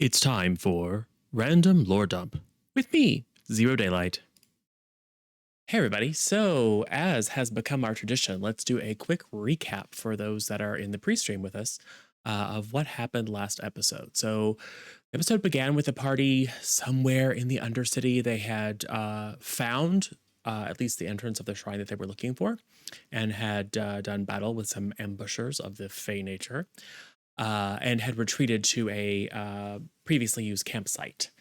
It's time for Random Lore Dump with me, Zero Daylight. Hey everybody, so as has become our tradition, let's do a quick recap for those that are in the pre-stream with us of what happened last episode. So the episode began with a party somewhere in the Undercity. They had found at least the entrance of the shrine that they were looking for and had done battle with some ambushers of the Fey nature. And had retreated to a previously used campsite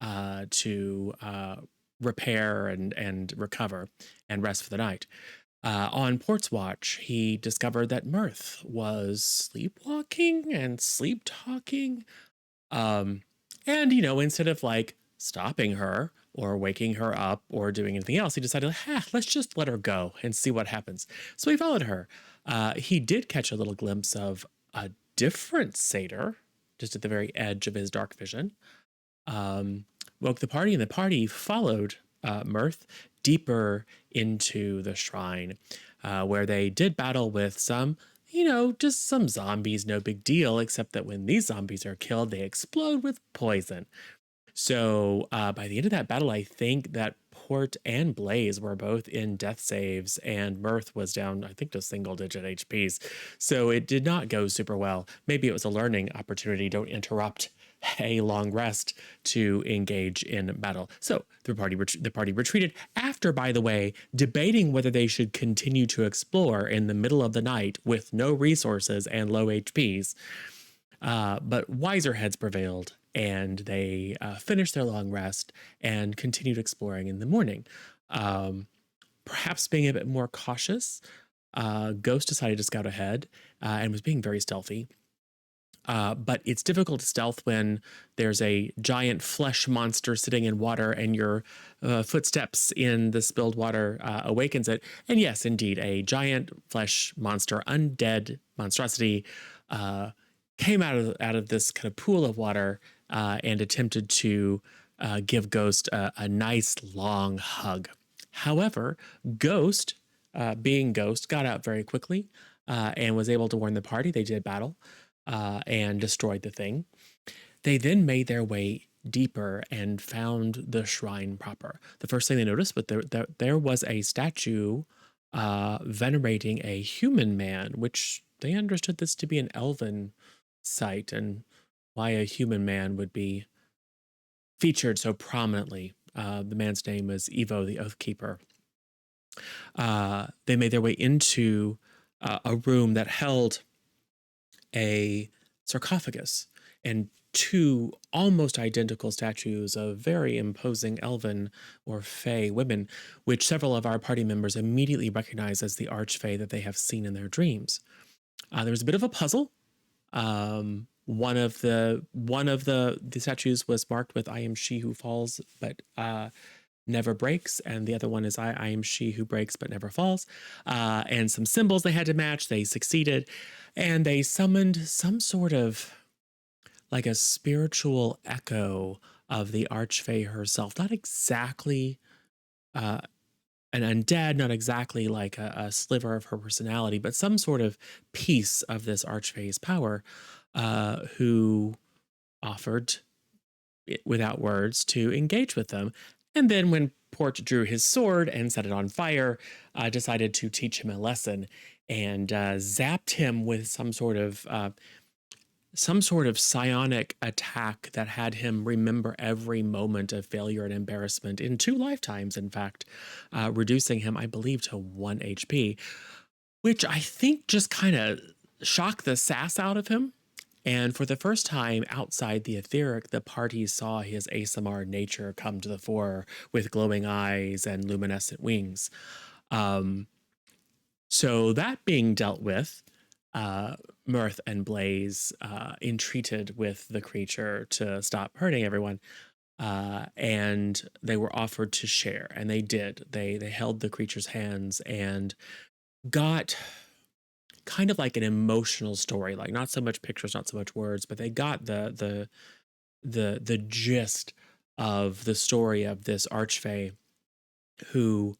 to repair and recover and rest for the night. On Port's watch, he discovered that Mirth was sleepwalking and sleep talking. And, instead of like stopping her or waking her up or doing anything else, he decided, let's just let her go and see what happens. So he followed her. He did catch a little glimpse of a different satyr just at the very edge of his dark vision. Woke the party, and the party followed Mirth deeper into the shrine, where they did battle with some, just some zombies, no big deal, except that when these zombies are killed, they explode with poison. So by the end of that battle, I think that Port and Blaze were both in death saves, and Mirth was down, I think, to single-digit HPs. So it did not go super well. Maybe it was a learning opportunity. Don't interrupt a long rest to engage in battle. So the party retreated after, by the way, debating whether they should continue to explore in the middle of the night with no resources and low HPs. But wiser heads prevailed, and they finished their long rest and continued exploring in the morning. Perhaps being a bit more cautious, Ghost decided to scout ahead and was being very stealthy. But it's difficult to stealth when there's a giant flesh monster sitting in water and your footsteps in the spilled water awakens it. And yes, indeed, a giant flesh monster, undead monstrosity, came out of this kind of pool of water and attempted to give Ghost a nice long hug. However, Ghost, being Ghost, got out very quickly and was able to warn the party. They did battle and destroyed the thing. They then made their way deeper and found the shrine proper. The first thing they noticed, but there was a statue venerating a human man, which they understood this to be an elven site, and why a human man would be featured so prominently. The man's name was Evo, the Oathkeeper. They made their way into a room that held a sarcophagus and two almost identical statues of very imposing elven or fey women, which several of our party members immediately recognized as the archfey that they have seen in their dreams. There was a bit of a puzzle. One of the statues was marked with "I am she who falls but never breaks," and the other one is I am she who breaks but never falls. And some symbols they had to match. They succeeded, and they summoned some sort of like a spiritual echo of the archfey herself. Not exactly an undead, not exactly like a sliver of her personality, but some sort of piece of this archfey's power, who offered, without words, to engage with them. And then when Port drew his sword and set it on fire, decided to teach him a lesson and zapped him with some sort of psionic attack that had him remember every moment of failure and embarrassment in 2 lifetimes, in fact, reducing him, I believe, to 1 HP, which I think just kind of shocked the sass out of him. And for the first time outside the etheric, the party saw his ASMR nature come to the fore with glowing eyes and luminescent wings. So that being dealt with, Mirth and Blaze entreated with the creature to stop hurting everyone, and they were offered to share, and they did. They held the creature's hands and got kind of like an emotional story, like not so much pictures, not so much words, but they got the gist of the story of this archfey who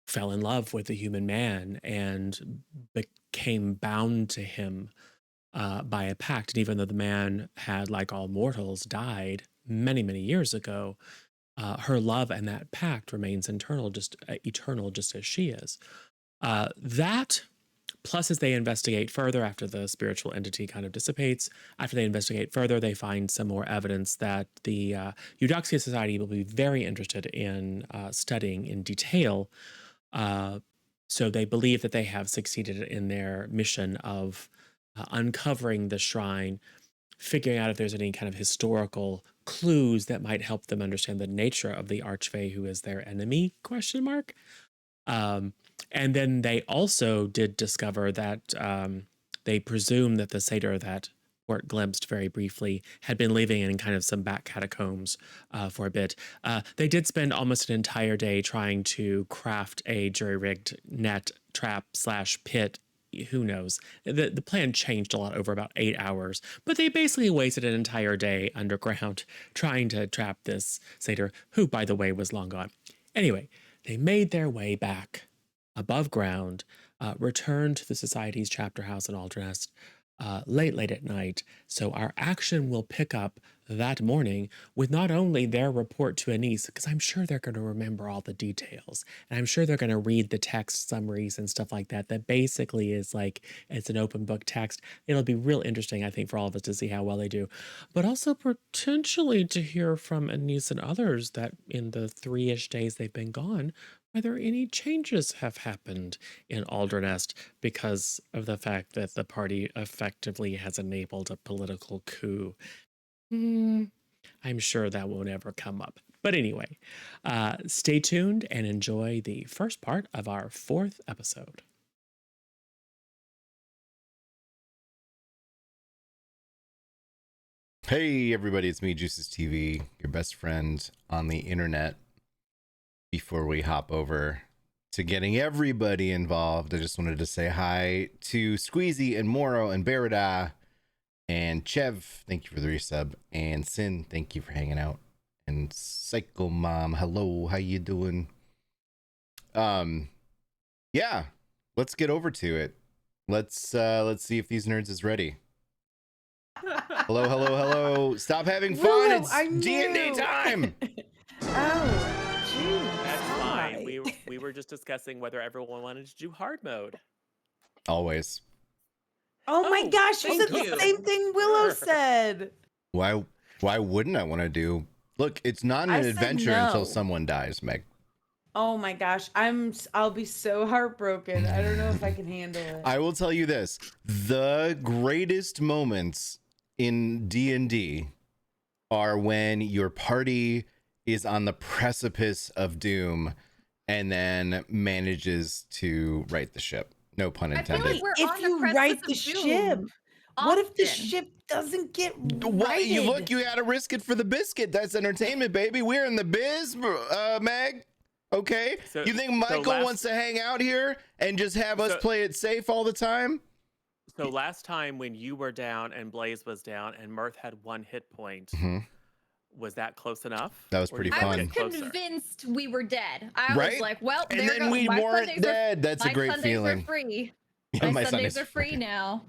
fell in love with a human man and became bound to him by a pact. And even though the man had, like all mortals, died many, many years ago, her love and that pact remains eternal, just as she is. That, plus as they investigate further after the spiritual entity kind of dissipates, after they investigate further, they find some more evidence that the Eudoxia Society will be very interested in studying in detail. So they believe that they have succeeded in their mission of uncovering the shrine, figuring out if there's any kind of historical clues that might help them understand the nature of the archfey who is their enemy, question mark. And then they also did discover that they presume that the satyr that Wort glimpsed very briefly had been living in kind of some back catacombs for a bit. They did spend almost an entire day trying to craft a jury-rigged net trap / pit. Who knows? The plan changed a lot over about 8 hours, but they basically wasted an entire day underground trying to trap this satyr, who, by the way, was long gone. Anyway, they made their way back above ground, returned to the Society's chapter house in Aldernest late at night. So our action will pick up that morning with not only their report to Anise, because I'm sure they're going to remember all the details, and I'm sure they're going to read the text summaries and stuff like that, that basically is like, it's an open book text. It'll be real interesting, I think, for all of us to see how well they do, but also potentially to hear from Anise and others that in the 3-ish days they've been gone, whether any changes have happened in Aldernest because of the fact that the party effectively has enabled a political coup. I'm sure that won't ever come up. But anyway, stay tuned and enjoy the first part of our 4th episode. Hey everybody, it's me, Juices TV, your best friend on the internet. Before we hop over to getting everybody involved, I just wanted to say hi to Squeezy and Moro and Barada and Chev, thank you for the resub, and Sin, thank you for hanging out, and Psycho Mom, hello, how you doing? Yeah, let's get over to it. Let's see if these nerds is ready. Hello. Stop having fun. It's D&D time. Oh, geez. That's fine. We were just discussing whether everyone wanted to do hard mode. Always. Oh my gosh, you said the same thing Willow said. Why wouldn't I want to do? Look, it's not an adventure until someone dies, Meg. Oh my gosh, I'll be so heartbroken. I don't know if I can handle it. I will tell you this. The greatest moments in D&D are when your party is on the precipice of doom and then manages to right the ship. No pun intended. I feel like If you right the ship, what if the ship doesn't get righted? You gotta risk it for the biscuit. That's entertainment, baby. We're in the biz, Meg. Okay. So, you think Michael wants to hang out here and just have us play it safe all the time? So last time when you were down and Blaze was down and Mirth had 1 hit point, was that close enough? That was pretty fun. I was convinced we were dead. I was like, well, and then we weren't dead. That's a great feeling. My Sundays are free. Yeah, my Sundays are free now.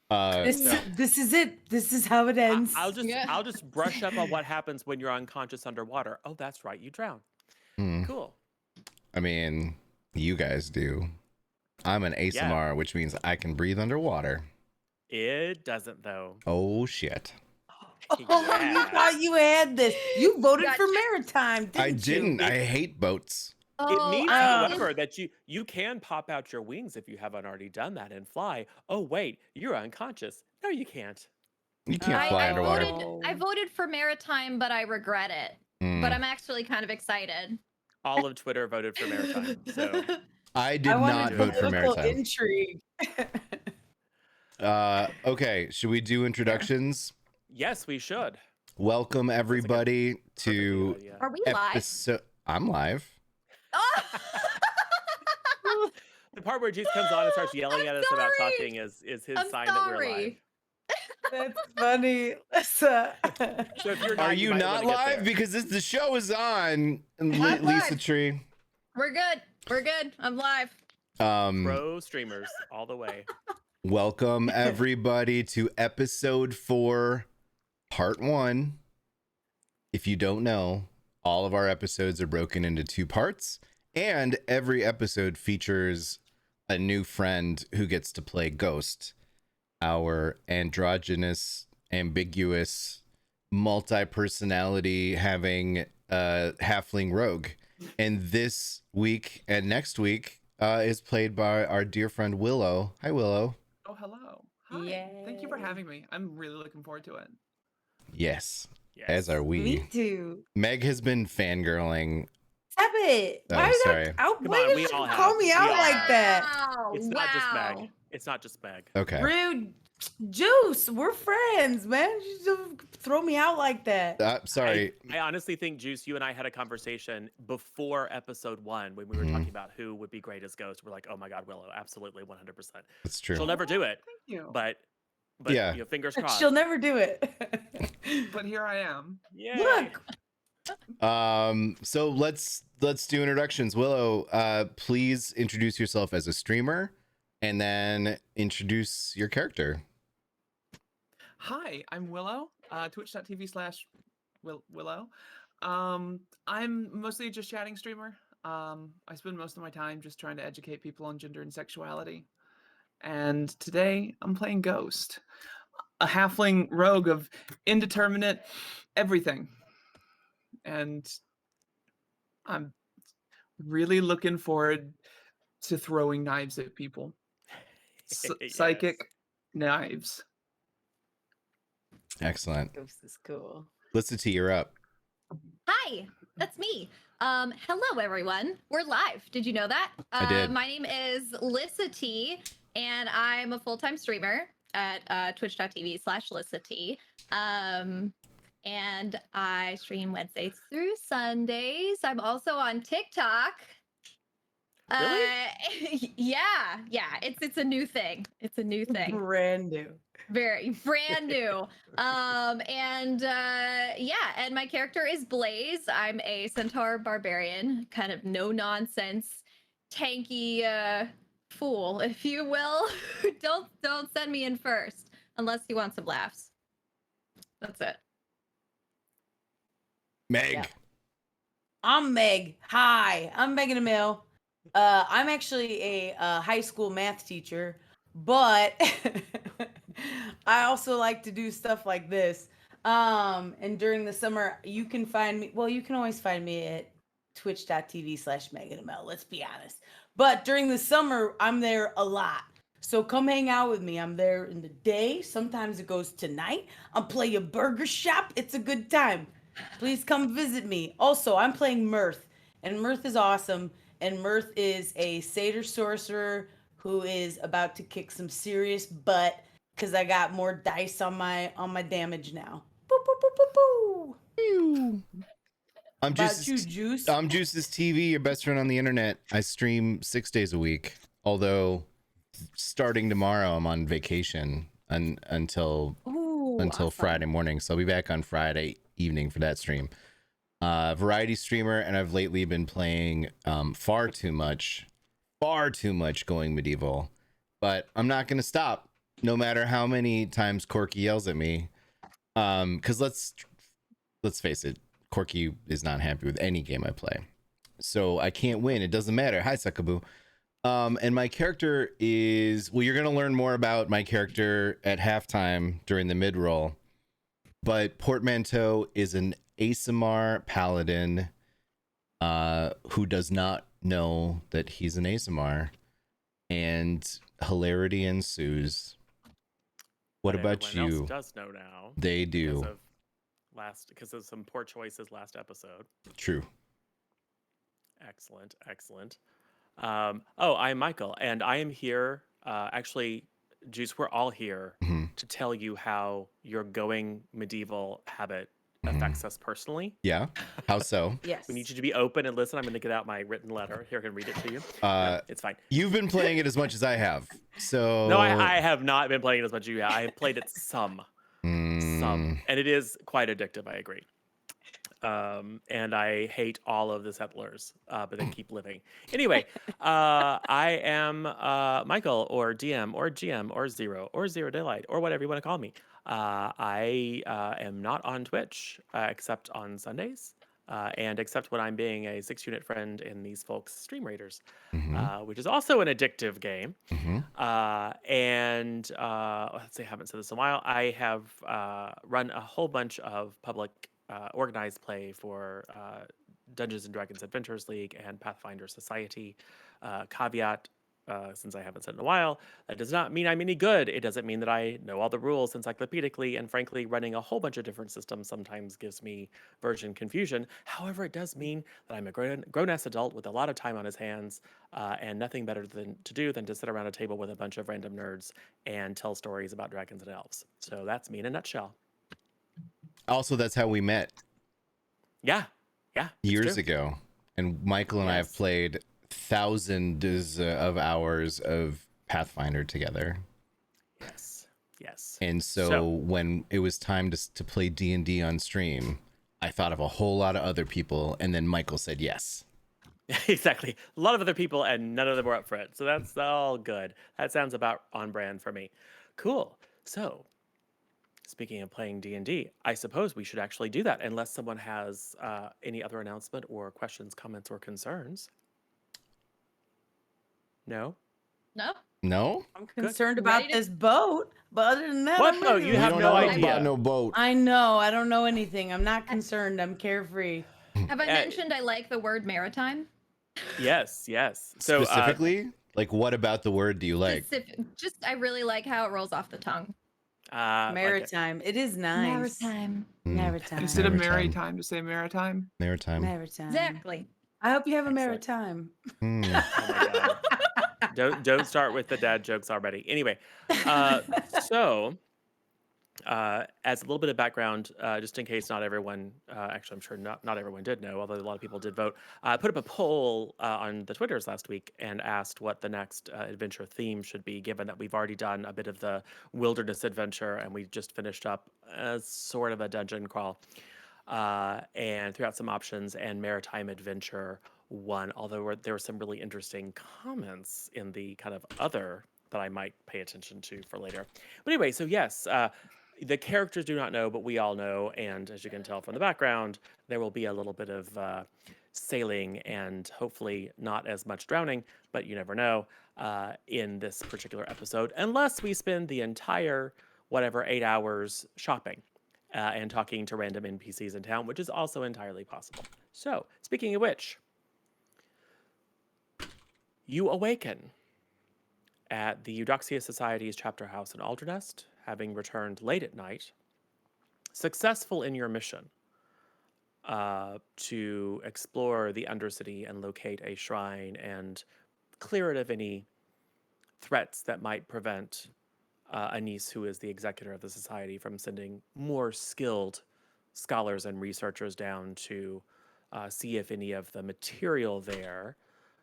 This is it. This is how it ends. I'll just brush up on what happens when you're unconscious underwater. Oh, that's right, you drown. Cool. I mean, you guys do. I'm an ASMR, which means I can breathe underwater. It doesn't, though. Oh, shit. Oh, you thought you had this. You voted for maritime, didn't you? I didn't. I hate boats. It means, however, that you can pop out your wings if you haven't already done that and fly. Oh, wait, you're unconscious. No, you can't. You can't fly underwater. I voted for maritime, but I regret it. But I'm actually kind of excited. All of Twitter voted for maritime. So I did not vote for maritime. Intrigue. Okay, should we do introductions? Yes, we should. Welcome everybody to Are we live? I'm live. The part where Juice comes on and starts yelling at us about talking is his sign that we're live. That's funny. So if you're not, are you not live? Because the show is on, Lisa Tree. We're good. I'm live. Pro streamers all the way. Welcome everybody to episode 4, part 1. If you don't know, all of our episodes are broken into 2 parts, and every episode features a new friend who gets to play Ghost, our androgynous, ambiguous, multi-personality having halfling rogue. And this week and next week is played by our dear friend Willow. Hi, Willow. Oh, hello. Hi. Thank you for having me. I'm really looking forward to it. Yes, Yes. as are we. Me too. Meg has been fangirling. Stop it. Oh, Why sorry. Come why on, did we you all call have. me We out all like have. that? Wow. It's not just Meg. It's not just Meg. Okay. Rude. Juice, we're friends, man. You just throw me out like that. Sorry. I honestly think, Juice, you and I had a conversation before episode 1 when we were talking about who would be great as Ghost. We're like, oh my God, Willow, absolutely, 100%. That's true. She'll never do it, Thank you. but Yeah. you know, fingers crossed. She'll never do it. But here I am. Yay. Look, So let's do introductions. Willow, please introduce yourself as a streamer and then introduce your character. Hi, I'm Willow, twitch.tv/Willow. I'm mostly just chatting streamer. I spend most of my time just trying to educate people on gender and sexuality. And today I'm playing Ghost, a halfling rogue of indeterminate everything. And I'm really looking forward to throwing knives at people. Yes. Psychic knives. Excellent. Ghost is cool. Listen to you're up. Hi, that's me. Hello everyone. We're live. Did you know that? I did. My name is Lissa T, and I'm a full-time streamer at twitch.tv/Lissa T. And I stream Wednesdays through Sundays. I'm also on TikTok. Really? Yeah. It's a new thing. It's a new thing. Brand new. Very brand new. And my character is Blaze. I'm a centaur barbarian, kind of no nonsense, tanky fool, if you will. Don't send me in first unless you want some laughs. That's it. Meg. Yeah. I'm Meg. Hi, I'm Megan Emil. I'm actually a high school math teacher, but I also like to do stuff like this. And during the summer, you can find me. Well, you can always find me at twitch.tv/Megan Emil. Let's be honest. But during the summer, I'm there a lot. So come hang out with me. I'm there in the day. Sometimes it goes to night. I'm playing a burger shop. It's a good time. Please come visit me. Also, I'm playing Mirth, and Mirth is awesome. And Mirth is a satyr sorcerer who is about to kick some serious butt because I got more dice on my damage now. Boo, boo, boo, boo, boo. I'm About you, Juice. I'm Juice's TV, your best friend on the internet. I stream 6 days a week. Although starting tomorrow, I'm on vacation until awesome. Friday morning. So I'll be back on Friday evening for that stream. Variety streamer, and I've lately been playing far too much going medieval. But I'm not gonna stop, no matter how many times Corky yells at me. Because let's face it, Corky is not happy with any game I play, so I can't win. It doesn't matter. Hi, Suckaboo. And my character is, well, you're gonna learn more about my character at halftime during the mid-roll. But Portmanteau is an ASMR paladin who does not know that he's an ASMR, and hilarity ensues. What But about everyone you? else does know now. They do. Because of some poor choices last episode. True. Excellent. I'm Michael, and I am here. Actually, Juice, we're all here to tell you how your going medieval habit affects us personally. Yeah. How so? Yes. We need you to be open and listen. I'm going to get out my written letter. Here, I can read it to you. It's fine. You've been playing it as much as I have. So No, I have not been playing it as much as you have. I have played it some. And it is quite addictive, I agree. And I hate all of the settlers, but they keep living. Anyway, I am Michael, or DM, or GM, or Zero Daylight, or whatever you want to call me. I am not on Twitch except on Sundays, and except when I'm being a 6-unit friend in these folks' Stream Raiders, which is also an addictive game. And let's see, I haven't said this in a while. I have run a whole bunch of public organized play for Dungeons and Dragons Adventures League and Pathfinder Society. Caveat, since I haven't said it in a while, that does not mean I'm any good. It doesn't mean that I know all the rules encyclopedically, and frankly, running a whole bunch of different systems sometimes gives me version confusion. However, it does mean that I'm a grown-ass adult with a lot of time on his hands, and nothing better to do than to sit around a table with a bunch of random nerds and tell stories about dragons and elves. So that's me in a nutshell. Also, that's how we met Yeah, it's years true. ago. And Michael and I have Yes. played thousands of hours of Pathfinder together. Yes. And so when it was time to play D&D on stream, I thought of a whole lot of other people, and then Michael said yes. Exactly. A lot of other people, and none of them were up for it. So that's all good. That sounds about on brand for me. Cool. So, speaking of playing D&D, I suppose we should actually do that, unless someone has any other announcement or questions, comments, or concerns. No? No? No? I'm concerned about Ready to- this boat, but other than that, What I'm boat? ready You to have we no don't know idea. about no boat. I know. I don't know anything. I'm not concerned. I'm carefree. Have I mentioned I like the word maritime? Yes. So, Specifically, like, what about the word do you like? Just, I really like how it rolls off the tongue. Maritime. It is nice. Maritime. Maritime. Instead of Maritime. maritime, to say maritime. Maritime. Maritime. Exactly. I hope you have a Excellent. maritime. Oh my God. Don't start with the dad jokes already. Anyway, so as a little bit of background, just in case not everyone, actually I'm sure not everyone did know, although a lot of people did vote, I put up a poll on the Twitters last week and asked what the next adventure theme should be, given that we've already done a bit of the wilderness adventure and we just finished up sort of a dungeon crawl, and threw out some options, and maritime adventure won, although there were some really interesting comments in the kind of other that I might pay attention to for later. But anyway, so yes, the characters do not know, but we all know, and as you can tell from the background, there will be a little bit of sailing and hopefully not as much drowning, but you never know, in this particular episode, unless we spend the entire, 8 hours shopping and talking to random NPCs in town, which is also entirely possible. So, speaking of which, you awaken at the Eudoxia Society's chapter house in Aldernest, having returned late at night, successful in your mission to explore the Undercity and locate a shrine and clear it of any threats that might prevent Anise, who is the executor of the society, from sending more skilled scholars and researchers down to see if any of the material there,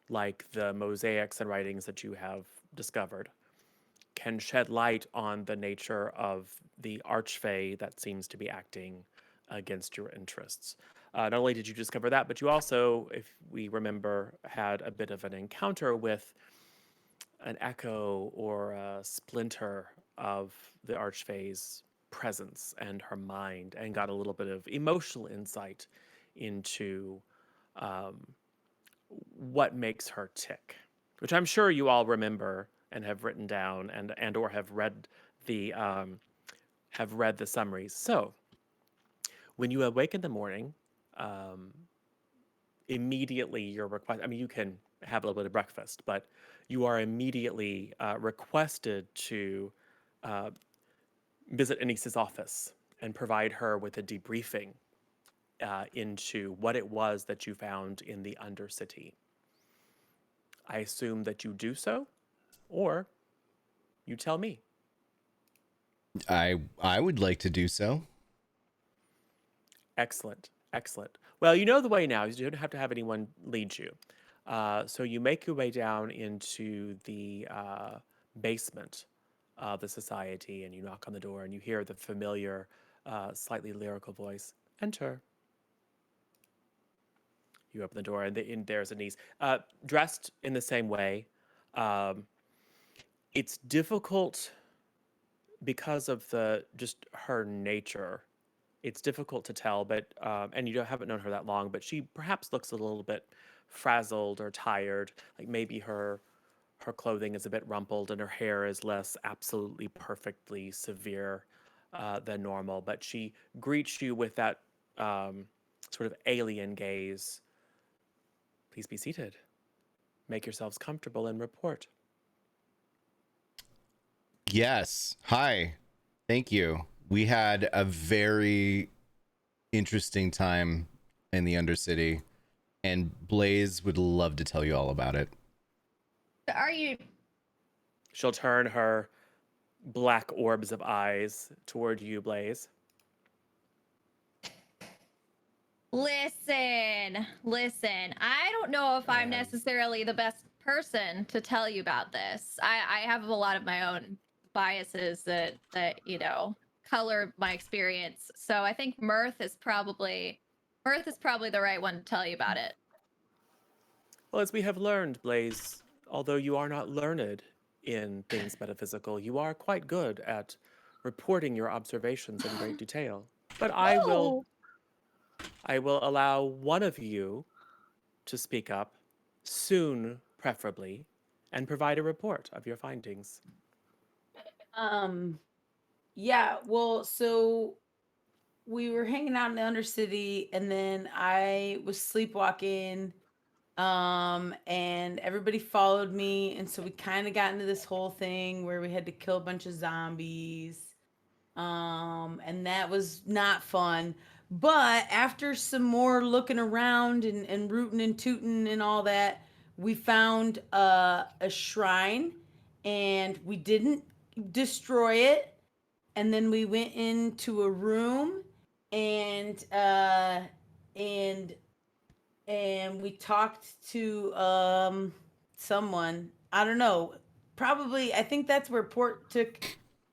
like the mosaics and writings that you have discovered, can shed light on the nature of the archfey that seems to be acting against your interests. Not only did you discover that, but you also, if we remember, had a bit of an encounter with an echo or a splinter of the archfey's presence and her mind, and got a little bit of emotional insight into what makes her tick, which I'm sure you all remember and have written down and or have read the summaries. So when you awake in the morning, immediately you're requested. I mean, you can have a little bit of breakfast, but you are immediately requested to visit Anise's office and provide her with a debriefing into what it was that you found in the Undercity. I assume that you do so, or you tell me. I would like to do so. Excellent. Well, you know the way now. You don't have to have anyone lead you. So you make your way down into the basement of the society, and you knock on the door, and you hear the familiar, slightly lyrical voice, "Enter." You open the door, and, there's Anise, dressed in the same way. Um, it's difficult because of just her nature. It's difficult to tell, but and haven't known her that long, but she perhaps looks a little bit frazzled or tired. Like maybe her clothing is a bit rumpled and her hair is less absolutely perfectly severe than normal. But she greets you with that sort of alien gaze. Please be seated. Make yourselves comfortable and report. Yes. Hi. Thank you. We had a very interesting time in the Undercity, and Blaze would love to tell you all about it. Are you? She'll turn her black orbs of eyes toward you, Blaze. Listen. I don't know if I'm necessarily the best person to tell you about this. I have a lot of my own biases that color my experience. So I think Mirth is probably the right one to tell you about it. Well, as we have learned, Blaze, although you are not learned in things metaphysical, you are quite good at reporting your observations in great detail. But I will allow one of you to speak up, soon preferably, and provide a report of your findings. Yeah, well, so we were hanging out in the Undercity, and then I was sleepwalking, and everybody followed me, and so we kind of got into this whole thing where we had to kill a bunch of zombies, and that was not fun. But after some more looking around and rooting and tooting and all that, we found a shrine, and we didn't destroy it. And then we went into a room, and and we talked to someone. I don't know. Probably, I think that's where Port took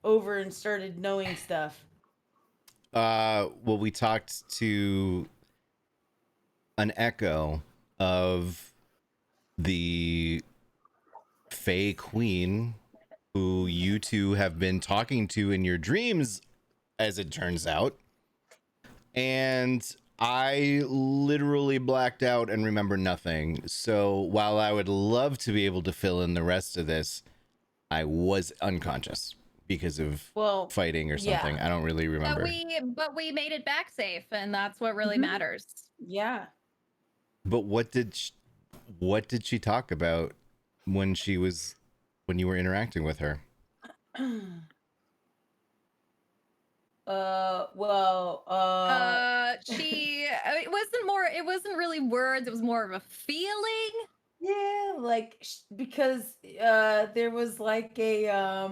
over and started knowing stuff. Well, we talked to an echo of the Fey Queen, who you two have been talking to in your dreams, as it turns out. And I literally blacked out and remember nothing. So while I would love to be able to fill in the rest of this, I was unconscious because of fighting or something. Yeah. I don't really remember. But we made it back safe, and that's what really matters. Yeah. But what did she talk about when you were interacting with her? It wasn't really words, it was more of a feeling. Yeah, like because there was like a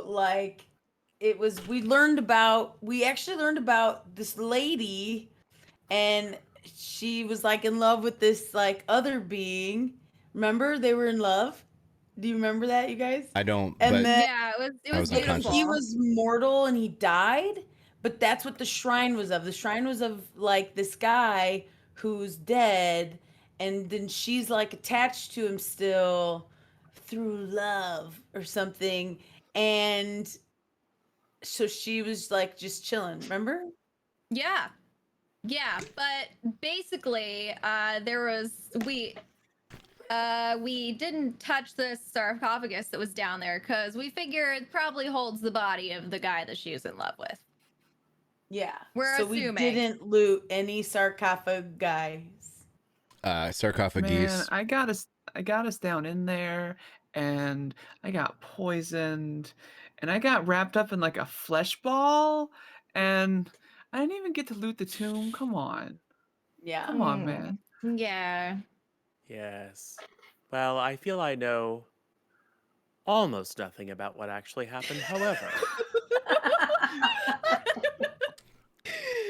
like we actually learned about this lady, and she was like in love with this like other being. Remember, they were in love. Do you remember that, you guys? I don't. And but then Yeah, it was unconscious. he was mortal and he died, but that's what the shrine was of. The shrine was of like this guy who's dead, and then she's like attached to him still through love or something. And so she was like just chilling, remember? Yeah, but basically, we didn't touch the sarcophagus that was down there because we figure it probably holds the body of the guy that she was in love with. Yeah. We're so assuming. we didn't loot any sarcophagi. Sarcophagus. Man, I got us down in there, and I got poisoned, and I got wrapped up in like a flesh ball, and I didn't even get to loot the tomb. Come on. Yeah. Come on, man. Yeah. Yes. Well, I feel I know almost nothing about what actually happened. However,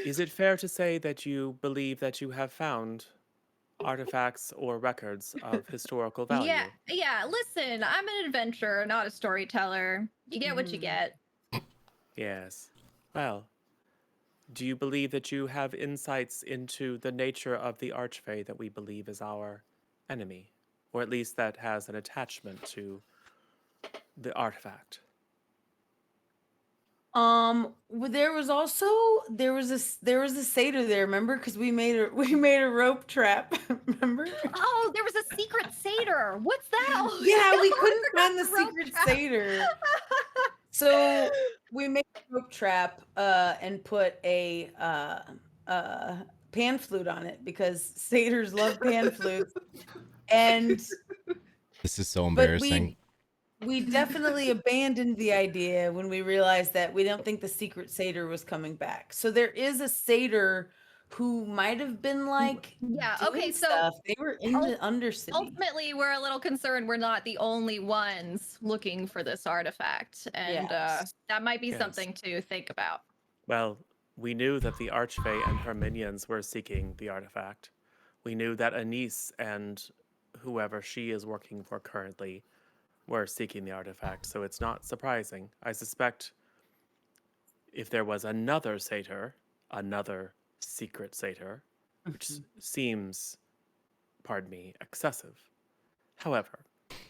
is it fair to say that you believe that you have found artifacts or records of historical value? Yeah. Listen, I'm an adventurer, not a storyteller. You get what you get. Yes. Well, do you believe that you have insights into the nature of the archfey that we believe is our enemy? Or at least that has an attachment to the artifact? There was also there was a satyr there, remember? Because we made a rope trap, remember? Oh, there was a secret satyr. What's that? Oh, Yeah, we I couldn't forgot find the rope secret trap. satyr. So we made a rope trap and put a pan flute on it because satyrs love pan flutes. And This is so but embarrassing. we definitely abandoned the idea when we realized that we don't think the secret satyr was coming back. So there is a satyr who might have been like Yeah, doing okay, so stuff. They were in the Undercity. ultimately, we're a little concerned we're not the only ones looking for this artifact, and Yes. that might be Yes. something to think about. Well, we knew that the archfey and her minions were seeking the artifact. We knew that Anise and whoever she is working for currently were seeking the artifact, so it's not surprising. I suspect if there was another satyr, another secret satyr, which seems, pardon me, excessive. However,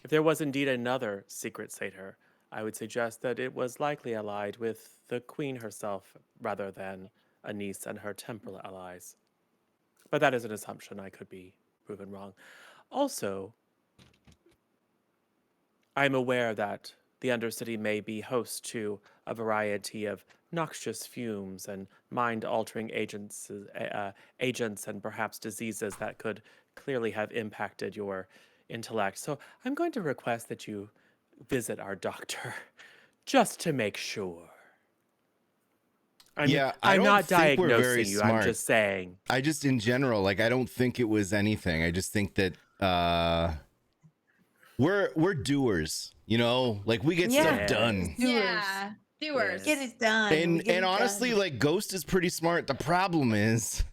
if there was indeed another secret satyr, I would suggest that it was likely allied with the queen herself rather than Anise and her temporal allies. But that is an assumption. I could be proven wrong. Also, I'm aware that the Undercity may be host to a variety of noxious fumes and mind-altering agents and perhaps diseases that could clearly have impacted your intellect. So I'm going to request that you visit our doctor just to make sure. I I'm don't not think we're very diagnosing you. I'm smart. just saying. I just, in general, like, I don't think it was anything. I just think that we're doers, you know, like we get Yeah. stuff done. Doers. Yeah, doers. Get it done. We And get it honestly, done. like, Ghost is pretty smart. The problem is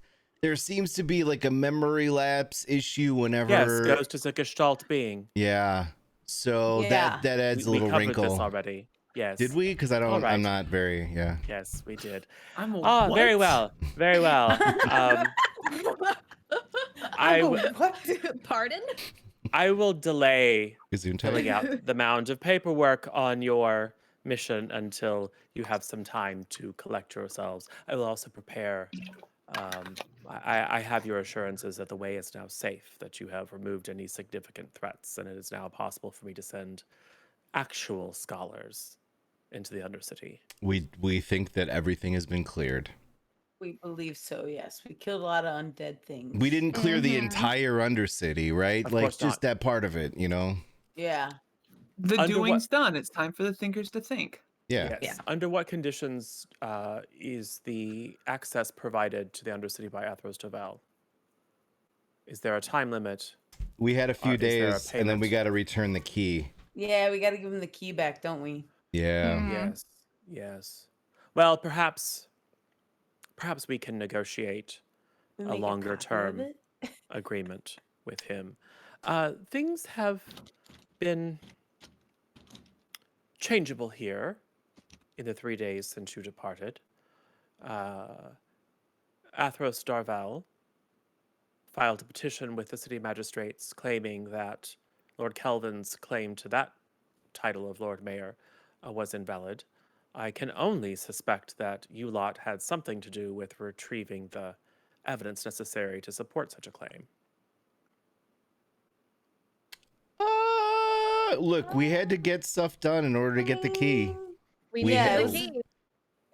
there seems to be like a memory lapse issue whenever. Yes, Ghost is a Gestalt being. Yeah. So Yeah. that adds a We little covered wrinkle. this already. Yes. Did we? Because All I'm right. not very. Yeah. Yes, we did. I'm a Ah, very what? well. Very well. I I'm w- a what? Pardon? I will delay Gesundheit. filling out the mound of paperwork on your mission until you have some time to collect yourselves. I will also prepare. I have your assurances that the way is now safe, that you have removed any significant threats, and it is now possible for me to send actual scholars into the Undercity. We think that everything has been cleared. We believe so, yes. We killed a lot of undead things. We didn't clear the Mhm. entire Undercity, right? Of Like course just not. that part of it, you know? Yeah. The Under doing's done. It's time for the thinkers to think. Yeah. Yes. Yeah. Under what conditions is the access provided to the Undercity by Athros Tavel? Is there a time limit? We had a few Is there a days and then we payment? got to return the key. Yeah, we got to give him the key back, don't we? Yeah. Mm. Yes. Yes. Well, perhaps we can negotiate We a make longer copy of term it. agreement with him. Things have been changeable here in the 3 days since you departed. Athros Darval filed a petition with the city magistrates claiming that Lord Kelvin's claim to that title of Lord Mayor was invalid. I can only suspect that you lot had something to do with retrieving the evidence necessary to support such a claim. Look, we had to get stuff done in order to get the key. We We need had- the it was- key.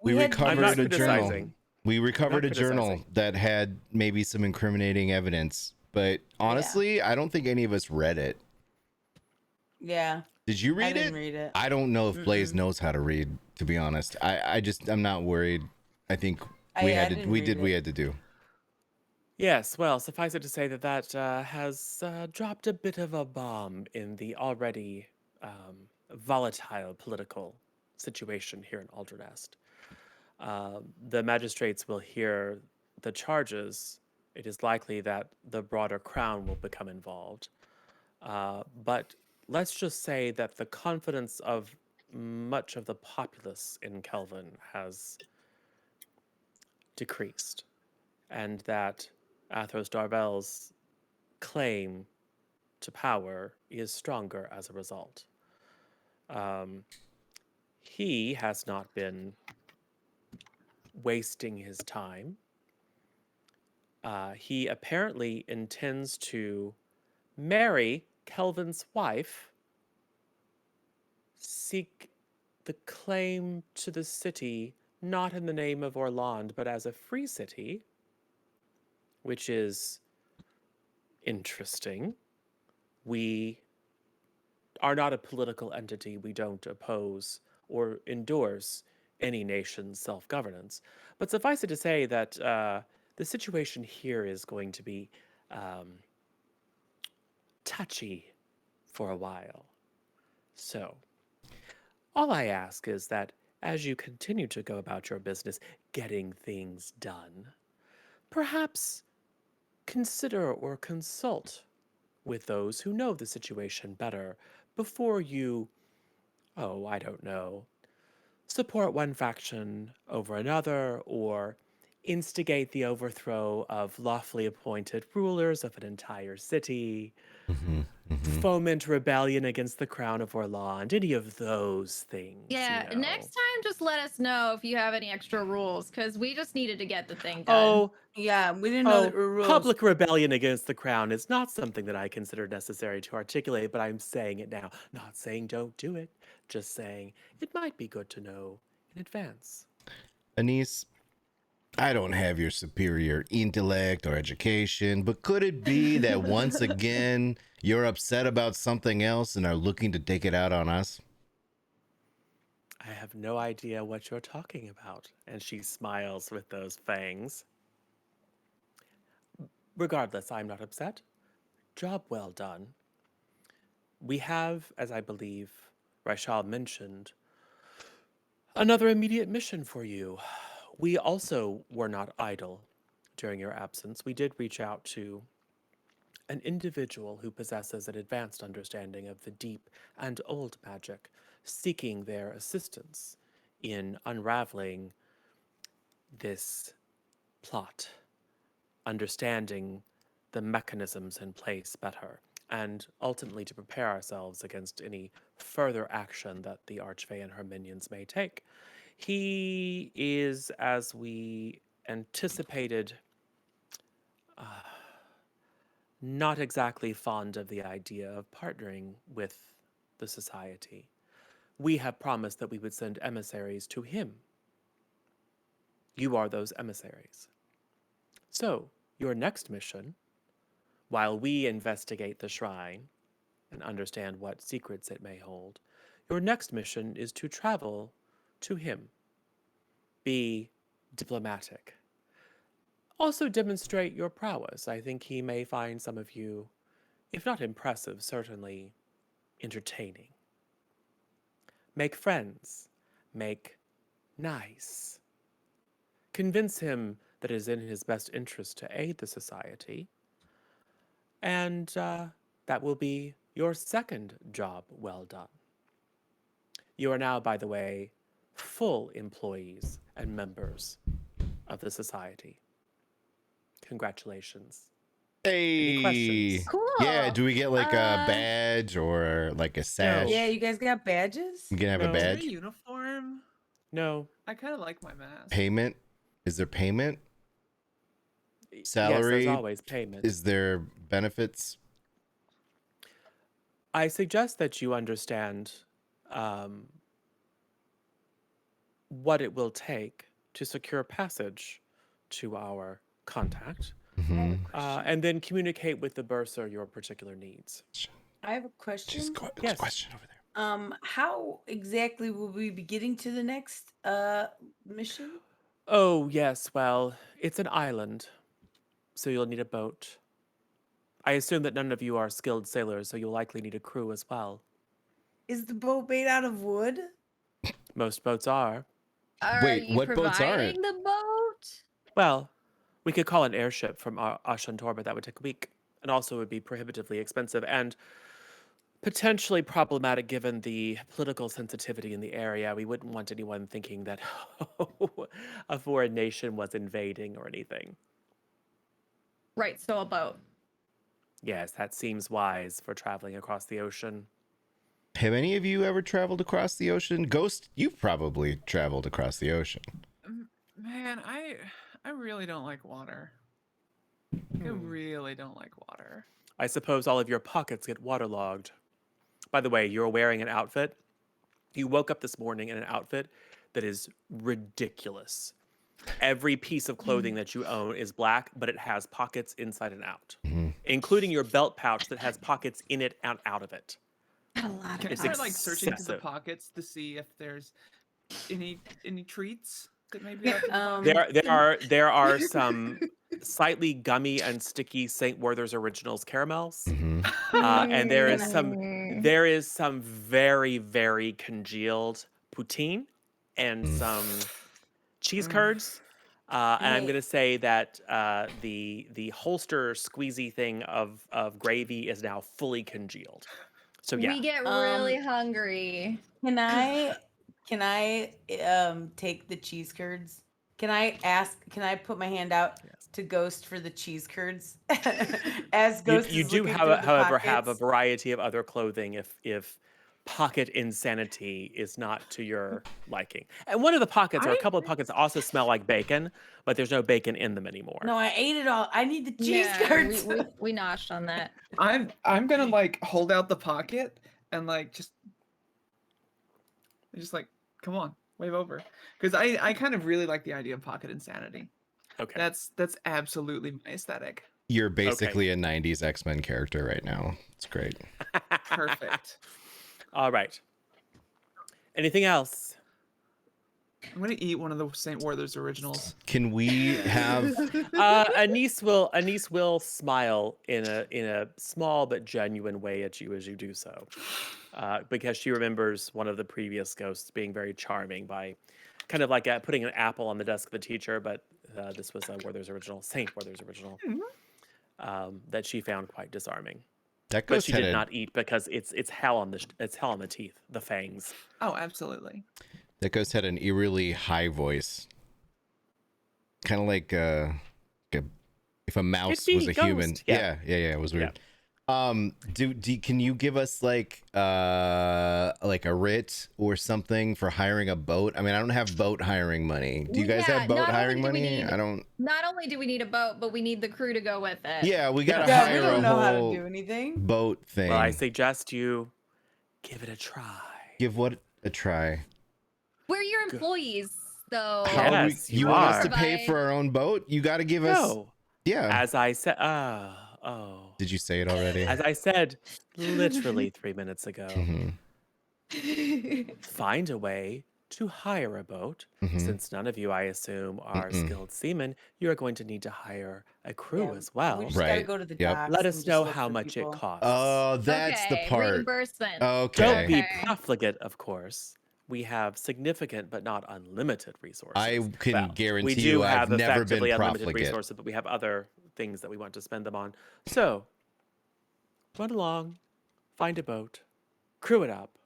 We had recovered I'm not a journal. criticizing. We recovered a Not journal criticizing. that had maybe some incriminating evidence, but honestly, I don't think any of us read it. Yeah. Did you I read didn't it? read it. I don't know if Blaze Mm-mm. knows how to read, to be honest. I'm not worried. I think we I had to didn't we read did what we it. had to do. Yes, well, suffice it to say that has dropped a bit of a bomb in the already volatile political situation here in Aldernest. The magistrates will hear the charges. It is likely that the broader crown will become involved. But let's just say that the confidence of much of the populace in Kelvin has decreased, and that Athos Darvel's claim to power is stronger as a result. He has not been wasting his time. He apparently intends to marry Kelvin's wife, seek the claim to the city, not in the name of Orland, but as a free city, which is interesting. We are not a political entity. We don't oppose or endorse any nation's self-governance. But suffice it to say that the situation here is going to be touchy for a while. So, all I ask is that as you continue to go about your business getting things done, perhaps consider or consult with those who know the situation better before you, oh, I don't know, support one faction over another or instigate the overthrow of lawfully appointed rulers of an entire city, foment rebellion against the crown of Orland, any of those things. Yeah, you know. next time just let us know if you have any extra rules, because we just needed to get the thing done. Oh, Yeah, we didn't know oh, there were rules. public rebellion against the crown is not something that I consider necessary to articulate, but I'm saying it now. Not saying don't do it, just saying it might be good to know in advance. Anise, I don't have your superior intellect or education, but could it be that once again you're upset about something else and are looking to take it out on us? I have no idea what you're talking about. And she smiles with those fangs. Regardless, I'm not upset. Job well done. We have, as I believe Raishal mentioned, another immediate mission for you. We also were not idle during your absence. We did reach out to an individual who possesses an advanced understanding of the deep and old magic, seeking their assistance in unraveling this plot, understanding the mechanisms in place better, and ultimately to prepare ourselves against any further action that the Archfey and her minions may take. He is, as we anticipated, not exactly fond of the idea of partnering with the society. We have promised that we would send emissaries to him. You are those emissaries. So, your next mission, while we investigate the shrine and understand what secrets it may hold, your next mission is to travel to him. Be diplomatic. Also demonstrate your prowess. I think he may find some of you, if not impressive, certainly entertaining. Make friends. Make nice. Convince him that it is in his best interest to aid the society. And that will be your second job well done. You are now, by the way, full employees and members of the society. Congratulations. Any Hey, questions? Cool. yeah. Do we get like a badge or like a sash? Yeah, you guys got badges? You can have No. a Is there a badge. uniform? No. I kind of like my mask. Payment? Is there payment? Yes, Salary? there's always payment. Is there benefits? I suggest that you understand what it will take to secure passage to our contact, Mhm. and then communicate with the bursar your particular needs. I have a question. There's a Yes. question over there. How exactly will we be getting to the next mission? Oh, yes, well, it's an island, so you'll need a boat. I assume that none of you are skilled sailors, so you'll likely need a crew as well. Is the boat made out of wood? Most boats are. Are Wait, you what boats providing aren't? the boat? Well, we could call an airship from Ashantor, but that would take a week, and also would be prohibitively expensive, and potentially problematic given the political sensitivity in the area. We wouldn't want anyone thinking that a foreign nation was invading or anything. Right, so a boat. Yes, that seems wise for traveling across the ocean. Have any of you ever traveled across the ocean? Ghost, you've probably traveled across the ocean. Man, I really don't like water. I really don't like water. I suppose all of your pockets get waterlogged. By the way, you're wearing an outfit. You woke up this morning in an outfit that is ridiculous. Every piece of clothing that you own is black, but it has pockets inside and out, including your belt pouch that has pockets in it and out of it. A lot Can I It's start like searching through the excessive. pockets to see if there's any treats that may be out in the box? There are some slightly gummy and sticky St. Werther's Originals caramels, and there is some very very congealed poutine and some cheese curds. And I'm Hey. gonna say that the holster squeezy thing of gravy is now fully congealed. So yeah, We get really hungry. Can I take the cheese curds? Can I put my hand out to Ghost for the cheese curds? As Ghost you is do looking have, through the however, have a pockets? variety of other clothing if pocket insanity is not to your liking. And one of the pockets, or a couple of pockets, also smell like bacon, but there's no bacon in them anymore. No, I ate it all. I need the cheese Yeah, curds. we noshed on that. I'm gonna like hold out the pocket and like just like come on, wave over, because I kind of really like the idea of pocket insanity. Okay. That's absolutely my aesthetic. You're basically a 90s X-Men character right now. It's great. Perfect. All right. Anything else? I'm gonna eat one of the St. Werther's Originals. Can we have Anise will smile in a small but genuine way at you as you do so, because she remembers one of the previous ghosts being very charming by kind of like putting an apple on the desk of the teacher, but this was Werther's Original, Saint Werther's Original, that she found quite disarming. that But ghost she had did a, not eat because it's hell on the teeth, the fangs. Oh, absolutely. that ghost had an eerily high voice, kind of like if a mouse me, was a human. Ghost. Yeah. Yeah, it was weird. Yeah. Can you give us like a writ or something for hiring a boat? I mean, I don't have boat hiring money. Do you guys Yeah, have boat not only hiring do we money? need- I don't. Not only do we need a boat, but we need the crew to go with it. Yeah, we gotta Yeah, we hire don't a know how to whole do anything. boat thing. Well, I suggest you give it a try. Give what a try. We're your employees, though. How would Yes, you you want us are. to pay for our own boat? You got to give us. No, Yeah. as I said, Did you say it already? as I said, literally 3 minutes ago. Mhm. Find a way to hire a boat. Mhm. Since none of you, I assume, are Mm-mm. skilled seamen, you are going to need to hire a crew Yeah, as well. We just gotta Right. go to the Yep. docks. Let and us just know look how for much people. it costs. Oh, that's the Okay, part. Reimbursement. Okay. Don't be Okay. profligate, of course. We have significant but not unlimited resources. I can Well, guarantee we do you I've have never been effectively unlimited profligate. resources, but we have other things that we want to spend them on. So, run along, find a boat, crew it up,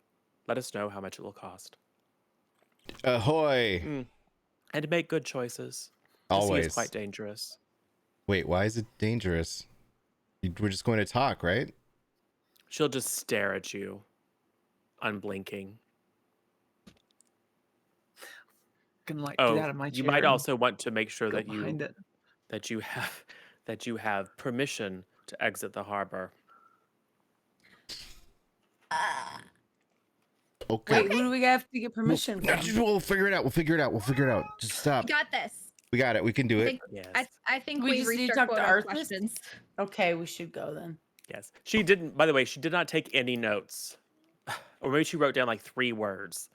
let us know how much it will cost, Ahoy. and make good choices. The sea Always. is quite dangerous. Wait, why is it dangerous? We're just going to talk, right? She'll just stare at you, unblinking. Can like get out Oh, of my chair. you might and also want to make sure go that behind it. you have permission to exit the harbor. Okay. Wait, who do we have to get permission from? We'll figure it out. We'll figure it out. Just stop. We got this. We got it. We can do I it. think, Yes. I think We we just need reached to our talk to quota of Arthas? questions. Okay, we should go then. Yes. She didn't, by the way, she did not take any notes. Or maybe she wrote down like 3 words.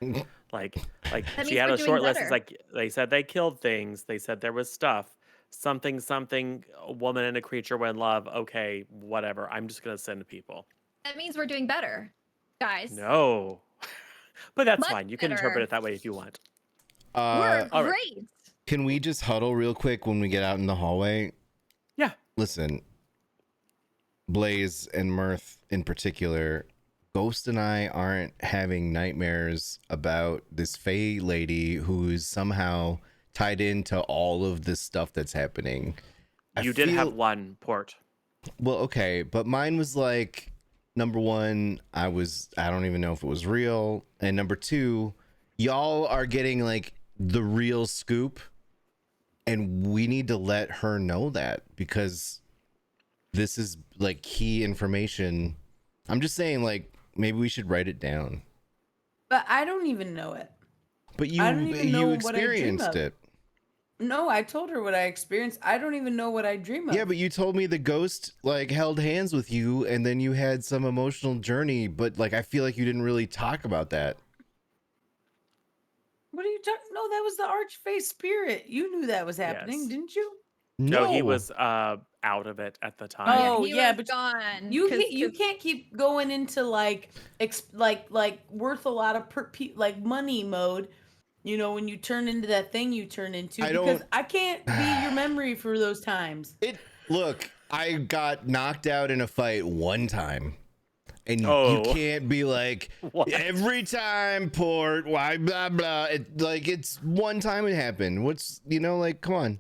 Like That she means had we're a short doing list. It's better. like they said they killed things. They said there was stuff. Something, a woman and a creature were in love. Okay, whatever. I'm just gonna send people. That means we're doing better, guys. No. But that's Much fine. You can interpret better. it that way if you want. We're all right. great. Can we just huddle real quick when we get out in the hallway? Yeah. Listen, Blaze and Mirth in particular, Ghost and I aren't having nightmares about this Fae lady who's somehow tied into all of this stuff that's happening. You did have one port. Well, okay, but mine was like, number one, I don't even know if it was real, and number two, y'all are getting like the real scoop, and we need to let her know that, because this is like key information. I'm just saying, like, maybe we should write it down. But I don't even know it. But I don't even know you what I dream experienced of. it. No, I told her what I experienced. I don't even know what I dream of. Yeah, but you told me the ghost like held hands with you, and then you had some emotional journey. But like, I feel like you didn't really talk about that. What are you talking? No, that was the archfey spirit. You knew that was happening, Yes. didn't you? No, he was out of it at the time. Oh, he yeah, was but gone. You can't keep going into like worth a lot of like money mode. You know, when you turn into that thing you turn into, because I can't be your memory for those times. Look, I got knocked out in a fight one time, and you can't be like, every time port, why blah blah. It's one time it happened. What's, like, come on.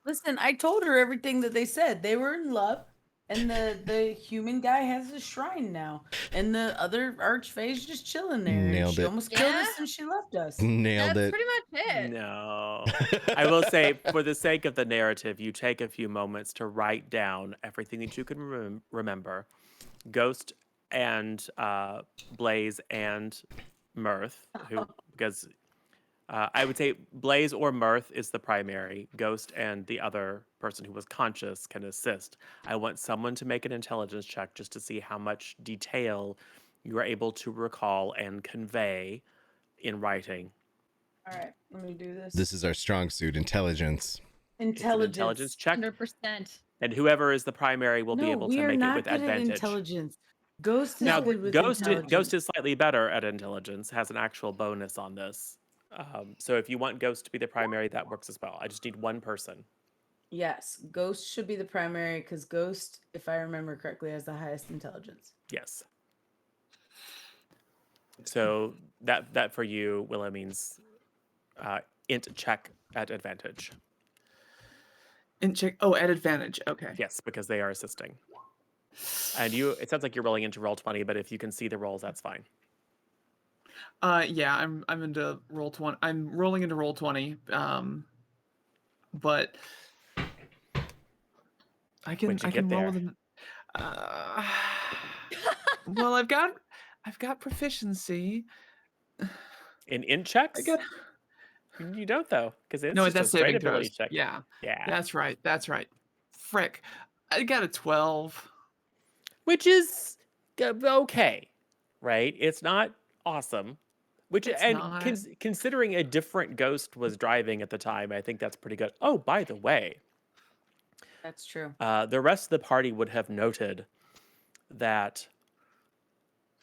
Listen, I told her everything that they said. They were in love, and the human guy has a shrine now, and the other archfae's just chilling there. Nailed she it. almost killed us, and she left us. Nailed That's it. pretty much it. No. I will say, for the sake of the narrative, you take a few moments to write down everything that you can remember. Ghost and Blaze and Mirth, because I would say Blaze or Mirth is the primary. Ghost and the other person who was conscious can assist. I want someone to make an intelligence check just to see how much detail you are able to recall and convey in writing. All right, let me do this. This is our strong suit, intelligence. It's an intelligence check. 100%. And whoever is the primary will be able to make it with advantage. Intelligence. Ghost is Now, good with Ghost intelligence. is slightly better at intelligence, has an actual bonus on this. So if you want Ghost to be the primary, that works as well. I just need one person. Yes, Ghost should be the primary because Ghost, if I remember correctly, has the highest intelligence. Yes. So that for you, Willa, means int check at advantage. Int check. Oh, at advantage. Okay. Yes, because they are assisting. And it sounds like you're rolling into roll 20, but if you can see the rolls, that's fine. Yeah, I'm into roll 20. I'm rolling into roll 20. But I can roll with an, well, I've got proficiency In int checks? You don't though, because it's just a straight ability check. Yeah. That's right. Frick. I got a 12. Which is okay, right? It's not awesome. Considering a different ghost was driving at the time, I think that's pretty good. Oh, by the way, that's true. The rest of the party would have noted that,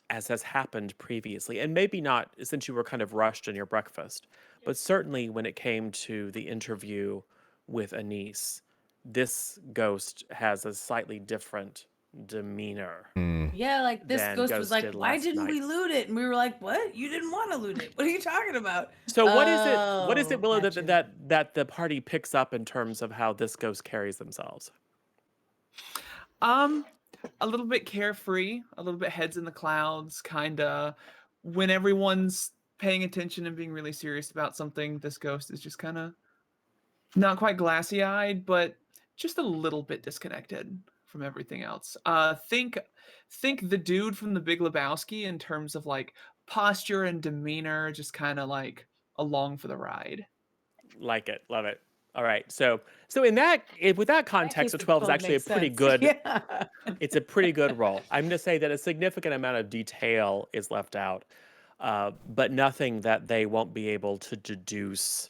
as has happened previously, and maybe not since you were kind of rushed in your breakfast, but certainly when it came to the interview with Anise, this ghost has a slightly different demeanor. Yeah, like this ghost was like, why didn't we night. loot it? And we were like, what? You didn't want to loot it. What are you talking about? So what is it, Willow, that the party picks up in terms of how this ghost carries themselves? A little bit carefree, a little bit heads in the clouds, kinda. When everyone's paying attention and being really serious about something, this ghost is just kind of not quite glassy-eyed, but just a little bit disconnected from everything else. Think the dude from The Big Lebowski in terms of like posture and demeanor, just kind of like along for the ride. Like it, love it. All right, so with that context, the 12 is actually a pretty good. Yeah. It's a pretty good roll. I'm going to say that a significant amount of detail is left out, but nothing that they won't be able to deduce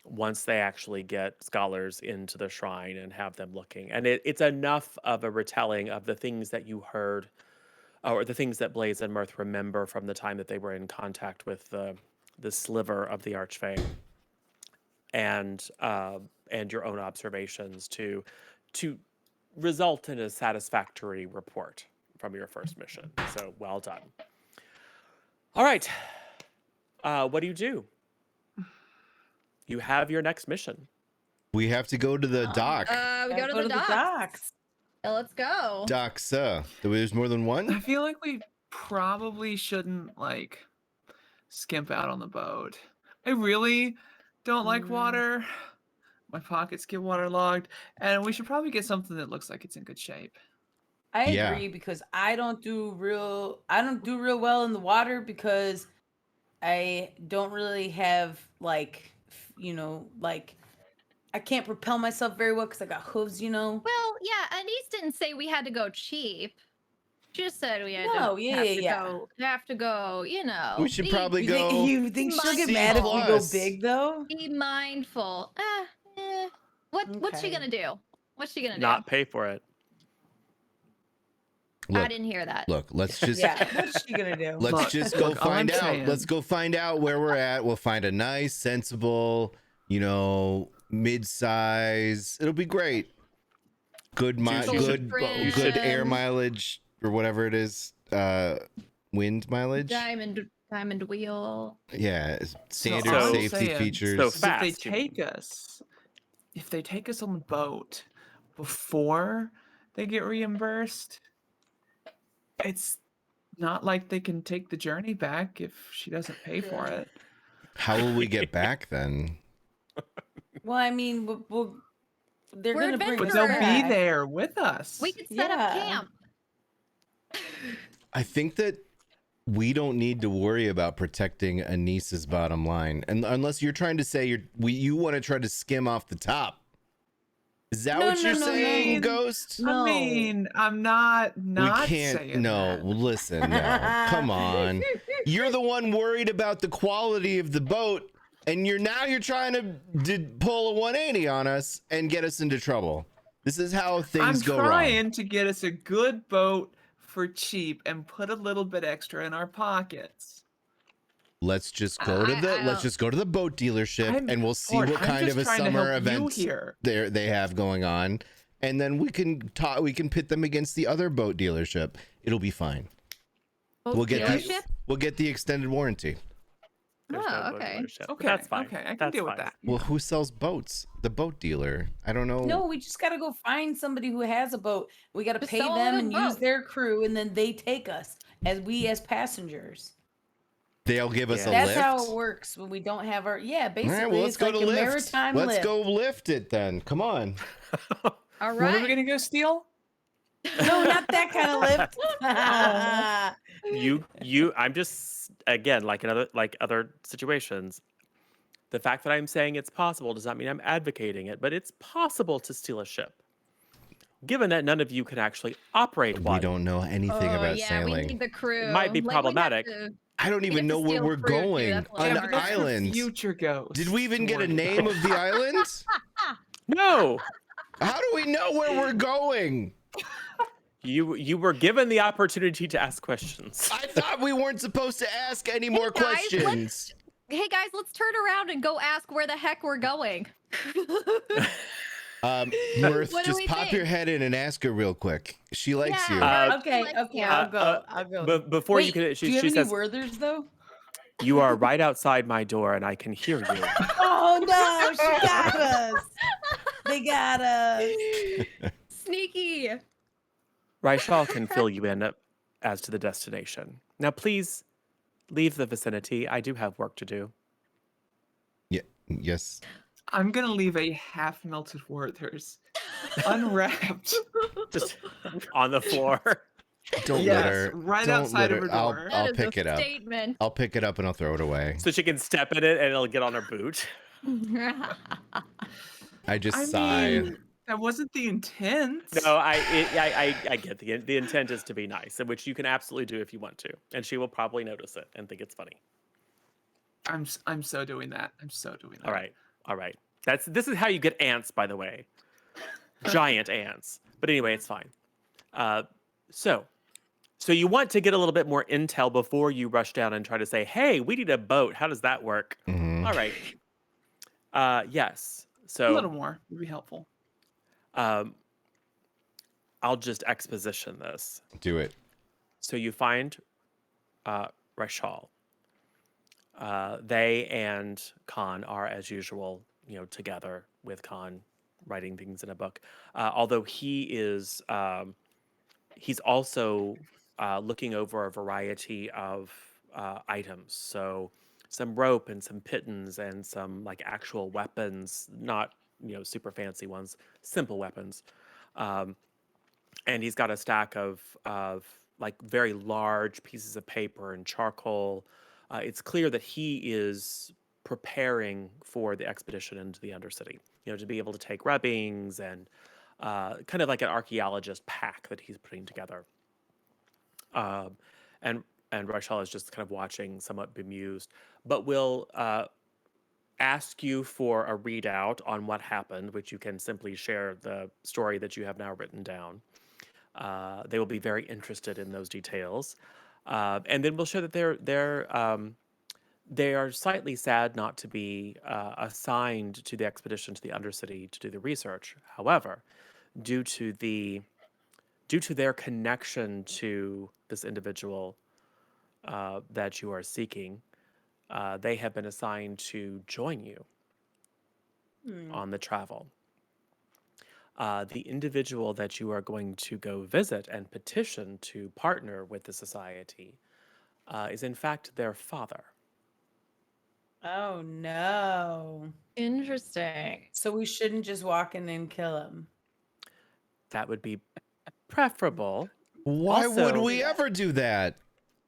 once they actually get scholars into the shrine and have them looking. And it's enough of a retelling of the things that you heard, or the things that Blaze and Mirth remember from the time that they were in contact with the sliver of the Archfey, and your own observations to result in a satisfactory report from your first mission. So well done. All right. What do? You have your next mission. We have to go to the dock. We go Gotta to the docks. Yeah, let's go. Docks. There's more than I one? feel like we probably shouldn't like skimp out on the boat. I really don't like water. My pockets get waterlogged, and we should probably get something that looks like it's in good shape. I Yeah. agree because I don't do real well in the water because I don't really have like like I can't propel myself very well because I got hooves, Well, yeah, Anise didn't say we had to go cheap. She just said we had No, to yeah. have to go, We should probably You go. think she'll get C mad if we go plus. big though? be mindful. What's she Okay. gonna do? What's she gonna do? Not pay for it. I Look, didn't hear that. look, let's just Yeah, what's she gonna do? let's Look, just go look, all find I'm out. saying- Let's go find out where we're at. We'll find a nice, sensible, mid-size. It'll be great. Good Good air mileage or whatever it is. Wind mileage. Diamond wheel. Yeah, standard So- safety saying, features. so If they fast, you if they take us on the boat before they get reimbursed, it's not like they can take the journey back if she doesn't pay for it. How will we get back then? Well, I mean, they're We're gonna bring But us they'll back. be there with us. We could set up Yeah. camp. I think that we don't need to worry about protecting Anissa's bottom line, and unless you're trying to say you want to try to skim off the top. Is that No, what you're no, saying, no. Ghost? No. I mean, I'm not We saying can't. No, that. listen. No, come on. You're the one worried about the quality of the boat, and you're trying to pull a 180 on us and get us into trouble. This is how things go I'm wrong. trying to get us a good boat for cheap and put a little bit extra in our pockets. Let's just go to the boat dealership and we'll see what kind of a summer event here. they have going on, and then we can pit them against the other boat dealership. It'll be fine. We'll get the extended warranty. There's Oh, no boat okay. dealership, but Okay, that's fine. okay, I can That's deal with fine. that. Well, who sells boats? The boat dealer. I don't know. No, we just gotta go find somebody who has a boat. We gotta Just pay sell them them a and use boat. their crew, and then they take us as passengers. They'll give us a That's lift. how it works when we don't have our basically. All right, well, let's it's go like to a lift. maritime Let's lift. go lift it then. Come on. All What are we right. gonna go steal? No, not that kind of lift. I'm just, again, like other situations, the fact that I'm saying it's possible does not mean I'm advocating it, but it's possible to steal a ship. Given that none of you can actually operate one, We don't know anything about yeah, sailing. we need the crew. It might be Like, we have problematic. to- I don't we even get know to where steal we're fruit, too, going. that's what An we Yeah, are. but that's the island. future ghost. Did we even get a name of the island? no, How do we know where we're going? you were given the opportunity to ask questions. I thought we weren't supposed to ask any more guys, questions. Hey guys, let's turn around and go ask where the heck we're going. Mirth, What do just we pop think? your head in and ask her real quick. She likes you. Okay, I'll go. I'll go. But before you Wait, can, do she you have any says, Werthers though? "You are right outside my door, and I can hear you." Oh no, she got us. They got us. Sneaky. Raishal can fill you in as to the destination. Now, please leave the vicinity. I do have work to do. Yeah. Yes. I'm gonna leave a half melted Werther's unwrapped. Just on the floor. Don't Yes, let her. right don't outside let of her. her I'll, door. I'll That is pick a it up. statement. I'll pick it up and I'll throw it away. So she can step in it and it'll get on her boot. I just I sigh. mean, that wasn't the intent. No, I get the intent is to be nice, which you can absolutely do if you want to, and she will probably notice it and think it's funny. I'm so doing that. I'm so doing that. All right. This is how you get ants, by the way, giant ants. But anyway, it's fine. So you want to get a little bit more intel before you rush down and try to say, "Hey, we need a boat. How does that work?" Mhm. All right. Yes. A little So more would be helpful. I'll just exposition this. Do it. So you find Rashal. They and Khan are, as usual, together with Khan writing things in a book. Although he's also looking over a variety of items. So some rope and some pittons and some like actual weapons, not super fancy ones, simple weapons. Um, and he's got a stack of like very large pieces of paper and charcoal. It's clear that he is preparing for the expedition into the Undercity. To be able to take rubbings and kind of like an archaeologist pack that he's putting together. Um, and Rachel is just kind of watching, somewhat bemused, but will ask you for a readout on what happened, which you can simply share the story that you have now written down. They will be very interested in those details, and then we'll show that they are slightly sad not to be assigned to the expedition to the Undercity to do the research. However, due to their connection to this individual that you are seeking, they have been assigned to join you on the travel. The individual that you are going to go visit and petition to partner with the society is in fact their father. Oh no. Interesting. So we shouldn't just walk in and kill him. That would be preferable. Why would Also- we ever do that?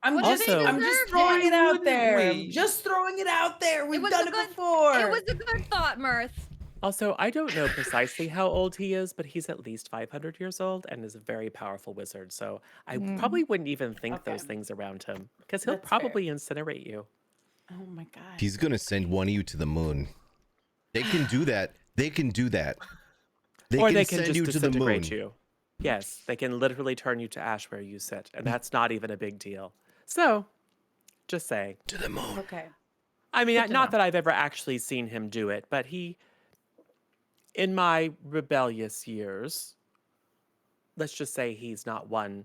I'm What just do they I'm just deserve throwing then? it out Why there. wouldn't I'm we? just throwing it out there. We've was done a it good- before. It was a good thought, Mirth. Also, I don't know precisely how old he is, but he's at least 500 years old and is a very powerful wizard. So I probably wouldn't even think those Okay. things around him because he'll That's fair. probably incinerate you. Oh my god. He's gonna send one of you to the moon. They can do that. They can do that. Or they can send just you to the moon. disintegrate you. Yes, they can literally turn you to ash where you sit, and that's not even a big deal. So, just saying. To the moon. Okay. I mean, Good to not know. that I've ever actually seen him do it, but in my rebellious years, let's just say he's not one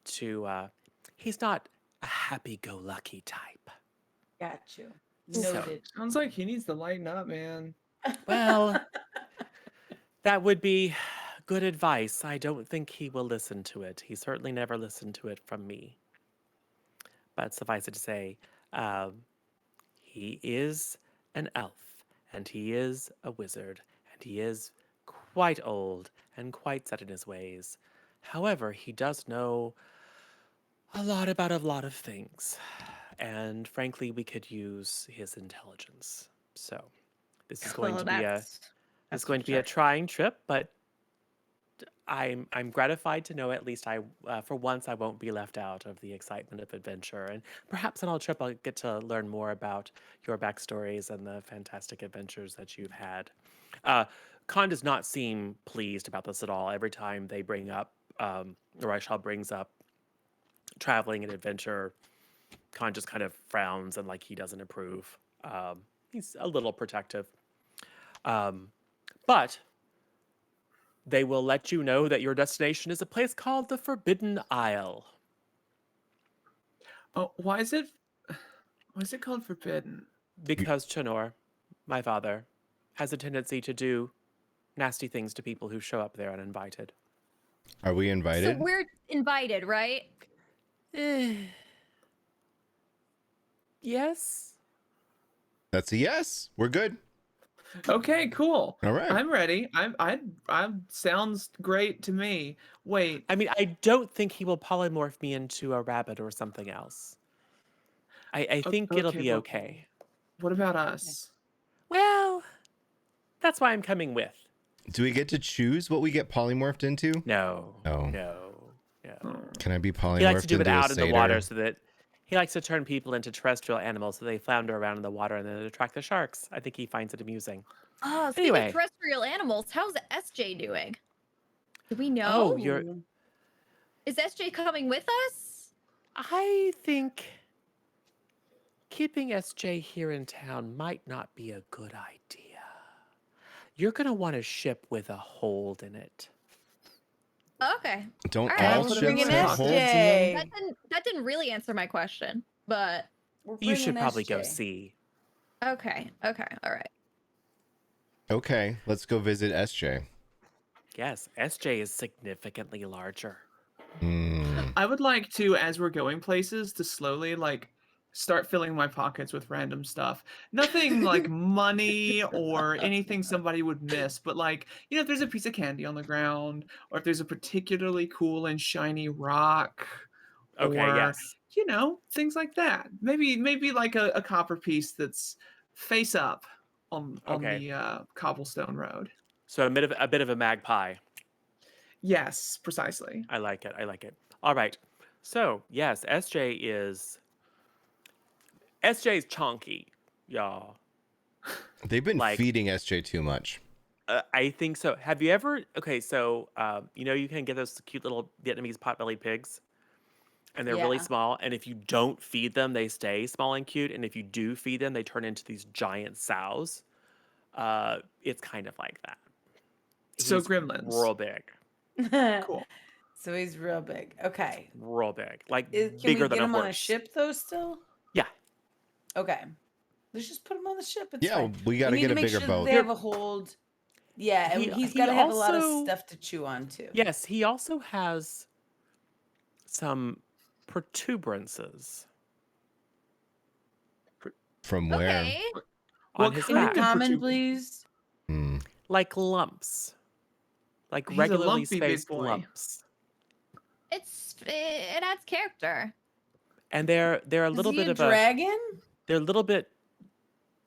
to, he's not a happy-go-lucky type. Got you. So- Noted. Sounds like he needs to lighten up, man. Well, that would be good advice. I don't think he will listen to it. He certainly never listened to it from me. But suffice it to say, he is an elf, and he is a wizard, and he is quite old and quite set in his ways. However, he does know a lot about a lot of things, and frankly, we could use his intelligence. So, this is going to be a trying trip, but I'm gratified to know at least for once I won't be left out of the excitement of adventure, and perhaps on our trip I'll get to learn more about your backstories and the fantastic adventures that you've had. Khan does not seem pleased about this at all. Every time they bring up, Raishal brings up traveling and adventure, Khan just kind of frowns and like he doesn't approve. He's a little protective, but they will let you know that your destination is a place called the Forbidden Isle. Oh, why is it called forbidden? Because Chenor, my father, has a tendency to do nasty things to people who show up there uninvited. Are we invited? So we're invited, right? Yes. That's a yes. We're good. Okay, cool. All right. I'm ready. I'm sounds great to me. Wait, I mean, I don't think he will polymorph me into a rabbit or something else. I think it'll okay, be well- okay. what about us? Well, that's why I'm coming with. Do we get to choose what we get polymorphed into? No. Oh. No. Oh. Can I be polymorphed He likes to do it into a out in the satyr? water so that he likes to turn people into terrestrial animals so they flounder around in the water and then attract the sharks. I think he finds it amusing. Oh, speaking Anyway. of terrestrial animals, how's SJ doing? Do we know? Oh, you're. Is SJ coming with us? I think keeping SJ here in town might not be a good idea. You're going to want a ship with a hold in it. Okay. Don't All right. all Put ships him in have my holes in them? That didn't really answer my question, but We're You should bringing probably go SJ. see. okay. Okay. All right. Okay, let's go visit SJ. Yes, SJ is significantly larger. I would like to, as we're going places, to slowly like start filling my pockets with random stuff. Nothing like money or anything somebody would miss, but like, you know, if there's a piece of candy on the ground, or if there's a particularly cool and shiny rock, Okay, or yes. you know, things like that. Maybe like a copper piece that's face up on Okay. the cobblestone road. So a bit of a magpie. Yes, precisely. I like it. I like it. All right. So yes, SJ's chonky, y'all. They've been Like- feeding SJ too much. I think so. Have you ever? Okay, so you know you can get those cute little Vietnamese pot-bellied pigs, and they're really Yeah. small. And if you don't feed them, they stay small and cute. And if you do feed them, they turn into these giant sows. It's kind of like that. So He's gremlins. real big, Cool. So he's real big. Okay. real big, like Can bigger we than get a him horse. on a ship though? Still? Yeah. Okay. Let's just put him on the ship. It's Yeah, fine. we got to need get to a make bigger sure boat. They have a hold. Yeah, and he's He got to have a lot of also- stuff to chew on too. Yes, he also has some protuberances From where? Okay. on What his kind back, of Common, protuberance? please. Hmm. like lumps, like He's a regularly lumpy big spaced boy. lumps, It adds character. and they're a Is little he bit a of a dragon? they're a little bit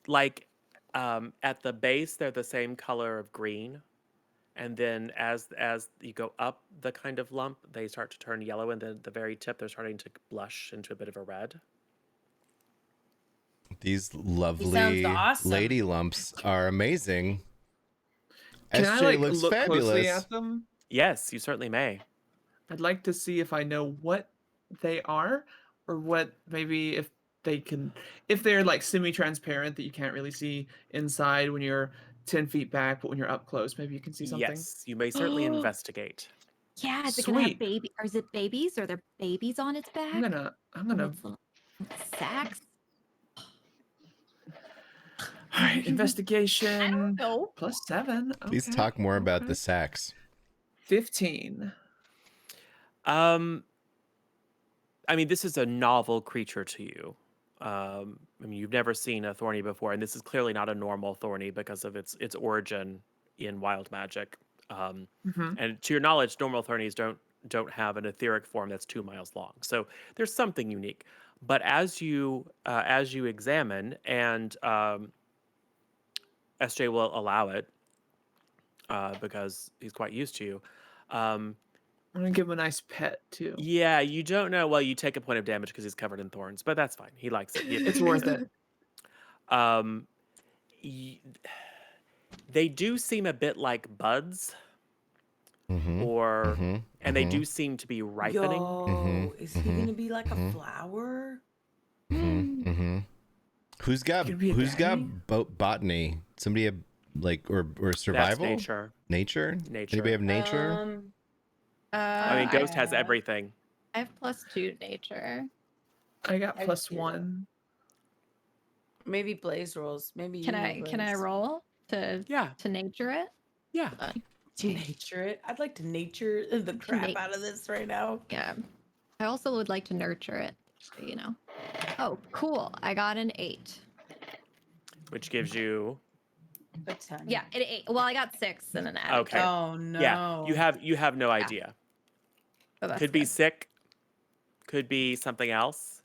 like at the base they're the same color of green, and then as you go up the kind of lump they start to turn yellow, and then at the very tip they're starting to blush into a bit of a red. These lovely awesome. lady lumps are amazing. Can SJ I like looks look fabulous. closely at them? Yes, you certainly may. I'd like to see if I know what they are, or what maybe if they're like semi-transparent that you can't really see inside when you're 10 feet back, but when you're up close, maybe you can see something. Yes, you may certainly investigate. Yeah, is it gonna have Sweet. baby? Or is it babies? Are there babies on its back? I'm gonna And its little sacks. all right, investigation No. +7. Please okay, talk more about okay. the sacks. 15. I mean, this is a novel creature to you. I mean, you've never seen a thorny before, and this is clearly not a normal thorny because of its origin in wild magic. Mhm. And to your knowledge, normal thornies don't have an etheric form that's 2 miles long. So there's something unique. But as you examine, and SJ will allow it because he's quite used to you. I'm gonna give him a nice pet too. Yeah, you don't know. Well, you take a point of damage because he's covered in thorns, but that's fine. He likes it. He It's appreciates worth it. Um, they do seem a bit like buds, Mm-hmm. or Mm-hmm. and they do seem to be ripening. Yo, is he mhm, gonna be like mhm. a flower? Mm-hmm. Mm-hmm. Who's got Could be a berry? botany? Somebody have like or That's survival? nature. Nature? Nature. Anybody have nature? I mean, Ghost has have- everything. I have +2 nature. I got I do. +1. Maybe Blaze rolls. Maybe Can you know I can I Blaze. roll to Yeah, nature it? yeah. To nature it? I'd like to nature the crap out of this right now. Yeah. I also would like to nurture it. So, you know. Oh, cool. I got an 8. Which gives you A 10. Yeah, an 8. Well, I got 6 and an added. Okay. Oh no. Yeah. You have no idea. So that's Could be good. sick. Could be something else.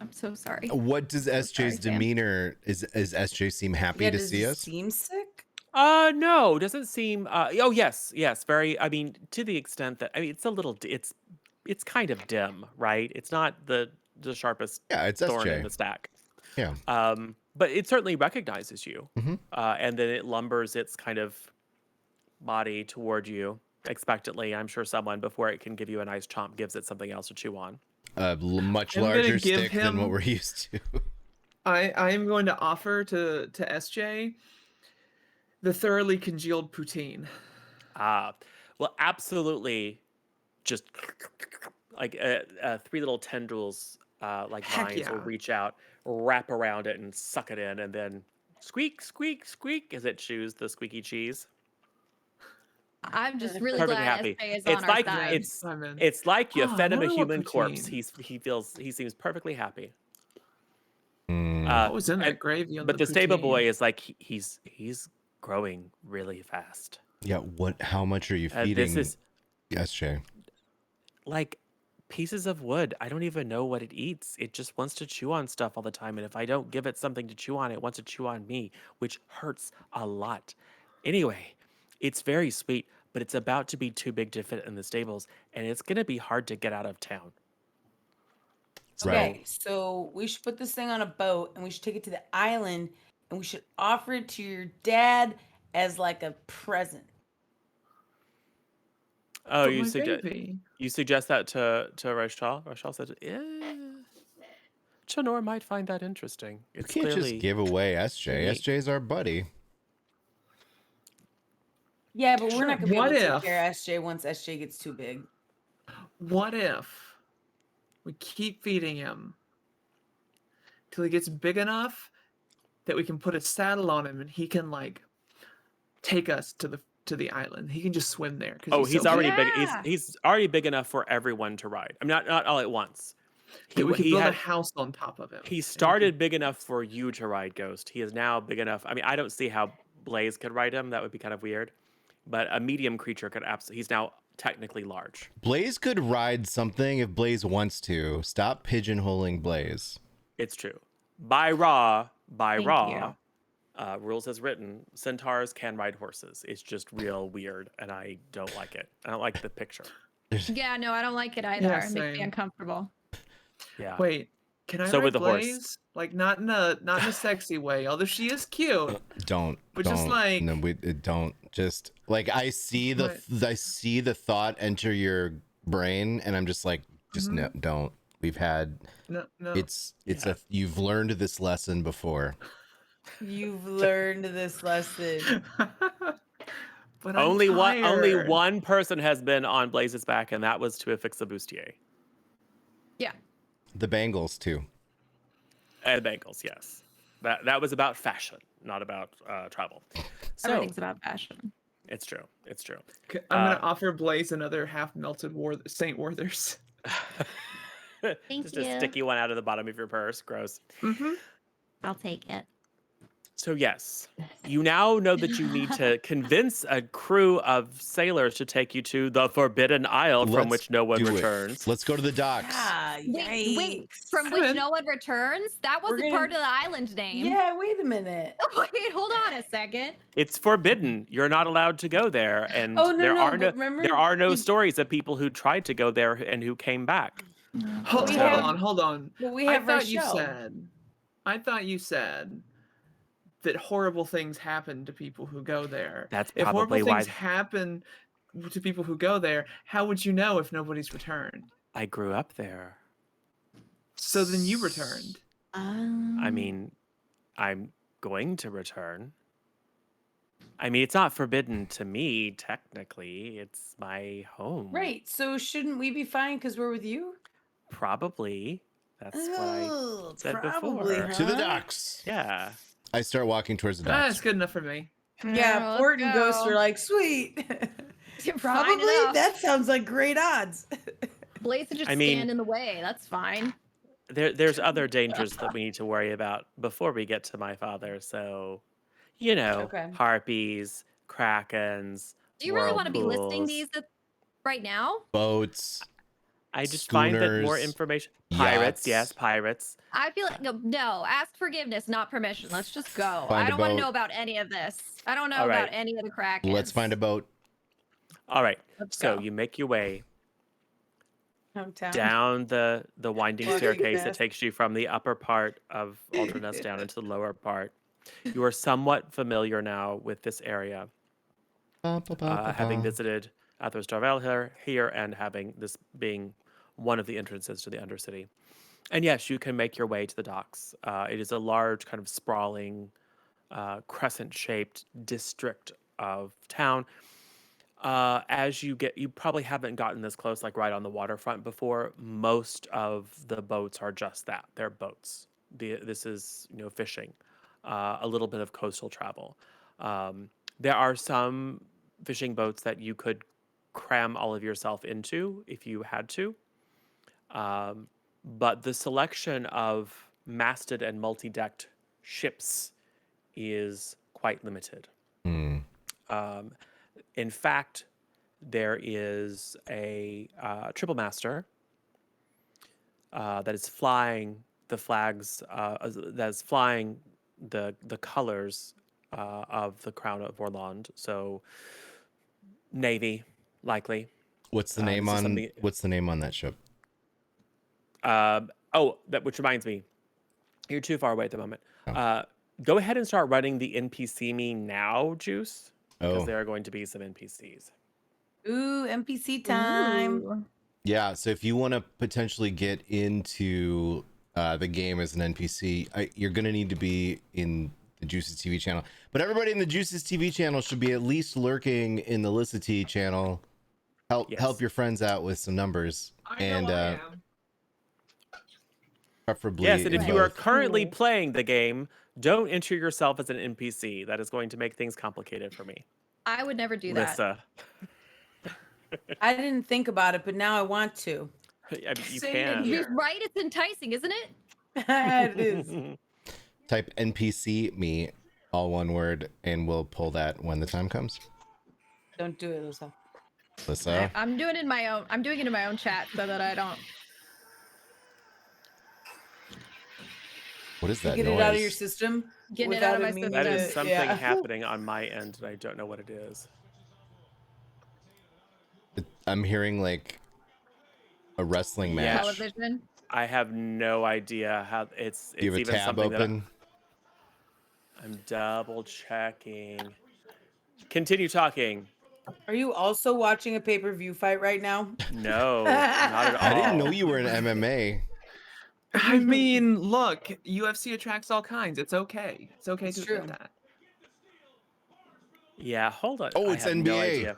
I'm so sorry. What does sorry, SJ's Sam. demeanor? Is SJ seem happy Yeah, to does see he us? seem sick? No, doesn't seem. Oh, yes, very. I mean, to the extent that it's a little. It's kind of dim, right? It's not the sharpest Yeah, it's thorn in SJ. the stack. Yeah. But it certainly recognizes you, Mhm. and then it lumbers its kind of body toward you expectantly. I'm sure someone, before it can give you a nice chomp, gives it something else to chew on. A much I'm gonna larger give stick than what him- we're used to. I am going to offer to SJ the thoroughly congealed poutine. Well, absolutely. just like three little tendrils, like Heck vines, will yeah. reach out, wrap around it, and suck it in, and then squeak, squeak, squeak as it chews the squeaky cheese. I'm just really Perfectly glad happy. SJ is It's on our like side. I'm in. it's like you Oh, I fed him a wonder what human corpse. poutine. He seems perfectly happy. Mm. What was in and- that gravy on but the the stable poutine? boy is like he's growing really fast. Yeah, how much are you This feeding is SJ? like pieces of wood. I don't even know what it eats. It just wants to chew on stuff all the time. And if I don't give it something to chew on, it wants to chew on me, which hurts a lot. Anyway, it's very sweet, but it's about to be too big to fit in the stables, and it's going to be hard to get out of town. Right. Okay, so we should put this thing on a boat and we should take it to the island and we should offer it to your dad as like a present. Oh, But you my suggest baby. you suggest that to Rachel? Rachel said, Chanor might find that interesting. You It's can't clearly just give away SJ. unique. SJ's our buddy. Yeah, but we're Sure, not gonna be what able to take if- care of SJ once SJ gets too big. What if we keep feeding him till he gets big enough that we can put a saddle on him and he can like take us to the island. He can just swim there. Oh, he's already big. Yeah. He's already big enough for everyone to ride. I mean, not all at once. That we could build a had- house on top of him. He and we started big enough for you to ride Ghost. He is now big enough. I mean, I don't see how Blaze could ride him. That would be kind of weird. But a medium creature could absolutely. He's now technically large. Blaze could ride something if Blaze wants to. Stop pigeonholing Blaze. It's true. By Raw, Thank rules as written, centaurs can ride horses. It's just real weird, and I don't like it. I don't like the picture. Yeah, no, I don't like it either. Yeah, It makes me same. Yeah. uncomfortable. Wait, can I So ride with the horse. Blaze? Like not in a sexy way, although she is cute. Don't. But don't, just like- no, don't. Just like I see the thought enter your brain, and I'm just like, just no, don't. We've had. No. It's Yeah. you've learned this lesson before. You've learned this lesson. But I'm Only tired. one person has been on Blaze's back, and that was to affix a bustier. Yeah. The Bengals too. And bangles, yes. That was about fashion, not about travel. So Everything's about fashion. it's true. It's true. I'm gonna offer Blaze another half melted Saint Werther's. Thank Just you. a sticky one out of the bottom of your purse. Gross. Mm-hmm. I'll take it. So yes, you now know that you need to convince a crew of sailors to take you to the Forbidden Isle from Let's which no one do it. returns. Let's go to the docks. Ah, Wait, yikes. from I'm which in. no one returns? That We're wasn't gonna- part of the island name. Yeah, wait a minute. Wait, hold on a second. It's forbidden. You're not allowed to go there, and Oh, no, there no, are but remember there are no we- stories of people who tried to go there and who came back. Hold We have- on. But we I have thought you Rochelle. said that horrible things happen to people who go there. That's If probably horrible why things happen to people who go there, how would you know if nobody's returned? I grew up there. So then you returned. I mean, I'm going to return. I mean, it's not forbidden to me, technically. It's my home. Right. So shouldn't we be fine because we're with you? Probably. That's what I. Oh, said probably, before. To the huh? docks. Yeah. I start walking towards the That's docks. good enough for me. Yeah, let's Port and Ghost go. are like, sweet. Fine Probably. enough. That sounds like great odds. Blaze would just I mean- stand in the way. That's fine. There's other dangers that we need to worry about before we get to my father. So, Okay. harpies, krakens. Do you really want to be listing whirlpools. these right now? Boats. I just find that more schooners, information. Pirates, yachts. yes, pirates. I feel like no. Ask forgiveness, not permission. Let's just go. Find I a don't want to boat. know about any of this. I don't know All about right. any of the Krakens. Let's find a boat. All right. Let's So go. you make your way Hometown. down the winding Walking staircase that fast. takes you from the upper part of Alternus down into the lower part. You are somewhat familiar now with this area, having visited Athos Darvel here and having this being one of the entrances to the Undercity. And yes, you can make your way to the docks. It is a large, kind of sprawling, crescent-shaped district of town. As you probably haven't gotten this close, like right on the waterfront before. Most of the boats are just that. They're boats. This is, fishing, a little bit of coastal travel. There are some fishing boats that you could cram all of yourself into if you had to. But the selection of masted and multi-decked ships is quite limited. Hmm. In fact, there is a triple master that is flying the flags, that is flying the colors of the Crown of Orland. So, Navy, likely. What's the this name is on something- What's the name on that ship? Which reminds me, you're too far away at the moment. Oh. Go ahead and start running the NPC me now, Juice, because Oh, there are going to be some NPCs. Ooh, NPC time. Ooh. yeah. So if you want to potentially get into the game as an NPC, you're gonna need to be in the Juices TV channel. But everybody in the Juices TV channel should be at least lurking in the Lissa T channel. Help your friends out with some numbers, and preferably. Yes, and if you are both. currently Cool. playing the game, don't enter yourself as an NPC. That is going to make things complicated for me. I would never do that. Lissa. I didn't think about it, but now I want to. I mean, you Same can. here. You're right, it's enticing, isn't it? It is. Type NPC me, all one word, and we'll pull that when the time comes. Don't do it, Lisa. Lissa. I'm doing it in my own. I'm doing it in my own chat so that I don't. What is that Get noise? it out of your system. Getting it without out of my meaning That system. is to- something yeah. happening on my end, and I don't know what it is. I'm hearing like a wrestling match. Television. I have no idea how it's Do you have a even tab something open? that I'm double checking. Continue talking. Are you also watching a pay-per-view fight right now? No, not at all. I didn't know you were in MMA. I mean, look, UFC attracts all kinds. It's okay. It's okay It's to true. admit that. Yeah, hold on. Oh, I it's have no NBA. idea.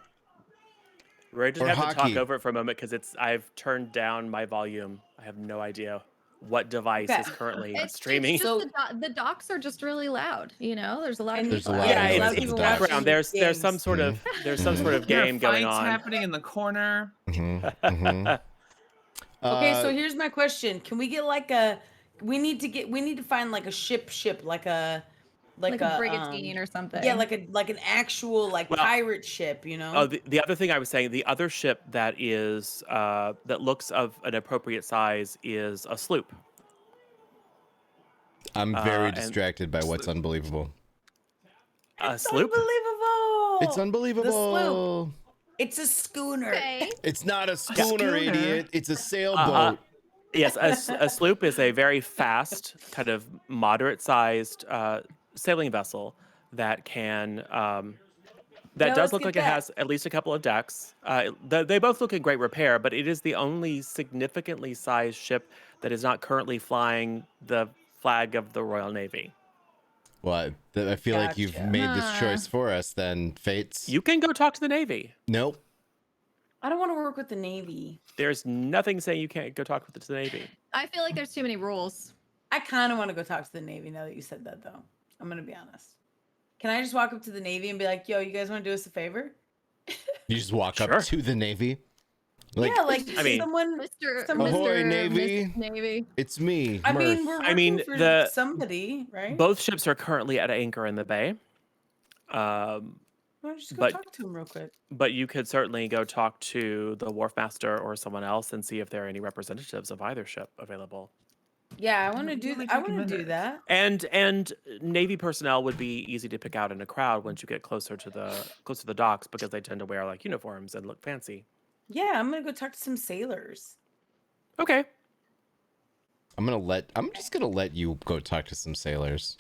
We're just Or have to talk hockey. over it for a moment because I've turned down my volume. I have no idea what device Okay. is currently It's streaming. just the docs are just really loud. You know, there's a lot of And There's people. a out lot Yeah, of there. noise it's in in the the docs. background. There's some sort of There are game going fights on. happening in the corner. Mhm. Okay, so Uh, here's my question. Can we get like a we need to find like a ship like a like a brigantine or something. yeah, like an actual like Well, pirate ship, you know? Oh, the other thing I was saying, the other ship that is that looks of an appropriate size is a sloop. I'm very and- distracted by what's unbelievable. A It's sloop? unbelievable. It's unbelievable. It's a schooner. Okay. It's not a schooner, schooner? idiot. It's a sailboat. Yes, a sloop is a very fast, kind of moderate-sized sailing vessel that can that Yeah, does let's look get like it that. has at least a couple of decks. They both look in great repair, but it is the only significantly sized ship that is not currently flying the flag of the Royal Navy. Well, I feel like you've Gotcha. made this Huh. choice for us then, Fates. You can go talk to the Navy. Nope. I don't want to work with the Navy. There's nothing saying you can't go talk with the Navy. I feel like there's too many rules. I kind of want to go talk to the Navy now that you said that, though. I'm gonna be honest. Can I just walk up to the Navy and be like, "Yo, you guys want to do us a favor?" You just walk Sure. up to the Navy. Like, yeah, like I mean- someone. Mr. Some- Ahoy, Mr. Navy. Miss Navy. it's me. I mean, Murph. we're I mean, working for the- somebody, right? Both ships are currently at anchor in the bay. Why don't you just go but- talk to him real quick? But you could certainly go talk to the wharf master or someone else and see if there are any representatives of either ship available. Yeah, I want to It'll do. only I take a want to do minute. that. And Navy personnel would be easy to pick out in a crowd once you get closer to the docks because they tend to wear like uniforms and look fancy. Yeah, I'm gonna go talk to some sailors. Okay. I'm just gonna let you go talk to some sailors.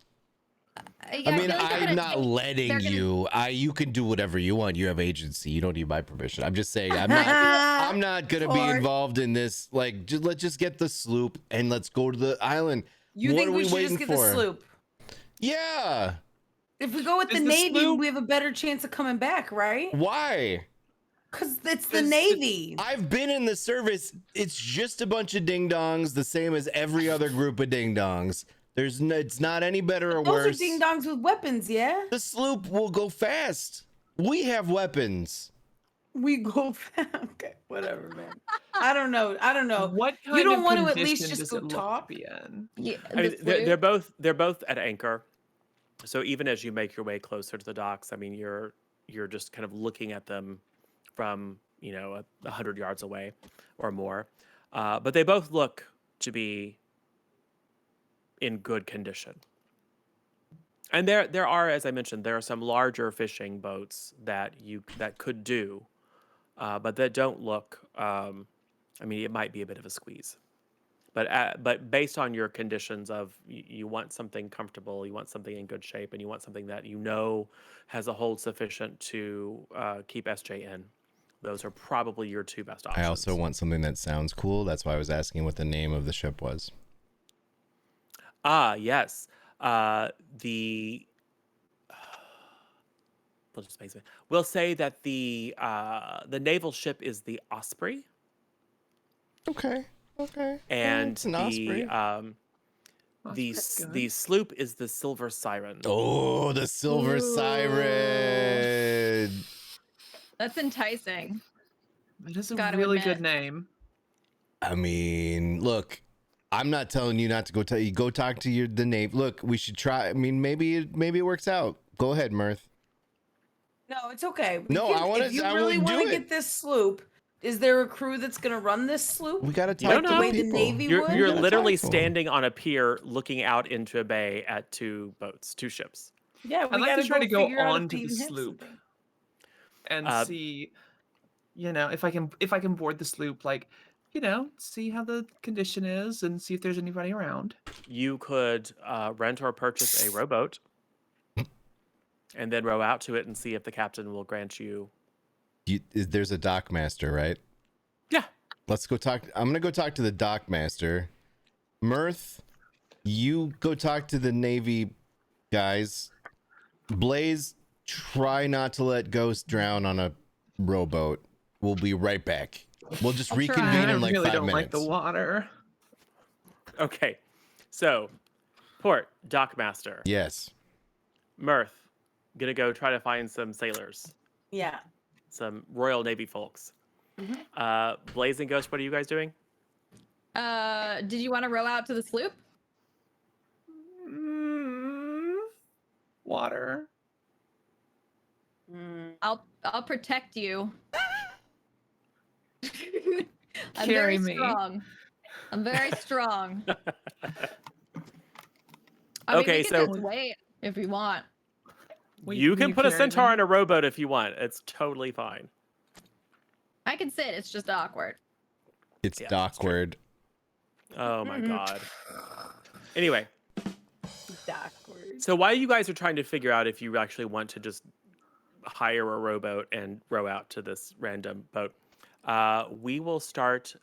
Yeah, I mean, feel like they're I'm gonna not take- letting they're gonna- you. You can do whatever you want. You have agency. You don't need my permission. I'm just saying. I'm not gonna be Fart. involved in this. Like, let's just get the sloop and let's go to the island. You What think are we we should waiting just get for? the sloop? Yeah. If we go with Is the the Navy, sloop- we have a better chance of coming back, right? Why? Because it's the This- Navy. I've been in the service. It's just a bunch of ding dongs, the same as every other group of ding dongs. There's no, it's not any better or Those worse. are ding dongs with weapons, yeah? The sloop will go fast. We have weapons. We go okay, whatever, man. I don't know. What kind You don't of want to at condition least just does go it look talk? to be in? Yeah, I mean, the they're sloop? they're both at anchor. So even as you make your way closer to the docks, I mean, you're just kind of looking at them from 100 yards away or more. But they both look to be in good condition. And there are, as I mentioned, there are some larger fishing boats that could do, but that don't look. I mean, it might be a bit of a squeeze. But based on your conditions of you want something comfortable, you want something in good shape, and you want something that has a hold sufficient to keep SJ in, those are probably your two best options. I also want something that sounds cool. That's why I was asking what the name of the ship was. Yes. The we'll say that the naval ship is the Osprey. Okay. And it's an Osprey. the sloop is the Silver Siren. Oh, the Silver Ooh. Siren. That's enticing. That is a Gotta really admit. good name. I mean, look, I'm not telling you not to go go talk to the Navy. Look, we should try. I mean, maybe it works out. Go ahead, Mirth. No, it's okay. No, I wanna- If you I really will do want to it. get this sloop, is there a crew that's going to run this sloop? We got to You don't talk to know. The way the people. Navy You're would? you're gotta literally talk to 'em. standing on a pier looking out into a bay at two ships. Yeah, we I'd like gotta to try to go figure out if onto they the even have sloop something. and Uh, see, if I can board the sloop, like, see how the condition is and see if there's anybody around. You could rent or purchase a rowboat and then row out to it and see if the captain will grant you. There's a dock master, right? Yeah. Let's go talk. I'm gonna go talk to the dock master. Mirth, you go talk to the Navy guys. Blaze, try not to let Ghost drown on a rowboat. We'll be right back. We'll just I'll try. reconvene I in like really 5 don't like minutes. the water. Okay. So, Port, Dockmaster, Yes. Mirth, gonna go try to find some sailors, Yeah. some Royal Navy folks. Blaze and Ghost, what are you guys doing? Did you want to row out to the sloop? Water. I'll protect you. I'm Carry very me. strong. I'm very strong. I mean, Okay, we can so- just wait if you want. You Will can put a carry centaur me? in a rowboat if you want. It's totally fine. I can sit. It's just awkward. It's Yeah, that's true. awkward. Oh my god. Anyway, Backward. so while you guys are trying to figure out if you actually want to just hire a rowboat and row out to this random boat, we will start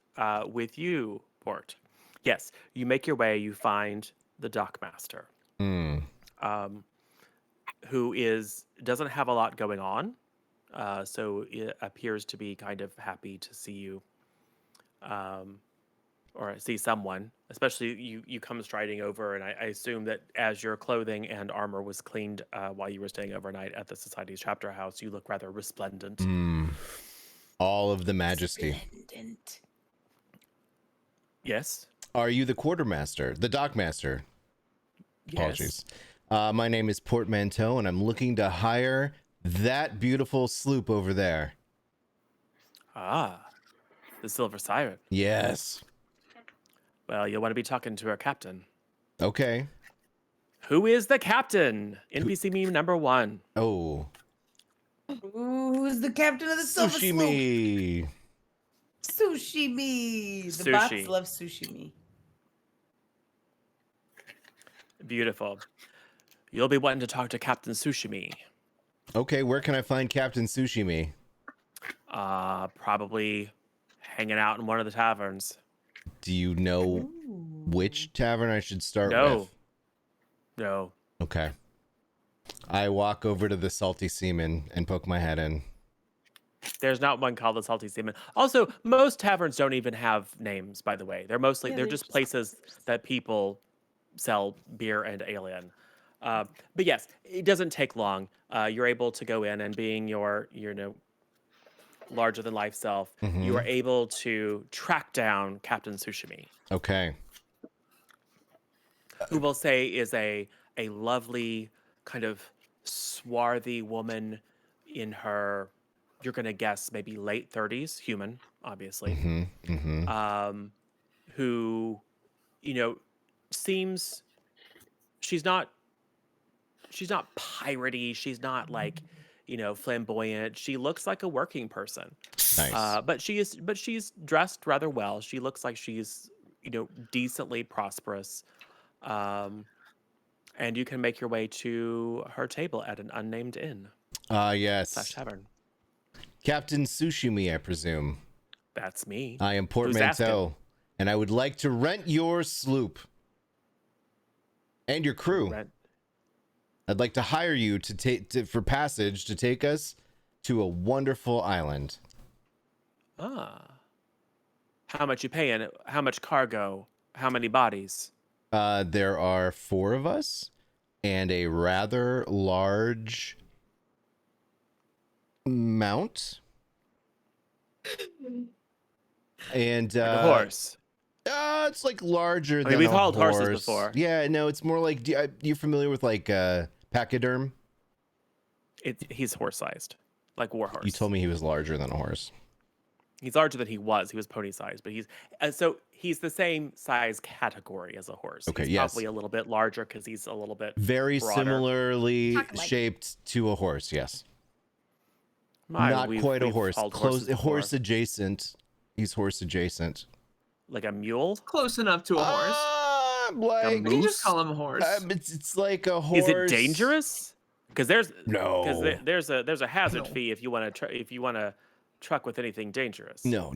with you, Port. Yes, you make your way, you find the dockmaster, who doesn't have a lot going on, so it appears to be kind of happy to see you, or see someone. Especially you come striding over, and I assume that as your clothing and armor was cleaned while you were staying overnight at the Society's chapter house, you look rather resplendent. All of the majesty. Splendid. Yes. Are you the quartermaster? The dockmaster? Apologies. Yes. My name is Portmanteau, and I'm looking to hire that beautiful sloop over there. Ah, the Silver Siren. Yes. Well, you'll want to be talking to our captain. Okay. Who is the captain? NPC meme number 1. Oh. Who's the captain of the Silver Sloop? Sushi. Sushi-me. The Sushi. bots love sushi-me. Beautiful. You'll be wanting to talk to Captain Sushimi. Okay, where can I find Captain Sushimi? Probably hanging out in one of the taverns. Do you know which tavern I should start No. with? No. Okay. I walk over to the Salty Seaman and poke my head in. There's not one called the Salty Seaman. Also, most taverns don't even have names, by the way. They're mostly Yeah, they're they're just just places that people sell beer and ale in. But yes, it doesn't take long. You're able to go in and being your larger than life self, you are able to track down Captain Tsushimi, Okay. who we'll say is a lovely kind of swarthy woman in her, you're gonna guess maybe late 30s, human, obviously, who, you know, seems she's not piratey, she's not like, flamboyant. She looks like a working person. Nice. But she's dressed rather well. She looks like she's, decently prosperous. And you can make your way to her table at an unnamed inn / Yes. tavern. Captain Sushimi, I presume. That's me. I am Who's asking? Portmanteau, and I would like to rent your sloop and your crew. Rent. I'd like to hire you for passage to take us to a wonderful island. How much you paying? How much cargo? How many bodies? There are 4 of us and a rather large mount. And Like a horse. It's like larger I than mean, we've a hauled horse. horses before. Yeah, no, it's more like you familiar with like pachyderm? He's horse-sized, like war horse. You told me he was larger than a horse. He's larger than he was. He was pony-sized, but he's the same size category as a horse. Okay, he's yes. probably a little bit larger because he's a little bit Very broader. similarly Talking like- shaped to a horse, yes. Not Quite a horse. hauled Close horses before. horse adjacent. He's horse adjacent. Like a mule. Close enough to a horse. Like You can just call him a horse. it's like a horse. Is it dangerous? Because there's No. there's a hazard fee if you want to truck with anything dangerous. No.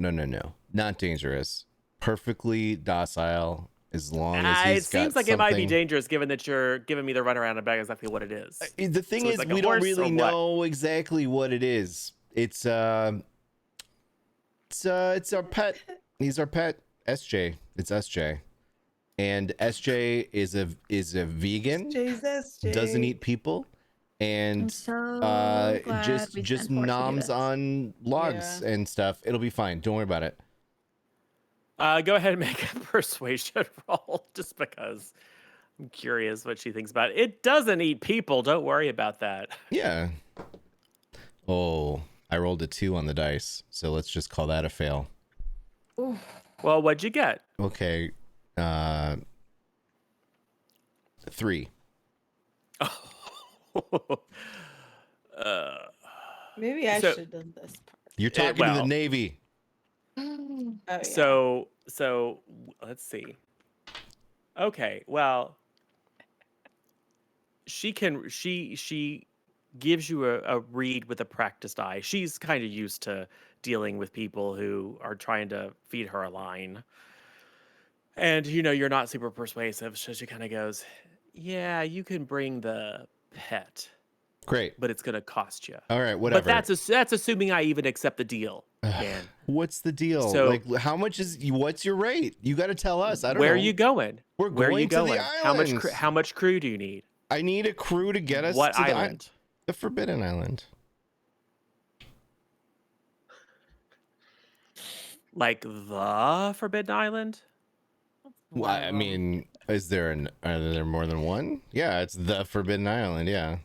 Not dangerous. Perfectly docile as long as It he's got seems like it might be something- dangerous given that you're giving me the runaround about exactly what it is. The thing So it's is, like a we don't horse or really what? know exactly what it is. It's our pet. He's our pet, SJ. It's SJ, and SJ is a vegan. Jesus, Doesn't eat people, I'm and so glad just we just sent Force to do noms this. on logs Yeah. and stuff. It'll be fine. Don't worry about it. Go ahead and make a persuasion roll, just because I'm curious what she thinks about it. It doesn't eat people. Don't worry about that. Yeah. Oh, I rolled a 2 on the dice, so let's just call that a fail. Well, what'd you get? Okay. 3. Maybe I So- should have done this part. You're talking to the well- Navy. Oh, yeah. So let's see. Okay, well, she gives you a read with a practiced eye. She's kind of used to dealing with people who are trying to feed her a line. And you're not super persuasive, so she kind of goes, "Yeah, you can bring the pet, Great. but it's going to cost you." All right, whatever. But that's assuming I even accept the deal, man. What's the deal? So- like, what's your rate? You got to tell us. I don't Where know. are you going? We're Where are you going to the going? How much islands. how much crew do you need? I need a crew to get us What to island? the Forbidden Island. Like the Forbidden Island? Well, I mean, are there more than one? Yeah, it's the Forbidden Island. Yeah.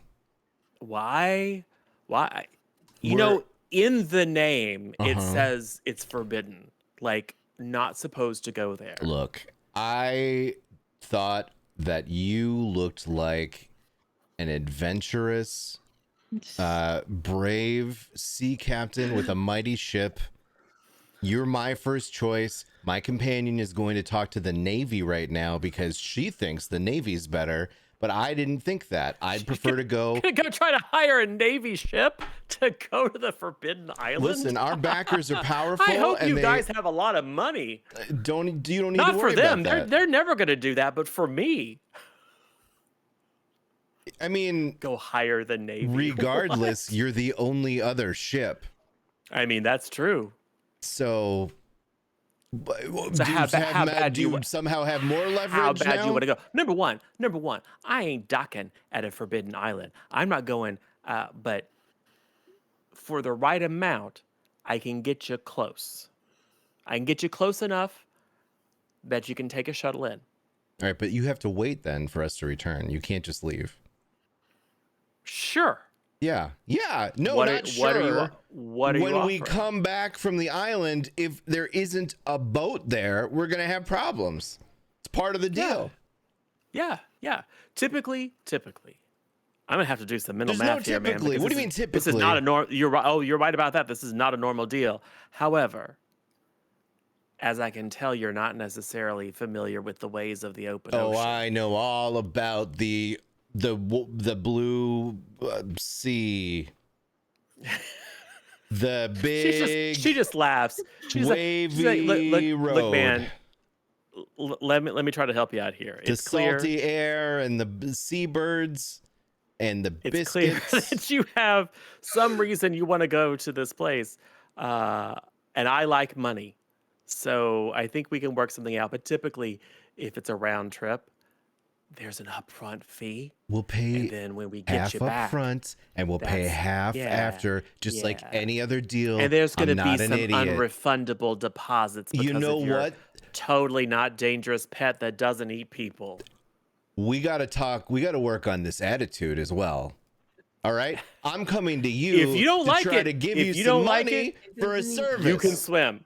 Why? We're- In the name it Uh-huh. says it's forbidden. Like not supposed to go there. Look, I thought that you looked like an adventurous, brave sea captain with a mighty ship. You're my first choice. My companion is going to talk to the Navy right now because she thinks the Navy's better, but I didn't think that. I'd prefer to go. Gonna go try to hire a Navy ship to go to the Forbidden Island. Listen, our backers are powerful. I hope and you they guys have a lot of money. you don't need Not to for worry them. about that. They're never gonna do that, but for me, I mean, go hire the Navy. regardless, you're the only other ship. I mean, that's true. So, So how bad do you somehow have more leverage How bad now? you want to go? Number one, I ain't docking at a forbidden island. I'm not going, but for the right amount, I can get you close. I can get you close enough that you can take a shuttle in. All right, but you have to wait then for us to return. You can't just leave. Sure. Yeah. No, What not are sure. you When we offering? come back from the island, if there isn't a boat there, we're gonna have problems. It's part of the deal. Yeah. Typically, I'm gonna have to do some mental There's no math here, man. typically. because What do you this mean is- This is typically? not a normal. You're right. Oh, you're right about that. This is not a normal deal. However, as I can tell, you're not necessarily familiar with the ways of the open Oh, ocean. I know all about the blue sea. The big She just laughs. She's wavy road. look, man. Let me try to help you out here. The It's clear. salty air and the seabirds and the It's clear biscuits. that you have some reason you want to go to this place, and I like money, so I think we can work something out. But typically, if it's a round trip, there's an upfront fee, We'll and pay then when we get half you up back, front and we'll pay that's- half yeah, after, just like yeah. any other deal. and there's going I'm to be not an some idiot. unrefundable deposits because You know of your what? totally not dangerous pet that doesn't eat people. We got to talk. We got to work on this attitude as well. All right. I'm coming to you If you don't to like try it- to give if you you some don't like money for a service. You can swim.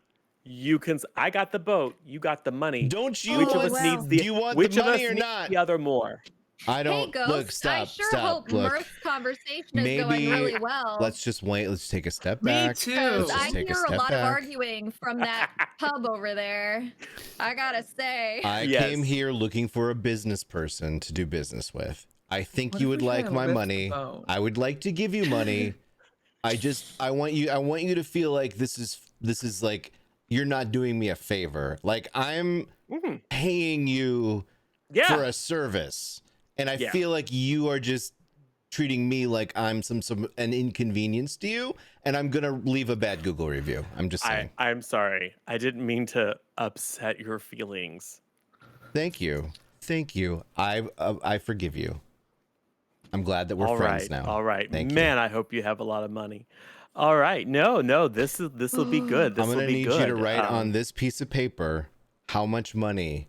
I got the boat. You got the money. Don't you Which want, of us needs do the? you want which the of us money or needs not? the other more? I Hey, don't Ghost. look. Stop. I sure stop. hope Look. Mirth's conversation is going really well. Let's just wait. Let's take a step Me back. too. Because Let's I just take a hear a step lot of back. arguing from that pub over there. I gotta say. I Yes. came here looking for a business person to do business with. I think What you if would we like try to my lift the money. boat? I would like to give you money. I want you to feel like this is like you're not doing me a favor. Like I'm Mhm. paying you Yeah. for a service. And I Yeah. feel like you are just treating me like I'm an inconvenience to you, and I'm gonna leave a bad Google review. I'm just saying. I'm sorry. I didn't mean to upset your feelings. Thank you. I forgive you. I'm glad that we're All friends right. now. All right. Thank you. Man, I hope you have a lot of money. All right. No. This will be good. This I'm will gonna be need good. you to write on this piece of paper how much money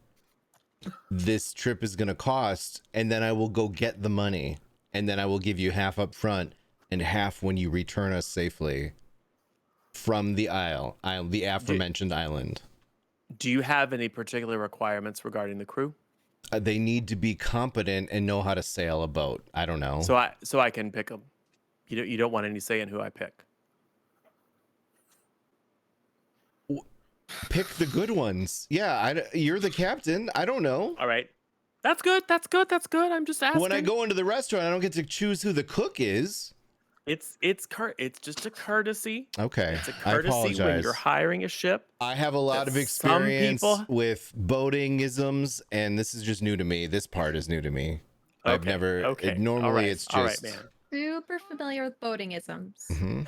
this trip is gonna cost, and then I will go get the money, and then I will give you half up front and half when you return us safely from the the aforementioned island. Do you have any particular requirements regarding the crew? They need to be competent and know how to sail a boat. I don't know. So I can pick them. You don't want any say in who I pick. Pick the good ones. Yeah, you're the captain. I don't know. All right. That's good. I'm just asking. When I go into the restaurant, I don't get to choose who the cook is. It's just a courtesy. Okay, It's a I courtesy when apologize. you're hiring a ship. I have a lot that of some experience people- with boating-isms, and this is just new to me. This part is new to me. I've Okay, never. okay. Normally, All right, it's all right, just. man. Super familiar with boating isms. Mhm.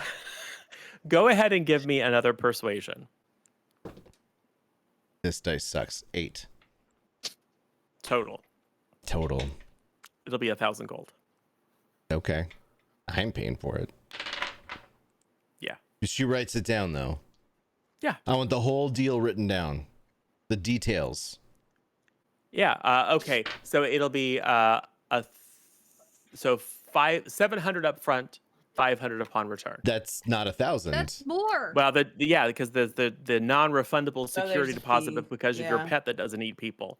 Go ahead and give me another persuasion. This dice sucks. 8 Total. total. It'll be 1,000 gold. Okay, I'm paying for it. Yeah. She writes it down though. Yeah. I want the whole deal written down, the details. Yeah. Okay. So it'll be 700 up front, 500 upon return. That's not 1,000. That's more. Well, because the non-refundable security there's a deposit, fee. but because of your Yeah. pet that doesn't eat people.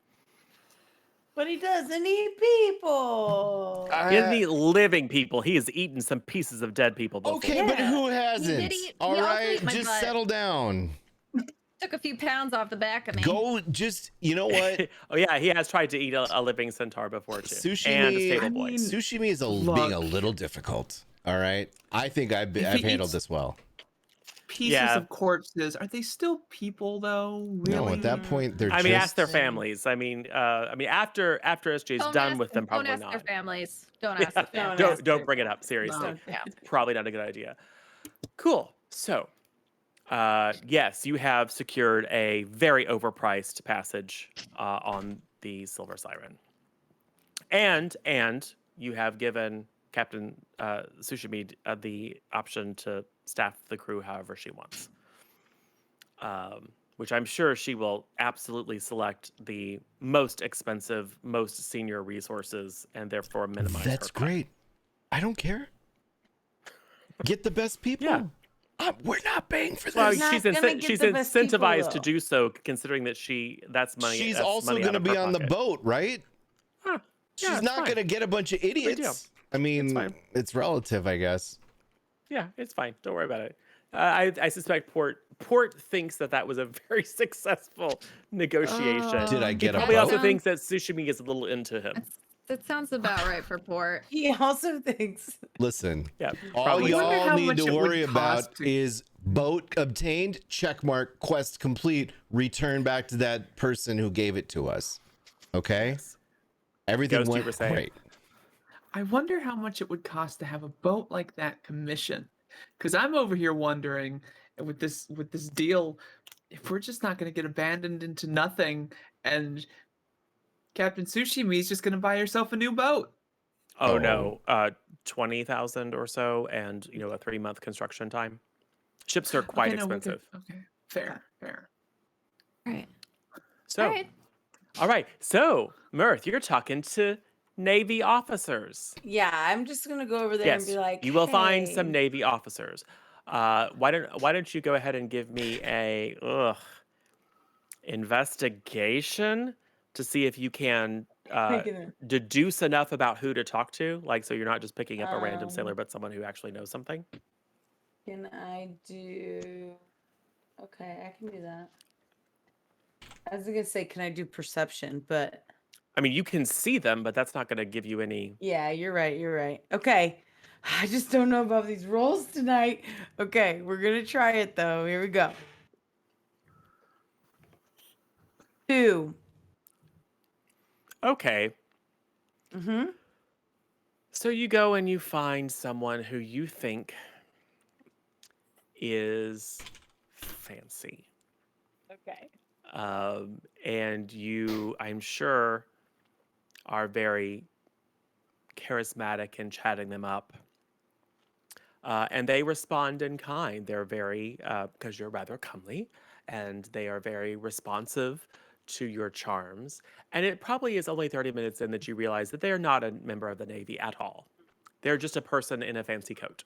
But he doesn't eat people. He doesn't eat living people. He has eaten some pieces of dead people before. Okay, but Yeah. who hasn't? eat- All he also right, ate my just butt. settle down. Took a few pounds off the back of me. Go, just you know what? Oh yeah, he has tried to eat a living centaur before too, and a Sushi. stable I boy. mean- Sushi is Look. being a little difficult. All right, I think I've If he handled eats- this well. Pieces Yeah. of corpses. Are they still people though? Really? No, at that point they're. I mean, just, ask their families. I mean, after SJ's Don't done ask- with them, don't probably ask their not. families. Don't ask the families. Don't ask Don't their bring it up. Seriously, No. Yeah. it's probably not a good idea. Cool. So yes, you have secured a very overpriced passage on the Silver Siren, and you have given Captain Sushimi the option to staff the crew however she wants. Which I'm sure she will absolutely select the most expensive, most senior resources, and therefore minimize her That's cut. great. I don't care. Get the best people. Yeah. We're not paying for this. Well, not she's gonna get she's the best people, incentivized to though. do so, considering that that's money. She's that's also money going to out of be her on the pocket. boat, right? Huh. Yeah, She's it's not fine. going to get a bunch of big deal. idiots. I mean, fine. it's relative, I guess. Yeah, it's fine. Don't worry about it. I suspect Port thinks that was a very successful negotiation. Did I He get a probably also boat? thinks that Sushimi is a little into him. That sounds about right for Port. He also thinks. Listen, Yeah, all probably. I wonder y'all how need much to it would worry about cost to- is boat obtained, checkmark, quest complete, return back to that person who gave it to us. Okay? Everything Ghost, you went were saying? great. I wonder how much it would cost to have a boat like that commissioned. Because I'm over here wondering, with this deal, if we're just not going to get abandoned into nothing, and Captain Sushimi is just going to buy herself a new boat. Oh no, 20,000 or so, and a 3-month construction time. Ships are quite Okay, no, we could- expensive. Okay, fair. Right. So, all right. So, Mirth, you're talking to Navy officers. Yeah, I'm just gonna go over there and Yes, be like, you will find some "Hey." Navy officers. Why don't you go ahead and give me a investigation to see if you can Making a- deduce enough about who to talk to, like so you're not just picking up a random sailor, Um, but someone who actually knows something. Can I do? Okay, I can do that. I was gonna say, can I do perception? But I mean, you can see them, but that's not going to give you any. yeah, you're right. You're right. Okay, I just don't know about these rolls tonight. Okay, we're gonna try it though. Here we go. 2. Okay. Mm-hmm. So you go and you find someone who you think is fancy. Okay. And you, I'm sure, are very charismatic in chatting them up. And they respond in kind. They're very, because you're rather comely, and they are very responsive to your charms. And it probably is only 30 minutes in that you realize that they are not a member of the Navy at all. They're just a person in a fancy coat.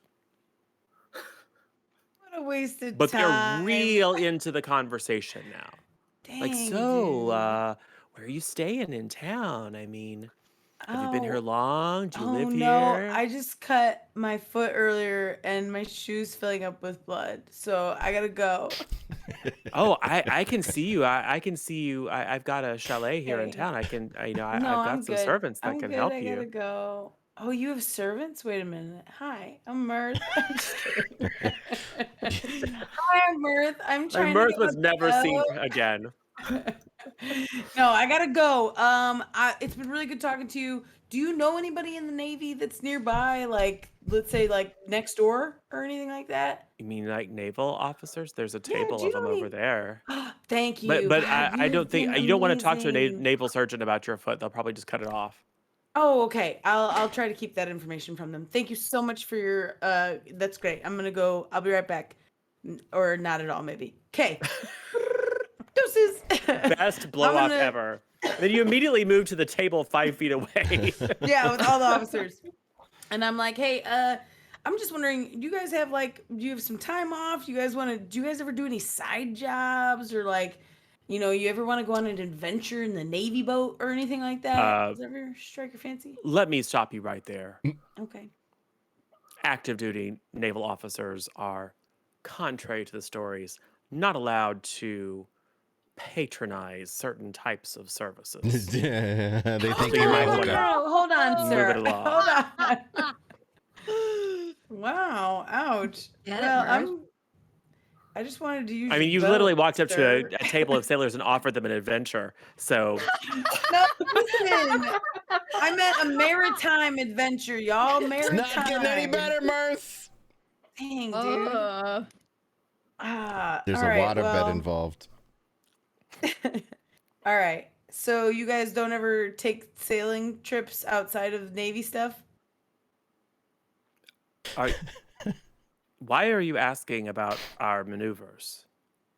What a wasted But time. they're real into the conversation now. Like, Dang, so, dude. where are you staying in town? I mean, have you been here Oh. long? Do you live no, here? I just cut my foot earlier and my shoe's filling up with blood. So I gotta go. Oh, I can see you. I can see you. I've got a chalet here in Okay. town. I can, No, I've I'm got some good. servants that I'm can good. help I gotta you. go. Oh, you have servants? Wait a minute. Hi, I'm Mirth. I'm just kidding. Hi, I'm Mirth. I'm My trying mirth to was get never seen boat. again. No, I gotta go. It's been really good talking to you. Do you know anybody in the Navy that's nearby? Like, let's say, like next door or anything like that? You mean like naval officers? There's a Yeah, table do you of them know any- over there. Thank you. But God, I don't you've think been you don't want to talk to a amazing. naval surgeon about your foot. They'll probably just cut it off. Oh, okay. I'll try to keep that information from them. Thank you so much for your that's great. I'm gonna go. I'll be right back. Or not at all, maybe. Okay. Deuces. Best blow off gonna- ever. Then you immediately move to the table 5 feet away. Yeah, with all the officers. And I'm like, hey, I'm just wondering, do you guys have do you have some time off? Do you guys ever do any side jobs or you ever want to go on an adventure in the Navy boat or anything like that? Does that ever strike your fancy? Let me stop you right there. Okay. Active duty naval officers are, contrary to the stories, not allowed to patronize certain types of services. They think you you're might a wanna- hooker. Hold on, Move sir. it along. Hold on. Wow. Ouch. Get it, Well, Merv. I just wanted to use I mean, you your literally boat, walked up to sir. a table of sailors and offered them an adventure. So No, listen. I meant a maritime adventure, y'all. It's Maritime. not getting any better, Mirth. Dang, dude. Oh, There's all a right, lot of bet well, involved. All right. So you guys don't ever take sailing trips outside of Navy stuff? Why are you asking about our maneuvers?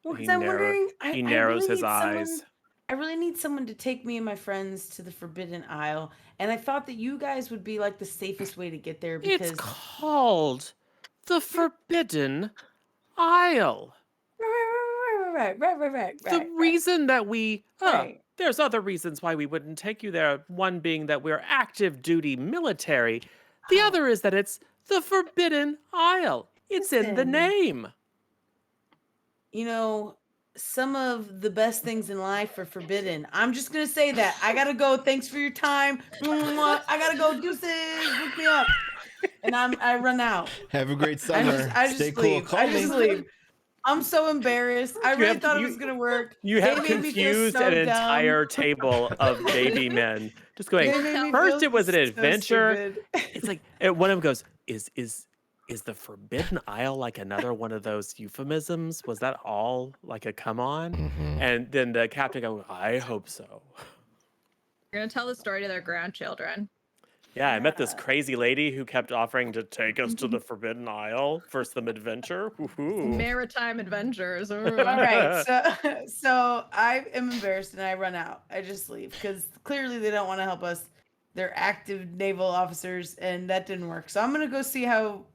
Well, He because I'm narrow- wondering, he I narrows really his need someone. eyes. I really need someone to take me and my friends to the Forbidden Isle, and I thought that you guys would be like the safest way to get there It's because called the Forbidden Isle. The right. reason that we Right. there's other reasons why we wouldn't take you there. One being that we're active duty military. The Oh, other is that it's the Forbidden Isle. It's in the listen. name. You know, some of the best things in life are forbidden. I'm just gonna say that. I gotta go. Thanks for your time. Mwah. I gotta go. Deuces. Look me up. And I run out. Have a great summer. I Stay just cool. leave. Call I me. just leave. I'm so embarrassed. I really thought it was you, gonna work. you have They made me feel confused so an dumb. entire table of baby men. Just going, They made me first feel it was an so adventure. stupid. It's like and one of them goes, is the Forbidden Isle like another one of those euphemisms? Was that all like a come on? Mhm. And then the captain goes, I hope so. You're gonna tell the story to their grandchildren. Yeah, I met this Yeah. crazy lady who kept offering to take us to the Forbidden Isle for some adventure. Woohoo. Maritime adventures. All right, so I am embarrassed and I run out. I just leave because clearly they don't want to help us. They're active naval officers, and that didn't work. So I'm gonna go see how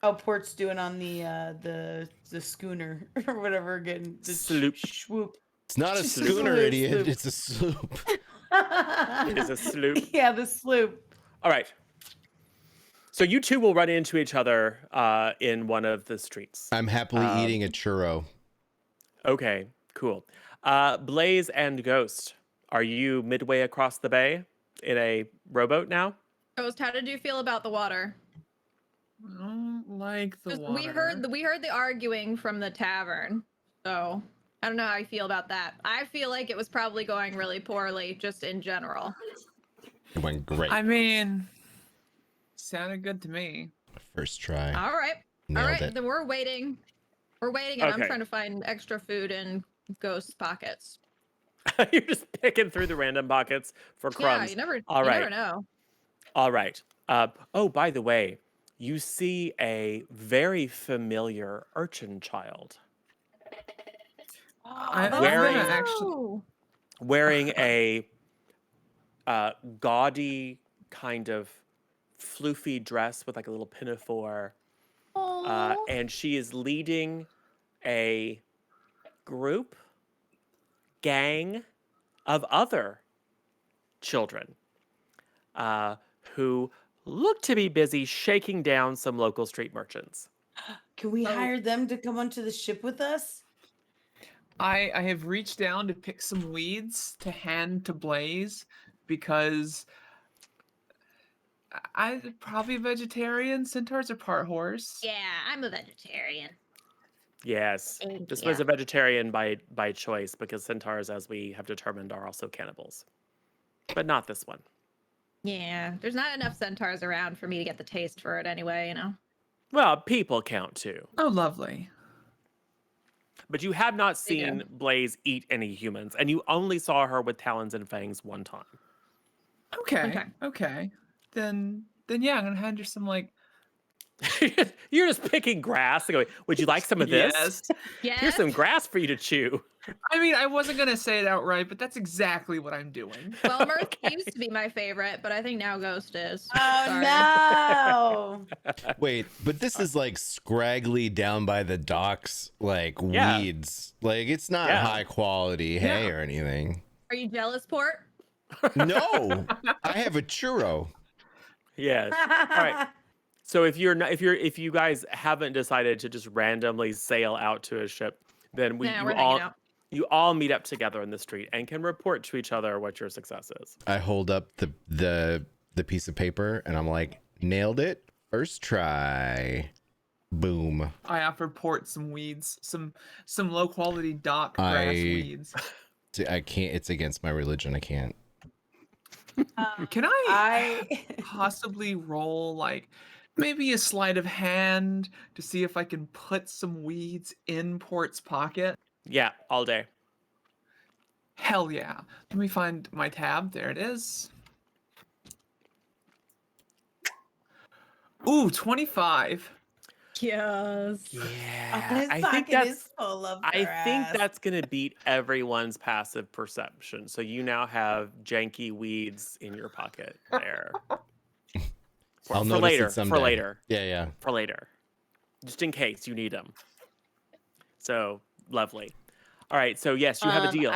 Port's doing on the schooner or whatever again. The Sloop. swoop. It's not a Just a schooner, sloop. idiot. It's a sloop. It is a sloop. Yeah, the sloop. All right. So you two will run into each other in one of the streets. I'm happily eating a churro. Okay, cool. Blaze and Ghost, are you midway across the bay in a rowboat now? Ghost, how did you feel about the water? I don't like the Just- water. we heard the arguing from the tavern, so I don't know how you feel about that. I feel like it was probably going really poorly, just in general. It went great. I mean, sounded good to me. First try. All right, Nailed it. then we're waiting. We're waiting, and Okay. I'm trying to find extra food in Ghost's pockets. You're just picking through the random pockets for crumbs. Yeah, you never All right. never know. All right. Oh, by the way, you see a very familiar urchin child I'm Wearing- gonna actually. Oh, wearing a gaudy kind of floofy dress with like a little pinafore. oh. And she is leading a gang of other children who look to be busy shaking down some local street merchants. Can we Oh. hire them to come onto the ship with us? I have reached down to pick some weeds to hand to Blaze because I'm probably vegetarian. Centaurs are part horse. Yeah, I'm a vegetarian. Yes, Thank this you. was a vegetarian by choice because centaurs, as we have determined, are also cannibals, but not this one. Yeah, there's not enough centaurs around for me to get the taste for it anyway, you know? Well, people count too, Oh, lovely. but you have not They do. seen Blaze eat any humans, and you only saw her with talons and fangs one time. Okay. Okay. Then yeah, I'm gonna hand you some like. You're just picking grass and going, would you like some of this? Yes. Yeah. Here's some grass for you to chew. I mean, I wasn't gonna say it outright, but that's exactly what I'm doing. Well, Mirth used to be my favorite, but I think now Ghost is. Oh Sorry. no! Wait, but this is like scraggly down by the docks, like Yeah. weeds. Like it's not Yeah. high quality hay Yeah. or anything. Are you jealous, Port? No, I have a churro. Yes. All right. So if you guys haven't decided to just randomly sail out to a ship, then We're hanging out. you all meet up together in the street and can report to each other what your success is. I hold up the piece of paper and I'm like, nailed it. First try. Boom. I offered Port some weeds, some low quality dock grass weeds. I can't. It's against my religion. I can't. Can I I possibly roll like Maybe a sleight of hand to see if I can put some weeds in Port's pocket. Yeah, all day. Hell yeah. Let me find my tab. There it is. Ooh, 25. Yes. Yeah, His I think pocket that's is full of I think grass. that's gonna beat everyone's passive perception. So you now have janky weeds in your pocket there. I'll For notice later. it someday. For later. Yeah, yeah. For later. Just in case you need them. So lovely. All right. So yes, you have a deal.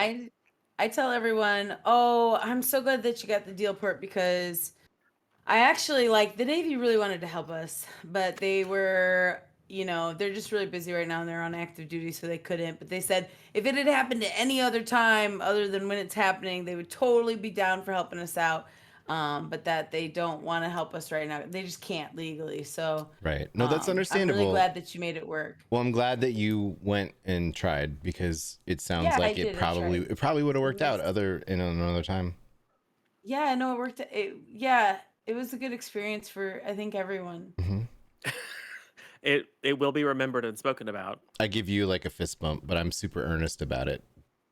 I tell everyone, oh, I'm so glad that you got the deal port because I actually like the Navy really wanted to help us, but they were, they're just really busy right now and they're on active duty, so they couldn't. But they said if it had happened at any other time other than when it's happening, they would totally be down for helping us out. But that they don't want to help us right now. They just can't legally. So Right. No, that's I'm understandable. really glad that you made it work. Well, I'm glad that you went and tried because it sounds Yeah, like I it did, I tried. probably would have worked out was- other in another time. Yeah, I know it worked. It was a good experience for I think everyone. Hmm. It will be remembered and spoken about. I give you like a fist bump, but I'm super earnest about it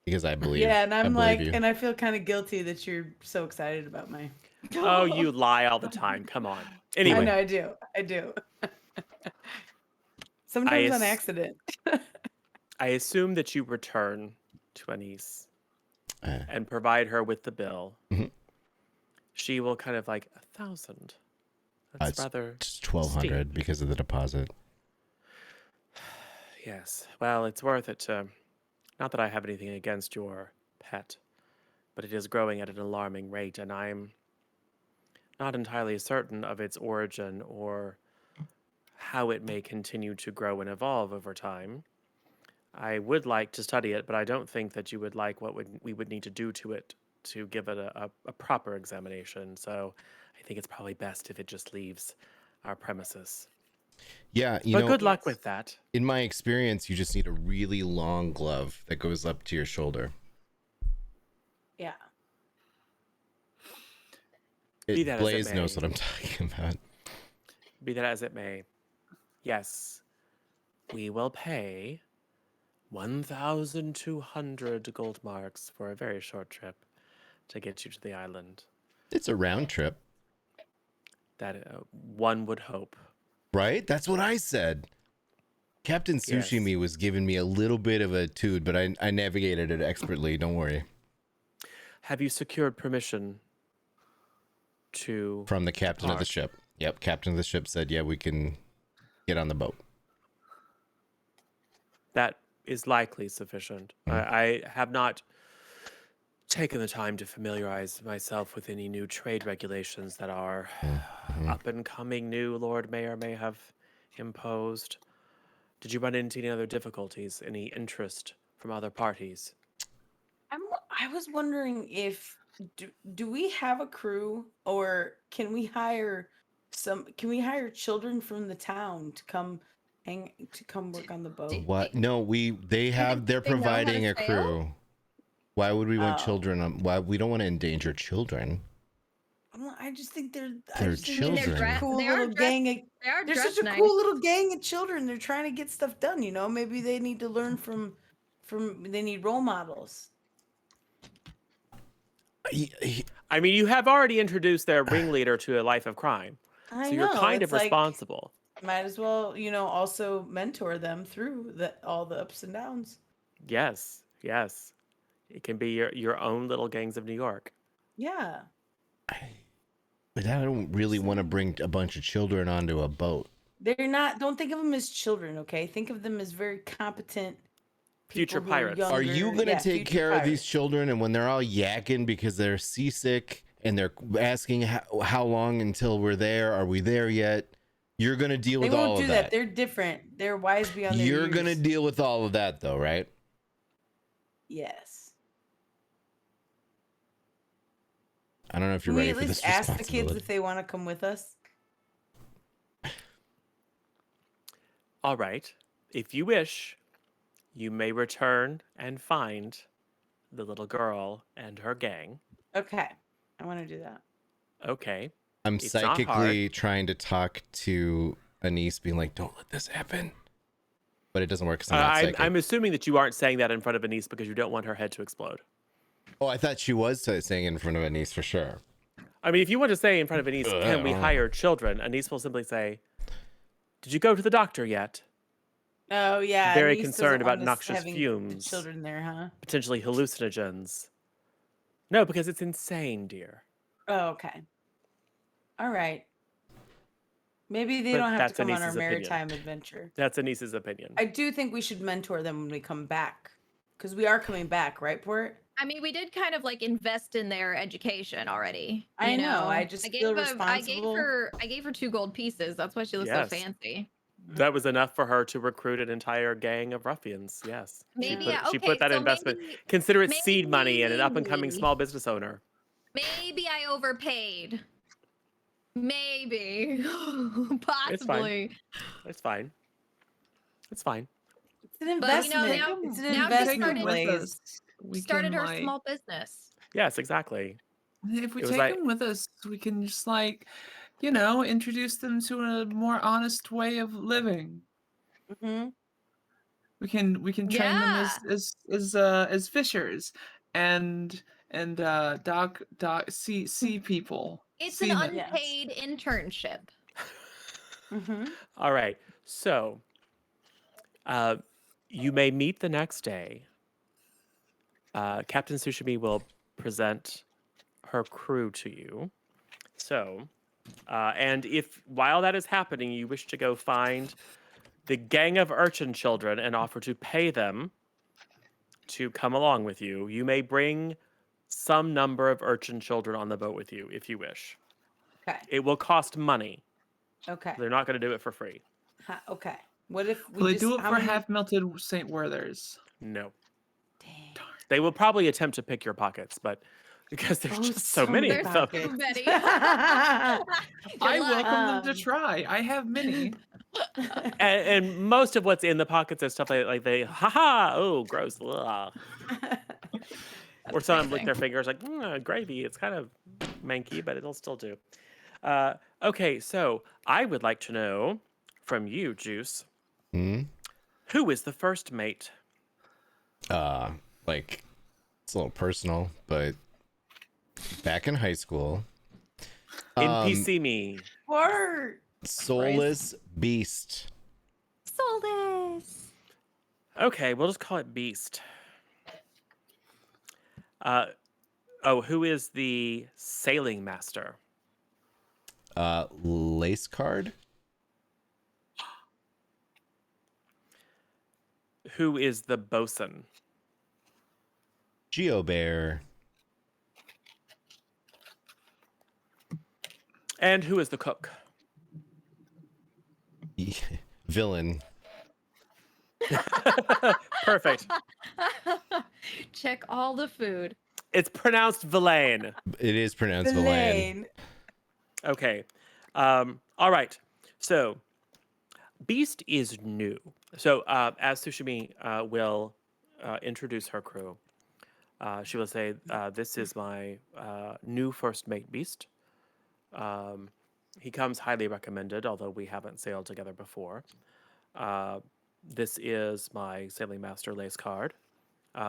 because I believe. Yeah, and I I'm believe like, you. and I feel kind of guilty that you're so excited about my. Oh, you lie all the time. Come on. I Anyway, know, I do. Sometimes on ass- accident. I assume that you return to Anise Uh, and provide her with the bill. Mhm. She will kind of like 1,000. That's it's rather just 1,200 steep. because of the deposit. Yes. Well, it's worth it to. Not that I have anything against your pet, but it is growing at an alarming rate, and I'm not entirely certain of its origin or how it may continue to grow and evolve over time. I would like to study it, but I don't think that you would like what we would need to do to it to give it a proper examination. So I think it's probably best if it just leaves our premises. Yeah, But good luck Yes. with that. in my experience, you just need a really long glove that goes up to your shoulder. Yeah. Be that as it Blaze knows may. what I'm talking about. Be that as it may, yes, we will pay 1,200 gold marks for a very short trip to get you to the island. It's a round trip, That one would hope. right? That's what I said. Captain Sushimi Yes. was giving me a little bit of a toot, but I navigated it expertly. Don't worry. Have you secured permission to From the captain of the depart? ship. Yep, captain of the ship said, yeah, we can get on the boat. That is likely sufficient. I have not taken the time to familiarize myself with any new trade regulations that our up and coming new Lord Mayor may have imposed. Did you run into any other difficulties, any interest from other parties? I was wondering if do we have a crew or can we hire children from the town to come work on the boat? What? No, they're they know how providing to a sail? crew. Why would we want Oh. children? Why we don't want to endanger children? I just think They're they're children. such a cool They are little dressed- gang of They are they're dressed such a nice. cool little gang of children. They're trying to get stuff done, Maybe they need to learn from they need role models. I mean, you have already introduced their ringleader to a life of crime, I so know. you're kind of it's like, responsible. might as well, also mentor them through all the ups and downs. Yes, yes. It can be your own little gangs of New York. Yeah. But I don't really want to bring a bunch of children onto a boat. They're not. Don't think of them as children, okay? Think of them as very competent Future people who pirates. Are you younger- going to yeah, take future care of these pirates. children, and when they're all yakking because they're seasick and they're asking how long until we're there? Are we there yet? You're going to deal They with all won't do of that. that. They're different. They're wise beyond their You're going to years. deal with all of that, though, right? Yes. I don't know if Can you're we ready at for least this ask the kids responsibility. if they want to come with us? All right. If you wish, you may return and find the little girl and her gang. Okay. I want to do that. Okay. I'm It's not hard. psychically trying to talk to Anise, being like, "Don't let this happen," but it doesn't work because I'm not psychic. I'm assuming that you aren't saying that in front of Anise because you don't want her head to explode. Oh, I thought she was saying in front of Anise for sure. I mean, if you want to say in front of Anise, can we hire children? Anise will simply say, "Did you go to the doctor yet?" Oh yeah. Very Anise concerned doesn't about want us noxious having fumes. Children there, huh? Potentially hallucinogens. No, because it's insane, dear. Oh, okay. All right. Maybe they But don't have to that's come on our Anise's opinion. maritime adventure. That's Anise's opinion. I do think we should mentor them when we come back, because we are coming back, right, Port? I mean, we did kind of like invest in their education already. I you know, I just feel I gave responsible. her 2 gold pieces. That's why she looks Yes. so fancy. That was enough for her to recruit an entire gang of ruffians. Yes. Maybe, She put that so investment. maybe- Consider it seed money and an up and coming maybe- small business owner. Maybe I overpaid. Maybe. It's fine. Possibly. It's fine. It's fine. It's an But, you know, investment. It's an now Take she's investment, him started- with Blaze. us. We Started can, her like, small business. Yes, exactly. If we It was take like- them with us, we can just like, you know, introduce them to a more honest way of living. Hmm. We can train them as fishers and dock sea people. It's an seamen. Yes. unpaid internship. Hmm. All right. So, you may meet the next day. Captain Tsushimi will present her crew to you. So, and if while that is happening, you wish to go find the gang of urchin children and offer to pay them to come along with you, you may bring some number of urchin children on the boat with you if you wish. Okay. It will cost money. Okay. They're not going to do it for free. Okay. What if we Will they just do it how for many- half melted St. Werther's? No. Dang. They will probably attempt to pick your pockets, but because there's Oh, just so many many of them. pockets. Many. I luck. welcome them to try. I have many. And most of what's in the pockets is stuff like they, haha, oh, gross. Ugh. Or some of them lick their fingers like, gravy. It's kind of manky, but it'll still do. Okay, so I would like to know from you, Juice, who is the first mate? Like, it's a little personal, but back in high school, NPC me. Port. soulless beast. Soulless. Okay, we'll just call it Beast. Who is the sailing master? Lace card. Who is the bosun? Geobear. And who is the cook? Villain. Perfect. Check all the food. It's pronounced Villain. It is pronounced Villain. Villain. Okay. All right. So, Beast is new. So, as Tsushimi will introduce her crew, she will say, "This is my new first mate, Beast. He comes highly recommended, although we haven't sailed together before. This is my sailing master, Lace Card,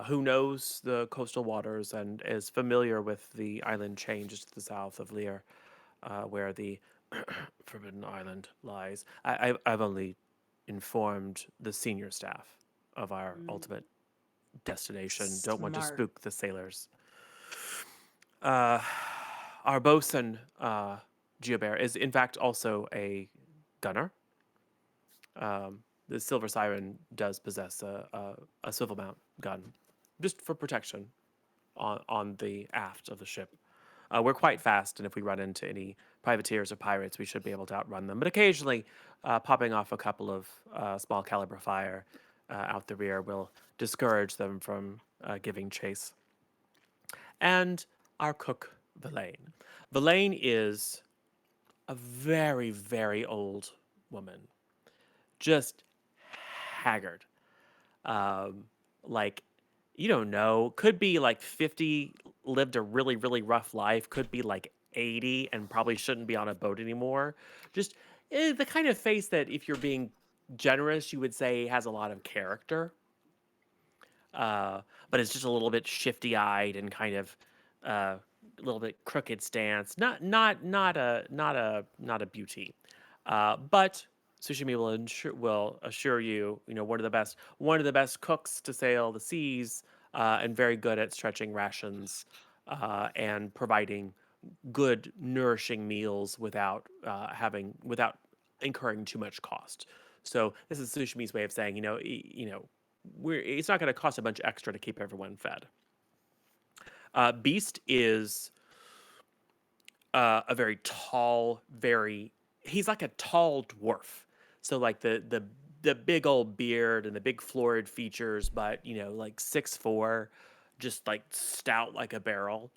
who knows the coastal waters and is familiar with the island chain just to the south of Lear, where the Forbidden Island lies. I've only informed the senior staff of our ultimate destination. Don't want to Smart. spook the sailors. Our bosun, Geobear, is in fact also a gunner. The Silver Siren does possess a swivel mount gun, just for protection on the aft of the ship. We're quite fast, and if we run into any privateers or pirates, we should be able to outrun them. But occasionally, popping off a couple of small caliber fire out the rear will discourage them from giving chase. And our cook, Villain. Villain is a very, very old woman. Just haggard. Like, you don't know. Could be like 50, lived a really, really rough life. Could be like 80 and probably shouldn't be on a boat anymore. Just the kind of face that, if you're being generous, you would say has a lot of character. But it's just a little bit shifty-eyed and kind of a little bit crooked stance. Not a beauty. But Sushimi will assure you, one of the best cooks to sail the seas, and very good at stretching rations, and providing good, nourishing meals without incurring too much cost. So this is Sushimi's way of saying, it's not going to cost a bunch extra to keep everyone fed. Beast is a very tall, he's like a tall dwarf. So like the big old beard and the big florid features, but like 6'4", just like stout like a barrel.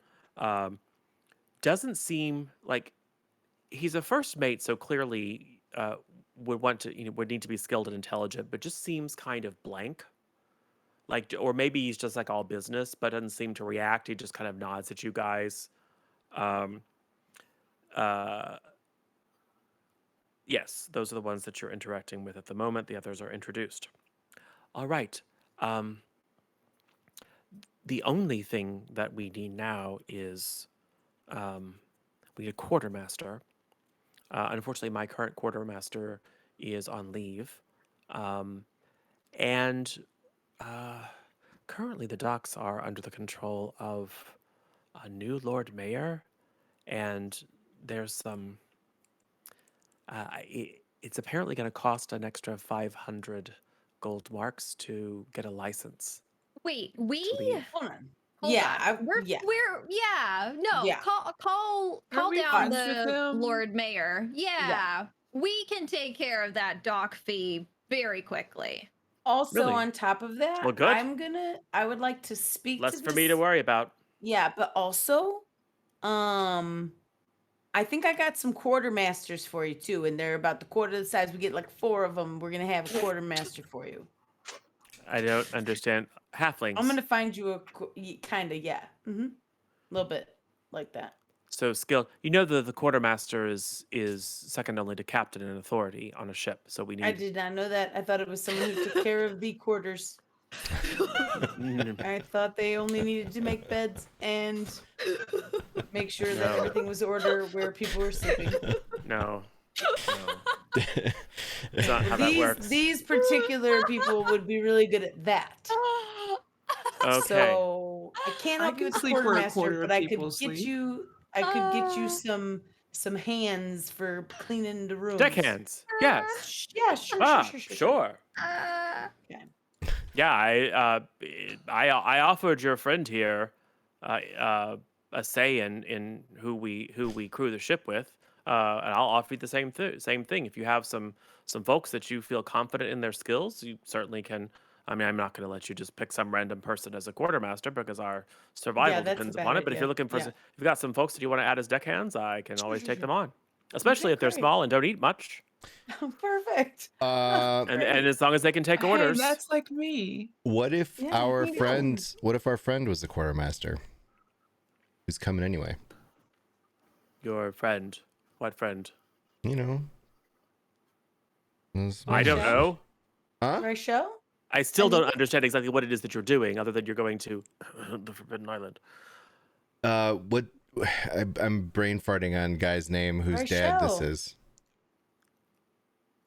Doesn't seem like he's a first mate, so clearly would need to be skilled and intelligent, but just seems kind of blank. Like, or maybe he's just like all business, but doesn't seem to react. He just kind of nods at you guys. Yes, those are the ones that you're interacting with at the moment. The others are introduced. All right. The only thing that we need now is we need a quartermaster. Unfortunately, my current quartermaster is on leave. And currently the docks are under the control of a new Lord Mayor, and there's some... it's apparently going to cost an extra 500 gold marks to get a license. Wait, to leave. Hold on. Hold Yeah, on. We're no. Yeah. Call Aren't we down friends with the him? Lord Mayor. Yeah, we can take care of that dock fee very quickly. Also, Really? on top of that, Well, good. I would like to speak Less to for me to worry about. Yeah, but also, I think I got some quartermasters for you too, and they're about the quarter of the size. We get like 4 of them. We're gonna have a quartermaster for you. I don't understand. Halflings. I'm gonna find you a kind of a little bit like that. So skilled. The quartermaster is second only to captain in authority on a ship. So we need... I did not know that. I thought it was someone who took care of the quarters. I thought they only needed to make beds and make sure that No. everything was order where people were sleeping. No. That's not how that works. These particular people would be really good at that. Okay. So I can't I help you can with sleep where a quartermaster, quarter but of I could people get sleep. you. I could get you some hands for cleaning the rooms. Deckhands. Yes. Yeah, sure. Sure. Yeah, I offered your friend here a say in who we crew the ship with, and I'll offer you the same thing. If you have some folks that you feel confident in their skills, you certainly can. I mean, I'm not going to let you just pick some random person as a quartermaster because our survival that's a depends bad upon it. But if idea. you're looking for, if you've got some folks that you want to add as deckhands, I can always take them on, especially Okay, if they're great. small and don't eat much, Perfect. and as long as they can take orders. Hey, that's like me. What if Yeah, our we know. friend? What if our friend was the quartermaster? Who's coming anyway? Your friend. What friend? I don't Rachel? know. Huh? Rachel? I still don't understand exactly what it is that you're doing, other than you're going to the Forbidden Island. What? I'm brain farting on guy's name whose dad this Rachel. is.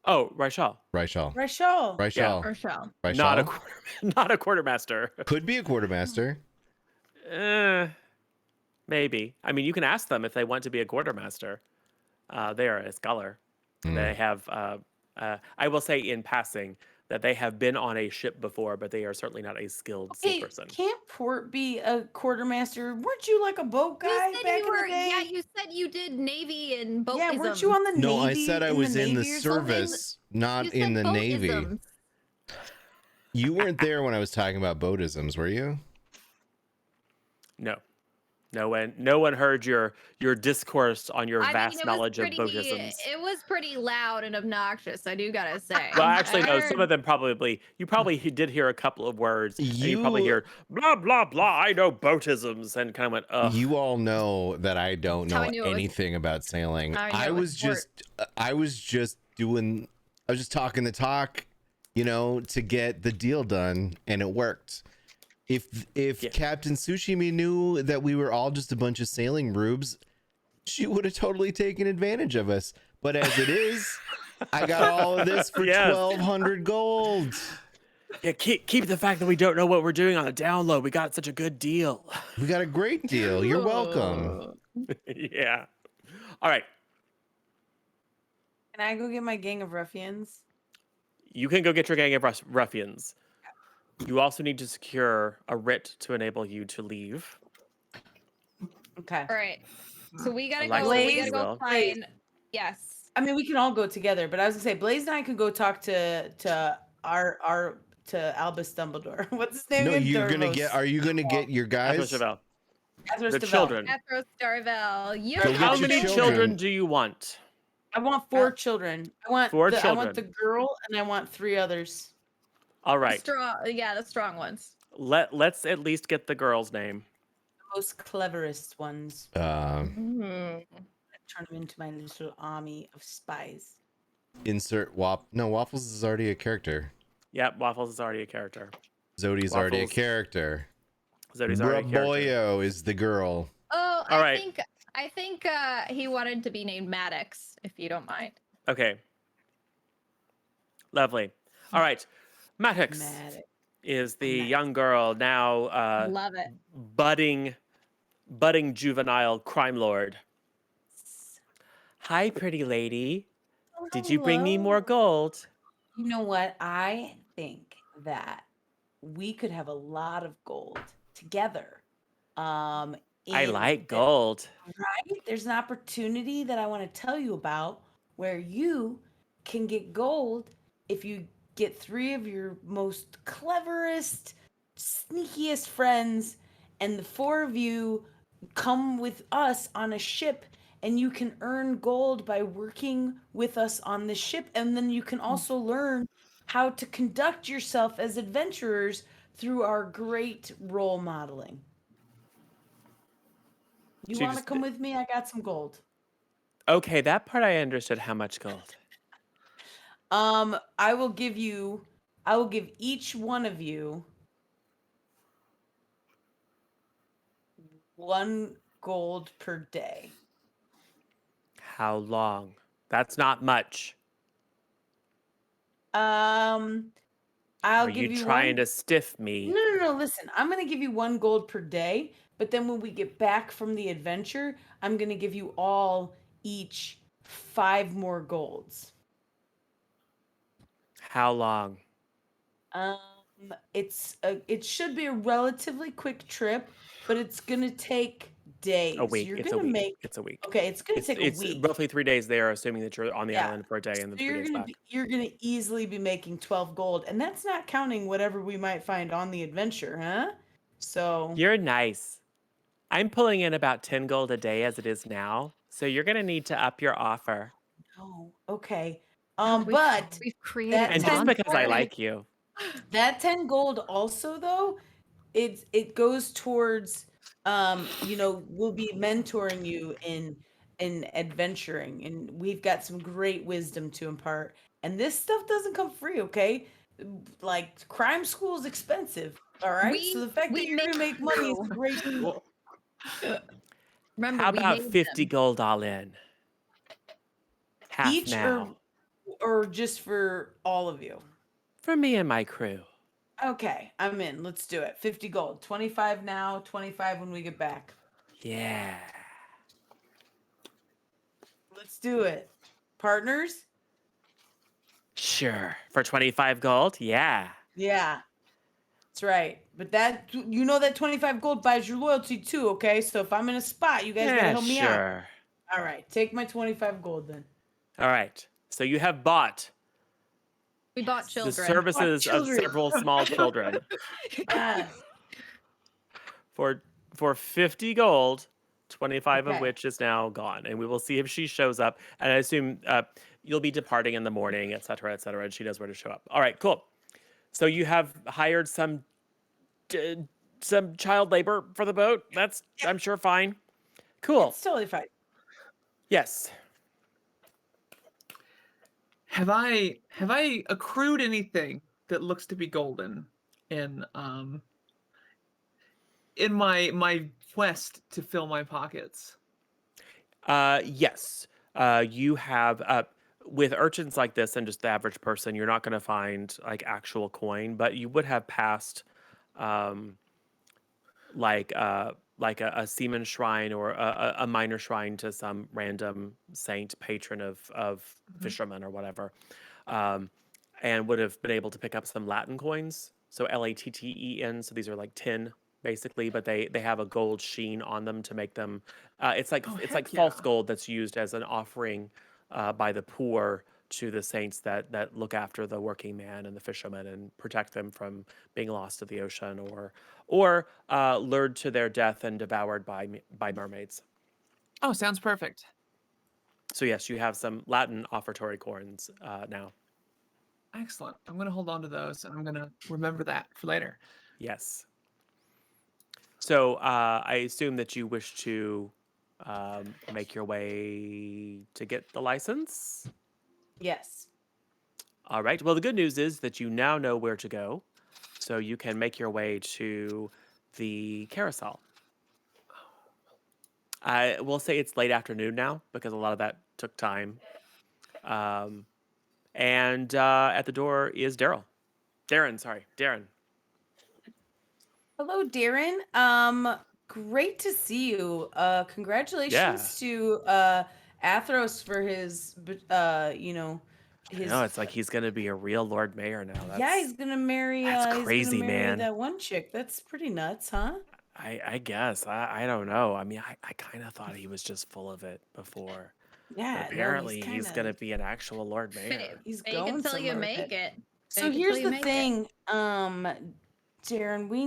Oh, Raishal. Rachel. Rachel. Rachel. Rochelle. Rachel. Not a quartermaster. Could be a quartermaster. Maybe. I mean, you can ask them if they want to be a quartermaster. They are a scholar. They have. I will say in passing that they have been on a ship before, but they are certainly not a skilled sea Hey, person. can't Port be a quartermaster? Weren't you like a boat guy You said back you were. in the day? Yeah, you said you did Navy and boatism. Yeah, weren't you on the Navy? No, I said I was in the Navy or something? service, not You in said the Navy. boatisms. You weren't there when I was talking about boatisms, were you? No. No one heard your discourse on your I vast mean, knowledge of boatisms. it was pretty loud and obnoxious, I do gotta say. Well, actually, I no. Some heard- of them you probably did hear a couple of words, and you probably You hear blah blah blah. I know boatisms, and kind of went, ugh. you all know that I don't That's how know I knew it was- anything about sailing. I knew I it was was just talking the talk, to get the deal done, and it worked. If Yeah. Captain Sushimi knew that we were all just a bunch of sailing rubes, she would have totally taken advantage of us. But as it is, I got all of this for Yes. 1,200 gold. Yeah, keep the fact that we don't know what we're doing on the down low. We got such a good deal. We got a great deal. You're welcome. Yeah. All right. Can I go get my gang of ruffians? You can go get your gang of ruffians. You also need to secure a writ to enable you to leave. Okay. All right. So we gotta Alexa, go. We Blaze gotta go will. find. Yes. I mean, we can all go together, but I was gonna say Blaze and I could go talk to Albus Dumbledore. What's his name? No, again? are you gonna get your Athos guys? Chevelle. Athos The Devel. children. Athros Darvel. You Go get How your many children. children do you want? I want 4 children. I want Four I want the children. girl and I want 3 others. All the right. strong. Yeah, the strong ones. Let's at least get the girl's name. The most cleverest ones. Mhm. Turn them into my little army of spies. Insert No, Waffles is already a character. Yep, Waffles is already a character. Zodi's already a Waffles. character. Zodi's already a character. Braboyo is the girl. Oh, All I right. think he wanted to be named Maddox, if you don't mind. Okay. Lovely. All right. Maddox Mad. is the Nice. young girl now Love it. budding juvenile crime lord. Hi, pretty lady. Did you bring me more gold? You know what? I think that we could have a lot of gold together. I in like it, gold. Right? There's an opportunity that I want to tell you about where you can get gold if you get 3 of your most cleverest, sneakiest friends, and the 4 of you come with us on a ship, and you can earn gold by working with us on the ship, and then you can also learn how to conduct yourself as adventurers through our great role modeling. You So you want to just- come with me? I got some gold. Okay, that part I understood. How much gold? I will give each one of you 1 gold per day. How long? That's not much. I'll Are give you you trying one. to stiff me? No. Listen, I'm gonna give you 1 gold per day, but then when we get back from the adventure, I'm gonna give you all each 5 more golds. How long? It should be a relatively quick trip, but it's gonna take days. A week. You're It's a gonna week. make It's a week. okay. It's gonna take a It's week. roughly 3 days there, assuming that you're on the Yeah. island for a day and then So 3 days back. you're gonna easily be making 12 gold, and that's not counting whatever we might find on the adventure, huh? So You're nice. I'm pulling in about 10 gold a day as it is now, so you're gonna need to up your offer. oh, okay. We've But created that And Ten just because I gold- like you. that 10 gold also though, it goes towards we'll be mentoring you in adventuring, and we've got some great wisdom to impart. And this stuff doesn't come free, okay? Like crime school is expensive, all right? So the fact that we you're gonna make money is a crew. great deal. Remember, How we about made 50 them. gold all in? Half Each now. or just for all of you. For me and my crew. Okay, I'm in. Let's do it. 50 gold. 25 now, 25 when we get back. Yeah. Let's do it. Partners? Sure. For 25 gold? Yeah. Yeah. That's right. But that that 25 gold buys your loyalty too, okay? So if I'm in a spot, you guys gotta Yeah, help me out. sure. All right, take my 25 gold then. All right. So you have bought We bought the children. services of children. several small children Yeah. for for 50 gold, 25 of Okay. which is now gone. And we will see if she shows up. And I assume you'll be departing in the morning, et cetera, and she knows where to show up. All right, cool. So you have hired some child labor for the boat. That's, I'm sure, fine. Cool. It's totally fine. Yes. Have I accrued anything that looks to be golden in my quest to fill my pockets? Yes. You have with urchins like this and just the average person, you're not going to find like actual coin, but you would have passed um, like a seaman shrine or a minor shrine to some random saint patron of fishermen or whatever, um, and would have been able to pick up some Latin coins. So Latten. So these are like tin basically, but they have a gold sheen on them to make them. It's like Oh, it's heck like false yeah. gold that's used as an offering by the poor to the saints that look after the working man and the fisherman and protect them from being lost to the ocean or lured to their death and devoured by mermaids. Oh, sounds perfect. So yes, you have some Latin offertory coins now. Excellent. I'm gonna hold on to those, and I'm gonna remember that for later. Yes. So I assume that you wish to make your way to get the license. Yes. All right. Well, the good news is that you now know where to go, so you can make your way to the carousel. I will say it's late afternoon now because a lot of that took time. And at the door is Daryl. Darren. Hello, Darren. Great to see you. Yeah. Congratulations to Athros for his I know it's like he's gonna be a real Lord Mayor now. yeah, he's gonna marry that's crazy, man. that one chick. That's pretty nuts, huh? I guess I don't know. I mean, I kind of thought he was just full of it before, but Yeah, no, apparently he's gonna be an actual Lord Mayor. he's Fake going until you somewhere with make it. So Fake here's until you the make it. thing, Darren, we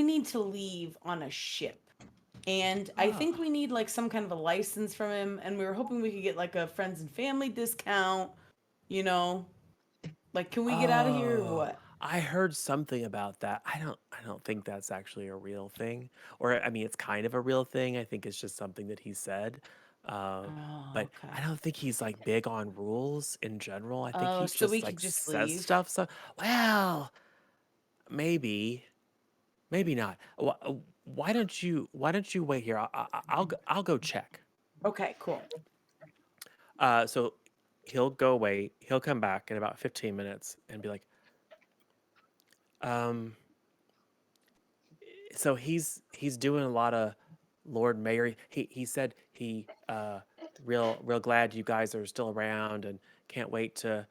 need to leave on a ship. And I think we need like some kind of a license from him, and we were hoping we could get like a friends and family discount, you know. Like, can we get out of here or Oh, what? I heard something about that. I don't think that's actually a real thing. Or I mean, it's kind of a real thing. I think it's just something that he said. Uh, Oh, but I okay. don't think he's like big on rules in general. I think Oh, he so we just could like just says leave. stuff. So well, maybe, maybe not. Why don't you wait here? I'll go check. Okay, cool. So he'll go away. He'll come back in about 15 minutes and be like, um. So he's doing a lot of Lord Mayor. He said he real glad you guys are still around and can't wait to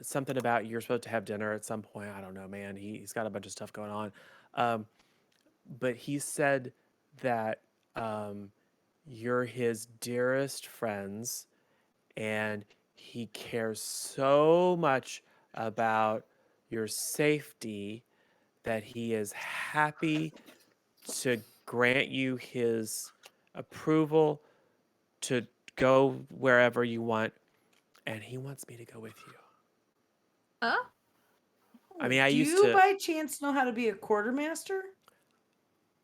something about you're supposed to have dinner at some point. I don't know, man. He's got a bunch of stuff going on. Um, but he said that you're his dearest friends and he cares so much about your safety that he is happy to grant you his approval to go wherever you want, and he wants me to go with you. Oh, I mean, I Do used you to. by chance know how to be a quartermaster?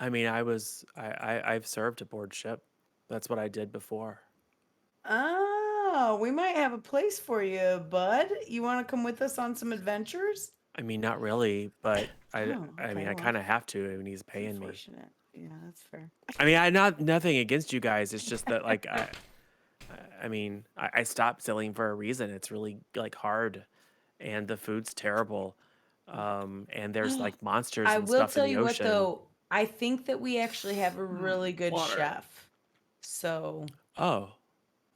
I mean, I've served aboard ship. That's what I did before. Oh, we might have a place for you, bud. You want to come with us on some adventures? I mean, not really, but Oh, I mean, okay. I Well, kind of have to when he's it's paying me. unfortunate. Yeah, that's fair. I mean, I not nothing against you guys. It's just that like I mean, I stopped sailing for a reason. It's really like hard, and the food's terrible, and there's like monsters I and will stuff in tell the you what ocean. though, I think that we actually have a really good Water. chef. So, Oh,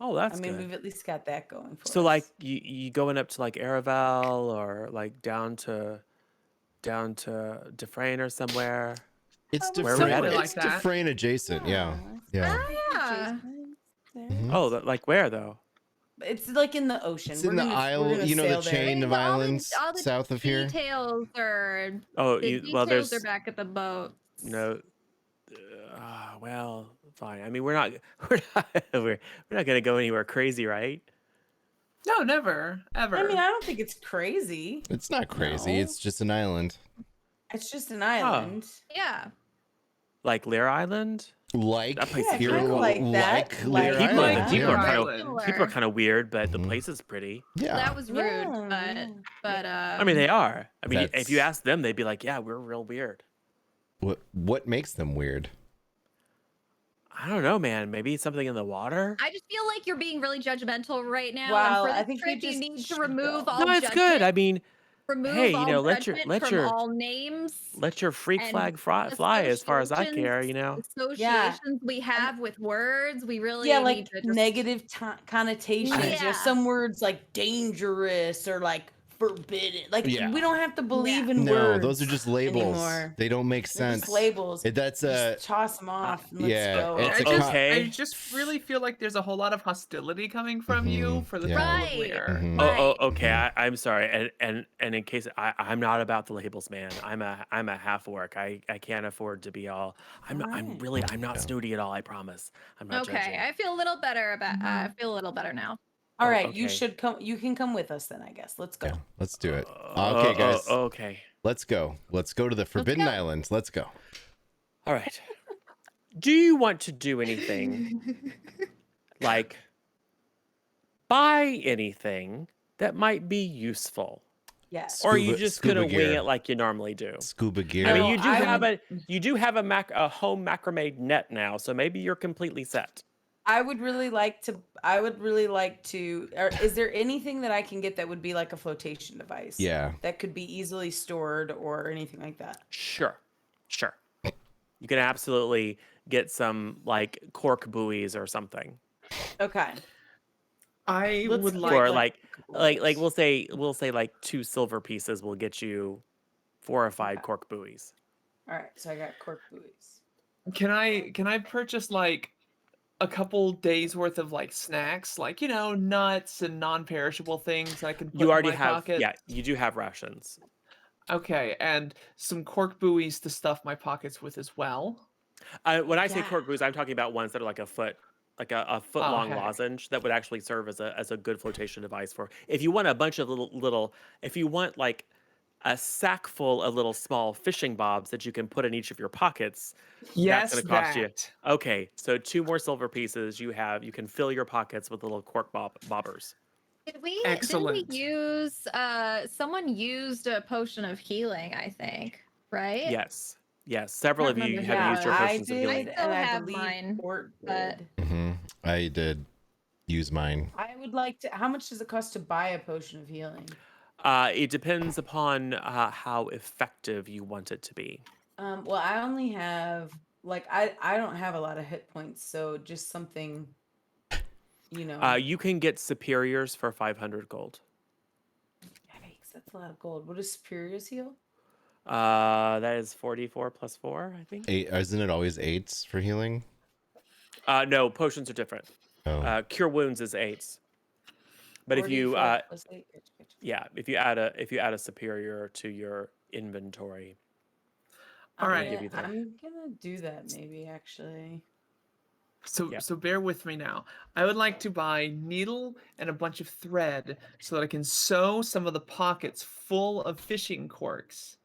I that's mean, good. we've at least got that going for So us. like you going up to like Araval or like down to Dufresne or somewhere. It's Where are we Somewhere headed? like it's that. Dufresne adjacent. Yeah. Yeah. yeah. Mhm. Oh, like where though? It's like in the ocean. It's we're in the gonna, we're isle, gonna you know, the sail there. chain of islands all the south of here. details are Oh, the well, details are there's back at the boat. no. Well, fine. I mean, we're not we're not gonna go anywhere crazy, right? No, never, ever. I mean, I don't think it's crazy. It's not crazy. No. It's just an island. It's just an island. Yeah. Like Lear Island. Like That place Yeah, is kinda pretty cool. like that. Lear Like People, Island, that. people are yeah. kind Island. of people are kind of weird, but the Mhm. place is pretty. Yeah. That was rude, Yeah. but I mean, they are. I mean, if you That's- ask them, they'd be like, "Yeah, we're real weird." What makes them weird? I don't know, man. Maybe something in the water. I just feel like you're being really judgmental right now. Well, and for I this think trip, we you just need to should remove go. all No, it's judgment. good. I mean, Remove hey, you all know, judgment from all names. let your freak and flag fly as far as I care. You know. Associations we have with words, we really Yeah, need like to just negative connotations. You know, Yeah. some words like dangerous or like forbidden. Like Yeah. we don't have to believe in No, words. those are just labels. anymore. They don't make They're sense. just labels. That's Just toss them off. And let's yeah, go. it's a Okay. I just really feel like there's a whole lot of hostility coming from you Mhm, for the yeah. people of Right. Lear. Mhm. Right. Okay. Mhm. I'm sorry. And in case I'm not about the labels, man. I'm a half orc. I can't afford to be all. I'm not. I'm Alright. really. I'm not Yeah. snooty at all. I promise. I'm not Okay, judging. I feel a little better about. I feel a little better now. All Oh, right, you okay. should come. You can come with us then, I guess. Let's go. Yeah, let's do it. Okay, guys. Okay. Let's go. Let's go to the Forbidden go. Islands. Let's go. All right. Do you want to do anything like buy anything that might be useful, Yes. or are you Scuba- just scuba gonna wing gear. it like you normally do? Scuba gear. I mean, No, you do I have would- a home macrame net now, so maybe you're completely set. I would really like to. Is there anything that I can get that would be like a flotation device? Yeah. That could be easily stored or anything like that. Sure. You can absolutely get some like cork buoys or something, Okay. I Let's would get, like, or like, like we'll say like 2 silver pieces will get you 4 or 5 Okay. cork buoys. All right. So I got cork buoys. can I purchase like a couple days worth of like snacks, like nuts and non-perishable things I can put You already in my have, pocket? yeah, you do have rations. Okay, and some cork buoys to stuff my pockets with as well. When I say Yeah. cork buoys, I'm talking about ones that are like a foot, like a foot long heck. lozenge that would actually serve as a good flotation device for if you want a bunch of little if you want like a sack full of little small fishing bobs that you can put in each of your pockets. Yes, That's gonna cost you. that. Okay, so 2 more silver pieces. You can fill your pockets with little cork bobbers. Didn't we Excellent. use someone used a potion of healing, I think, right? Yes. Several of you remember have who used your I potions of did, healing. I still and I have believe mine, Port but- did. I did use mine. I would like to. How much does it cost to buy a potion of healing? It depends upon how effective you want it to be. Well, I only have I don't have a lot of hit points, so just something, You can get superiors for 500 gold. Yikes, that's a lot of gold. What does superiors heal? That is 44 plus 4, I think. 8, isn't it always 8s for healing? No, potions are different. Oh. Cure wounds is 8s. But if you 44 plus 8, gotcha. yeah, if you add a superior to your inventory. All right. give you that. I'm gonna do that maybe actually. So Yeah. so bear with me now. I would like to buy needle and a bunch of thread so that I can sew some of the pockets full of fishing corks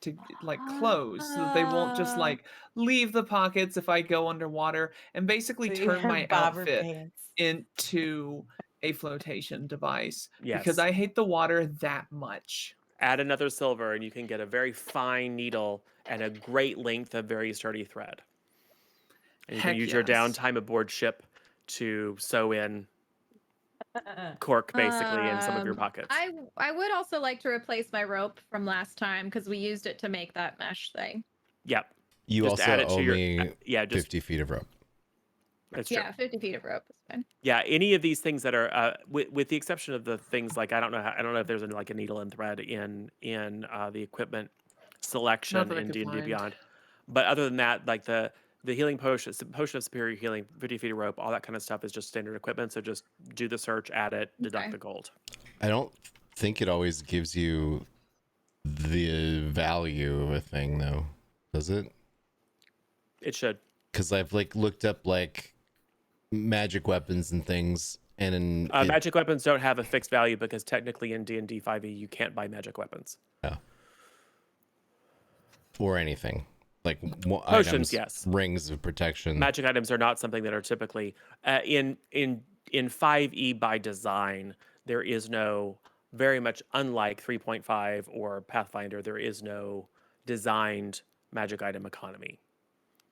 to like close so that they won't just Ah. like leave the pockets if I go underwater, and basically So you turn have my bobber outfit pants. into a flotation device Yes. because I hate the water that much. Add another silver and you can get a very fine needle and a great length of very sturdy thread. And you can Heck use your yes. downtime aboard ship to sew in cork basically in some of your pockets. I would also like to replace my rope from last time because we used it to make that mesh thing. Yep. You Just also add it to owe your me just 50 feet of rope. that's true. Yeah, 50 feet of rope is fine. Yeah, any of these things that are with the exception of the things like I don't know if there's like a needle and thread in the equipment selection that I in could D&D find. Beyond. But other than that, like the healing potion of superior healing, 50 feet of rope, all that kind of stuff is just standard equipment. So just do the search, add it, deduct Okay. the gold. I don't think it always gives you the value of a thing, though. Does it? It should. Because I've like looked up like magic weapons and things, and Magic weapons don't have a fixed value because technically in D&D 5e you can't buy magic weapons. or anything like Potions, items, yes. rings of protection. Magic items are not something that are typically in 5e by design. There is no, very much unlike 3.5 or Pathfinder, there is no designed magic item economy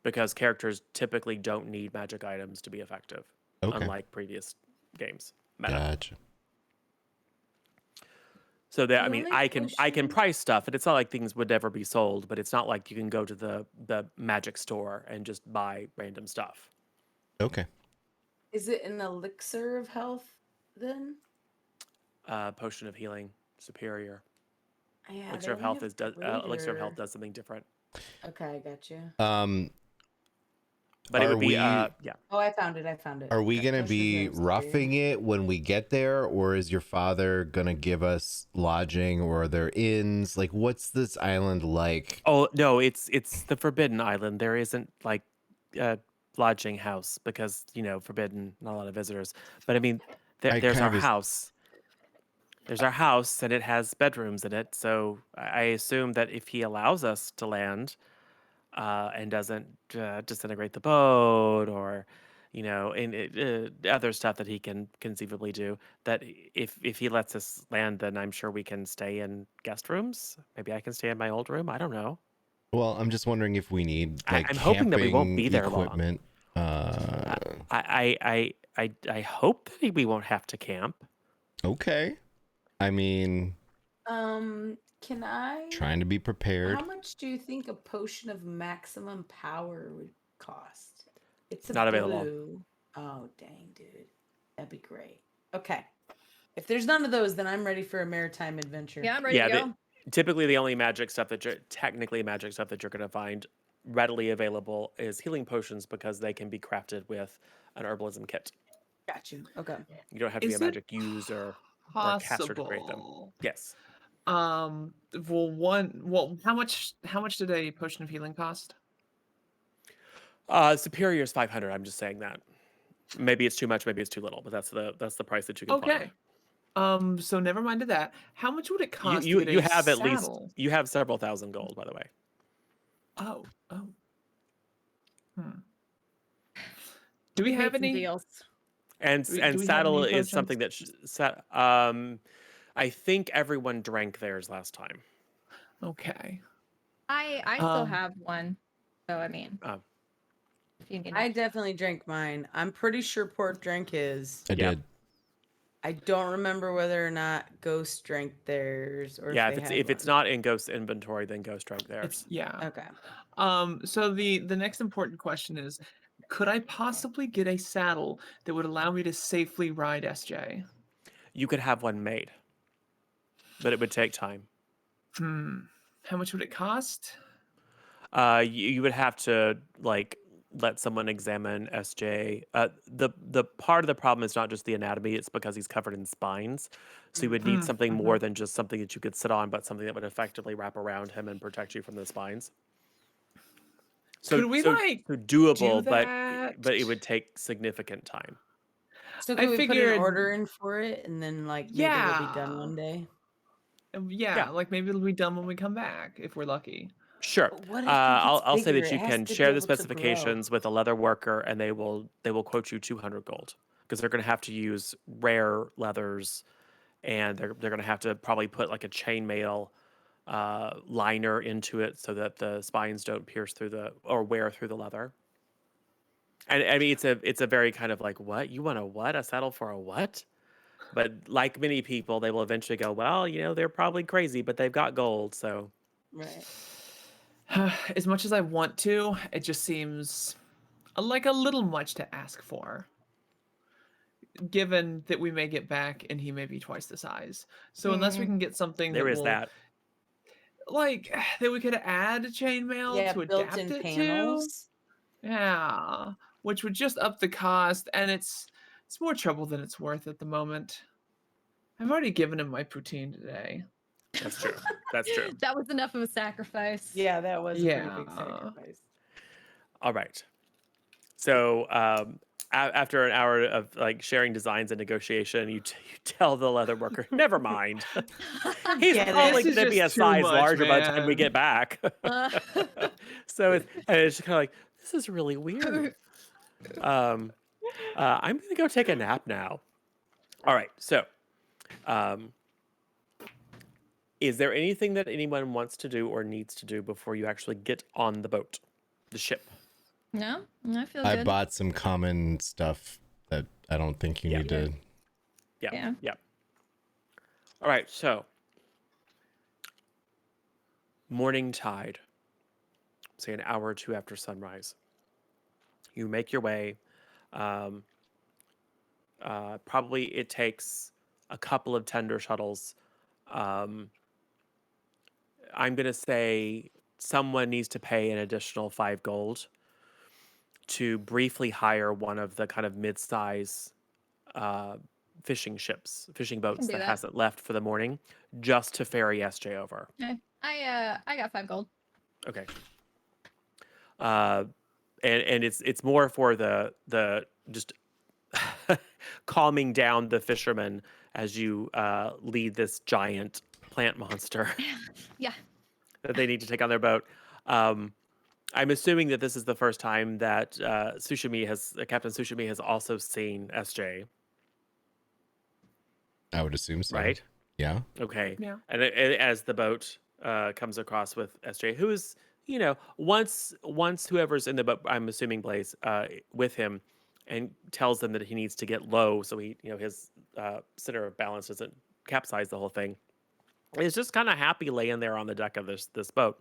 because characters typically don't need magic items to be effective, unlike previous games. Meta. Gotcha. So that, I The mean, only I can question- price stuff, and it's not like things would never be sold, but it's not like you can go to the magic store and just buy random stuff. Okay. Is it an elixir of health then? Potion of healing, superior. Yeah, Elixir they of only health have elixir of health greater. does something different. Okay, I got you. But it would be yeah. Oh, I found it. Are we Okay, gonna potion of be healing roughing superior. it when we get there, or is your father gonna give us lodging, or are there inns? Like, what's this island like? Oh no, it's the Forbidden Island. There isn't like a lodging house because forbidden, not a lot of visitors. But I mean, I there's kind our of- house. There's our house, and it has bedrooms in it. So I assume that if he allows us to land, and doesn't disintegrate the boat or other stuff that he can conceivably do, that if he lets us land, then I'm sure we can stay in guest rooms. Maybe I can stay in my old room. I don't know. Well, I'm just wondering if we need like I'm hoping that we won't be there long. equipment. I hope that we won't have to camp. Okay. I mean, Can I? trying to be prepared. How much do you think a potion of maximum power would cost? It's Not available. blue. Oh dang, dude, that'd be great. Okay, if there's none of those, then I'm ready for a maritime adventure. Yeah, I'm ready to go. Typically the only magic stuff that you're going to find readily available is healing potions because they can be crafted with an herbalism kit. Got you. Okay. You don't have to be a magic user or a caster to create them. Possible. Yes. How much did a potion of healing cost? Superior is 500. I'm just saying that. Maybe it's too much, maybe it's too little, but that's the price that you can Okay. So never mind to that. How much would it find. cost? You to get a have at least saddle? you have several thousand gold, by the way. Oh. Do we have Make some any? deals? And Do we have saddle any is something that I think everyone drank theirs last time. Okay. I still have one, so I mean, if you need I definitely drank mine. I'm pretty sure Port drank his. I Yeah. did. I don't remember whether or not Ghost drank theirs or Yeah, if if it's not in Ghost's inventory, then Ghost drank theirs. Okay. So the next important question is, could I possibly get a saddle that would allow me to safely ride SJ? You could have one made, but it would take time. How much would it cost? You would have to let someone examine SJ. The part of the problem is not just the anatomy; it's because he's covered in spines. So you would need something more than just something that you could sit on, but something that would effectively wrap around him and protect you from the spines. So Could we doable, do that? but it would take significant time. So I can we put figured- an order in for it and then maybe it'll be done one day? Yeah, like maybe it'll be done when we come back if we're lucky. Sure. But what if it I'll gets say that bigger? you It has can to be share the able to grow. specifications with a leather worker, and they will quote you 200 gold because they're going to have to use rare leathers, and they're going to have to probably put like a chainmail liner into it so that the spines don't pierce through or wear through the leather. And I mean, it's a very kind of like, what? You want a saddle for a what? But like many people, they will eventually go, well, they're probably crazy, but they've got gold, so. Right. As much as I want to, it just seems like a little much to ask for. Given that we may get back and he may be twice the size. So unless we can get something There is that. Like that we could add chainmail to adapt built-in it panels. to. Yeah. Which would just up the cost, and it's more trouble than it's worth at the moment. I've already given him my poutine today. That's true. That's true. That was enough of a sacrifice. Yeah, that was a pretty big Yeah. sacrifice. All right. So after an hour of like sharing designs and negotiation, you tell the leather worker, never mind. He's Forget probably it. This is going to be a just too size much, larger by the time we man. get back. Uh, So it's just kind of like, this is really weird. I'm going to go take a nap now. All right. So is there anything that anyone wants to do or needs to do before you actually get on the boat, the ship? no, I feel I good. bought some common stuff that I don't think you Yeah. need to. Yeah. Yeah. All right. So morning tide, say an hour or two after sunrise. You make your way. Um, probably it takes a couple of tender shuttles. Um, I'm going to say someone needs to pay an additional 5 gold to briefly hire one of the kind of mid-size uh, fishing boats do that that. hasn't left for the morning, just to ferry SJ over. Okay. I got 5 gold. Okay. And it's more for the just calming down the fishermen as you lead this giant plant monster Yeah. that they need to take on their boat. I'm assuming that this is the first time that Captain Sushimi has also seen SJ, I would assume so. right? Yeah. Okay. Yeah. And as the boat comes across with SJ, who is, once whoever's in the boat, I'm assuming Blaze, with him, and tells them that he needs to get low so he, his center of balance doesn't capsize the whole thing. He's just kind of happy laying there on the deck of this boat.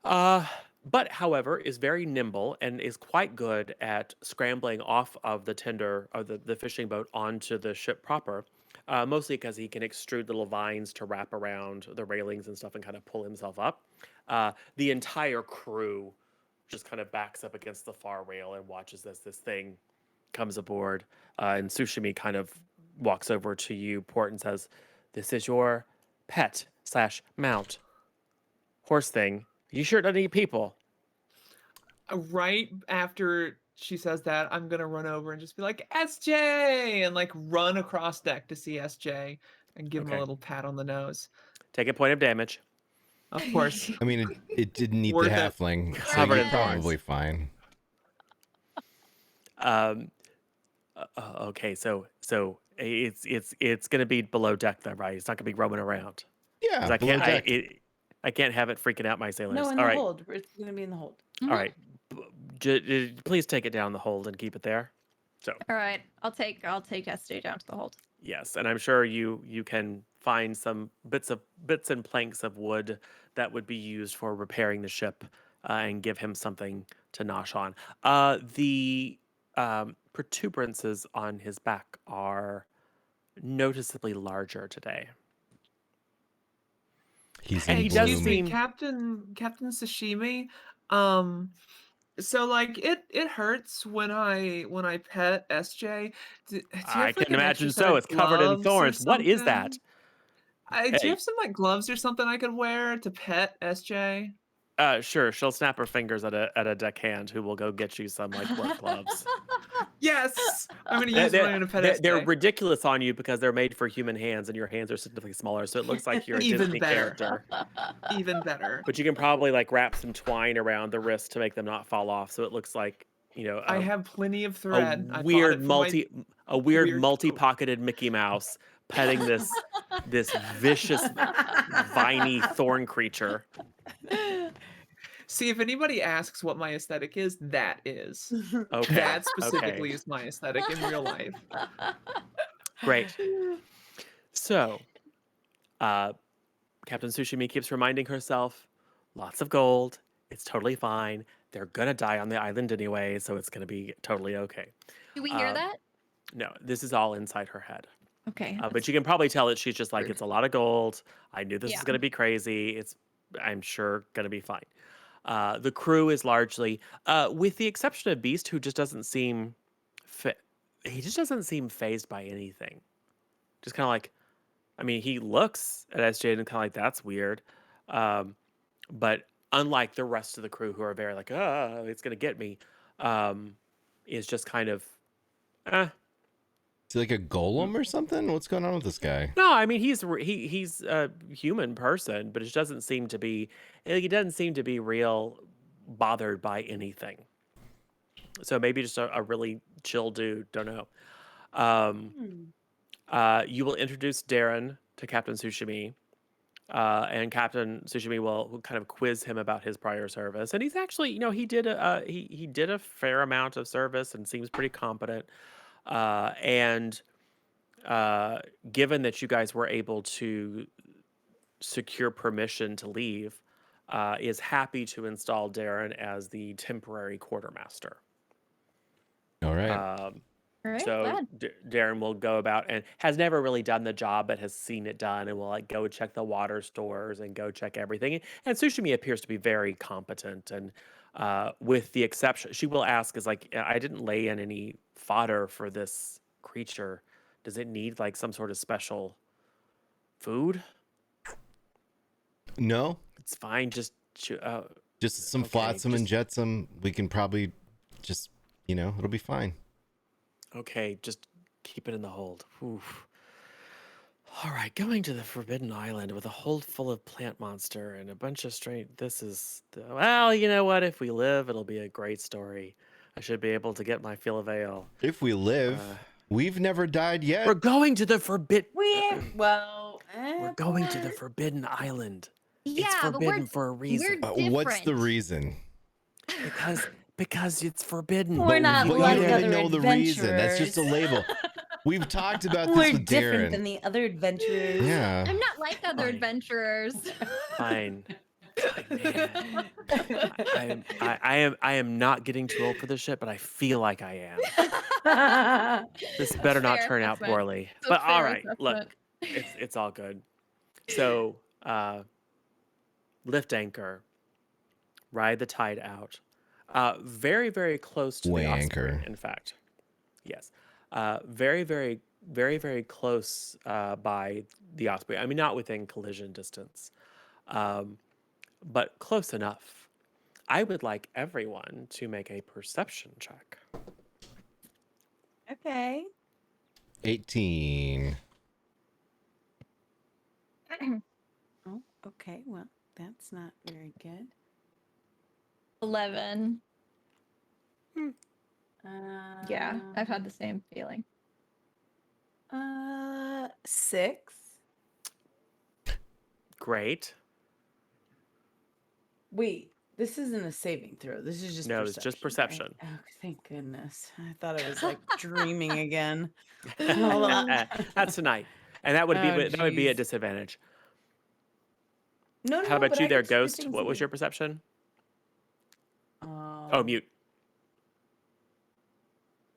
But however, is very nimble and is quite good at scrambling off of the tender of the fishing boat onto the ship proper. Mostly because he can extrude little vines to wrap around the railings and stuff and kind of pull himself up. The entire crew just kind of backs up against the far rail and watches as this thing comes aboard. And Sushimi kind of walks over to you, Port, and says, "This is your pet / mount horse thing. You sure it doesn't eat people?" Right after she says that, I'm gonna run over and just be like, SJ! And like run across deck to see SJ and give him a Okay. little pat on the nose. Take a point of damage. Of course. I mean, it didn't eat the Worth it. halfling, so Covered you're in thorns. probably fine. Okay, so it's gonna be below deck though, right? It's not gonna be roaming around. 'Cause Yeah, I below can't. deck. I can't have it freaking out my sailors. No, in All the right, hold. It's gonna be in the hold. all right. Please take it down the hold and keep it there. So All right. I'll take SJ down to the hold. yes, and I'm sure you can find some bits and planks of wood that would be used for repairing the ship, and give him something to nosh on. The protuberances on his back are noticeably larger today. He's And in he does Excuse me, seem- Captain Sashimi. So like it hurts when I pet SJ. Do you I have like can an extra imagine set so. of It's covered in gloves or thorns. What is that? something? Do you Hey, have some like gloves or something I could wear to pet SJ? sure. She'll snap her fingers at a deckhand who will go get you some like work gloves. Yes, I'm gonna They're, use them. they're, I'm gonna pet they're they're SJ. ridiculous on you because they're made for human hands and your hands are significantly smaller, so it looks like you're a Even Disney better. character. Even better. But you can probably like wrap some twine around the wrist to make them not fall off, so it looks like I have plenty of a thread. I bought weird it from my weird multi-pocketed Mickey Mouse petting this vicious viney thorn creature. See, if anybody asks what my aesthetic is, that is. Okay. That specifically Okay. is my aesthetic in real life. Great. So, Captain Sushimi keeps reminding herself, lots of gold. It's totally fine. They're gonna die on the island anyway, so it's gonna be totally okay. Do we hear Um, that? No, this is all inside her head. Okay. But you can probably tell that she's just like, rude. it's a lot of gold. I knew this Yeah. was gonna be crazy. I'm sure gonna be fine. The crew is largely, with the exception of Beast, who just doesn't seem fit. He just doesn't seem phased by anything. Just kind of like, I mean, he looks at SJ and kind of like, that's weird. But unlike the rest of the crew who are very like, it's gonna get me, is just kind of, eh. Is he like a golem or something? What's going on with this guy? No, I mean he's a human person, but it doesn't seem to be. He doesn't seem to be real bothered by anything. So maybe just a really chill dude. Don't know. You will introduce Darren to Captain Tsushimi, and Captain Tsushimi will kind of quiz him about his prior service. And he's actually, he did he did a fair amount of service and seems pretty competent. And given that you guys were able to secure permission to leave, is happy to install Darren as the temporary quartermaster. All right. All right, So glad. Darren will go about and has never really done the job, but has seen it done, and will like go check the water stores and go check everything. And Tsushimi appears to be very competent, and with the exception, she will ask, "Is like I didn't lay in any fodder for this creature. Does it need like some sort of special food?" No, It's fine. Just just some okay, flotsam and jetsam. We can probably just, it'll be fine. okay. Just keep it in the hold. Oof. All right, going to the Forbidden Island with a hold full of plant monster and a bunch of strange. Well, you know what? If we live, it'll be a great story. I should be able to get my fill of ale. If we live, we've never died yet. We're going to the We're going to the Forbidden Island. Yeah, It's but forbidden for a reason. we're What's the different. reason? Because it's forbidden. We're not But like you don't other even know the reason. That's just a adventurers. label. We've talked about this We're with different Darren. than the other adventurers. Yeah. I'm not like other Fine. adventurers. Fine. Man, I am not getting too old for this shit, but I feel like I am. This better not Fair turn out assessment. poorly. It's a But all fair right, look, assessment. it's all good. So, lift anchor, ride the tide out. Very, very close to Weigh the Osprey, anchor. in fact. Yes. Very, very, very, very close by the Osprey. I mean, not within collision distance, but close enough. I would like everyone to make a perception check. Okay. 18. Oh, okay. Well, that's not very good. 11. Yeah, I've had the Um, same feeling. 6. Great. Wait, this isn't a saving throw. This is just No, it's just perception. right? Oh, thank goodness. I thought I was like dreaming again. Hold on. That's tonight, and that would be Oh, that would be a jeez. disadvantage. No, How about but you I there, can see the Ghost? things What was here. your perception? Oh, Um, mute.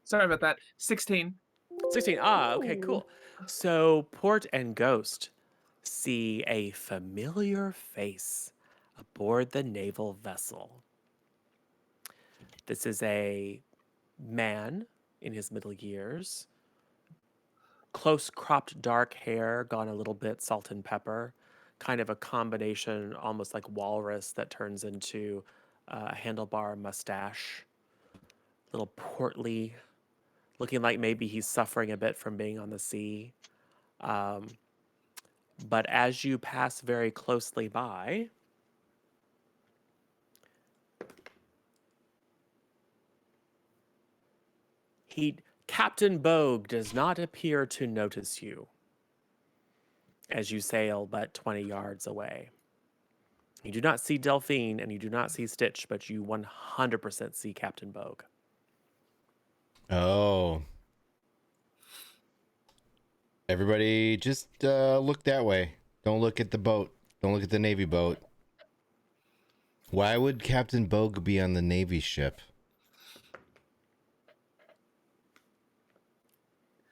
Sorry about that. 16. 16. Okay, cool. So Port and Ghost see a familiar face aboard the naval vessel. This is a man in his middle years, close cropped dark hair, gone a little bit salt and pepper, kind of a combination, almost like walrus that turns into a handlebar mustache, little portly, looking like maybe he's suffering a bit from being on the sea. But as you pass very closely by, Captain Bogue does not appear to notice you as you sail but 20 yards away. You do not see Delphine and you do not see Stitch, but you 100% see Captain Bogue. Oh. Everybody just look that way. Don't look at the boat. Don't look at the Navy boat. Why would Captain Bogue be on the Navy ship?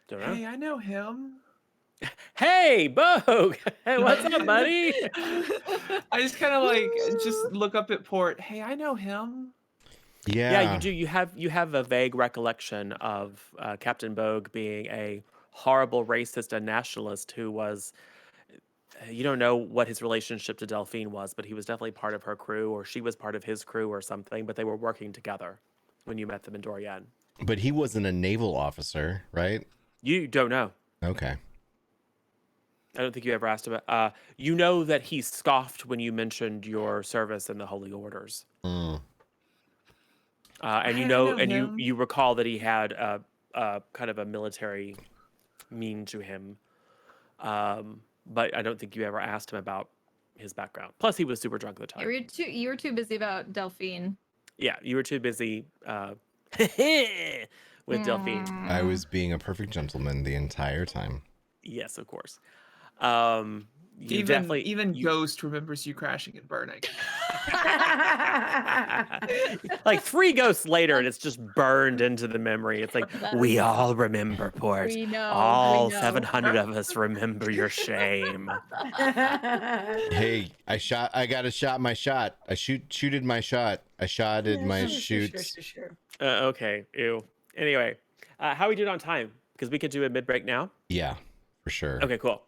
Don't know. Hey, I know him. Hey, Bogue! Hey, what's up, buddy? I just kind of like just look up at Port. Hey, I know him. Yeah, you do. You have a vague recollection of Captain Bogue being a horrible racist and nationalist who was You don't know what his relationship to Delphine was, but he was definitely part of her crew, or she was part of his crew or something, but they were working together when you met them in Dorian. But he wasn't a naval officer, right? You don't know. Okay. I don't think you ever asked about. You know that he scoffed when you mentioned your service in the Holy Orders, Mm. and you I know, know and him. you recall that he had a kind of a military mean to him. But I don't think you ever asked him about his background. Plus, he was super drunk at the time. You were too busy about Delphine. Yeah, you were too busy with Delphine. I was being a perfect gentleman the entire time. Yes, of course. You Even definitely Ghost remembers you crashing and burning. like 3 ghosts later, and it's just burned into the memory. It's like we all remember, Port. We know. All we know. 700 of us remember your shame. Hey, I got to shot my shot. I shooted my shot. I shotted my shoots. Sure. Okay, ew. Anyway, how are we doing on time? Because we could do a mid-break now. Yeah, for sure. Okay, cool.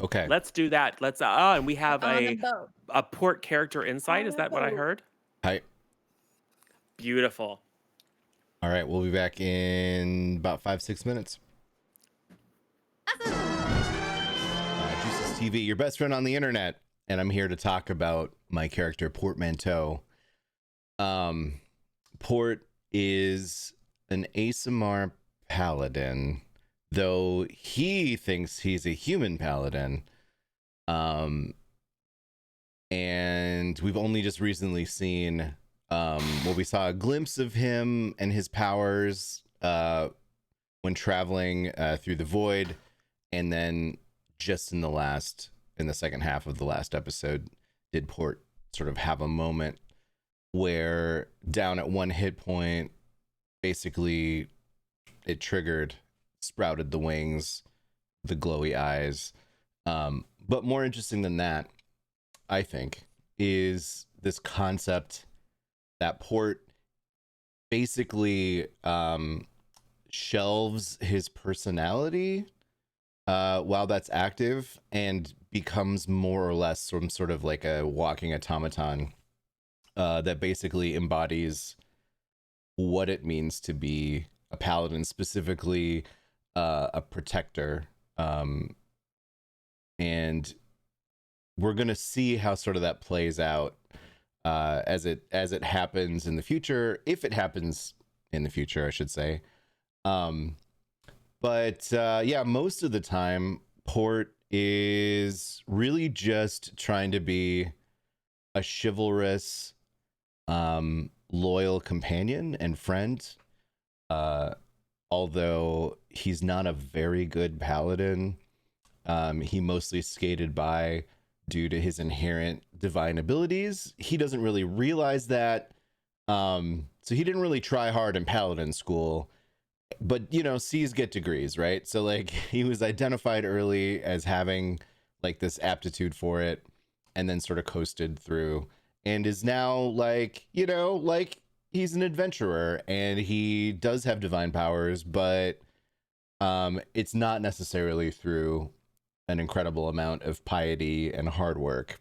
Okay. Let's do that. Let's and we have On the boat. a port character insight. Is that what I heard? Hi. Beautiful. All right, we'll be back in about 5-6 minutes. Juices TV, your best friend on the internet, and I'm here to talk about my character Portmanteau. Port is an ASMR paladin, though he thinks he's a human paladin. And we've only just recently seen we saw a glimpse of him and his powers when traveling through the void, and then just in the second half of the last episode did Port sort of have a moment where down at 1 hit point, basically it triggered, sprouted the wings, the glowy eyes. But more interesting than that, I think, is this concept that Port basically shelves his personality while that's active and becomes more or less some sort of like a walking automaton that basically embodies what it means to be a paladin, specifically a protector. And we're going to see how sort of that plays out as it happens in the future, if it happens in the future, I should say. But yeah, most of the time, Port is really just trying to be a chivalrous, loyal companion and friend. Although he's not a very good paladin, he mostly skated by due to his inherent divine abilities. He doesn't really realize that. So he didn't really try hard in paladin school, but you know, C's get degrees, right? So like he was identified early as having like this aptitude for it, and then sort of coasted through, and is now like, you know, like he's an adventurer and he does have divine powers, but it's not necessarily through an incredible amount of piety and hard work.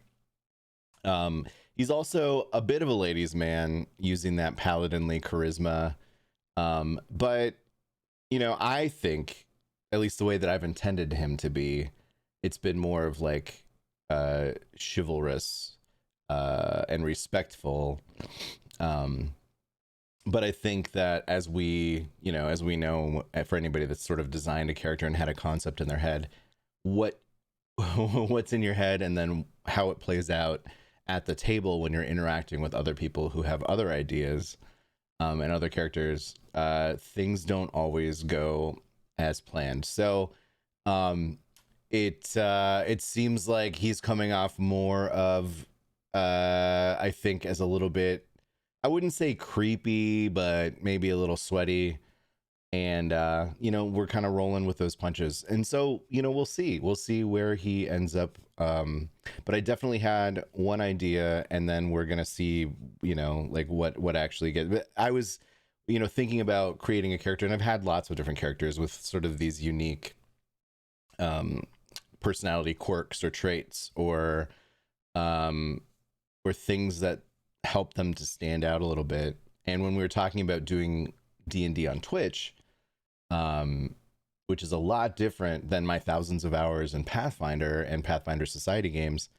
He's also a bit of a ladies' man, using that paladinly charisma. But, you know, I think, at least the way that I've intended him to be, it's been more of like chivalrous and respectful. But I think that as we know, for anybody that's sort of designed a character and had a concept in their head, what's in your head and then how it plays out at the table when you're interacting with other people who have other ideas and other characters, things don't always go as planned. So it seems like he's coming off more of I think as a little bit, I wouldn't say creepy, but maybe a little sweaty. And, you know, we're kind of rolling with those punches. And so, you know, we'll see where he ends up. But I definitely had one idea, and then we're going to see, you know, like what actually gets. But I was, you know, thinking about creating a character, and I've had lots of different characters with sort of these unique personality quirks or traits or things that help them to stand out a little bit. And when we were talking about doing D&D on Twitch, which is a lot different than my thousands of hours in Pathfinder and Pathfinder Society games,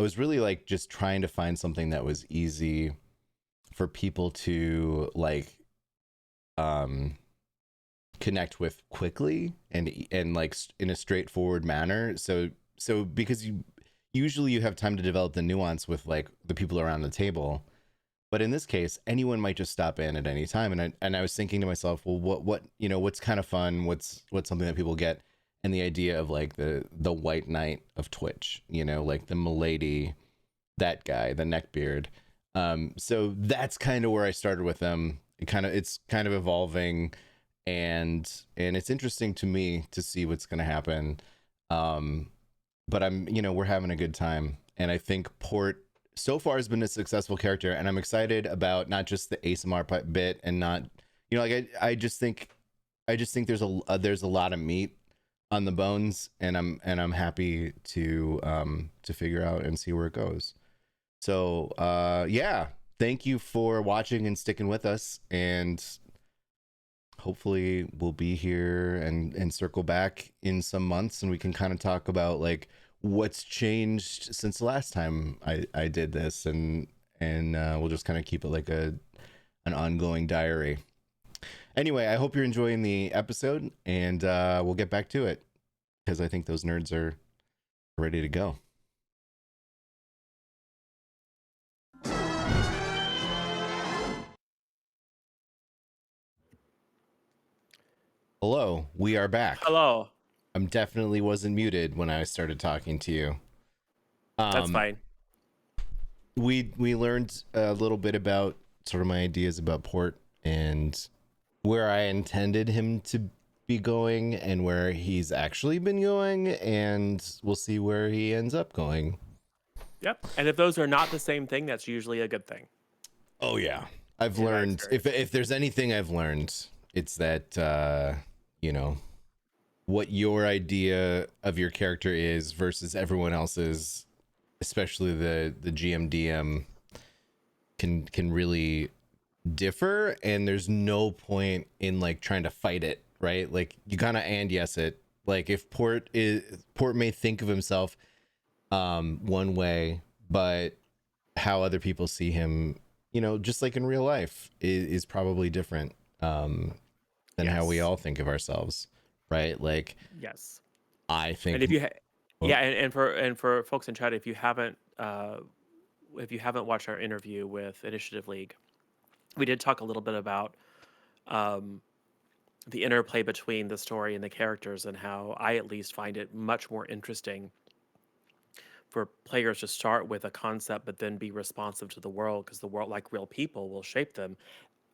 I was really like just trying to find something that was easy for people to like connect with quickly and like in a straightforward manner. So because usually you have time to develop the nuance with like the people around the table, but in this case anyone might just stop in at any time. And I was thinking to myself, well, what you know, what's kind of fun, what's something that people get, and the idea of like the white knight of Twitch, you know, like the milady, that guy, the neckbeard. So that's kind of where I started with them. It's kind of evolving, and it's interesting to me to see what's going to happen. But we're having a good time, and I think Port so far has been a successful character, and I'm excited about not just the ASMR bit, and not, like I just think there's a lot of meat on the bones, and I'm happy to figure out and see where it goes. So yeah, thank you for watching and sticking with us, and hopefully we'll be here and circle back in some months, and we can kind of talk about like what's changed since the last time I did this, and we'll just kind of keep it like an ongoing diary. Anyway, I hope you're enjoying the episode, and we'll get back to it because I think those nerds are ready to go. Hello, we are back. Hello. I'm definitely wasn't muted when I started talking to you. That's fine. We learned a little bit about sort of my ideas about Port and where I intended him to be going and where he's actually been going, and we'll see where he ends up going. Yep. And if those are not the same thing, that's usually a good thing. Oh yeah. I've learned, if there's anything I've learned, it's that what your idea of your character is versus everyone else's, especially the GM DM, can really differ, and there's no point in like trying to fight it, right? Like you gotta yes it. Like if Port may think of himself one way, but how other people see him, just like in real life, is probably different than how we all think of ourselves, right? Like, yes, I think, and if you and for folks in chat, if you haven't watched our interview with Initiative League, we did talk a little bit about the interplay between the story and the characters, and how I at least find it much more interesting for players to start with a concept but then be responsive to the world, because the world, like real people, will shape them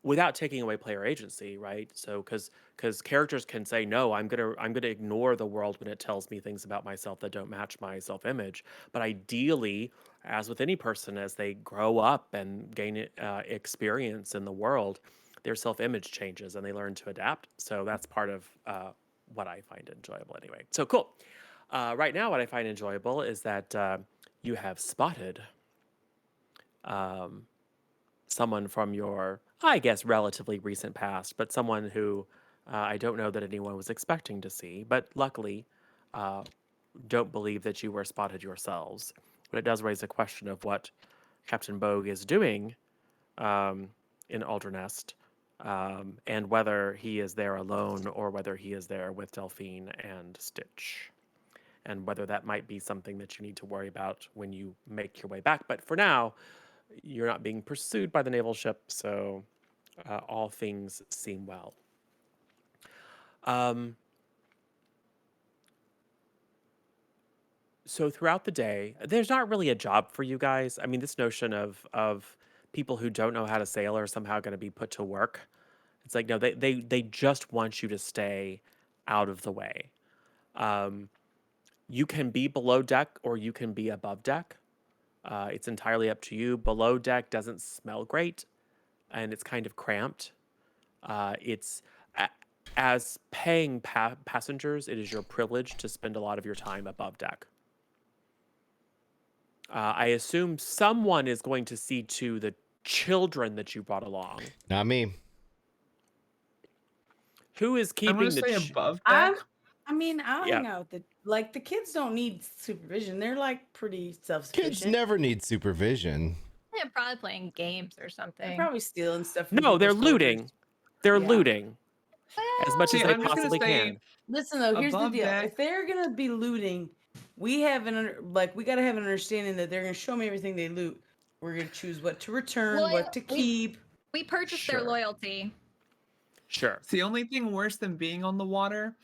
without taking away player agency, right? So because characters can say, no, I'm gonna ignore the world when it tells me things about myself that don't match my self-image. But ideally, as with any person, as they grow up and gain experience in the world, their self-image changes and they learn to adapt. So that's part of what I find enjoyable anyway. So cool. Right now, what I find enjoyable is that you have spotted someone from your, I guess, relatively recent past, but someone who I don't know that anyone was expecting to see, but luckily don't believe that you were spotted yourselves. But it does raise a question of what Captain Bogue is doing in Aldernest, and whether he is there alone or whether he is there with Delphine and Stitch, and whether that might be something that you need to worry about when you make your way back. But for now, you're not being pursued by the naval ship, so all things seem well. So throughout the day, there's not really a job for you guys. I mean, this notion of people who don't know how to sail are somehow going to be put to work. It's like, no, they just want you to stay out of the way. You can be below deck or you can be above deck. It's entirely up to you. Below deck doesn't smell great, and it's kind of cramped. It's as paying passengers, it is your privilege to spend a lot of your time above deck. I assume someone is going to see to the children that you brought along. Not me. Who is I'm gonna keeping the? say above I'm, deck. I mean, I'll Yeah. hang out with the kids don't need supervision. They're like pretty Kids self-sufficient. never need supervision. They're probably playing games or They're something. probably stealing stuff from No, they're people's quarters. looting. They're Yeah. looting as much See, as they I'm just gonna possibly say can. Listen though, here's the above deal. deck. If they're gonna be looting, we have we gotta have an understanding that they're gonna show me everything they loot. We're gonna choose what to return, what to keep. We purchased their Sure. loyalty. Sure. It's the only thing worse than being on the water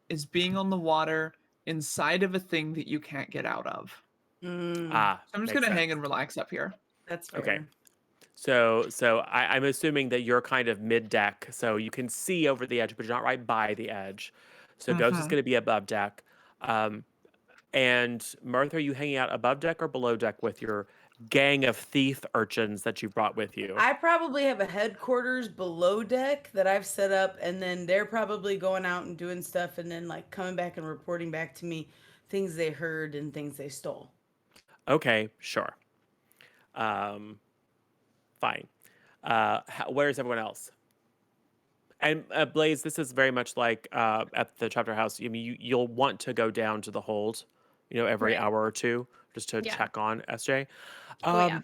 is being on the water inside of a thing that you can't get out of. Mm, Ah, So I'm just makes gonna hang sense. and relax up here. that's fair. Okay. So I'm assuming that you're kind of mid deck, so you can see over the edge, but you're not right by the edge. So Ghost is Mhm. going to be above deck. And Mirth, are you hanging out above deck or below deck with your gang of thief urchins that you brought with you? I probably have a headquarters below deck that I've set up, and then they're probably going out and doing stuff, and then like coming back and reporting back to me things they heard and things they stole. Okay, sure. Fine. Where's everyone else? And Blaze, this is very much like at the chapter house. I mean, you'll want to go down to the hold, every Right. hour or two just to Yeah. check on SJ. Oh, yeah.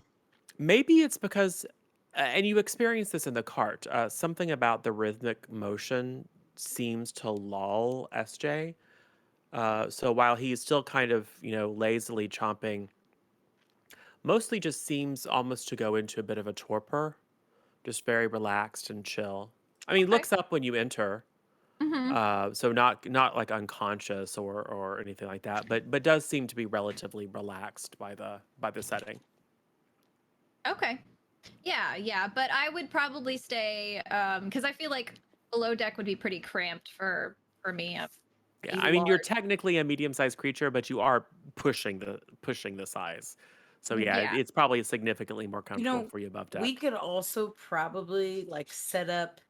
Maybe it's because, and you experience this in the cart. Something about the rhythmic motion seems to lull SJ. So while he's still kind of, lazily chomping, mostly just seems almost to go into a bit of a torpor, just very relaxed and chill. I mean, Okay. looks up when you enter, Mm-hmm. so not like unconscious or anything like that, but does seem to be relatively relaxed by the setting. Okay. Yeah, but I would probably stay because I feel like below deck would be pretty cramped for me. Yeah, Pretty I mean, you're large. technically a medium-sized creature, but you are pushing the size. So yeah, Yeah. it's probably significantly more comfortable know, for you above We deck. could also probably like set up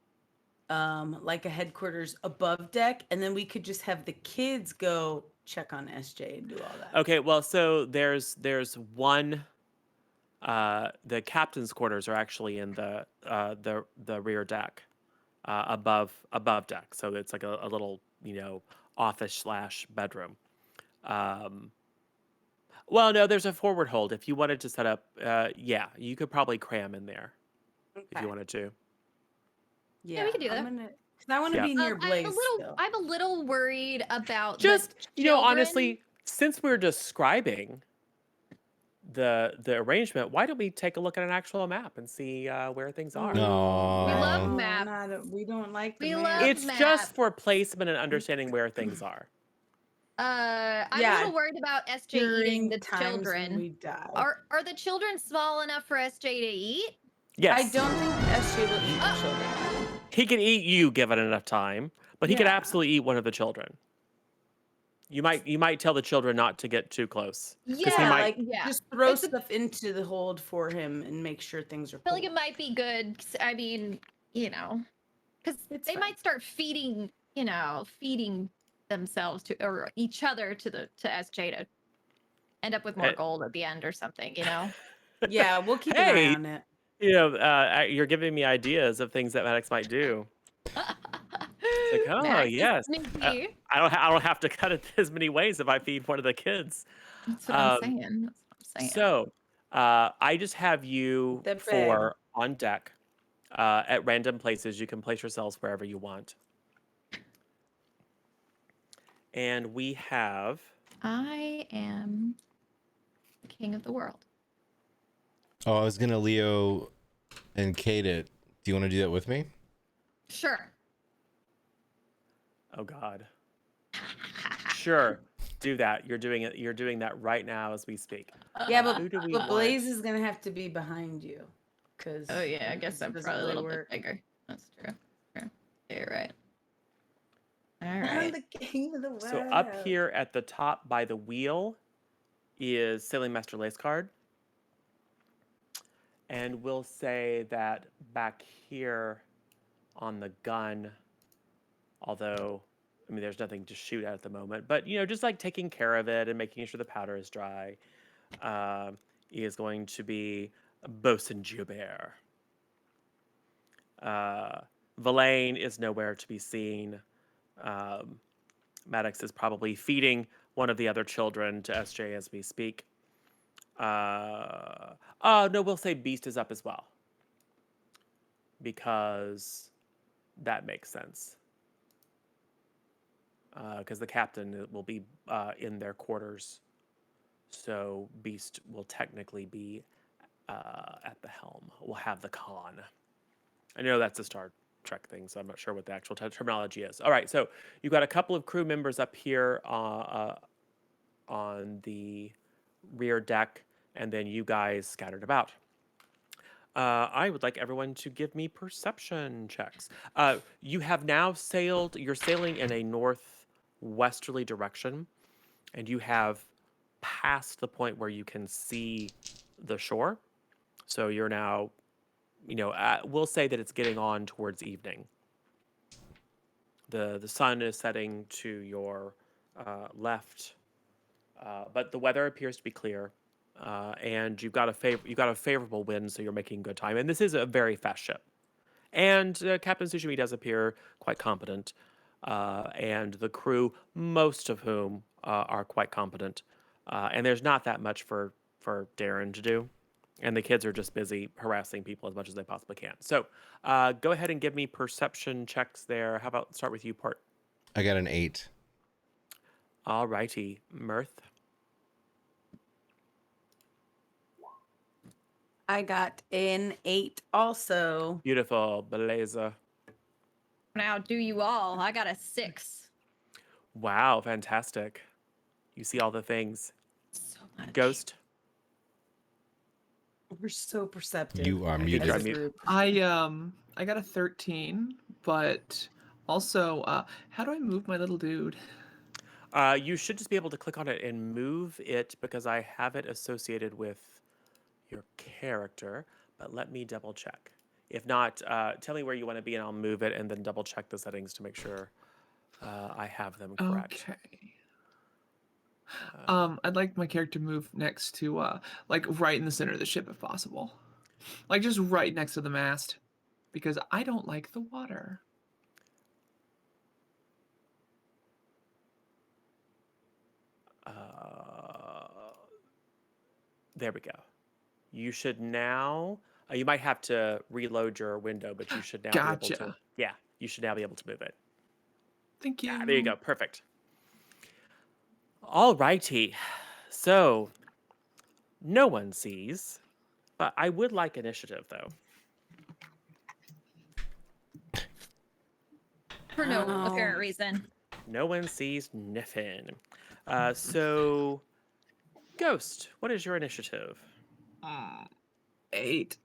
like a headquarters above deck, and then we could just have the kids go check on SJ and do all that. Okay, well, so there's one. The captain's quarters are actually in the rear deck, above deck. So it's like a little office / bedroom. Well, no, there's a forward hold. If you wanted to set up, yeah, you could probably cram in there if you wanted to. Yeah, we could do that. Because I want to Yeah. be near Blaze still. I'm a little worried about Just the children. honestly, since we're describing the arrangement, why don't we take a look at an actual map and see where things are? No. We love No, maps. we don't like the We map. love It's maps. just for placement and understanding where things are. I'm a Yeah, little worried about SJ eating during the times when children. we die. Are the children small enough for SJ to eat? Yes. I don't think SJ will eat the children. He can eat you given enough time, but he could Yeah. absolutely eat one of the children. You might tell the children not to get too close. 'Cause he Yeah, might- like just throw It's a- stuff into the hold for him and make sure things are I feel cool. like it might be good. 'Cause, I mean, because It's they fine. might start feeding themselves to or each other to SJ to end up with more gold at the end or something. Yeah, we'll keep an Hey! eye on it. You're giving me ideas of things that Maddox might do. It's like, oh Max is yes, sneaky. I don't have to cut it as many ways if I feed one of the kids. That's what I'm saying. So, I just have you That four on deck at random places. You can place yourselves wherever you want. And we have. I am the king of the world. Oh, I was gonna Leo and Kate it. Do you want to do that with me? Sure. Oh God. Sure, do that. You're doing it. You're doing that right now as we speak. Yeah, Who do we but want? Blaze is gonna have to be behind you. Cause Oh yeah, I guess I'm doesn't probably a really little work. bit bigger. That's true. Yeah, you're right. All I'm right. the king of the world. So up here at the top by the wheel is Sailing Master Lacecard. And we'll say that back here on the gun Although, I mean, there's nothing to shoot at the moment. But, just like taking care of it and making sure the powder is dry is going to be Bosun Joubert. Verlaine is nowhere to be seen. Maddox is probably feeding one of the other children to SJ as we speak. Oh, no, we'll say Beast is up as well. Because that makes sense. Because the captain will be in their quarters. So Beast will technically be at the helm. We'll have the con. I know that's a Star Trek thing, so I'm not sure what the actual terminology is. All right, so you've got a couple of crew members up here on the rear deck, and then you guys scattered about. I would like everyone to give me perception checks. You have now sailed, you're sailing in a northwesterly direction, and you have passed the point where you can see the shore. So you're now, we'll say that it's getting on towards evening. The sun is setting to your left, but the weather appears to be clear. And you've got a favorable wind, so you're making good time. And this is a very fast ship. And Captain Tsushima does appear quite competent, and the crew, most of whom are quite competent. And there's not that much for Darren to do, and the kids are just busy harassing people as much as they possibly can. So go ahead and give me perception checks there. How about start with you, Port? I got an 8. All righty, Mirth. I got an 8 also. Beautiful, Beleza. Now, do you all? I got a 6. Wow, fantastic. You see all the things. So much. Ghost. We're so perceptive. You are I think muted. you're as a mute. group. I got a 13, but also, how do I move my little dude? You should just be able to click on it and move it because I have it associated with your character, but let me double check. If not, tell me where you want to be and I'll move it and then double check the settings to make sure I have them correct. Okay. I'd like my character to move next to, like right in the center of the ship if possible. Like just right next to the mast, because I don't like the water. There we go. You should now, you might have to reload your window, but you should now be able to, Gotcha. yeah, you should now be able to move it. Thank you. Yeah, there you go. Perfect. All righty. So, no one sees, but I would like initiative, though. For no Oh. apparent reason. No one sees Niffin. So, Ghost, what is your initiative? 8.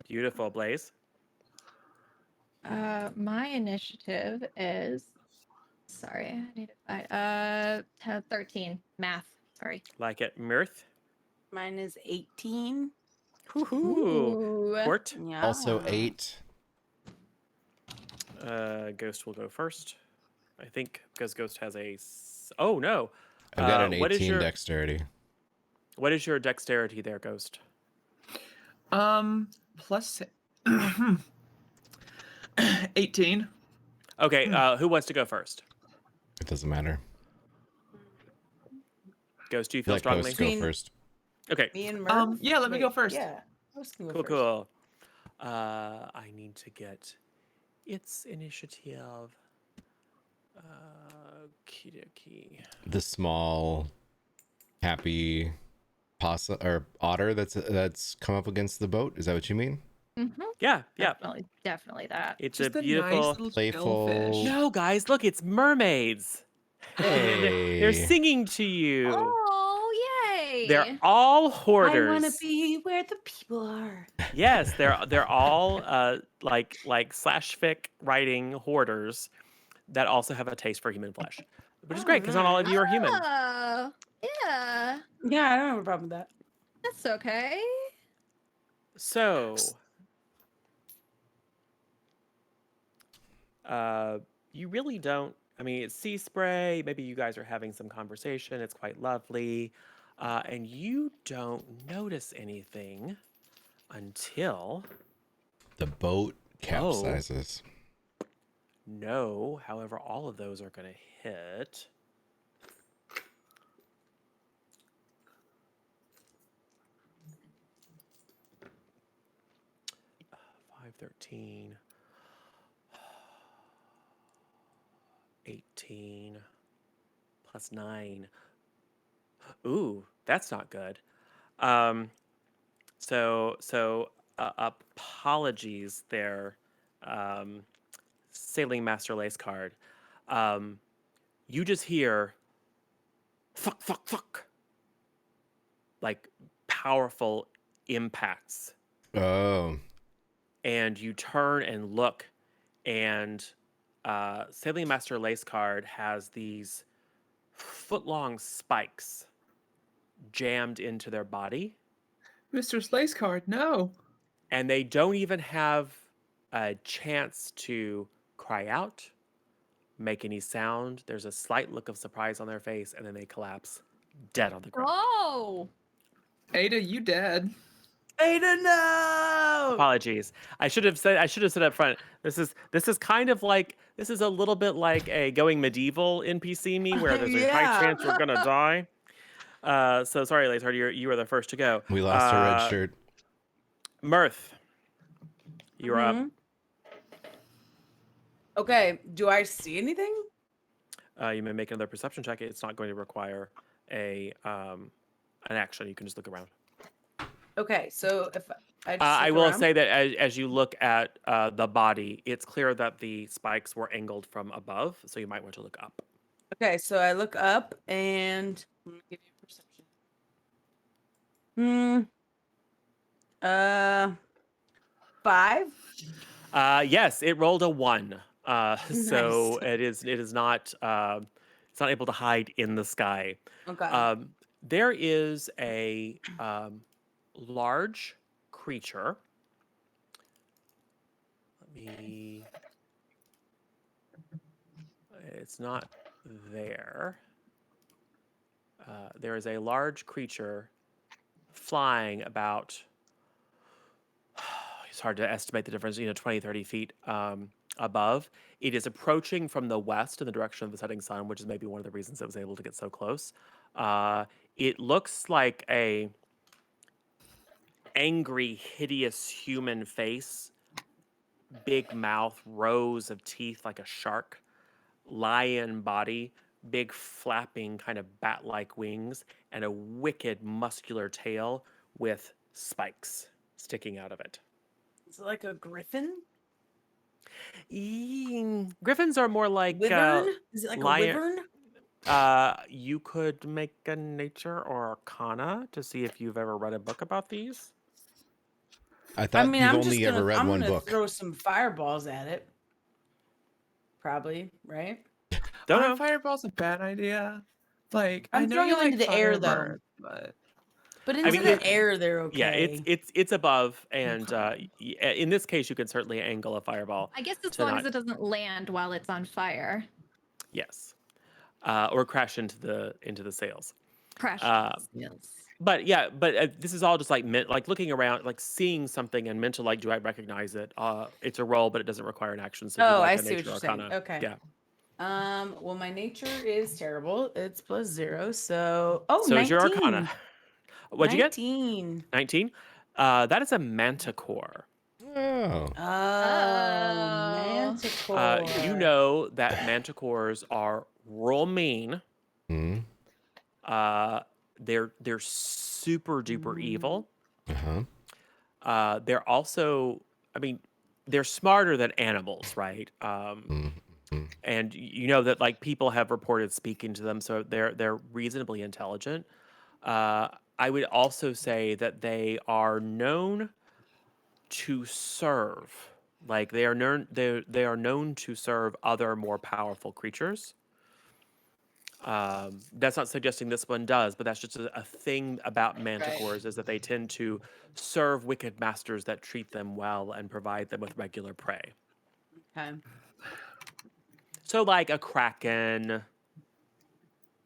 Beautiful, Blaze. My initiative is. Sorry, I need to 13 math. Sorry. Like it. Mirth. Mine is 18. Woohoo. Port. Yeah. Also 8. Ghost will go first. I think because Ghost has a. Oh no. I've got an what is 18 your dexterity. What is your dexterity there, Ghost? Plus 18. Okay. Who wants to go first? It doesn't matter. Ghost, do you I feel let strongly? Ghost go first. Okay. Me and Murph? Yeah, let me go Wait, first. Yeah. Ghost can go Cool, first. cool. I need to get its initiative. Okie The small, happy possum or otter that's come up against the boat. Is that what you mean? Mm-hmm. Yeah, yeah. Definitely that. It's Just a a beautiful. nice little playful- shellfish. No, guys, look, it's mermaids. They're Hey. singing to you. Oh, yay! They're all hoarders. I want to be where the people are. Yes, they're all like slash fic writing hoarders that also have a taste for human flesh, which is great because not all of you are human. Oh, yeah. Yeah, I don't have a problem with that. That's okay. So, you really don't. I mean, it's sea spray. Maybe you guys are having some conversation. It's quite lovely. And you don't notice anything until. The boat Whoa. capsizes. No. However, all of those are going to hit. Five, 13, 18, plus 9. Ooh, that's not good. So apologies there, Sailing Master Lace Card. You just hear fuck, fuck, fuck, like powerful impacts, Oh. and you turn and look, and Sailing Master Lace Card has these foot-long spikes jammed into their body, Mr. Slice Card, no. and they don't even have a chance to cry out, make any sound. There's a slight look of surprise on their face, and then they collapse dead on the ground. Oh, Ada, you dead. Ada, no. Apologies. I should have said up front. This is kind of like, this is a little bit like a going medieval NPC me, where there's a high Yeah. chance we're gonna die. So sorry, Lathard, you were the first to go. We lost a red shirt. Mirth, you're up. Mhm. Okay, do I see anything? You may make another perception check. It's not going to require an action. You can just look around. Okay, so if I just I look will around? say that as you look at the body, it's clear that the spikes were angled from above, so you might want to look up. Okay, so I look up and let me give you a perception. 5. Yes, it rolled a 1. So Nice. it is not it's not able to hide in the sky. Okay. There is a large creature. It's not there. There is a large creature flying about, it's hard to estimate the difference, 20, 30 feet above. It is approaching from the west in the direction of the setting sun, which is maybe one of the reasons it was able to get so close. It looks like a angry, hideous human face, big mouth, rows of teeth like a shark, lion body, big flapping kind of bat-like wings, and a wicked muscular tail with spikes sticking out of it. Is it like a griffin? Griffins are more like Wyvern? Is it like lion. a wyvern? You could make a nature or arcana to see if you've ever read a book about these. I thought you've I'm only ever read I'm one gonna book. throw some fireballs at it. Probably, right? Don't know. Fireball's a bad idea. Like, I I'm know throwing you them like into the air, though. Firebird, but But into mean, the air, they're okay. Yeah, it's above, and in this case, you can certainly angle a fireball. I guess as to long not- as it doesn't land while it's on fire. Yes, or crash into the sails. Crash. Yes. But yeah, this is all just like looking around, like seeing something and mental, like, do I recognize it? It's a roll, but it doesn't require an action. So if you'd Oh, like I a see what nature you're saying. arcana, Okay. Yeah. Well, my nature is terrible. It's +0, so So 19. is your arcana. What'd you get? 19. 19. That is a manticore. Oh. Manticore. You know that manticores are real mean. Hmm. They're super duper evil. Uh-huh. They're also, I mean, they're smarter than animals, right? And you know that like people have reported speaking to them, so they're reasonably intelligent. I would also say that they are known to serve, like they are known to serve other more powerful creatures. That's not suggesting this one does, but that's just a thing about manticores, is that they tend to serve wicked masters that treat them well and provide them with regular prey. Okay. So like a kraken,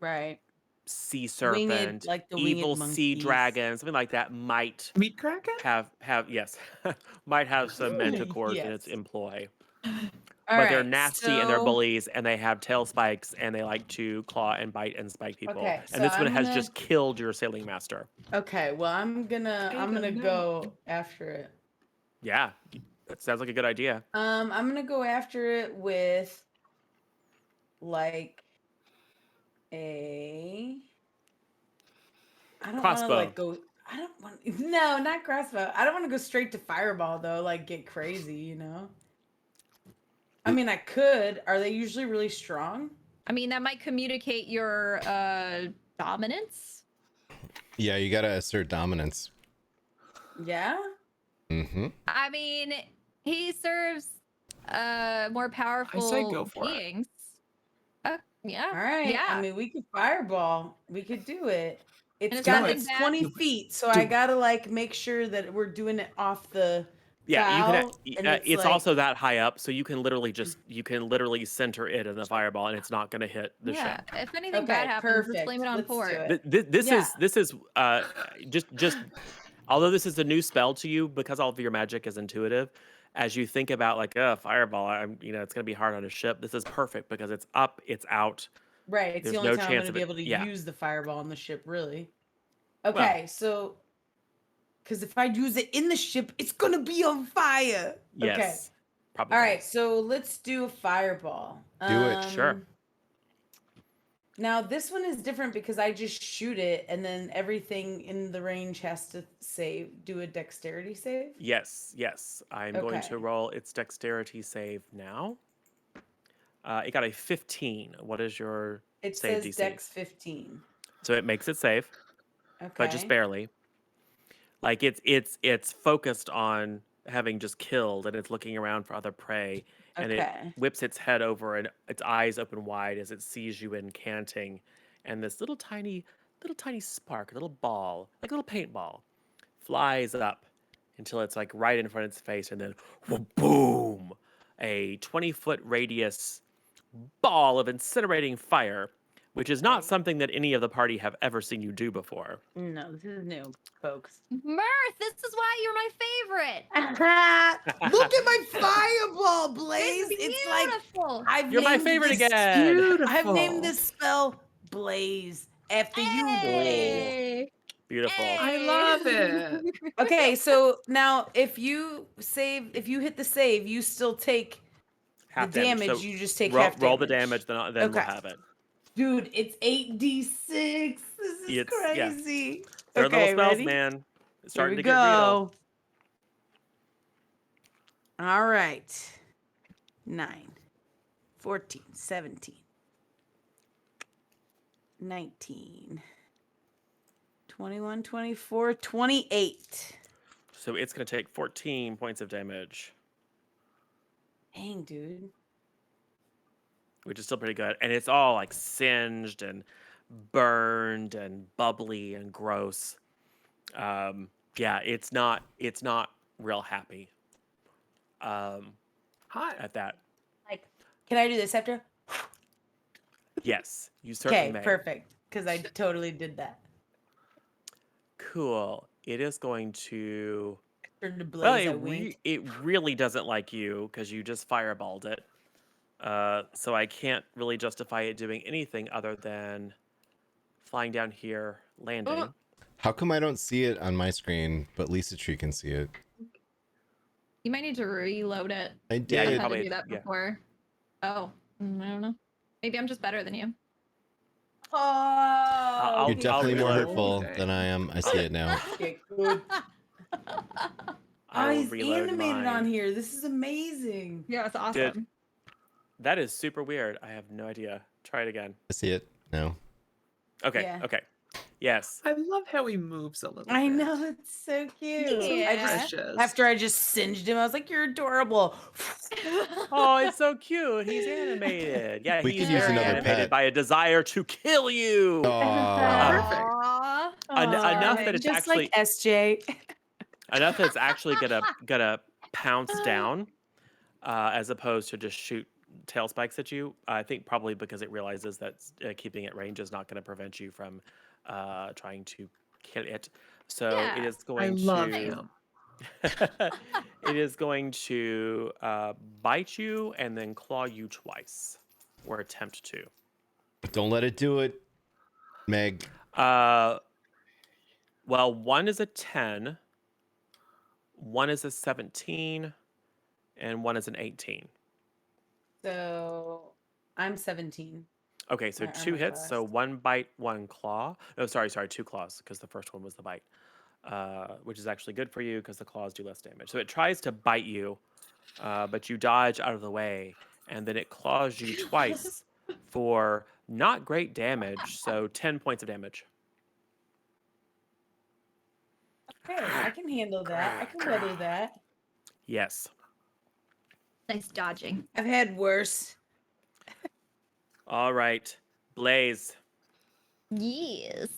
Right. sea Winged, serpent, like the evil winged sea monkeys. dragon, something like that might Meat Kraken? have yes, might have some manticores in its Yes. employ. All But they're right. nasty and they're So bullies and they have tail spikes and they like to claw and bite and spike people. okay. And So this one I'm has gonna. just killed your sailing master. Okay. Well, I'm gonna go after it. Yeah, that sounds like a good idea. I'm gonna go after it with like a. I don't want to Crossbow. like go. I don't want. No, not crossbow. I don't want to go straight to fireball though. Like get crazy, you know. I mean, I could. Are they usually really strong? I mean, that might communicate your dominance. Yeah, you gotta assert dominance. Yeah. Mm-hmm. I mean, he serves more powerful go for it. beings. Yeah. All right. Yeah. I mean, we could fireball. We could do it. It's it's got nothing it's bad. 20 Do it. feet, so Do I it. gotta like make sure that we're doing it off the Yeah, you bow, can. and It's like, also that high up, so you can literally center it in the fireball, and it's not going to hit the Yeah. ship. If anything okay, bad happens, perfect. just blame it on Let's port. do it. This is just although this is a new spell to you because all of your magic is intuitive. As you think about like fireball, it's going to be hard on a ship. This is perfect because it's up, it's out. Right. It's There's the only no time I'm chance gonna of be it. able to Yeah. use the fireball on the ship, really. Okay, so because if I use it in the ship, it's gonna be on fire. Okay. Yes. Probably. All right, so let's do a fireball. Do it. Sure. Now this one is different because I just shoot it, and then everything in the range has to do a dexterity save. Yes. I'm going Okay. to roll its dexterity save now. It got a 15. What is your It save says DC? Dex 15. So it makes it safe, Okay. but just barely. Like it's focused on having just killed, and it's looking around for other prey, and it Okay. whips its head over, and its eyes open wide as it sees you incanting, and this little tiny spark, a little ball, like a little paintball, flies up until it's like right in front of its face, and then boom, a 20-foot radius ball of incinerating fire, which is not something that any of the party have ever seen you do before. No, this is new, folks. Mirth, this is why you're my favorite. Look at my fireball, Blaze. It's like beautiful. I've You're my named favorite this- again. Beautiful. I've named this spell Blaze after you, Blaze. Hey. Beautiful. I love it. Okay, so now if you hit the save, you still take Half the damage. So you just take roll, half damage. roll the damage, then we'll Okay. have it. Dude, it's 8d6. This is Yeah. crazy. Third Okay, level spells, ready? man. It's Here starting we to get real. go. All right. 9, 14, 17, 19, 21, 24, 28. So it's going to take 14 points of damage, Dang, dude. which is still pretty good. And it's all like singed and burned and bubbly and gross. Yeah, it's not real happy Hot. at that. Like, can I do this after? Yes, you certainly Okay, may. perfect. Because I totally did that. Cool. It is going to. Turn to Blaze, Well, I wink. it really doesn't like you because you just fireballed it. So I can't really justify it doing anything other than flying down here, landing. How come I don't see it on my screen, but Lisa Tree can see it? You might need to reload it. I Yeah, did. you I've had probably- to do that yeah. before. Oh, I don't know. Maybe I'm just better than you. Oh, I'll- You're definitely more reload. hurtful than I am. I see it now. Okay, good. I will he's reload animated mine. on here. This is amazing. Yeah, it's awesome. That is super weird. I have no idea. Try it again. I see it now. Okay. Yeah. Okay. Yes. I love how he moves a little I bit. know, it's so cute. Yeah. I just Precious. after I just singed him, I was like, "You're adorable." Oh, it's so cute. He's animated. Yeah, We he's could use very another animated pet. by a desire to kill you. Perfect. Aw. Enough that it's just actually like SJ. enough that it's actually gonna pounce down, as opposed to just shoot tail spikes at you. I think probably because it realizes that keeping at range is not going to prevent you from trying to kill it. So it Yeah. is I going love to. him. It is going to bite you and then claw you twice, or attempt to. Don't let it do it, Meg. Well, one is a 10, one is a 17, and one is an 18. So I'm 17. Okay, so My two armor hits. So class. one bite, one claw. No, sorry, two claws, because the first one was the bite, which is actually good for you because the claws do less damage. So it tries to bite you, but you dodge out of the way, and then it claws you twice for not great damage. So 10 points of damage. Okay, I can handle that. I can weather that. Yes. Nice dodging. I've had worse. All right, Blaze. Yes.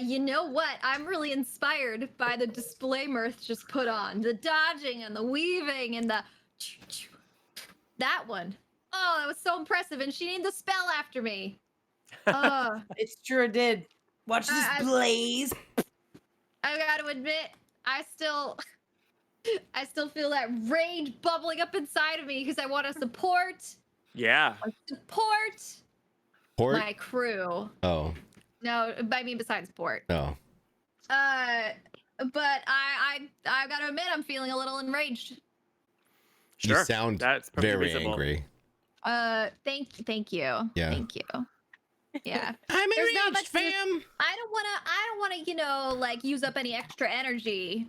You know what? I'm really inspired by the display Mirth just put on. The dodging and the weaving and the that one. Oh, that was so impressive. And she named the spell after me. It's true, I did. Watch this I- blaze. I gotta admit, I still feel that rage bubbling up inside of me because I want to support Yeah. Port? my crew. Oh. No, I mean besides port. No. But I gotta admit I'm feeling a little enraged. Sure. You sound That's perfectly very reasonable. angry. Thank you. Yeah. Thank you. Yeah. I'm There's not enraged, much fam. I don't wanna, like use up any extra energy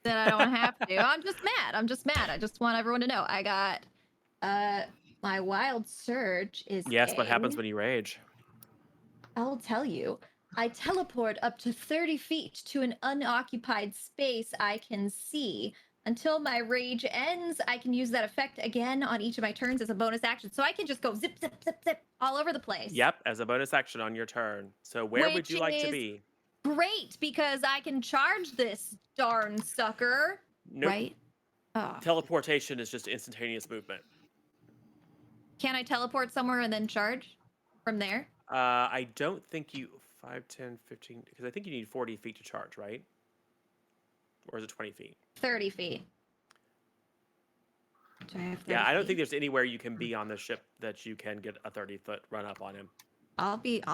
that I don't have to. I'm just mad. I just want everyone to know. I got my wild surge is Yes, what happens when you rage? I'll tell you. I teleport up to 30 feet to an unoccupied space I can see. Until my rage ends, I can use that effect again on each of my turns as a bonus action. So I can just go zip, zip, zip, zip all over the place. Yep, as a bonus action on your turn. So where would Which you like to is be? Great, because I can charge this darn sucker. Nope. Right? Oh. Teleportation is just instantaneous movement. Can I teleport somewhere and then charge from there? I don't think you 5, 10, 15, because I think you need 40 feet to charge, right? Or is it 20 feet? 30 feet. Do I have 30 Yeah, I don't feet? think there's anywhere you can be on the ship that you can get a 30-foot run up on him.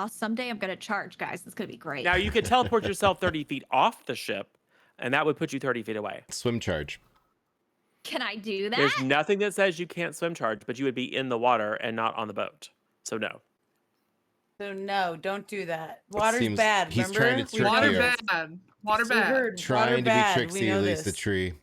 Someday I'm gonna charge, guys. It's gonna be great. Now you can teleport yourself 30 feet off the ship, and that would put you 30 feet away. Swim charge. Can I do that? There's nothing that says you can't swim charge, but you would be in the water and not on the boat. So no. So no, don't do that. Water's seems bad. he's Remember? trying to trick Water you. bad. Water We bad. heard water Trying to bad. be We tricksy, know at least the this. tree.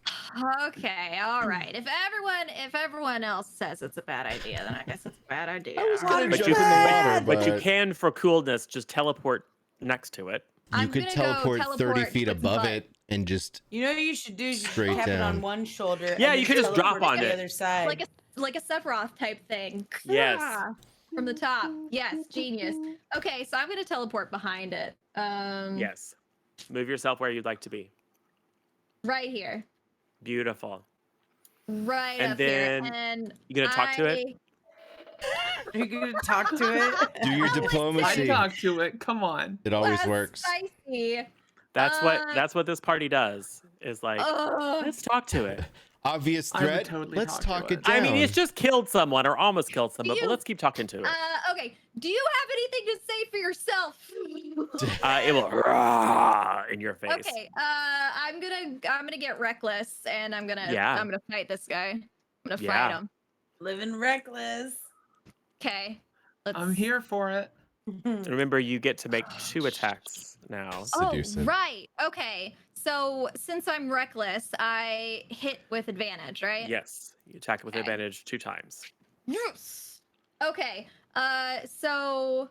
Okay, all right. If everyone else says it's a bad idea, then I guess it's a bad idea. I was All gonna right. But jump you- in the water, But you can, for coolness, just teleport next to it. You I'm could gonna go teleport 30 teleport feet towards above butt. it and just You know what you should do? You should Straight tap it down. on one shoulder. Yeah, and you then could just drop teleport on to it. the other side. like a Sephiroth type thing. Yes. Ah, from the top. Yes, genius. Okay, so I'm gonna teleport behind it. Yes. Move yourself where you'd like to be. Right here. Beautiful. Right And up here. then And You gonna talk to it? Are you gonna talk to it? do your I diplomacy. talk to it. Come on. It always That's works. Spicy. That's what this party does. Is like, Ugh. let's talk to it. Obvious I would threat. totally Let's talk talk to it it. down. I mean, it's just killed someone or almost killed someone, but You- let's keep talking to it. Okay. Do you have anything to say for yourself? It will roar in your face. Okay. I'm gonna get reckless and I'm gonna fight this guy. I'm gonna fight Yeah. him. Living reckless. Okay. I'm here for it. And remember, you get to make 2 attacks now. Seduce Oh, it. right. Okay. So since I'm reckless, I hit with advantage, right? Yes, you attack it with Okay. advantage 2 times. Yes. Okay. So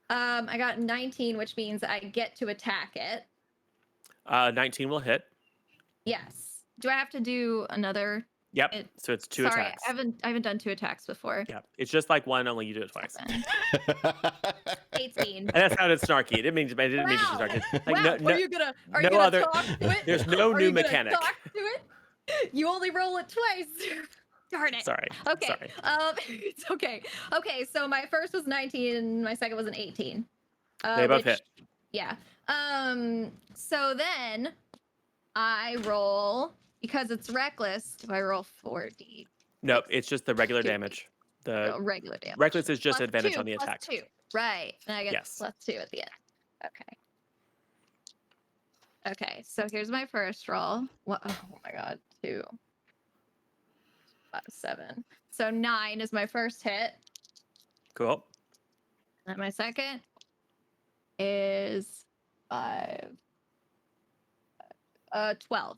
I got 19, which means I get to attack it. 19 will hit. Yes. Do I have to do another? Yep. It- So it's 2 Sorry, attacks. I haven't done 2 attacks before. Yep. It's just like one, only you do it twice. 18. And that sounded snarky. It didn't mean to be Wow. snarky. Like, Wow, no, are you gonna no other- talk to it? there's no Are new you gonna mechanic. Talk to it? You only roll it twice. Darn it. Sorry. Okay. Sorry. It's okay. Okay, so my first was 19 and my second was an 18. They both hit. Yeah. So then I roll, because it's reckless, do I roll 4D? Nope, it's just the regular Two. damage. The Regular damage. reckless is just Plus advantage 2, on the plus attack. 2. Right. And I get Yes. plus 2 at the end. Okay. Okay, so here's my first roll. What? Oh my god, 2, 5, 7. So 9 is my first hit. Cool. And my second is 5. 12.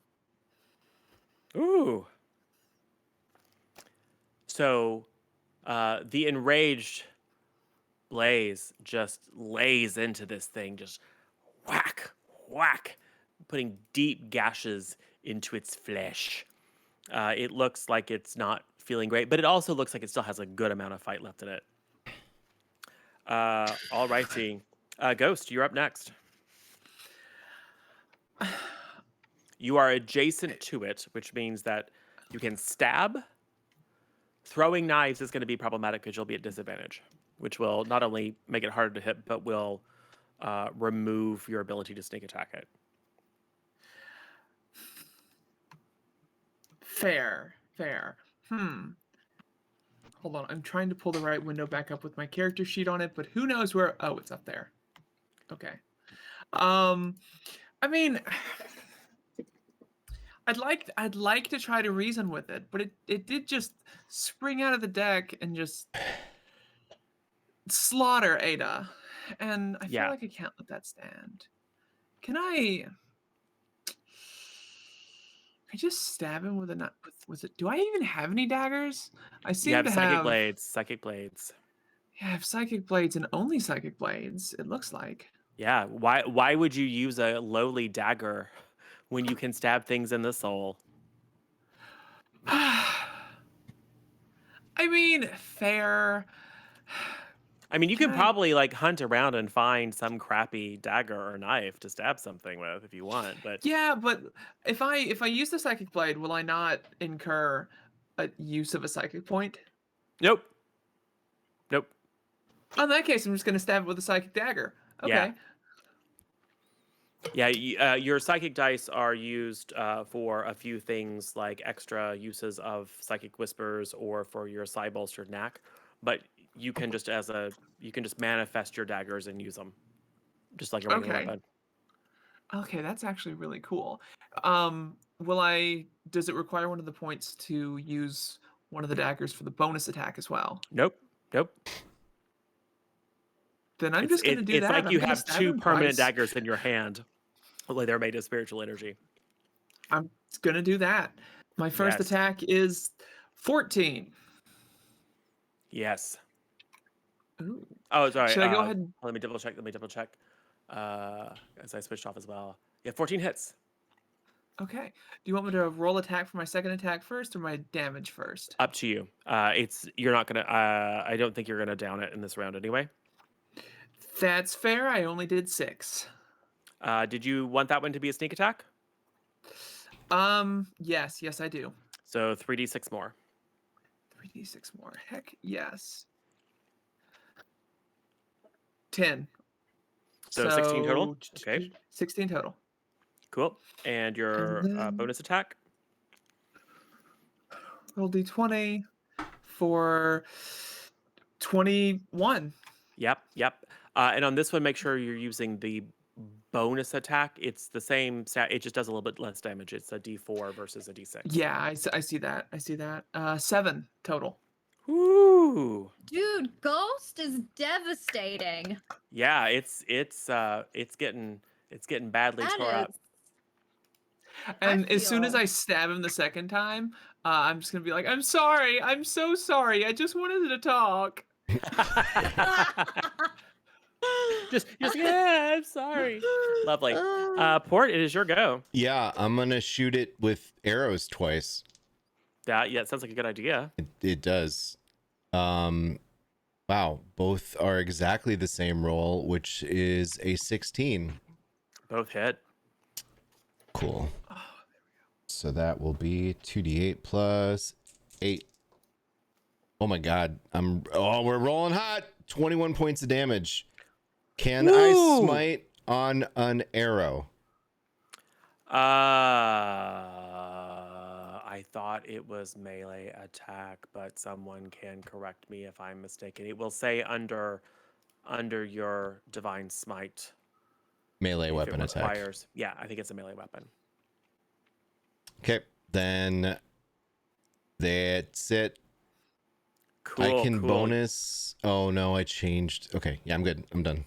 Ooh. So, the enraged Blaze just lays into this thing, just whack, whack, putting deep gashes into its flesh. It looks like it's not feeling great, but it also looks like it still has a good amount of fight left in it. All righty. Ghost, you're up next. You are adjacent to it, which means that you can stab. Throwing knives is going to be problematic because you'll be at disadvantage, which will not only make it harder to hit, but will remove your ability to sneak attack it. Fair. Hold on, I'm trying to pull the right window back up with my character sheet on it, but who knows where? Oh, it's up there. Okay. I mean, I'd like to try to reason with it, but it did just spring out of the deck and just slaughter Ada, and I feel like I can't let that stand. Can I just stab him with a knife? Was it? Do I even have any daggers? I seem You have to psychic have blades. Psychic blades. Yeah, I have psychic blades and only psychic blades. It looks like. Yeah. Why would you use a lowly dagger when you can stab things in the soul? I mean, fair. I mean, you Can could I- probably like hunt around and find some crappy dagger or knife to stab something with if you want, but Yeah, but if I use the psychic blade, will I not incur a use of a psychic point? nope. Nope. In that case, I'm just gonna stab it with a psychic dagger. Okay. Yeah, your psychic dice are used for a few things like extra uses of psychic whispers or for your psi bolstered knack, but you can just manifest your daggers and use them, just like a regular Okay. weapon. Okay, that's actually really cool. Does it require one of the points to use one of the daggers for the bonus attack as well? Nope. Then I'm just gonna do it's that. like I'm you gonna have stab 2 him permanent twice. daggers in your hand, only they're made of spiritual energy. I'm gonna do that. My first Yes. attack is 14. Yes. Ooh. Oh, sorry. Should I go ahead? Let me double check. As I switched off as well. Yeah, 14 hits. Okay. Do you want me to roll attack for my second attack first or my damage first? Up to you. You're not gonna. I don't think you're gonna down it in this round anyway. That's fair. I only did 6. Did you want that one to be a sneak attack? Yes, I do. So 3d6 more. 3d6 more. Heck yes. 10. So 16 total? Okay. 16 total. Cool. And your And then- bonus attack? Roll d20 for 21. Yep. And on this one, make sure you're using the bonus attack. It's the same stat. It just does a little bit less damage. It's a d4 versus a d6. Yeah, I see that. 7 total. Ooh. Dude, Ghost is devastating. Yeah, it's getting badly That tore up. is- And as soon as feel- I stab him the second time, I'm just gonna be like, "I'm sorry. I'm so sorry. I just wanted to talk." just yeah, I'm sorry. Lovely. Port, it is your go. Yeah, I'm gonna shoot it with arrows twice. Yeah, it sounds like a good idea. It does. Wow, both are exactly the same roll, which is a 16. Both hit. Cool. So that will be 2d8 plus 8. Oh my god. We're rolling hot. 21 points of damage. Can I Woo! smite on an arrow? I thought it was melee attack, but someone can correct me if I'm mistaken. It will say under your divine smite. Melee if weapon it attack. requires, yeah, I think it's a melee weapon. Okay, then that's it. Cool. I can cool. bonus. Oh no, I changed. Okay, yeah, I'm good. I'm done.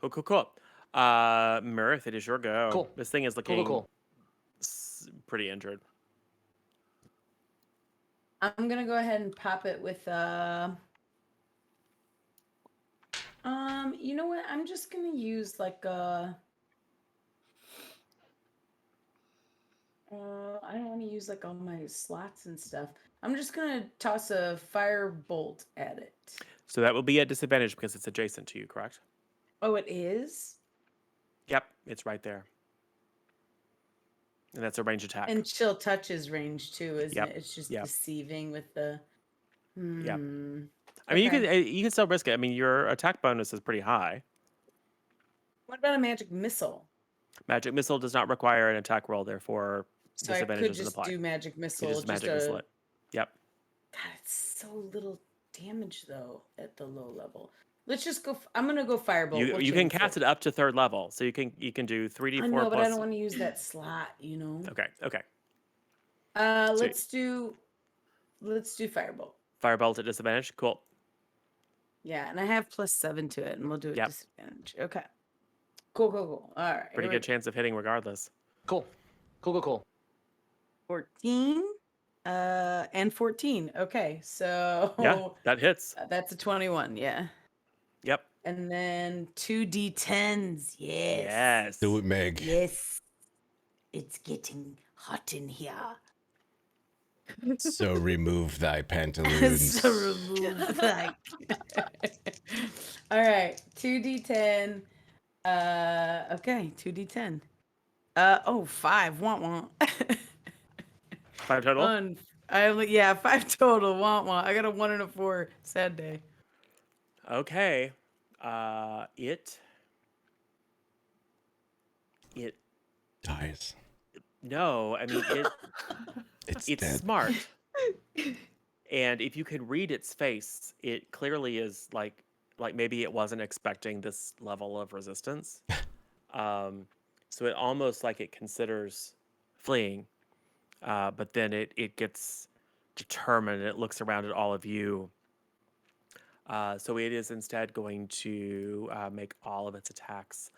Cool. Mirth, it is your go. Cool. This thing is looking Cool. pretty injured. I'm gonna go ahead and pop it with you know what? I'm just gonna use like I don't want to use like all my slots and stuff. I'm just gonna toss a fire bolt at it. So that will be a disadvantage because it's adjacent to you, correct? Oh, it is? Yep, it's right there. And that's a range attack. And chill touches range too, isn't Yep, it? It's just yep. deceiving with the Yep. I mean, okay. you can still risk it. I mean, your attack bonus is pretty high. What about a magic missile? Magic missile does not require an attack roll, therefore So I could disadvantage doesn't just apply. do magic You missile. just magic missile it. Yep. God, it's so little damage though at the low level. Let's just go. I'm gonna go firebolt. You can cast it up to 3rd level, so you can do 3d4 I know, but I plus. don't want to use that slot. You know. Okay. Let's do firebolt. Firebolt at disadvantage. Cool. Yeah, and I have +7 to it, and we'll do it Yep. disadvantage. Okay. Cool. All right. Pretty good chance of hitting regardless. Cool. 14. And 14. Okay, so Yeah, that hits. that's a 21. Yeah. Yep. And then 2d10s. Yes. Yes. Do it, Meg. Yes. It's getting hot in here. So remove thy pantaloons. So remove like. All right, 2d10. Okay, 2d10. 5. Want. 5 total. I only 5 total. Want. I got a 1 and a 4. Sad day. Okay. It Dies. No, I mean It's it's dead. smart. And if you can read its face, it clearly is like maybe it wasn't expecting this level of resistance. So it almost like it considers fleeing. But then it gets determined. It looks around at all of you. So it is instead going to make all of its attacks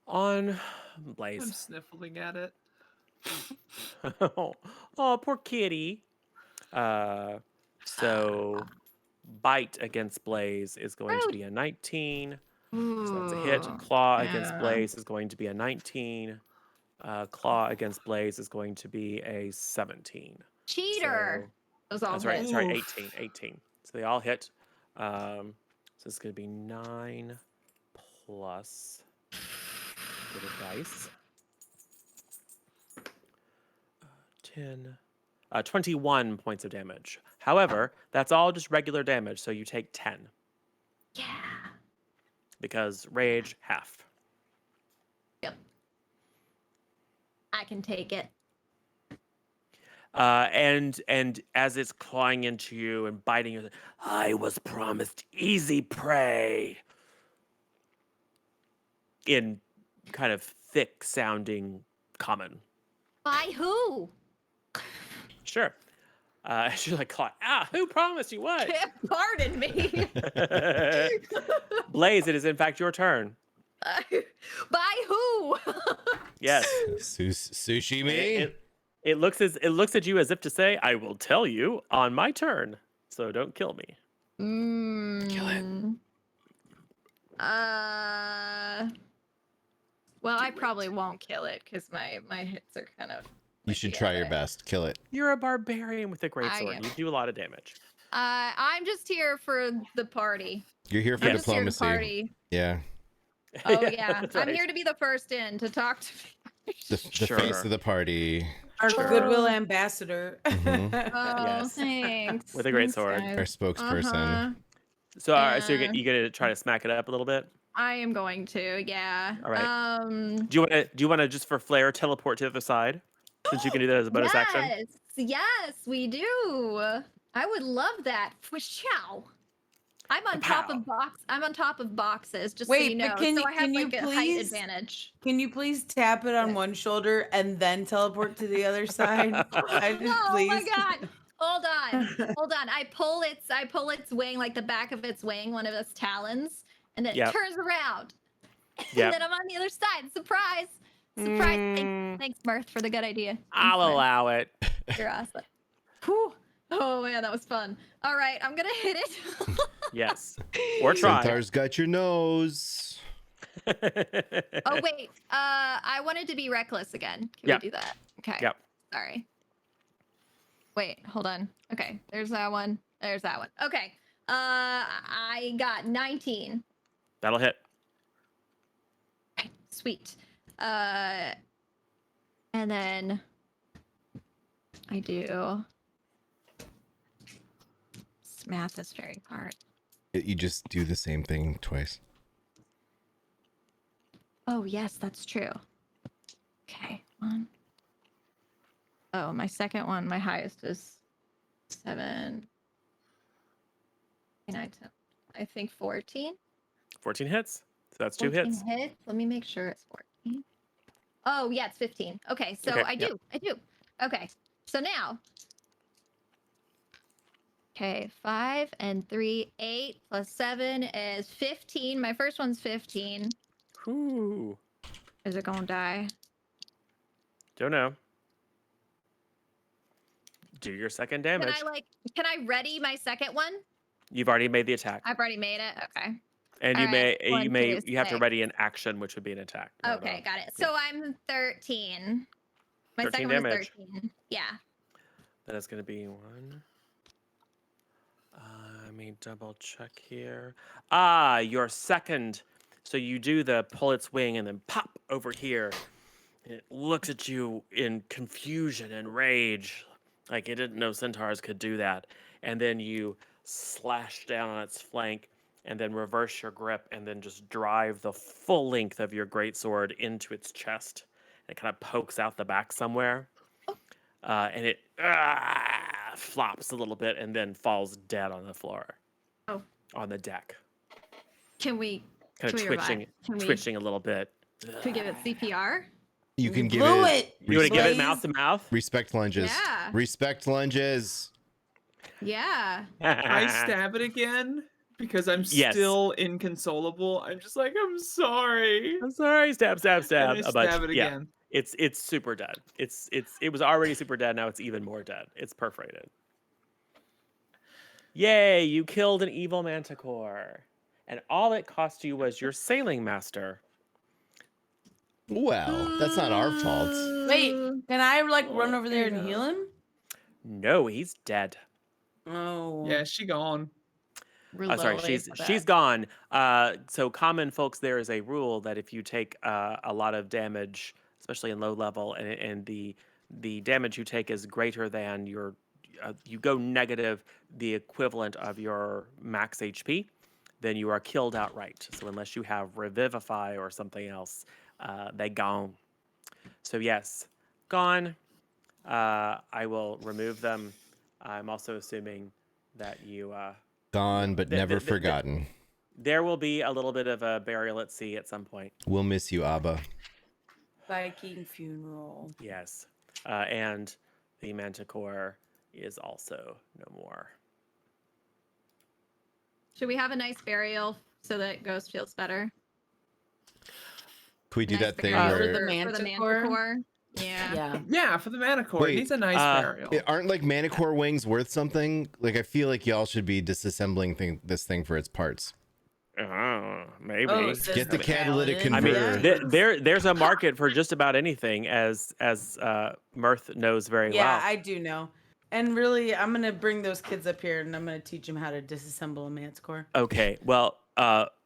on Blaze. I'm sniffling at it. Oh, poor kitty. So bite against Blaze is going to be a 19. So that's a hit. Claw against Blaze is going to be a 19. Claw against Blaze is going to be a 17. Cheater. Those all That's right. hit. Sorry, 18. So they all hit. So it's going to be 9 plus bit of dice. 10. 21 points of damage. However, that's all just regular damage, so you take 10. Yeah. Because rage, half. Yep. I can take it. And as it's clawing into you and biting you, I was promised easy prey. In kind of thick sounding common. By who? Sure. She's like, who promised you what? Pardon me. Blaze, it is in fact your turn. By who? Yes. Sushi me? It looks at you as if to say, I will tell you on my turn. So don't kill me. Kill it. Well, I probably won't kill it because my hits are kind of. You should try your best. Kill it. You're a barbarian with a great I sword. am. You do a lot of damage. I'm just here for the party. You're here for I'm just here to diplomacy. party. Yeah. Oh yeah, that's I'm right. here to be the first in to talk to me. The face of the party. Our Sure. goodwill ambassador. Mhm. Oh, Yes. thanks. With a great Thanks, sword. Our guys. spokesperson. So, so Yeah. you gonna try to smack it up a little bit? I am going to, yeah. All right. Do you want to just for flair teleport to the other side, since you can do that as a bonus action? Yes, we do. I would love that. Chow. I'm on top Kapow. of I'm on top of boxes, just so Wait, you but know. can So you- I have can you like a height please- advantage. Can you please tap it on Yes. one shoulder and then teleport to the other side? I just Oh my please. god. Hold on. I pull its wing, like the back of its wing, one of its talons, and then Yep. it turns around. Yep. And then I'm on the other side. Surprise. Thanks, Mirth, for the good idea. I'll Thanks, Mirth. allow it. You're awesome. Whew. Oh man, that was fun. All right, I'm gonna hit it. Yes. Or try. Centaur's got your nose. Oh wait, I wanted to be reckless again. Can Yep. we do that? Okay. Yep. Sorry. Wait, hold on. Okay, there's that one. There's that one. Okay. I got 19. That'll hit. Okay, sweet. And then I do. Math is very hard. You just do the same thing twice. Oh yes, that's true. Okay, one. Oh, my second one, my highest is 7. 9, 10. I think 14. 14 hits. So that's 2 14 hits. Let me make sure it's 14. Oh yeah, it's 15. Okay, so Okay, I yep. do. Okay, so now. Okay, 5 and 3, 8 plus 7 is 15. My first one's 15. Whew. Is it gonna die? Don't know. Do your second damage. Can I ready my second one? You've already made the attack. I've already made it. Okay. And All right, you have to 1, 2, ready an action, which would be an attack. not Okay, a- got it. So I'm 13. My 13 second damage. one is 13. Yeah. Then it's going to be 1. Let me double check here. Your second. So you do the pull its wing and then pop over here. And it looks at you in confusion and rage. Like it didn't know centaurs could do that. And then you slash down on its flank and then reverse your grip and then just drive the full length of your greatsword into its chest. It kind of pokes out the back somewhere. And it flops a little bit and then falls dead on the floor. Oh. On the deck. Can we Kind of Can we revive? twitching a little bit. can we give it CPR? You can give Blew it. it. You want to give it Blaze. mouth to mouth? Respect lunges. Yeah. Respect lunges. Yeah. I stab it again because I'm Yes. still inconsolable. I'm just like, I'm sorry. I'm sorry. Stab, stab, stab. And I A bunch. stab it Yeah. again. It's super dead. It was already super dead. Now it's even more dead. It's perforated. Yay! You killed an evil manticore, and all it cost you was your sailing master. Well, that's not our fault. Wait, can I like run Oh, over there and yeah. heal him? No, he's dead. Oh. Yeah, she gone. We're Sorry, low she's for that. she's gone. So common folks, there is a rule that if you take a lot of damage, especially in low level, and the damage you take is greater than your, you go negative the equivalent of your max HP, then you are killed outright. So unless you have revivify or something else, they gone. So yes, gone. I will remove them. I'm also assuming that you. Gone, but never forgotten. There will be a little bit of a burial at sea at some point. We'll miss you, Abba. Viking funeral. Yes. And the manticore is also no more. Should we have a nice burial so that Ghost feels better? Could we do Nice that thing burial for where the for manticore? manticore? Yeah. Yeah. Yeah, for the manicore. Wait, It needs a nice burial. aren't like manicore wings worth something? Like I feel like y'all should be disassembling this thing for its parts. Maybe. Oh, Get the catalytic I mean, converter. there's a market for just about anything, as Mirth knows very Yeah, well. I do know. And really, I'm gonna bring those kids up here, and I'm gonna teach them how to disassemble a manticore. Okay, well,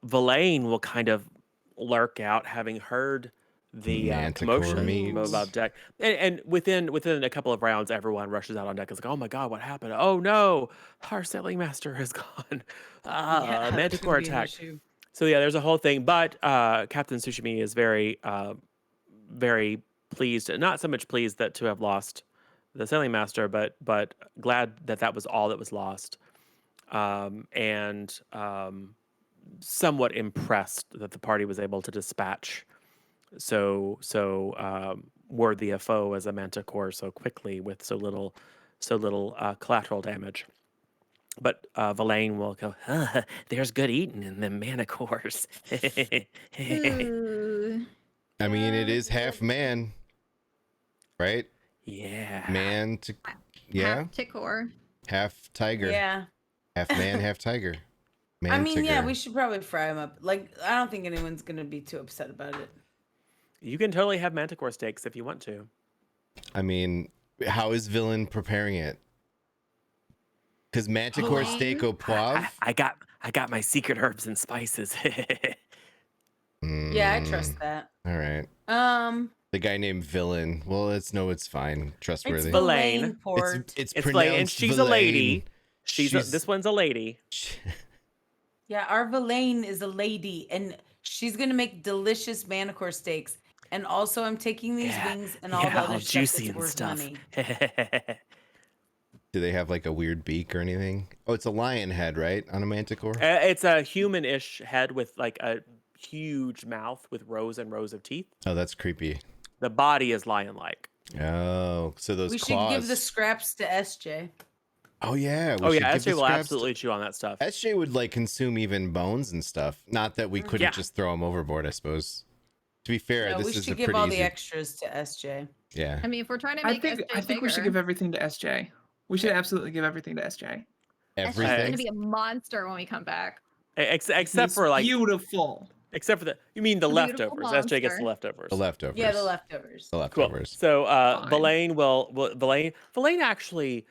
Villain will kind of lurk out, having heard the Manticore commotion meat. above deck, and within a couple of rounds, everyone rushes out on deck. It's like, oh my god, what happened? Oh no, our sailing master is gone. Yeah, that's Manticore gonna be an attack. issue. So yeah, there's a whole thing, but Captain Tsushimi is very pleased, not so much pleased that to have lost the sailing master, but glad that that was all that was lost, and somewhat impressed that the party was able to dispatch so worthy a foe as a manticore so quickly with so little collateral damage. But Verlaine will go, there's good eating in them manticores. Ooh. I mean, it Yeah, is half man, right? Yeah. Man to yeah, Half Ticor. half tiger, Yeah. half man, half tiger. I mean, yeah, Manticore. we should probably fry him up. Like, I don't think anyone's gonna be too upset about it. You can totally have manticore steaks if you want to. I mean, how is villain preparing it? Because manticore steak au poivre. I got my secret herbs and spices. Yeah, I trust Mm, that. all right. The guy named villain. Well, it's fine. It's Trustworthy. Verlaine. Verlaine port. It's It's pronounced Verlaine, and she's a Verlaine. lady. She's This one's a lady. Yeah, our Verlaine is a lady, and she's gonna make delicious manicore steaks. And also, I'm taking these Yeah, wings and all the all other stuff juicy that's and worth stuff. money. Do they have like a weird beak or anything? Oh, it's a lion head, right? On a manticore? It's a human-ish head with like a huge mouth with rows and rows of teeth. Oh, that's creepy. The body is lion-like. Oh, so those We should claws. give the scraps to SJ. Oh yeah. Oh should yeah, give the SJ will scraps absolutely chew on that stuff. SJ would like consume even bones and stuff. Not that we couldn't Yeah. just throw them overboard, I suppose. To be fair, No, we this is a should give pretty all easy. the extras to SJ. Yeah. I mean, if we're trying to I make think SJ we should bigger, give everything to SJ. We should absolutely give everything to SJ. SJ is Everything. gonna be a monster when we come back. Except He's for like, beautiful. except for you mean the A beautiful leftovers. SJ gets the monster. leftovers. The leftovers. Yeah, the leftovers. The Cool. leftovers. So Fine. Verlaine actually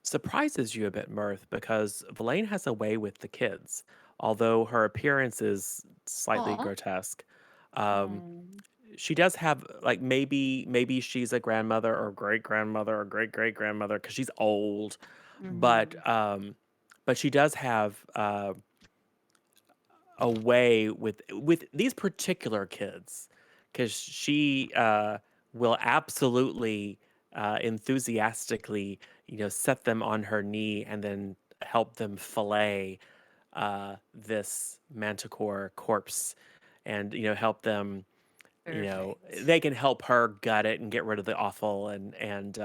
surprises you a bit, Mirth, because Verlaine has a way with the kids. Although her appearance is slightly Aw. grotesque, Mm. she does have like maybe she's a grandmother or great grandmother or great great grandmother because she's old, but she does have a way with these particular kids because she will absolutely enthusiastically set them on her knee and then help them fillet this manticore corpse and help them Perfect. they can help her gut it and get rid of the offal and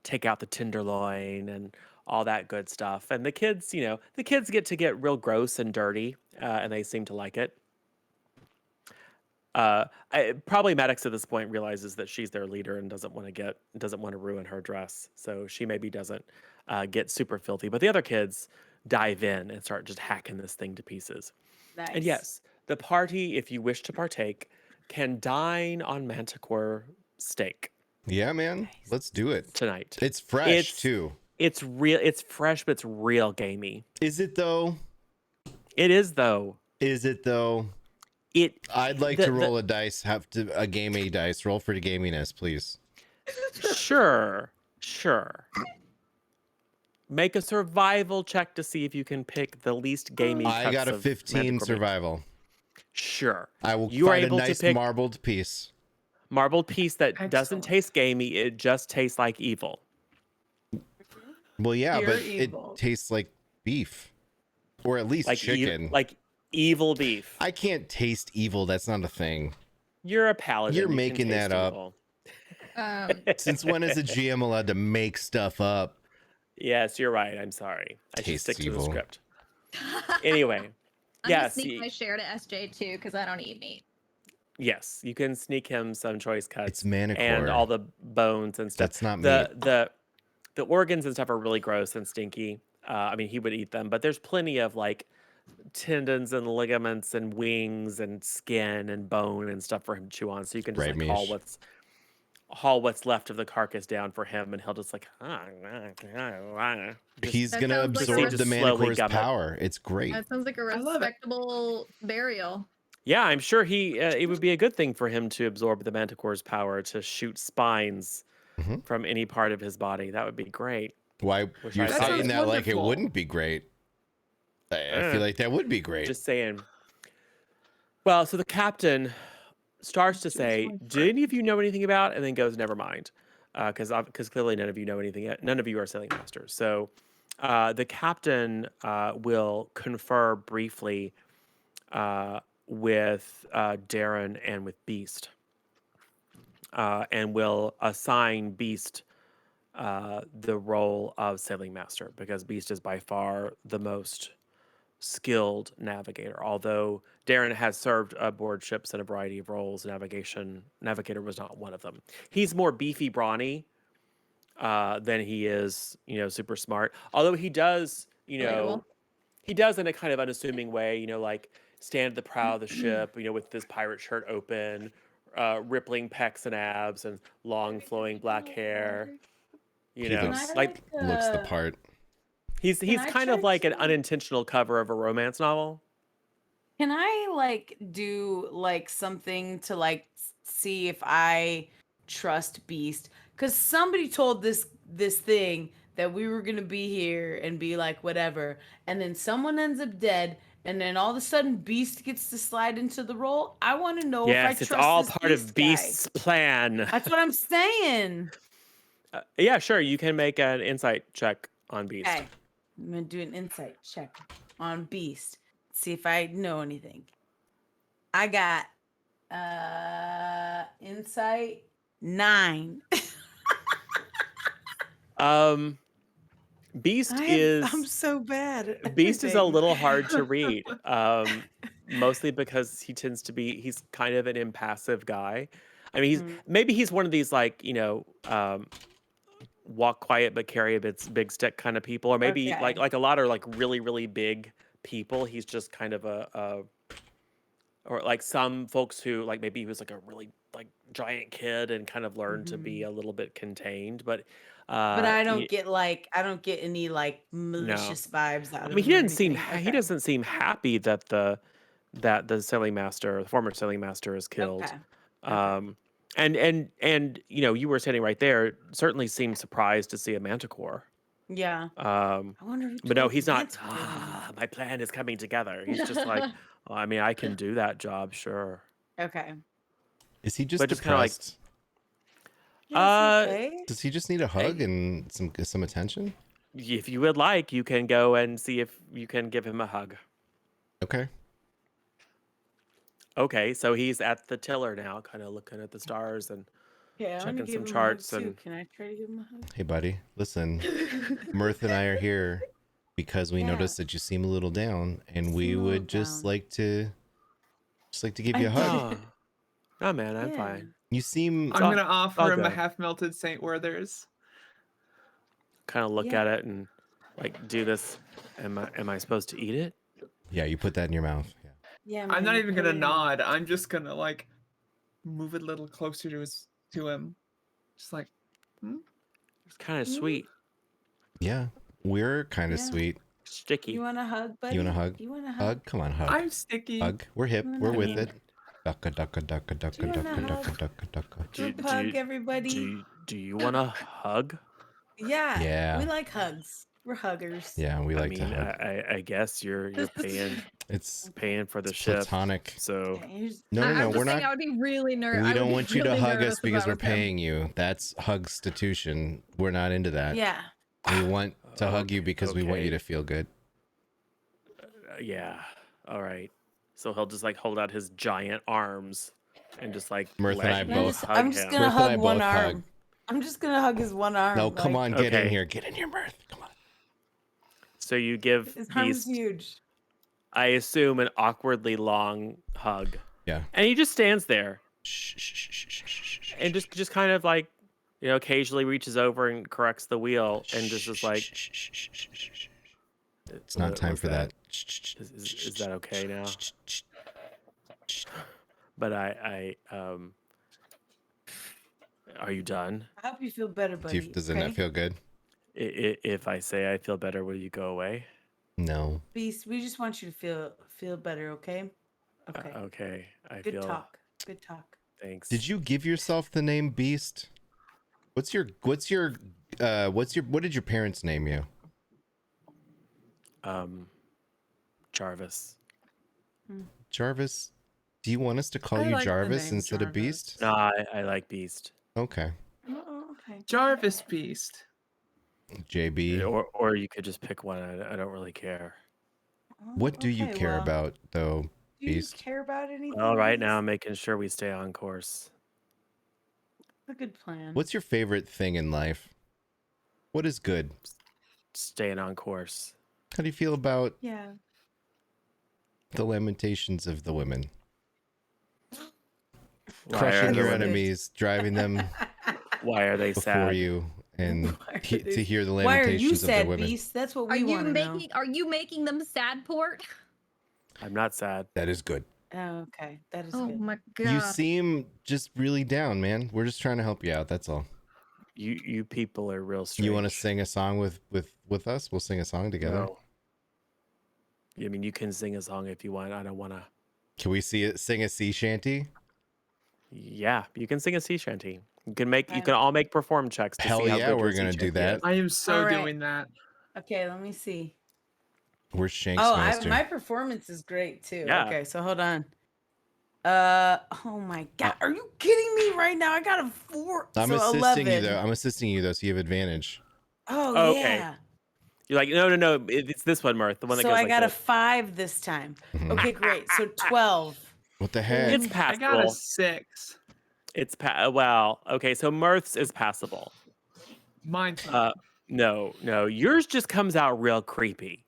take out the tenderloin and all that good stuff. And the kids, the kids get real gross and dirty, and they seem to like it. Probably Maddox at this point realizes that she's their leader and doesn't want to ruin her dress, so she maybe doesn't get super filthy. But the other kids dive in and start just hacking this thing to pieces. Nice. And yes, the party, if you wish to partake, can dine on manticore steak Yeah, man. Let's do it. tonight. It's fresh too. It's real. It's fresh, but it's real gamey. Is it though? It is though. Is it though? I'd like to roll a dice. A gamey dice. Roll for the gaminess, please. Sure. Make a survival check to see if you can pick the least gamey. I got a cuts of 15 manticore meat. survival. Sure. I will You are find a able to nice pick marbled piece. marbled piece that doesn't Excellent. taste gamey. It just tastes like evil. Well, yeah, Pure but evil. it tastes like beef, or at least Like chicken. like evil beef. I can't taste evil. That's not a thing. You're a paladin. You're you can making that taste up. evil. Since when is a GM allowed to make stuff up? Yes, you're right. I'm sorry. I should Tastes stick to evil. the script. Anyway, I'm gonna yes, sneak my share to SJ too because I don't eat meat. yes, you can sneak him some choice cuts It's manicore. and all the bones and stuff. That's not The organs and stuff are really gross and stinky. I mean, he would eat them, but there's plenty of like tendons and ligaments and wings and skin and bone and stuff for him to chew on. So you can just Right, like haul what's left of the carcass down for him, and he'll just like. He's That gonna sounds like absorb a- the Slowly manicore's gum it. power. It's great. That sounds like a I love it. respectable burial. Yeah, I'm sure it would be a good thing for him to absorb the Manticore's power to shoot spines Hmm. from any part of his body. That would be great. Why Wish you're I That thought saying sounds that like it wonderful. wouldn't be great? I feel Eh, like that would be great. just saying. Well, so the captain starts to Choose say, my "Do any of friend. you know anything about?" And then goes, "Never mind," because clearly none of you know anything yet. None of you are sailing masters. So the captain will confer briefly with Darren and with Beast, and will assign Beast the role of sailing master because Beast is by far the most skilled navigator. Although Darren has served aboard ships in a variety of roles, navigator was not one of them. He's more beefy, brawny than he is, super smart. Although he does, Relatable. he does in a kind of unassuming way, like stand at the prow of the ship, with his pirate shirt open, rippling pecs and abs, and long flowing black hair. He Can I looks the part. He's I kind of try like an to unintentional cover of a romance novel. can I do something to see if I trust Beast? Because somebody told this thing that we were gonna be here and be like whatever, and then someone ends up dead, and then all of a sudden Beast gets to slide into the role. I want to know if I Yes, it's trust all this part of Beast guy. Beast's plan. That's what I'm saying. Yeah, sure. You can make an insight check on Beast. Okay, I'm gonna do an insight check on Beast. See if I know anything. I got insight 9. Beast I'm is so bad. at Beast is a everything. little hard to read. Mostly because he's kind of an impassive guy. I mean, Mm. maybe he's one of these walk quiet but carry a big stick kind of people, or maybe Okay. like a lot of like really really big people. He's just kind of or like some folks who like maybe he was like a really like giant kid and kind of learned to be Mhm. a little bit contained, but But I don't he, get any no. malicious vibes out I of mean, him or anything. he Okay. doesn't seem happy that the sailing master, the former sailing master, is killed. Okay. Okay. And you were standing right there. Certainly seemed surprised to see a manticore. Yeah. Um, I wonder who but no, told he's not. Manticore. My plan is coming together. He's just like, oh, I mean, I can do that job, sure. Okay. Is he just But just kinda like- depressed? Yeah, is he okay? Does he just need a hug and some attention? If you would like, you can go and see if you can give him a hug. Okay. Okay, so he's at the tiller now, kind of looking at the stars and Okay, I want to checking give some him a hug charts too. and Can I try to give him a hug? Hey, buddy. Listen, Mirth and I are here because we Yeah. noticed that you seem a little down, and we seem a would little just down. like to give I you a hug. oh, no, man, I'm Yeah. fine. You seem I'm all- gonna all offer him a good. half melted Saint Werther's. Kind of look Yeah. at it and like do this. Am I supposed to eat it? yeah. You put that in your mouth. Yeah. Yeah. I'm not man, even put gonna it in. nod. I'm just gonna like move it a little closer to him. Just like, It's kind of Mm. sweet, Yeah. We're kind of Yeah. sweet. sticky. You want a hug, buddy? You want a hug? You want a hug? Hug? Come on, hug. I'm sticky. Hug. We're hip. You We're wanna with hug? it. Ducka ducka ducka ducka Do you wanna ducka ducka hug? ducka ducka. Do, Group hug, do, everybody. do you want a hug? Yeah. Yeah. We like hugs. We're huggers. Yeah, we I like to mean, hug. I guess you're paying It's for the it's ship. platonic. So Okay, here's- No, I'm no, just we're saying not. I would be really nervous. We don't want you to hug us because we're him. paying you. That's hugstitution. We're not into that. Yeah. We want to hug you because we want you okay. to feel good. yeah, all right. So he'll just like hold out his giant arms and just like Mirth and let I you Can I both just- hug I'm just him. gonna Mirth and I hug one both arm. hug. I'm just gonna hug his one arm. No, come on, get in Okay. here. Get in here, Mirth. Come on. So you give His arm's Beast, huge. I assume, an awkwardly long hug, Yeah. and he just stands there Shh, shh, shh, shh, shh, shh, shh, and just kind of like, occasionally reaches over and corrects the wheel and just is like, shh, shh, shh, shh, shh, shh. It's not "What time was for that. Shh, shh, shh, Is that okay now?" shh, shh, shh. But are you done? I hope you feel better, buddy. Does it okay? not feel good? If I say I feel better, will you go away? No. Beast, we just want you to feel better, okay? Okay. Okay, I Good feel. talk. Good talk. Thanks. Did you give yourself the name Beast? What did your parents name you? Jarvis? Jarvis? Do you want us to call I you like the Jarvis name instead of Beast? Jarvis. No, I like Beast. Okay. Oh, okay. Jarvis Beast. JB. Or you could just pick one. I don't really care. Oh, What do you okay, care well, about though, Do you Beast? care about anything? Well, right now Beast? I'm making sure we stay on course. A good plan. What's your favorite thing in life? What is good? Staying on course. How do you feel about Yeah. the lamentations of the women? Why Crushing are your the women- enemies, driving them Why are they before sad? you, and Why are to they- hear the Why are you lamentations of the sad, women. Beast? That's what Are we you want to know. making them sad, Port? I'm not sad. That is good. Oh, okay. That is Oh good. my god. You seem just really down, man. We're just trying to help you out. That's all. You people are real strange. You want to sing a song with us? We'll sing a song together. No. I mean, you can sing a song if you want. I don't want to. Can we sing a sea shanty? Yeah, you can sing a sea shanty. You can Okay. all make perform checks. To Hell see how yeah, good we're your sea gonna do shanty that. is. I am so All right. doing that. Okay, let me see. We're Shanks Oh, Master. my performance is great too. Yeah. Okay, so hold on. Oh my god, are you kidding me right now? I got a 4. I'm so assisting 11. you though. I'm assisting you though, so you have advantage. Oh Okay. yeah. You're like, no. It's this one, Mirth. The one that So goes I like got this. a 5 this time. Mhm. Okay, great. So 12. What the heck? It's I passable. got a 6. It's well. Okay, so Mirth's is passable. Mine's not. No. Yours just comes out real creepy.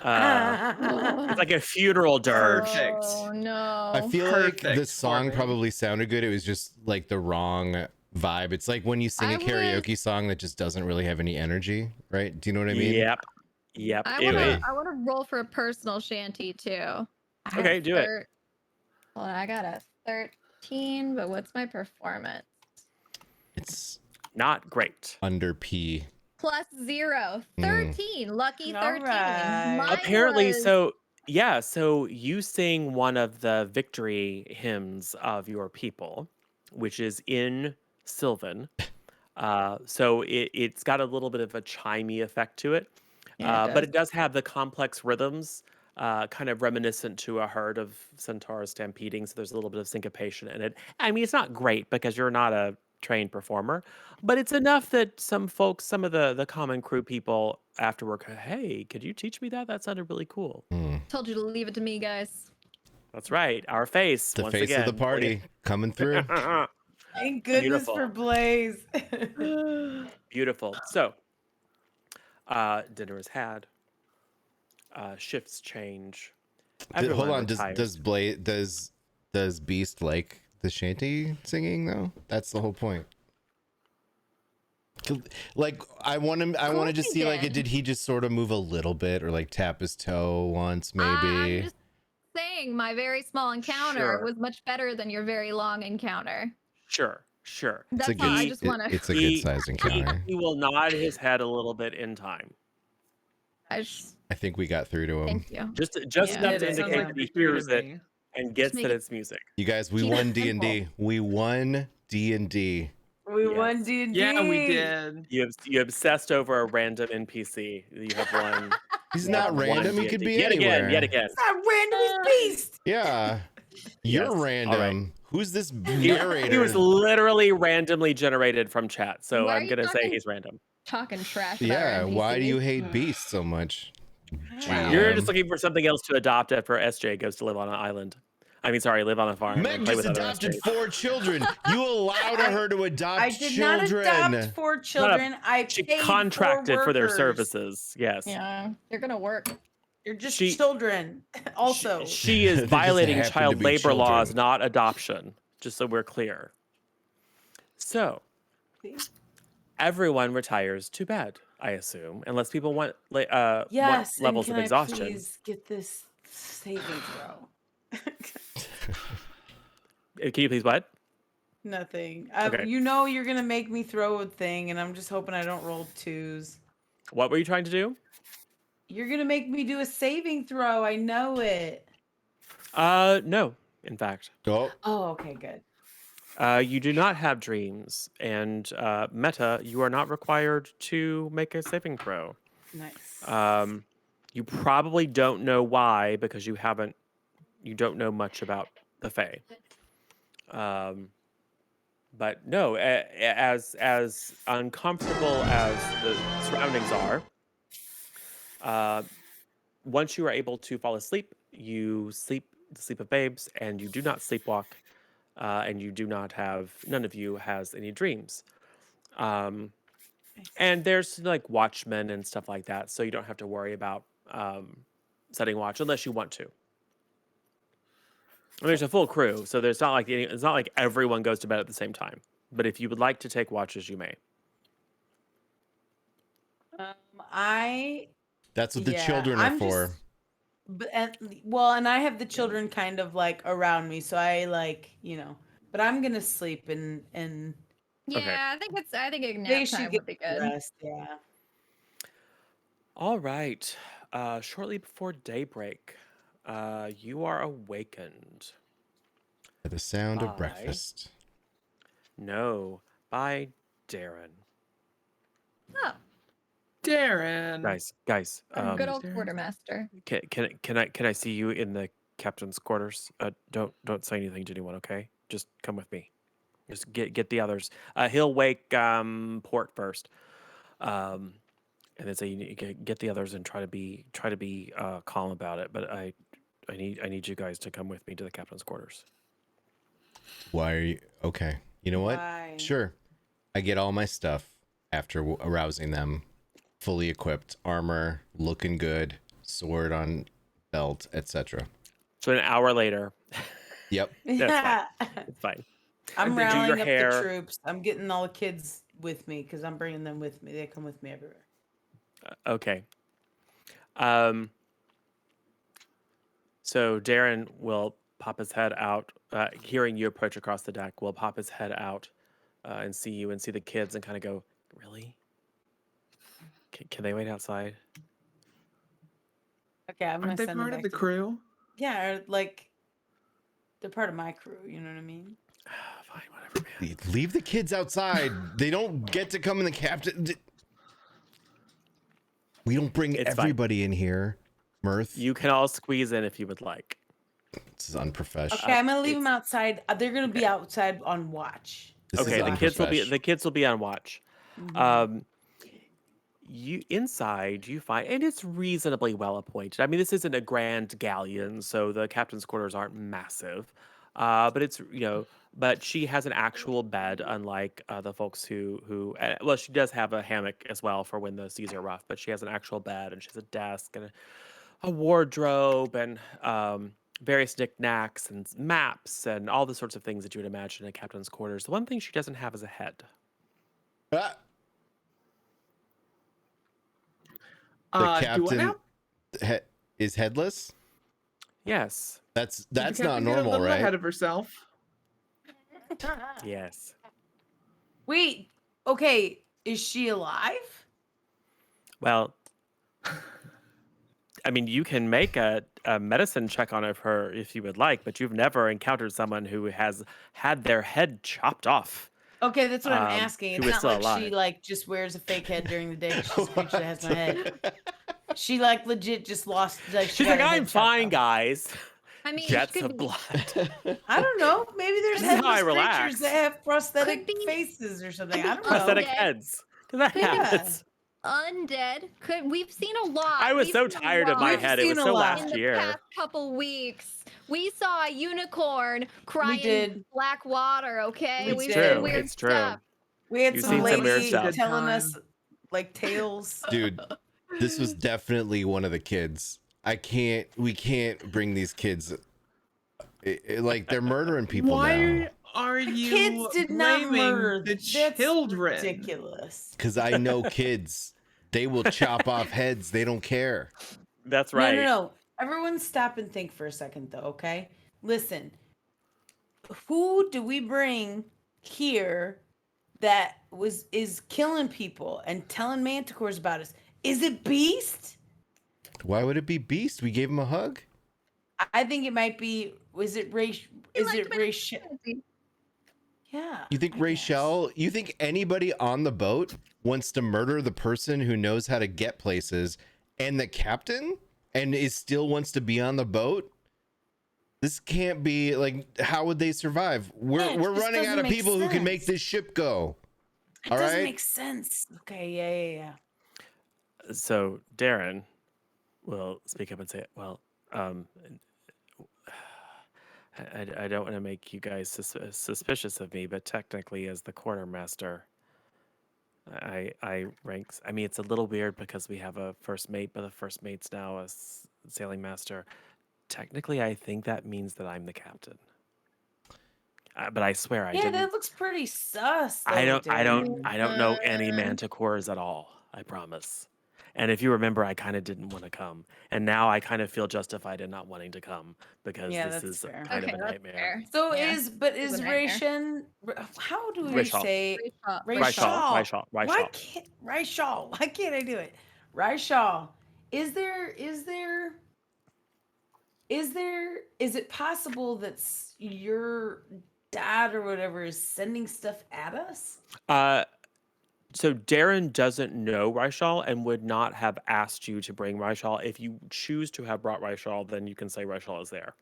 It's like a funeral dirge. Perfect. Oh no. I feel like Perfect the for song me. probably sounded good. It was just like the wrong vibe. It's like when you sing I a would- karaoke song that just doesn't really have any energy, right? Do you know what I mean? Yep. I It wanna was- I wanna roll for a personal shanty too. I Okay, have do it. Hold on, I got a 13, but what's my performance? It's Not great. under P. Plus 0. 13. Lucky All 13. right. Mine Apparently, was- so you sing one of the victory hymns of your people, which is in Sylvan. So it's got a little bit of a chimey effect to it. Yeah, But it does have the complex rhythms, kind of reminiscent to a herd of centaurs stampeding. So there's a little bit of syncopation in it. I mean, it's not great because you're not a trained performer, but it's enough that some folks, some of the common crew people after work, hey, could you teach me that? That sounded really cool. Told you to leave it to me, guys. That's right. Our face. The once face again, of the party coming through. Thank goodness Beautiful. for Blaze. Beautiful. So, dinner is had. Shifts change. Hold Everyone on. retires. Does Beast like the shanty singing though? That's the whole point. Like I want to course just he see like did. did he just sort of move a little bit or like tap his toe once maybe? I'm just saying my very small encounter Sure. was much better than your very long encounter. Sure. That's It's a all. I good, just want to. it's a He- good sized encounter. He will nod his head a little bit in time, I just I think we got through to him. thank you. just Yeah. enough to It Sounds indicate like that he victory to hears it me. and gets make that it- it's music. You guys, we Keep it won D&D. simple. We won D&D. We Yes. won D&D. Yeah, we did. You obsessed over a random NPC. You have one. He's you not have one random. He could D&D. be yet anywhere. Yet again. It's not random, it's Beast. Yeah. You're Yes. All right. random. Who's this He narrator? was literally randomly generated from chat, so Why are I'm you gonna say talking- he's random. Talking trash. About Yeah, our why do you NPCs. hate Beast so much? Wow. You're GM. just looking for something else to adopt after SJ goes to live on an island. I mean, sorry, live on a farm. Meg and play just with other adopted SJs. 4 children. You allowed her to adopt I did children. not adopt 4 children. I She paid contracted for their workers. services. Yes. Yeah, you're gonna work. You're just She- children. Also, She They is just violating happen to child be labor laws, children. not adoption, just so we're clear. So, everyone retires to bed, I assume, unless people want, yes. want levels and of can exhaustion. I please get this saving throw? Can you please what? Nothing. Okay. You know you're gonna make me throw a thing, and I'm just hoping I don't roll 2s. What were you trying to do? You're gonna make me do a saving throw. I know it. No, in fact. Oh, Oh, okay, good. You do not have dreams, and Meta, you are not required to make a saving throw. Nice. You probably don't know why because you don't know much about the Fae. But no, as uncomfortable as the surroundings are, once you are able to fall asleep, you sleep the sleep of babes, and you do not sleepwalk, and you do not have none of you has any dreams. Um, Nice. and there's like watchmen and stuff like that, so you don't have to worry about setting watch unless you want to. And there's a full crew, so it's not like everyone goes to bed at the same time. But if you would like to take watches, you may. I that's what the Yeah, children are I'm for. just- but and I have the children kind of like around me, so I like But I'm gonna sleep and Yeah, I think a they nap should time get would be good. rest. Yeah. All right. Shortly before daybreak, you are awakened. By the sound of Bye. breakfast. No, by Darren. Oh, Darren. Guys. our good Darren. old quartermaster. Can I see you in the captain's quarters? Don't say anything to anyone, okay? Just come with me. Just get the others. He'll wake Port first, and then say you need to get the others and try to be calm about it. But I need you guys to come with me to the captain's quarters. Why are you okay? You know what? Why? Sure. I get all my stuff after arousing them, fully equipped, armor, looking good, sword on belt, etc. So an hour later, Yep. Yeah. it's fine. I'm And then do rallying your up hair. the troops. I'm getting all the kids with me because I'm bringing them with me. They come with me everywhere. Okay. So Darren will pop his head out, hearing you approach across the deck. Will pop his head out and see you and see the kids and kind of go, "Really? Can they wait outside?" Okay, I'm gonna Aren't they send them part of back the to crew? Yeah, or like they're part of my crew. You know what I mean? Fine, whatever, man. Leave the kids outside. They don't get to come in the captain. We don't bring It's fine. everybody in here. Mirth. You can all squeeze in if you would like. This is unprofessional. Okay, I'm gonna leave it's- them outside. They're gonna be outside on watch. This Okay, is the unprofessional. kids will be on watch. Mhm. You inside you find, and it's reasonably well appointed. I mean, this isn't a grand galleon, so the captain's quarters aren't massive. But it's but she has an actual bed, unlike the folks who well, she does have a hammock as well for when the seas are rough. But she has an actual bed, and she has a desk and a wardrobe and various knickknacks and maps and all the sorts of things that you would imagine in a captain's quarters. The one thing she doesn't have is a head. Ah, the Do I captain now? is headless. Yes, That's Did the not captain get a normal, little right? Ahead of herself. yes. Wait. Okay, is she alive? Well, I mean, you can make a medicine check on her if you would like, but you've never encountered someone who has had their head chopped off. Okay, that's what I'm Um, asking. who It's is not still like she alive. like just wears a fake head during the day. She's just a creature that has no head. She like legit just lost. Like she She's got like, her head I'm chopped fine, off. guys. I mean, Jets could of be, blood. I don't know. Maybe there's This is how I headless relax. creatures that have prosthetic Could be- faces or something. could I be don't know. Prosthetic Undead. heads. That Could be happens. undead. We've seen a lot. I was We've so seen a tired of my We've lot head. It was seen a so lot. in last the year. past couple weeks. We saw a unicorn crying did. black water. Okay, We we've did. seen True. weird It's true. stuff. We had You've some seen some weird lady stuff. telling Good us like tales. Dude, this was definitely one of the kids. We can't bring these kids. Like they're murdering people Why now. are you Kids did not blaming murder. the That's children? ridiculous. Because I know kids. They will chop off heads. They don't care. That's right. No. Everyone stop and think for a second though, okay? Listen. Who do we bring here that is killing people and telling manticores about us? Is it Beast? Why would it be Beast? We gave him a hug. I think it might be. Is it Ray? Is it Ray? Fantasy. Yeah. You think I guess. Rachel, you think anybody on the boat wants to murder the person who knows how to get places and the captain and is still wants to be on the boat? This can't be like, how would they survive? Yeah, We're this running out doesn't of make people who can make sense. this ship go. It All doesn't right. make sense. Okay, yeah. So Darren will speak up and say, "Well, um, I don't want to make you guys suspicious of me, but technically, as the quartermaster, I ranks. I mean, it's a little weird because we have a first mate, but the first mate's now a sailing master. Technically, I think that means that I'm the captain. But I swear I Yeah, didn't. that looks pretty sus. I Though, don't know any Uh, manticores at all. I promise. And if you remember, I kind of didn't want to come, and now I kind of feel justified in not wanting to come because Yeah, this that's is fair. kind Okay, of a that's nightmare. fair. So Yeah, is it's a nightmare. Ration? How do we Rachel. say Rachel. Ryshaw. Why can't Ryshaw? Why can't I do it? Ryshaw. Is it possible that your dad or whatever is sending stuff at us? So Darren doesn't know Ryshaw and would not have asked you to bring Ryshaw. If you choose to have brought Ryshaw, then you can say Ryshaw is there.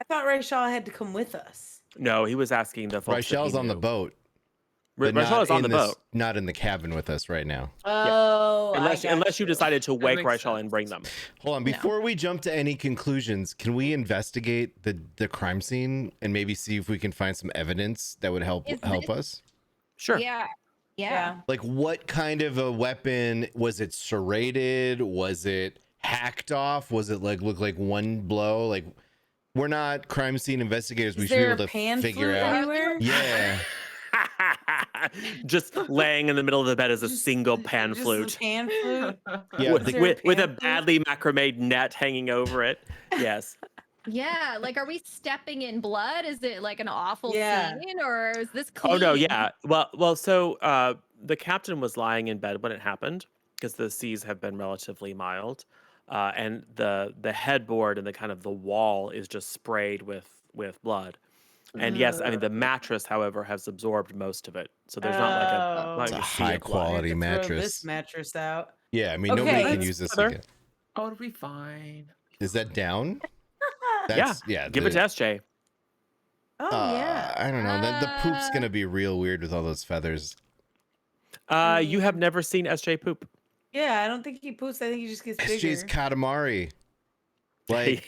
I thought Ryshaw had to come with us. No, he was asking the folks that he Rachel's on the knew. boat, but Ryshaw not is on in the this, boat. not in the cabin with us right now. Oh, Unless you decided to wake makes Ryshaw and sense. bring them. Hold on, No. before we jump to any conclusions, can we investigate the crime scene and maybe see if we can find some evidence that would help Is help this- us? Sure. Yeah. Yeah. Like, what kind of a weapon was it? Serrated? Was it hacked off? Was it like look like one blow? Like, we're not crime scene investigators. We Is should be there able a to pan figure flute out. anywhere? Yeah, Just laying in the middle of the bed is a Just- single pan just flute. A pan flute. yeah. Is there a with a pan flute? badly macrameed net hanging over it. Yes. Yeah, like, are we stepping in blood? Is it like an awful Yeah. scene, or is this clean? Oh no, yeah. Well. So the captain was lying in bed when it happened because the seas have been relatively mild, and the headboard and the kind of the wall is just sprayed with blood. And yes, I mean the mattress, however, has absorbed most of it, so there's not like Oh. not It's like a a sea high of blood. I have quality to throw mattress. this mattress out. Yeah, I mean, Okay. nobody can That's use this better. again. Oh, it'll be fine. Is that down? Yeah, Yeah. give it to SJ. Oh yeah. I don't know. The poop's gonna be real weird with all those feathers. You have never seen SJ poop. Yeah, I don't think he poops. I think he just gets SJ's bigger. Katamari. Like,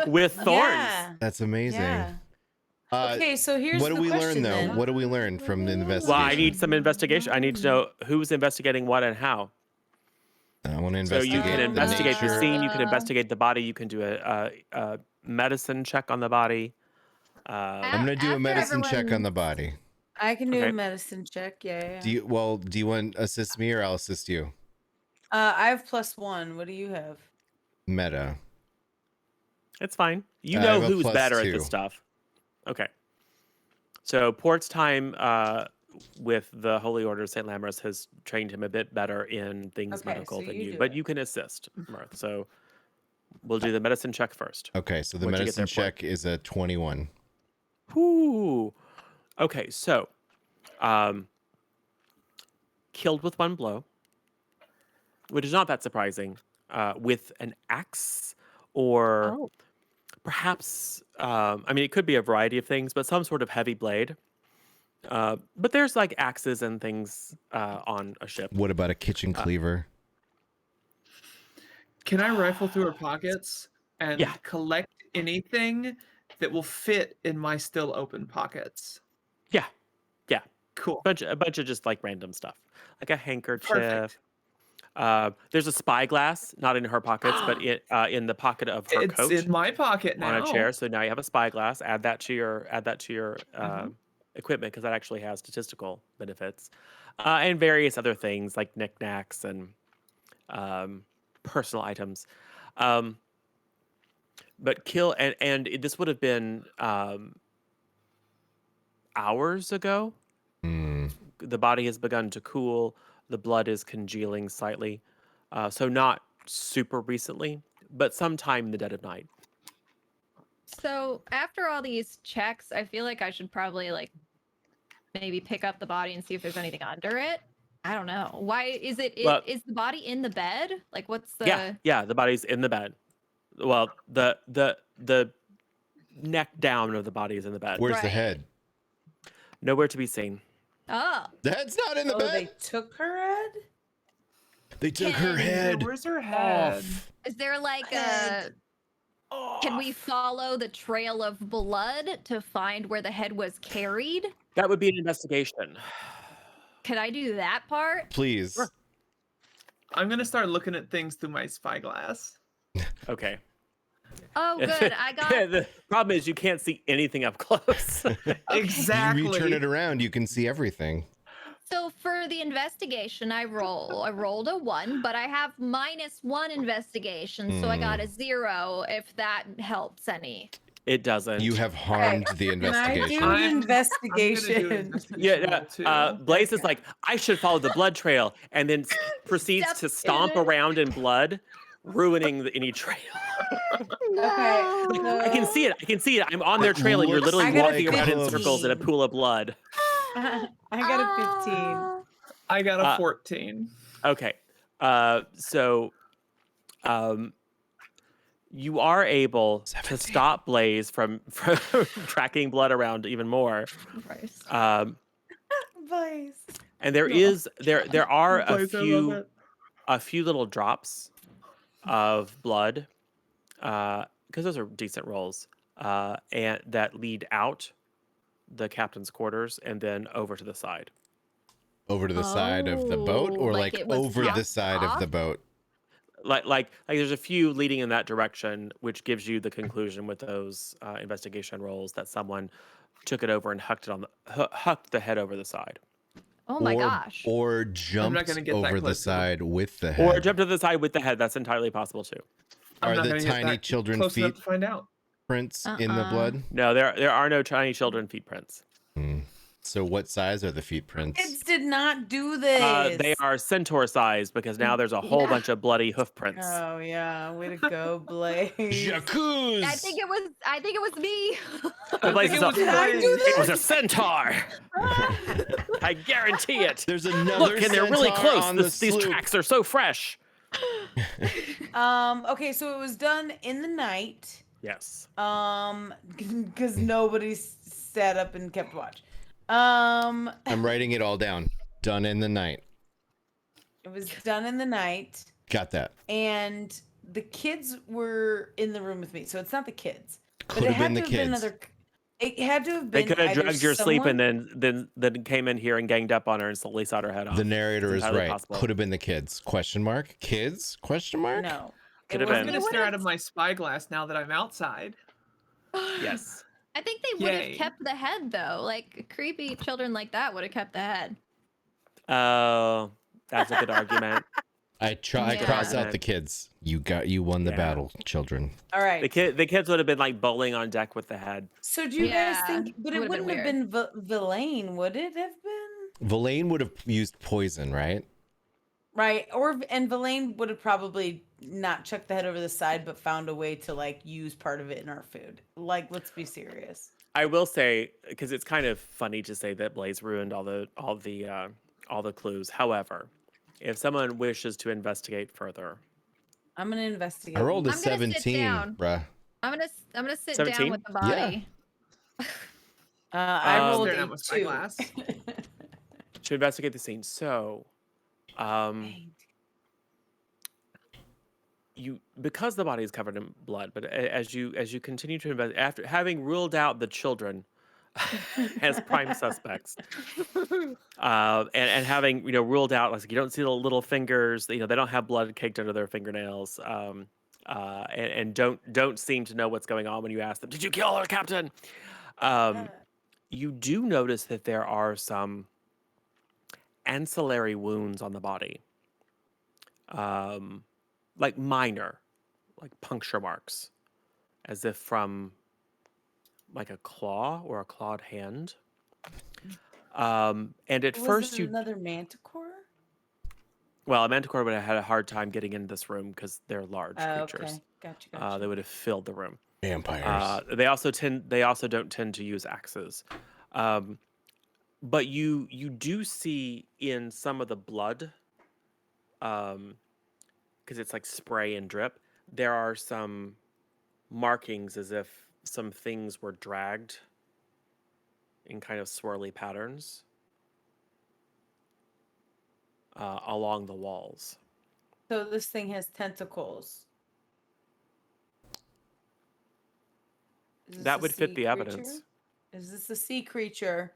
with thorns. Yeah. that's amazing. Yeah. Uh, Okay, so here's what do the we learn question though? then. What do we learn from the investigation? Well, I need some investigation. I need to know who's investigating what and how. I want to So investigate. you can the investigate the nature. scene. You can Uh, investigate the body. You can do a medicine check on the body. I'm gonna do a After medicine check on the everyone's- body. I can do Okay. a medicine check. Yeah. Do you want to assist me or I'll assist you? I have +1. What do you have? Meta. It's fine. You I know have a who's plus better at 2. this stuff. Okay. So Port's time with the Holy Order of St. Lamras has trained him a bit better in things Okay, medical so than you you, do but it. you can assist, Mirth. So we'll do the medicine check first. Okay, so the What'd you get medicine there, Port? check is a 21. Whoo. Okay, so killed with one blow, which is not that surprising, with an axe or Oh. perhaps, I mean, it could be a variety of things, but some sort of heavy blade. But there's like axes and things on a ship. What about a kitchen cleaver? Can I rifle through her pockets and Yeah. collect anything that will fit in my still open pockets? Yeah, Cool. a bunch of just like random stuff, like a handkerchief. Perfect. There's a spyglass, not in her pockets, but in the pocket of her It's coat in my pocket now. on a chair. So now you have a spyglass. Add that to your Mm-hmm. equipment because that actually has statistical benefits, and various other things like knickknacks and personal items. But kill and this would have been hours ago. Hmm. The body has begun to cool. The blood is congealing slightly, so not super recently. but sometime in the dead of night. So after all these checks, I feel like I should probably like maybe pick up the body and see if there's anything under it. I don't know. Why is Well- is the body in the bed? Like what's the Yeah, the body's in the bed. Well, the neck down of the body is in the bed. Where's the Right. head? Nowhere to be seen. Oh. The head's not in the Oh, bed. they took her head? They took her Can- head Where's her head? off. Is there like a Head. can we follow the trail of blood to find where the head was carried? That would be an investigation. Could I do that part? Please. Sure. I'm gonna start looking at things through my spyglass. Okay. Oh, good. I got The problem is you can't see anything up close. Exactly. You turn it around, you can see everything. So for the investigation, I rolled a 1, but I have -1 investigation, so I got a 0. If that helps any. It doesn't. You have harmed the Can I do investigation. an I'm gonna do an investigation? investigation roll, too. Blaze is like, I should follow the blood trail, and then proceeds Step to in stomp it. around in blood, ruining any trail. Okay. I can see it. I can see it. I'm on their It trail, and you're looks literally I got a walking around in 15. circles in a pool of blood. I got a 15. Ah. I got a Uh, 14. Okay. So, you are able to 17. stop Blaze from tracking blood around even more. Christ. Blaze. And there No. is there are a Blaze, I love few it. little drops of blood, because those are decent rolls, and that lead out the captain's quarters and then over to the side. Over to the side of the boat, Oh, or like like it was over the topped side of the off? boat? Like there's a few leading in that direction, which gives you the conclusion with those investigation rolls that someone took it over and hucked the head over the side, Oh my or, gosh. Or jumped gonna get that over the close to them. side with the head. or jump to the side with the head. That's entirely possible too. I'm Are not the gonna get tiny that children close enough feet to find out. prints in the blood? No, there are no tiny children feet prints. Hmm. So what size are the feet prints? Kids did not do this. They are centaur sized because now there's a whole Yeah. bunch of bloody hoof prints. Oh yeah, way to go, Blaze. Jacuz! I think it was me. The Blaze is it up. was Did I do Blaze. It was a centaur. I guarantee it. There's another Look, and they're really centaur close. on the These sloop. tracks are so fresh. Okay, so it was done in the night. Yes. Because nobody sat up and kept watch. I'm writing it all down. Done in the night. It was done in the night, Got that. and the kids were in the room with me, so it's not the kids. But Could it have been had the to have been kids. It had to have They been. could have either drugged your sleep someone- and then came in here and ganged up on her and slowly sawed her head off. The narrator It's is entirely right. possible. Could have been the kids. Question mark? Kids? Question mark? No. Could it have I'm been. gonna wasn't- stare out of my spyglass now that I'm outside. Yes. I think they would have Yay. kept the head though. Like creepy children like that would have kept the head. Oh, that's a good argument. I Yeah. cross out the kids. You won the Yeah. battle, children. All right. The kids would have been like bowling on deck with the head. So do you Yeah, guys think? But it would've been wouldn't have been Villain, would it have been? Villain would have used poison, right? Right. And Villain would have probably not chucked the head over the side, but found a way to like use part of it in our food. Like, let's be serious. I will say, because it's kind of funny to say that Blaze ruined all the clues. However, if someone wishes to investigate further, I'm gonna investigate. I rolled a I'm gonna sit 17, down. bruh. I'm gonna sit 17? down with the body. I rolled Staring a at my 2. spyglass. to investigate the scene. So, because the body is covered in blood, but as you continue to investigate, after having ruled out the children as prime suspects, and having ruled out, like, you don't see the little fingers, they don't have blood caked under their fingernails, and don't seem to know what's going on when you ask them, "Did you kill her, Captain?" You do notice that there are some ancillary wounds on the body, like minor, like puncture marks, as if from like a claw or a clawed hand. And at Was first it you another manticore? Well, a manticore would have had a hard time getting into this room because they're large creatures. Okay, gotcha. They would have filled the room. Vampires. They also don't tend to use axes. But you do see in some of the blood, because it's like spray and drip, there are some markings as if some things were dragged in kind of swirly patterns along the walls. So this thing has tentacles. Is this That a would fit sea the creature? evidence. Is this a sea creature?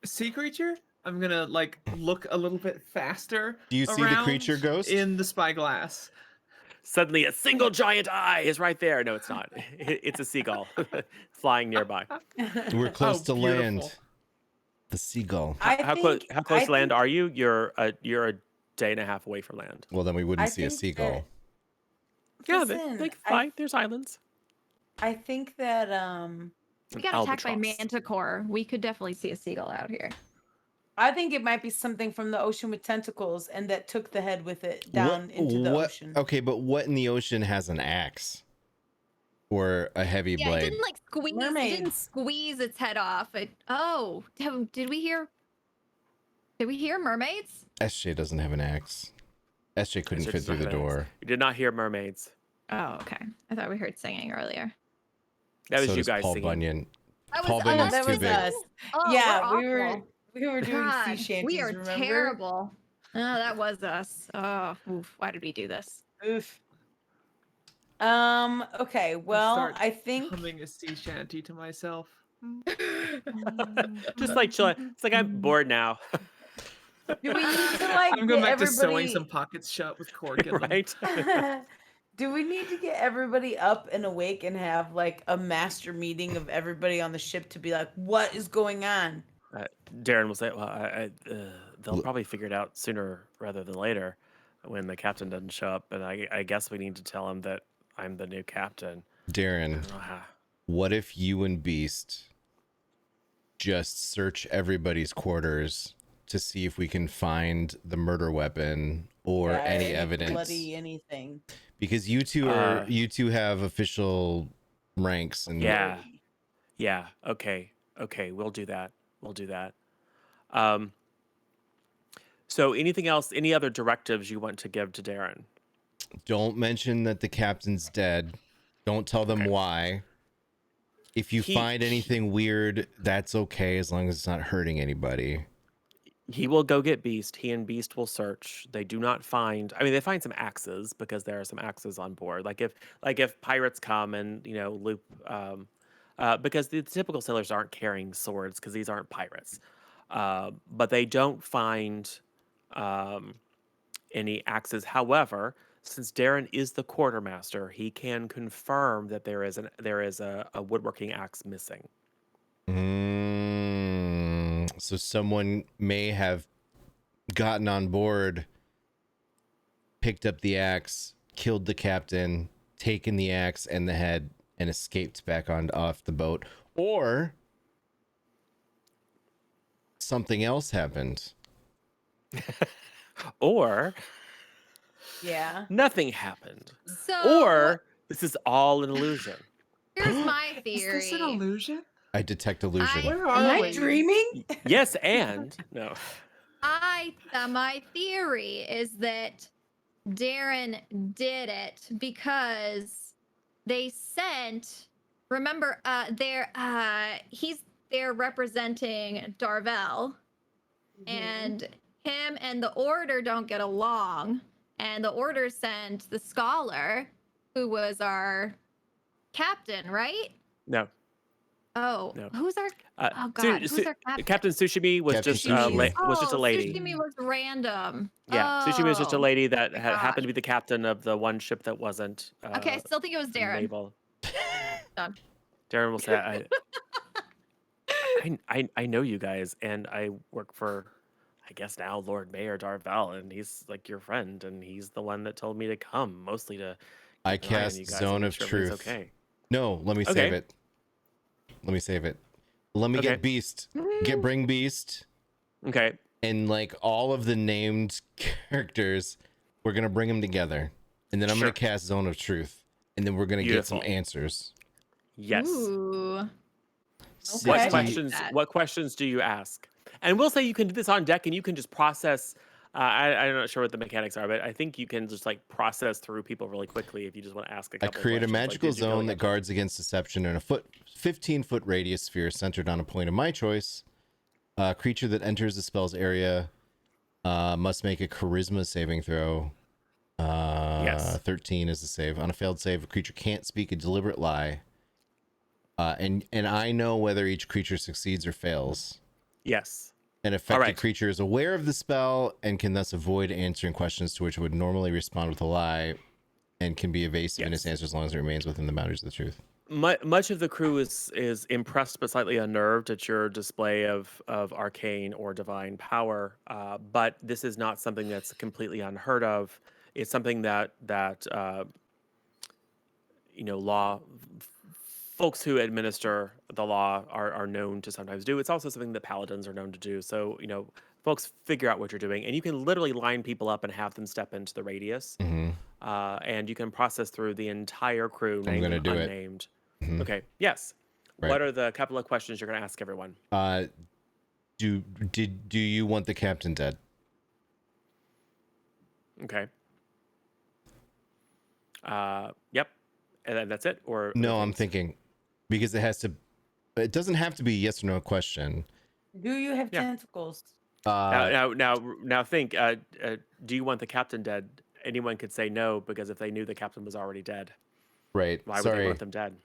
Sea creature? I'm gonna like look a little bit faster. Do you see the creature, around Ghost? in the spyglass? Suddenly, a single giant eye is right there. No, it's not. It's a seagull flying nearby. We're close Oh, to beautiful. land. The seagull. How close to land are you? You're a day and a half away from land. Well, then we wouldn't I see a think seagull. Yeah, Listen, they can fly. There's islands. I think that We got attacked by manticore. We could definitely see a seagull out here. I think it might be something from the ocean with tentacles and that took the head with it down into the ocean. Okay, but what in the ocean has an axe or a heavy Yeah, blade? it didn't like squeeze. It didn't squeeze its head off. Did we hear? Did we hear mermaids? SJ doesn't have an axe. SJ couldn't fit through the door. You did not hear mermaids. Oh, okay. I thought we heard singing earlier. That was So you does guys Paul singing. Bunyan. That Paul was Bunyan's that too was big. us. Oh, Yeah, we're we were doing God, sea shanties. we are remember? terrible. Oh, that was us. Oh, oof, why did we do this? Oof. Okay. Well, Start I think humming a sea shanty to myself. Just like chilling. It's like I'm bored now. do we need to like I'm going get back to sewing everybody some pockets shut with cork in them. Right? Do we need to get everybody up and awake and have like a master meeting of everybody on the ship to be like, what is going on? Darren will say, well, they'll probably figure it out sooner rather than later when the captain doesn't show up. And I guess we need to tell him that I'm the new captain. Darren, what if you and Beast just search everybody's quarters to see if we can find the murder weapon or any evidence? Bloody anything. Because you two have official ranks and Yeah. Okay. We'll do that. So anything else, any other directives you want to give to Darren? don't mention that the captain's dead. Don't tell them why. If you find anything weird, that's okay as long as it's not hurting anybody. He will go get Beast. He and Beast will search. They do not find. I mean, they find some axes because there are some axes on board. Like if pirates come and loop, because the typical sailors aren't carrying swords because these aren't pirates. But they don't find any axes. However, since Darren is the quartermaster, he can confirm that there is a woodworking axe missing. So someone may have gotten on board, picked up the axe, killed the captain, taken the axe and the head, and escaped back off the boat. Or something else happened. Or nothing happened. So, Or this is all an illusion. here's my theory. Is this an illusion? I detect illusion. Where Am are I we? dreaming? Yes, and no. My theory is that Darren did it because they sent. Remember, he's there representing Darvel, and him and the Order don't get along, and the Order sent the Scholar, who was our captain, right? No. Oh, No. who's our? Oh God, who's our captain? Captain Sushimi was Captain just Sushimi. was just a lady. Sushimi was random. Yeah, Sushimi was just a lady that happened to gosh. be the captain of the one ship that wasn't. Okay, I still think it was Darren. Naval. Done. Darren will say, I know you guys, and I work for, I guess now Lord Mayor Darvel, and he's like your friend, and he's the one that told me to come, mostly to. I keep an eye on cast you guys Zone and make of sure everything's Truth. Okay. No, let me save it. Let me get Beast. Bring Beast. Okay. and like all of the named characters, we're gonna bring them together, and then I'm Sure. gonna cast Zone of Truth, and then we're gonna get some Beautiful. answers. Yes. Ooh. What Okay. questions? That. What questions do you ask? And we'll say you can do this on deck, and you can just process. I'm not sure what the mechanics are, but I think you can just like process through people really quickly if you just want to ask a I couple. create a questions, like, magical did you kill zone the that captain? guards against deception in a 15-foot radius sphere centered on a point of my choice. A creature that enters the spell's area must make a charisma saving throw. Yes. 13 is the save. On a failed save, a creature can't speak a deliberate lie. And I know whether each creature succeeds or fails. Yes. An affected right. creature is aware of the spell and can thus avoid answering questions to which it would normally respond with a lie, and can be evasive in its Yes. answer as long as it remains within the boundaries of the truth. Much of the crew is impressed but slightly unnerved at your display of arcane or divine power. But this is not something that's completely unheard of. It's something that law folks who administer the law are known to sometimes do. It's also something that paladins are known to do. So folks figure out what you're doing, and you can literally line people up and have them step into the radius, and you can process through the entire crew, named gonna and do it. unnamed. Okay. Yes. Right. What are the couple of questions you're going to ask everyone? Do you want the captain dead? Okay. Yep. And then that's it? Or No, other I'm things? thinking because it doesn't have to be a yes or no question. Do you have Yeah. tentacles? Now think, do you want the captain dead? Anyone could say no, because if they knew the captain was already dead, Right. why would Sorry. they want them dead?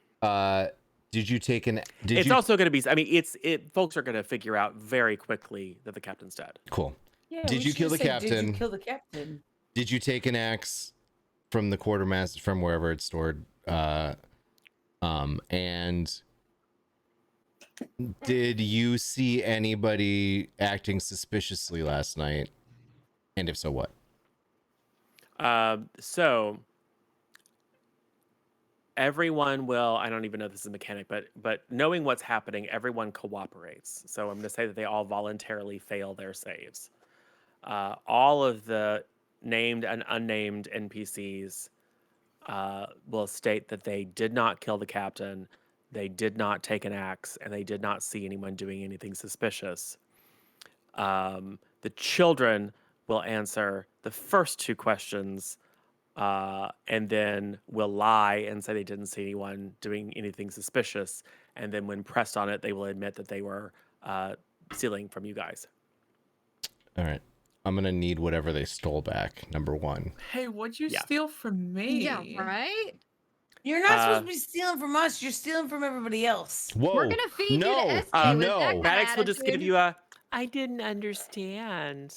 Did you take an? It's also going to be. I mean, folks are going to figure out very quickly that the captain's dead. Cool. Yeah. Did we you should kill the just say, Did captain? you kill the captain? Did you take an axe from the quartermaster from wherever it's stored? And did you see anybody acting suspiciously last night? And if so, what? So everyone will. I don't even know if this is a mechanic, but knowing what's happening, everyone cooperates. So I'm going to say that they all voluntarily fail their saves. All of the named and unnamed NPCs will state that they did not kill the captain, they did not take an axe, and they did not see anyone doing anything suspicious. The children will answer the first two questions, and then will lie and say they didn't see anyone doing anything suspicious. And then when pressed on it, they will admit that they were stealing from you guys. All right. I'm going to need whatever they stole back, number one. Hey, what'd you Yeah. steal from me? Yeah, right? You're not supposed Uh, to be stealing from us. You're stealing from everybody else. Whoa. We're gonna feed you no, to SK with no. that kind of Maddox will just give attitude. you a, I didn't understand.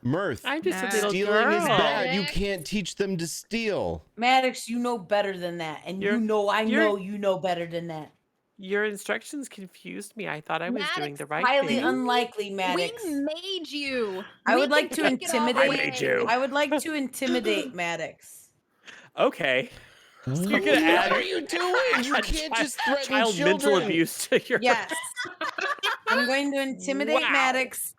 Mirth. I'm just Nah. a little Stealing is girl. bad. You Maddox. can't teach them to steal. Maddox, you know better than that. And You're- I you're- know you know better than that. Your instructions confused me. I thought I was doing Maddox, the right Highly thing. unlikely, Maddox. We made you. I We would like can to take it all intimidate- I made you. I would like to intimidate Maddox. Okay. You're You're gonna add- what are you doing? You a can't chi- just threaten Child children. mental abuse to your. Yes. I'm going to intimidate Wow. Maddox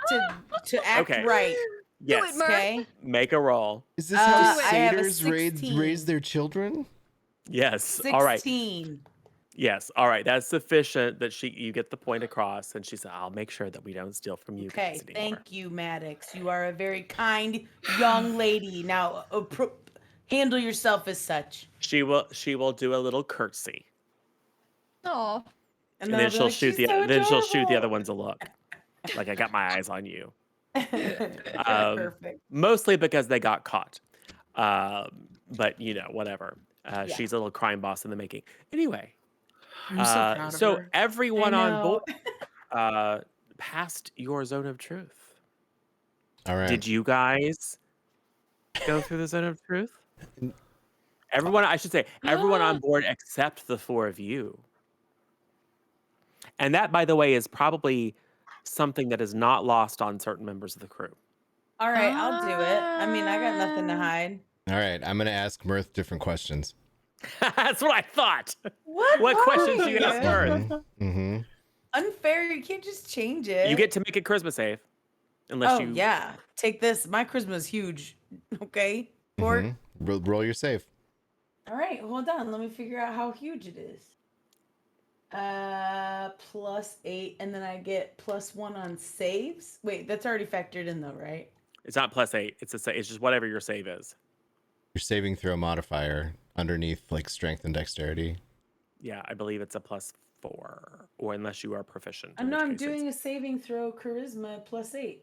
to act Okay. right. Do it, Yes. Murph. Okay. Make a roll. Is this how I have a satyrs raise 16. their children? Yes. 16. All right. Yes. All right. That's sufficient that you get the point across, and she said, "I'll make sure that we don't steal from you Okay. guys anymore." Thank you, Maddox. You are a very kind young lady. Now handle yourself as such. She will do a little curtsy, Oh, and I'll then be she'll like, shoot "She's so she'll shoot the adorable." other ones a look, like I got my eyes on you. Perfect. Mostly because they got caught. But whatever. Yeah. She's a little crime boss in the making. Anyway, I'm so proud of so her. everyone I on know. board passed your zone of truth. All right. Did you guys go through the zone of truth? Everyone, I should say, everyone on board except the four of you. And that, by the way, is probably something that is not lost on certain members of the crew. All right, I'll do it. I mean, I got nothing to hide. All right. I'm going to ask Mirth different questions. That's what I thought. What? What questions do you Why? ask Mirth? Mm-hmm. Unfair. You can't just change it. You get to make a charisma save. Unless Oh you yeah, take this. My charisma is huge. Okay, Port. Roll your save. All right, hold on. Let me figure out how huge it is. +8, and then I get +1 on saves. Wait, that's already factored in though, right? it's not +8. It's just whatever your save is. Your saving throw modifier underneath like strength and dexterity. Yeah, I believe it's a +4, or unless you are proficient. I know I'm doing a saving throw charisma +8.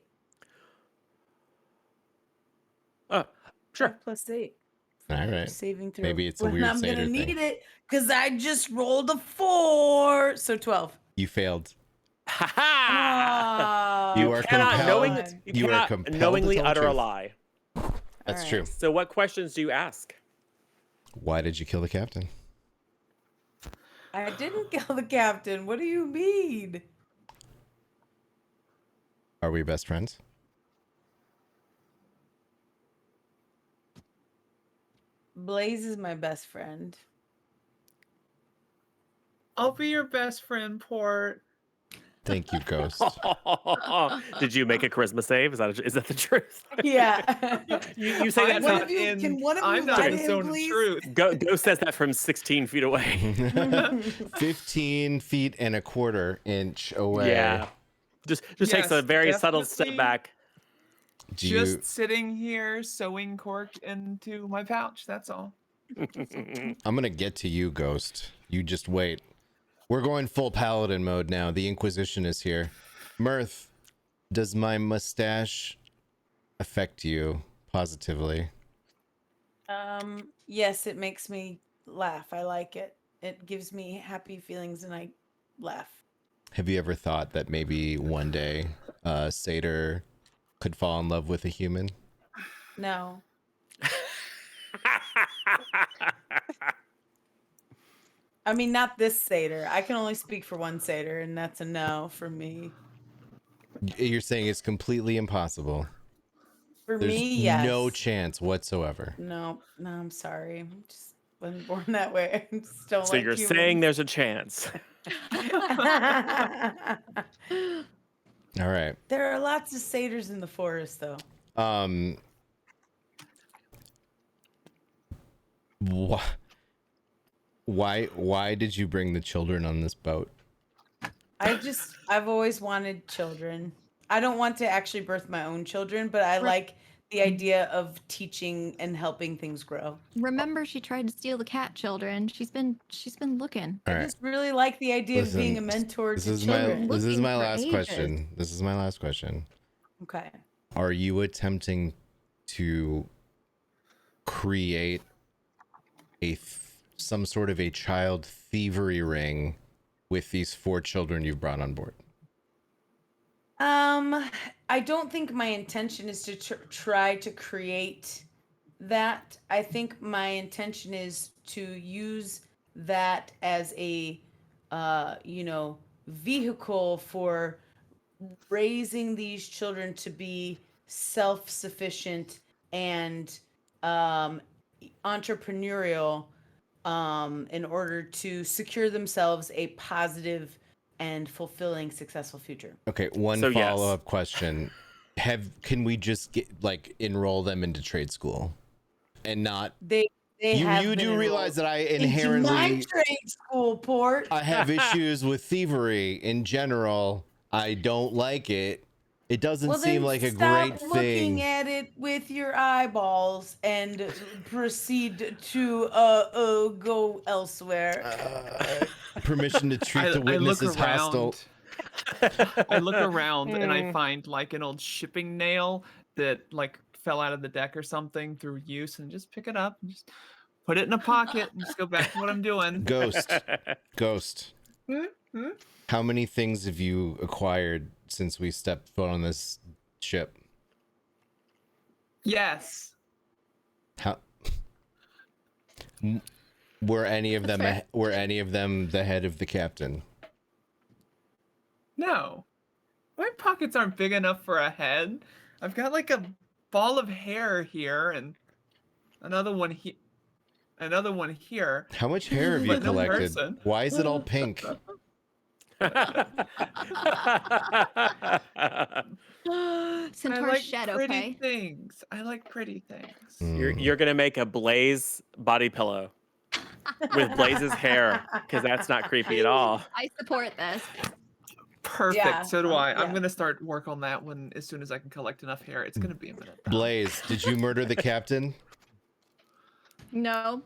Oh, sure. +8. All right. Saving throw. Maybe it's a When weird I'm gonna satyr need thing. it because I just rolled a 4, so 12. You failed. Ha ha! Oh, You are cannot compelled. You are cannot compelled to knowingly tell the utter a truth. lie. That's All true. right. So, what questions do you ask? Why did you kill the captain? I didn't kill the captain. What do you mean? Are we best friends? Blaze is my best friend. I'll be your best friend, Port. Thank you, Ghost. Did you make a charisma save? Is that the truth? Yeah. You say that I'm One from, not of you- in. can one of I'm you not lie in to the him, zone of please? truth. Ghost says that from 16 feet away. 15 feet and a quarter inch away. Yeah. Just takes a Yes, very subtle step definitely. back. Do you, Just sitting here sewing cork into my pouch. That's all. I'm going to get to you, Ghost. You just wait. We're going full paladin mode now. The Inquisition is here. Mirth, does my mustache affect you positively? Yes, it makes me laugh. I like it. It gives me happy feelings and I laugh. Have you ever thought that maybe one day a satyr could fall in love with a human? No. I mean, not this satyr. I can only speak for one satyr, and that's a no for me. You're saying it's completely impossible. For There's me, yes. no chance whatsoever. No, I'm sorry. I just wasn't born that way. I just don't So like you're humans. saying there's a chance. All right. There are lots of satyrs in the forest, though. Why did you bring the children on this boat? I've always wanted children. I don't want to actually birth my own children, but I like the idea of teaching and helping things grow. Remember, she tried to steal the cat children. She's been looking. All I right. just really like the idea of being a Listen, mentor This to is children. my Looking for last ages. question. This is my last question. Okay. Are you attempting to create some sort of a child thievery ring with these 4 children you've brought on board? I don't think my intention is to try to create that. I think my intention is to use that as a, vehicle for raising these children to be self-sufficient and entrepreneurial in order to secure themselves a positive and fulfilling successful future. Okay, one So, yes. follow-up question. Can we just enroll them into trade school and not They have you been do realize that I into my inherently trade school, Port. I have issues with thievery in general. I don't like it. It doesn't Well, seem then like a stop great looking thing. at it with your eyeballs and proceed to go elsewhere. Permission to treat the witness as hostile. I look around and Hmm. I find like an old shipping nail that like fell out of the deck or something through use, and just pick it up and just put it in a pocket and just go back to what I'm doing. Ghost. How many things have you acquired since we stepped foot on this ship? Yes. How were any of them fair. were any of them the head of the captain? No. My pockets aren't big enough for a head. I've got like a ball of hair here and another one here. Another one here. How much hair have you But no collected? person. Why is it all pink? Centaur like shed, pretty okay? things. I like pretty things. You're gonna make a Blaze body pillow with Blaze's hair, because that's not creepy at all. I support this. Perfect. Yeah, So do I. I'm yeah. gonna start work on that one as soon as I can collect enough hair. It's gonna be a minute. Though. Blaze, did you murder the captain? No,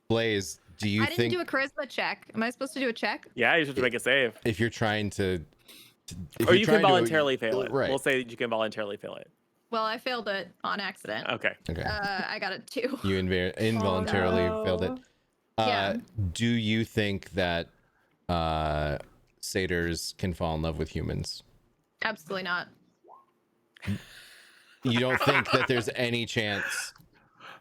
Blaze, do you I didn't think do a charisma check. Am I supposed to do a check? Yeah, you should make a save. if you're trying to if Or you're you can trying to- voluntarily fail it. Right. We'll say that you can voluntarily fail it. Well, I failed it on accident. Okay. Okay. I got a 2. You involuntarily Oh, failed it. no. Yeah. Do you think that satyrs can fall in love with humans? Absolutely not. You don't think that there's any chance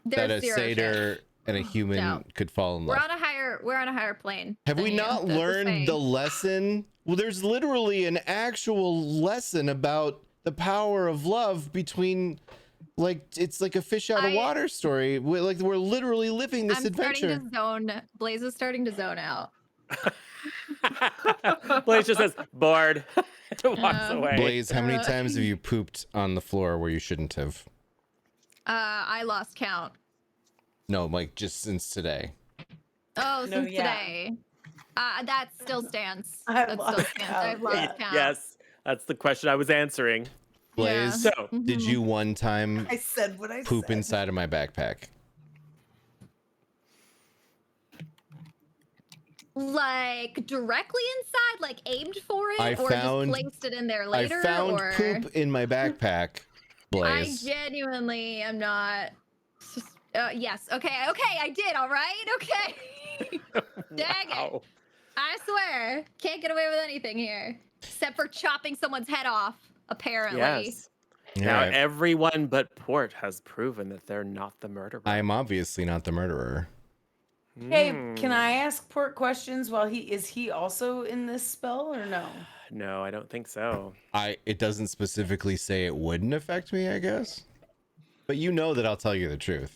that There's a 0 satyr chance. and a human No. could fall in We're love? on a higher plane. Have than we you, not the learned the Fae. lesson? Well, there's literally an actual lesson about the power of love between, like, it's like a fish out of water story. We're literally living this I'm adventure. starting to zone. Blaze is starting to zone out. Blaze just says, bored. Walks away. Blaze, how many times have you pooped on the floor where you shouldn't have? I lost count. No, like just since today. Oh, No, since yeah. today. That still stands. I That still lost stands. count, I've lost yeah. count. Yes, that's the question I was answering. Blaze, So, did Mhm. you one time I said what I poop said. inside of my backpack? Like directly inside, like aimed for it, I or found- just placed it in there later? I found or... poop in my backpack, I Blaze. genuinely am not. Yes. Okay. I did. All right. Okay. Dang it. wow. I swear, can't get away with anything here, except for chopping someone's head off. Apparently. Yes. Now Alright. everyone but Port has proven that they're not the murderer. I'm obviously not the murderer. Hey, Hmm. can I ask Port questions while is he also in this spell or no? No, I don't think so. It doesn't specifically say it wouldn't affect me, I guess. But you know that I'll tell you the truth.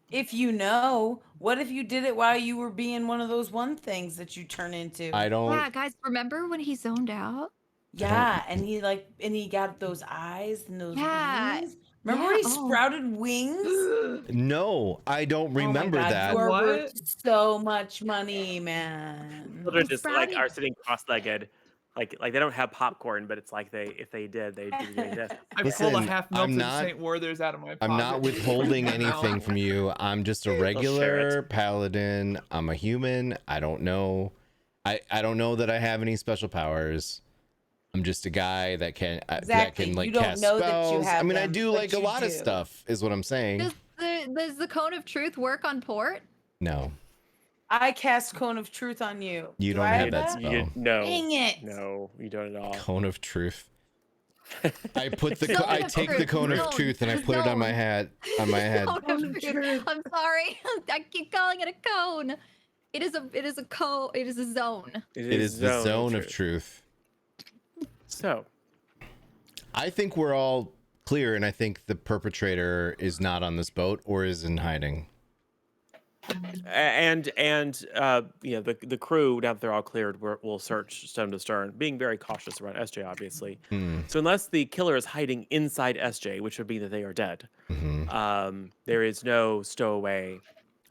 If you know, what if you did it while you were being one of those one things that you turn into? I don't Yeah, guys, remember when he zoned out? Yeah, and he got those eyes and those Yeah, wings. Remember when he yeah, oh. sprouted wings? No, I don't Oh my remember God, that. You are What? worth so much money, man. Children just like sprouted- are sitting cross-legged, like they don't have popcorn, but it's like if they did, they'd be doing this. I Listen, pulled a half I'm melted not- St. Werther's out of my pocket. I'm not withholding No. anything from you. I'm just a share regular it. paladin. I'm a human. I don't know. I don't know that I have any special powers. I'm just a guy that can Exactly. like You don't cast know that you spells. I have mean, I them, do but like a you lot of do. stuff, is what I'm saying. Does the cone of truth work on Port? No, I cast Cone of Truth on you. You Do don't I have that that? spell. No, Dang it. no, you don't at all. cone of truth. I put the Zone I of take the truth. cone of Zone. truth and I put it on my Zone. head. On my head. Cone Cone of of truth. truth. I'm sorry. I keep calling it a cone. It is a zone. It is the zone of truth. So, I think we're all clear, and I think the perpetrator is not on this boat or is in hiding. and you know, the crew, now that they're all cleared, will search stern to stern, being very cautious around SJ, obviously. Hmm. So unless the killer is hiding inside SJ, which would mean that they are dead, Mhm. there is no stowaway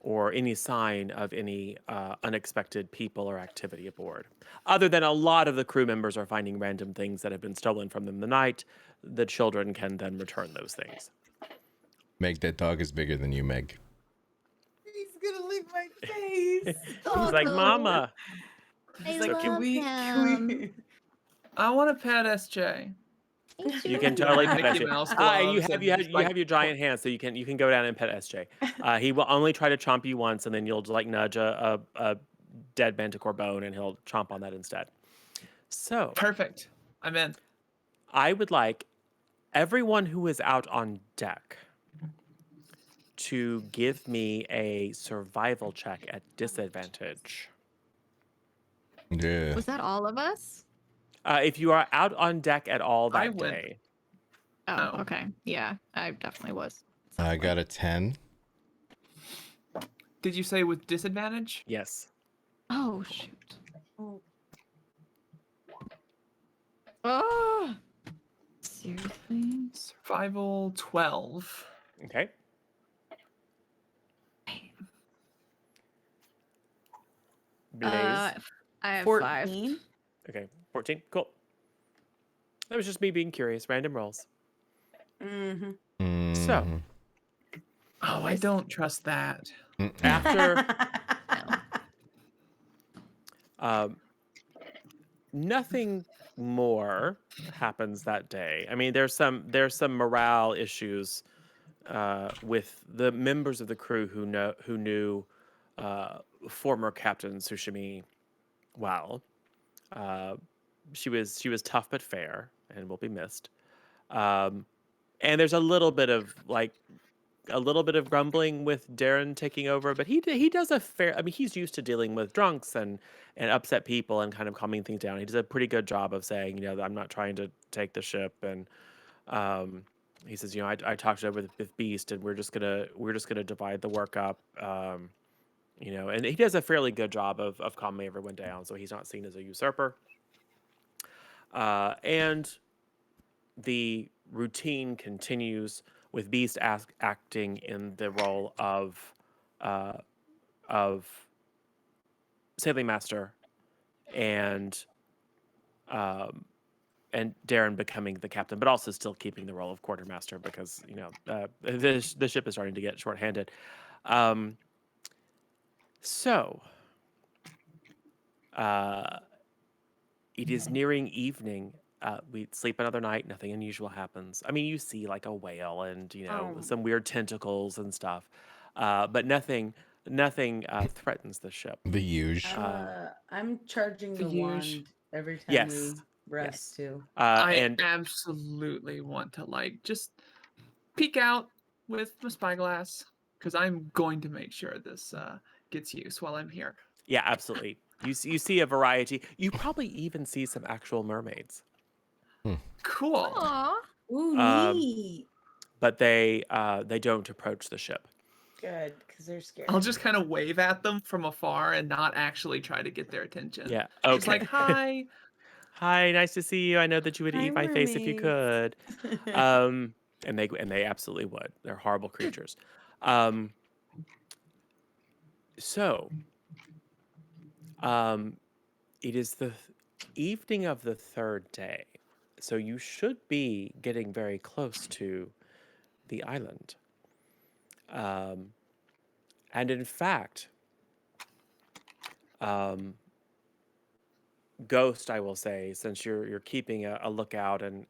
or any sign of any unexpected people or activity aboard. Other than a lot of the crew members are finding random things that have been stolen from them the night, the children can then return those things. Meg, that dog is bigger than you, Meg. He's gonna leave my face. He's like, Mama. I like, love Can we? him. I want to pet SJ. You can totally pet Mickey SJ. Mouse And you gloves have and you have just, you like, have your giant hands, so you can go down and pet SJ. He will only try to chomp you once, and then you'll like nudge a dead manticore bone, and he'll chomp on that instead. So Perfect. I'm in. I would like everyone who is out on deck to give me a survival check at disadvantage. Yeah. Was that all of us? If you are out on deck at all I that win. day, Oh, Oh. okay. Yeah, I definitely was. I got a 10. Did you say with disadvantage? yes. Oh shoot. Oh, seriously? Survival 12. Okay. Blaze. I have 14. 5. Okay, 14. Cool. That was just me being curious. Random rolls. Mm-hmm. So, Mhm. Oh, I don't trust that. Mm-mm. after No. nothing more happens that day. I mean, there's some morale issues with the members of the crew who knew former Captain Tsushimi well. Uh, she was tough but fair and will be missed. Um, and there's a little bit of grumbling with Darren taking over, but he does a fair. I mean, he's used to dealing with drunks and upset people and kind of calming things down. He does a pretty good job of saying, I'm not trying to take the ship, and he says, I talked it over with Beast, and we're just gonna divide the work up. And he does a fairly good job of calming everyone down, so he's not seen as a usurper. And the routine continues with Beast acting in the role of sailing master, and Darren becoming the captain, but also still keeping the role of quartermaster because the ship is starting to get shorthanded. So it is nearing evening. We sleep another night. Nothing unusual happens. I mean, you see like a whale and some weird tentacles and stuff, but nothing threatens the ship. The huge. I'm charging The the huge. wand every time Yes. we rest Yes. too. I And absolutely want to just peek out with my spyglass because I'm going to make sure this gets use while I'm here. yeah, absolutely. You see a variety. You probably even see some actual mermaids. Cool. Aw. Ooh, Um, neat. But they don't approach the ship. Good, because they're scared. I'll just kind of wave at them from afar and not actually try to get their attention. Yeah. Just Okay. like, hi. Hi, nice to see you. I know that you would Hi, eat my face if you mermaids. could. And they absolutely would. They're horrible creatures. So, it is the evening of the third day, so you should be getting very close to the island. And in fact, Ghost, I will say, since you're keeping a lookout and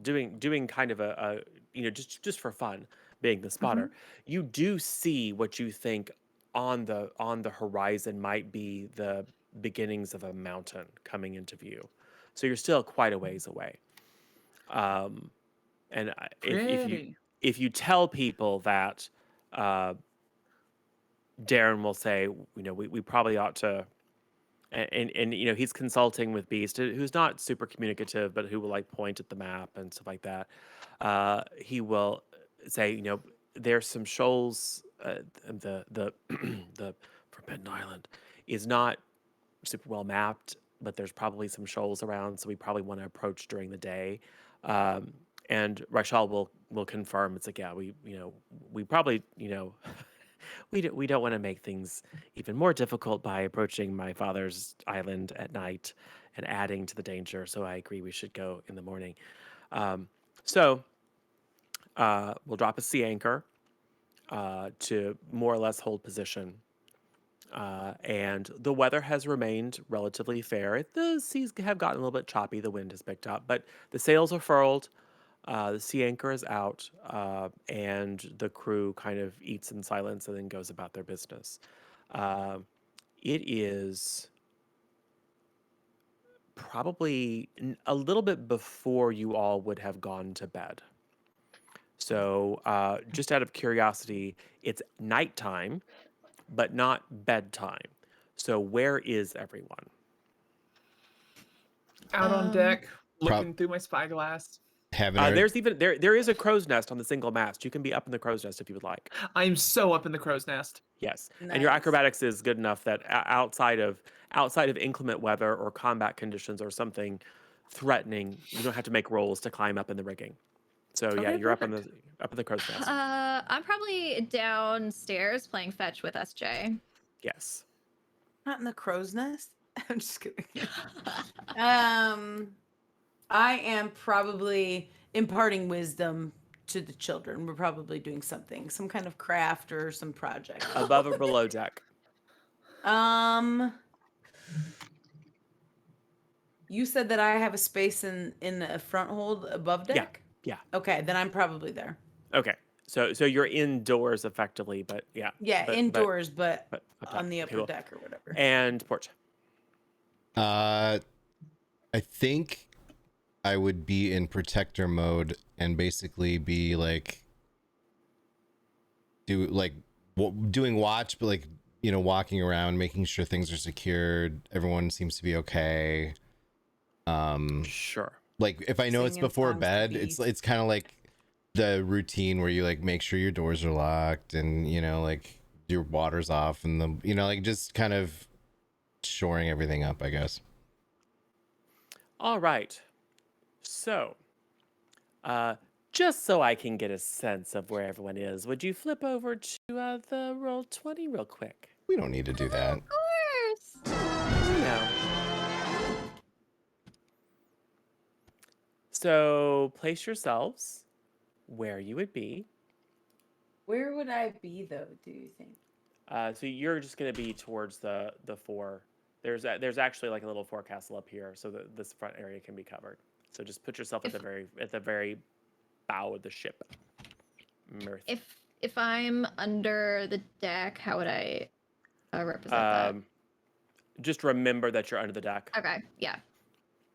doing kind of a just for fun, being the spotter, you do see what you think on the horizon might be the beginnings of a mountain coming into view. So you're still quite a ways away. And Pretty. if you tell people that, Darren will say, we probably ought to. And he's consulting with Beast, who's not super communicative, but who will like point at the map and stuff like that. He will say, there's some shoals. The the Forbidden Island is not super well mapped, but there's probably some shoals around, so we probably want to approach during the day. And Rachel will confirm. It's like, yeah, we probably we don't want to make things even more difficult by approaching my father's island at night and adding to the danger. So I agree we should go in the morning. So we'll drop a sea anchor to more or less hold position. And the weather has remained relatively fair. The seas have gotten a little bit choppy. The wind has picked up, but the sails are furled. The sea anchor is out, and the crew kind of eats in silence and then goes about their business. It is probably a little bit before you all would have gone to bed. So, just out of curiosity, it's nighttime, but not bedtime. So, where is everyone? Out on Um, deck, prob- looking through my spyglass. Having our There's even there is a crow's nest on the single mast. You can be up in the crow's nest if you would like. I'm so up in the crow's nest. Yes, and your Nice. acrobatics is good enough that outside of inclement weather or combat conditions or something threatening. You don't have to make rolls to climb up in the rigging. So yeah, Okay, you're up in perfect. the crow's nest. I'm probably downstairs playing fetch with SJ. Yes. Not in the crow's nest. I'm just kidding. I am probably imparting wisdom to the children. We're probably doing something, some kind of craft or some project. Above or below deck? You said that I have a space in the front hold above deck? Yeah. Okay, then I'm probably there. Okay. So you're indoors effectively, but yeah. Yeah, indoors, but up top. on the Okay, upper cool. deck or whatever. And porch. I think I would be in protector mode and basically be like doing watch, but like, you know, walking around, making sure things are secured. Everyone seems to be okay. Sure. Like if I know it's Singing before songs to bed, beats. it's kind of like the routine where you like make sure your doors are locked and, you know, like your water's off and the, you know, like just kind of shoring everything up, I guess. All right. So, just so I can get a sense of where everyone is, would you flip over to the roll 20 real quick? We don't need to do that. Of course. No. So place yourselves where you would be. Where would I be though, do you think? So you're just going to be towards the four. There's actually like a little forecastle up here, so that this front area can be covered. So just put yourself at the very bow of the ship. Mirth. If I'm under the deck, how would I represent that? Just remember that you're under the deck. Okay, yeah,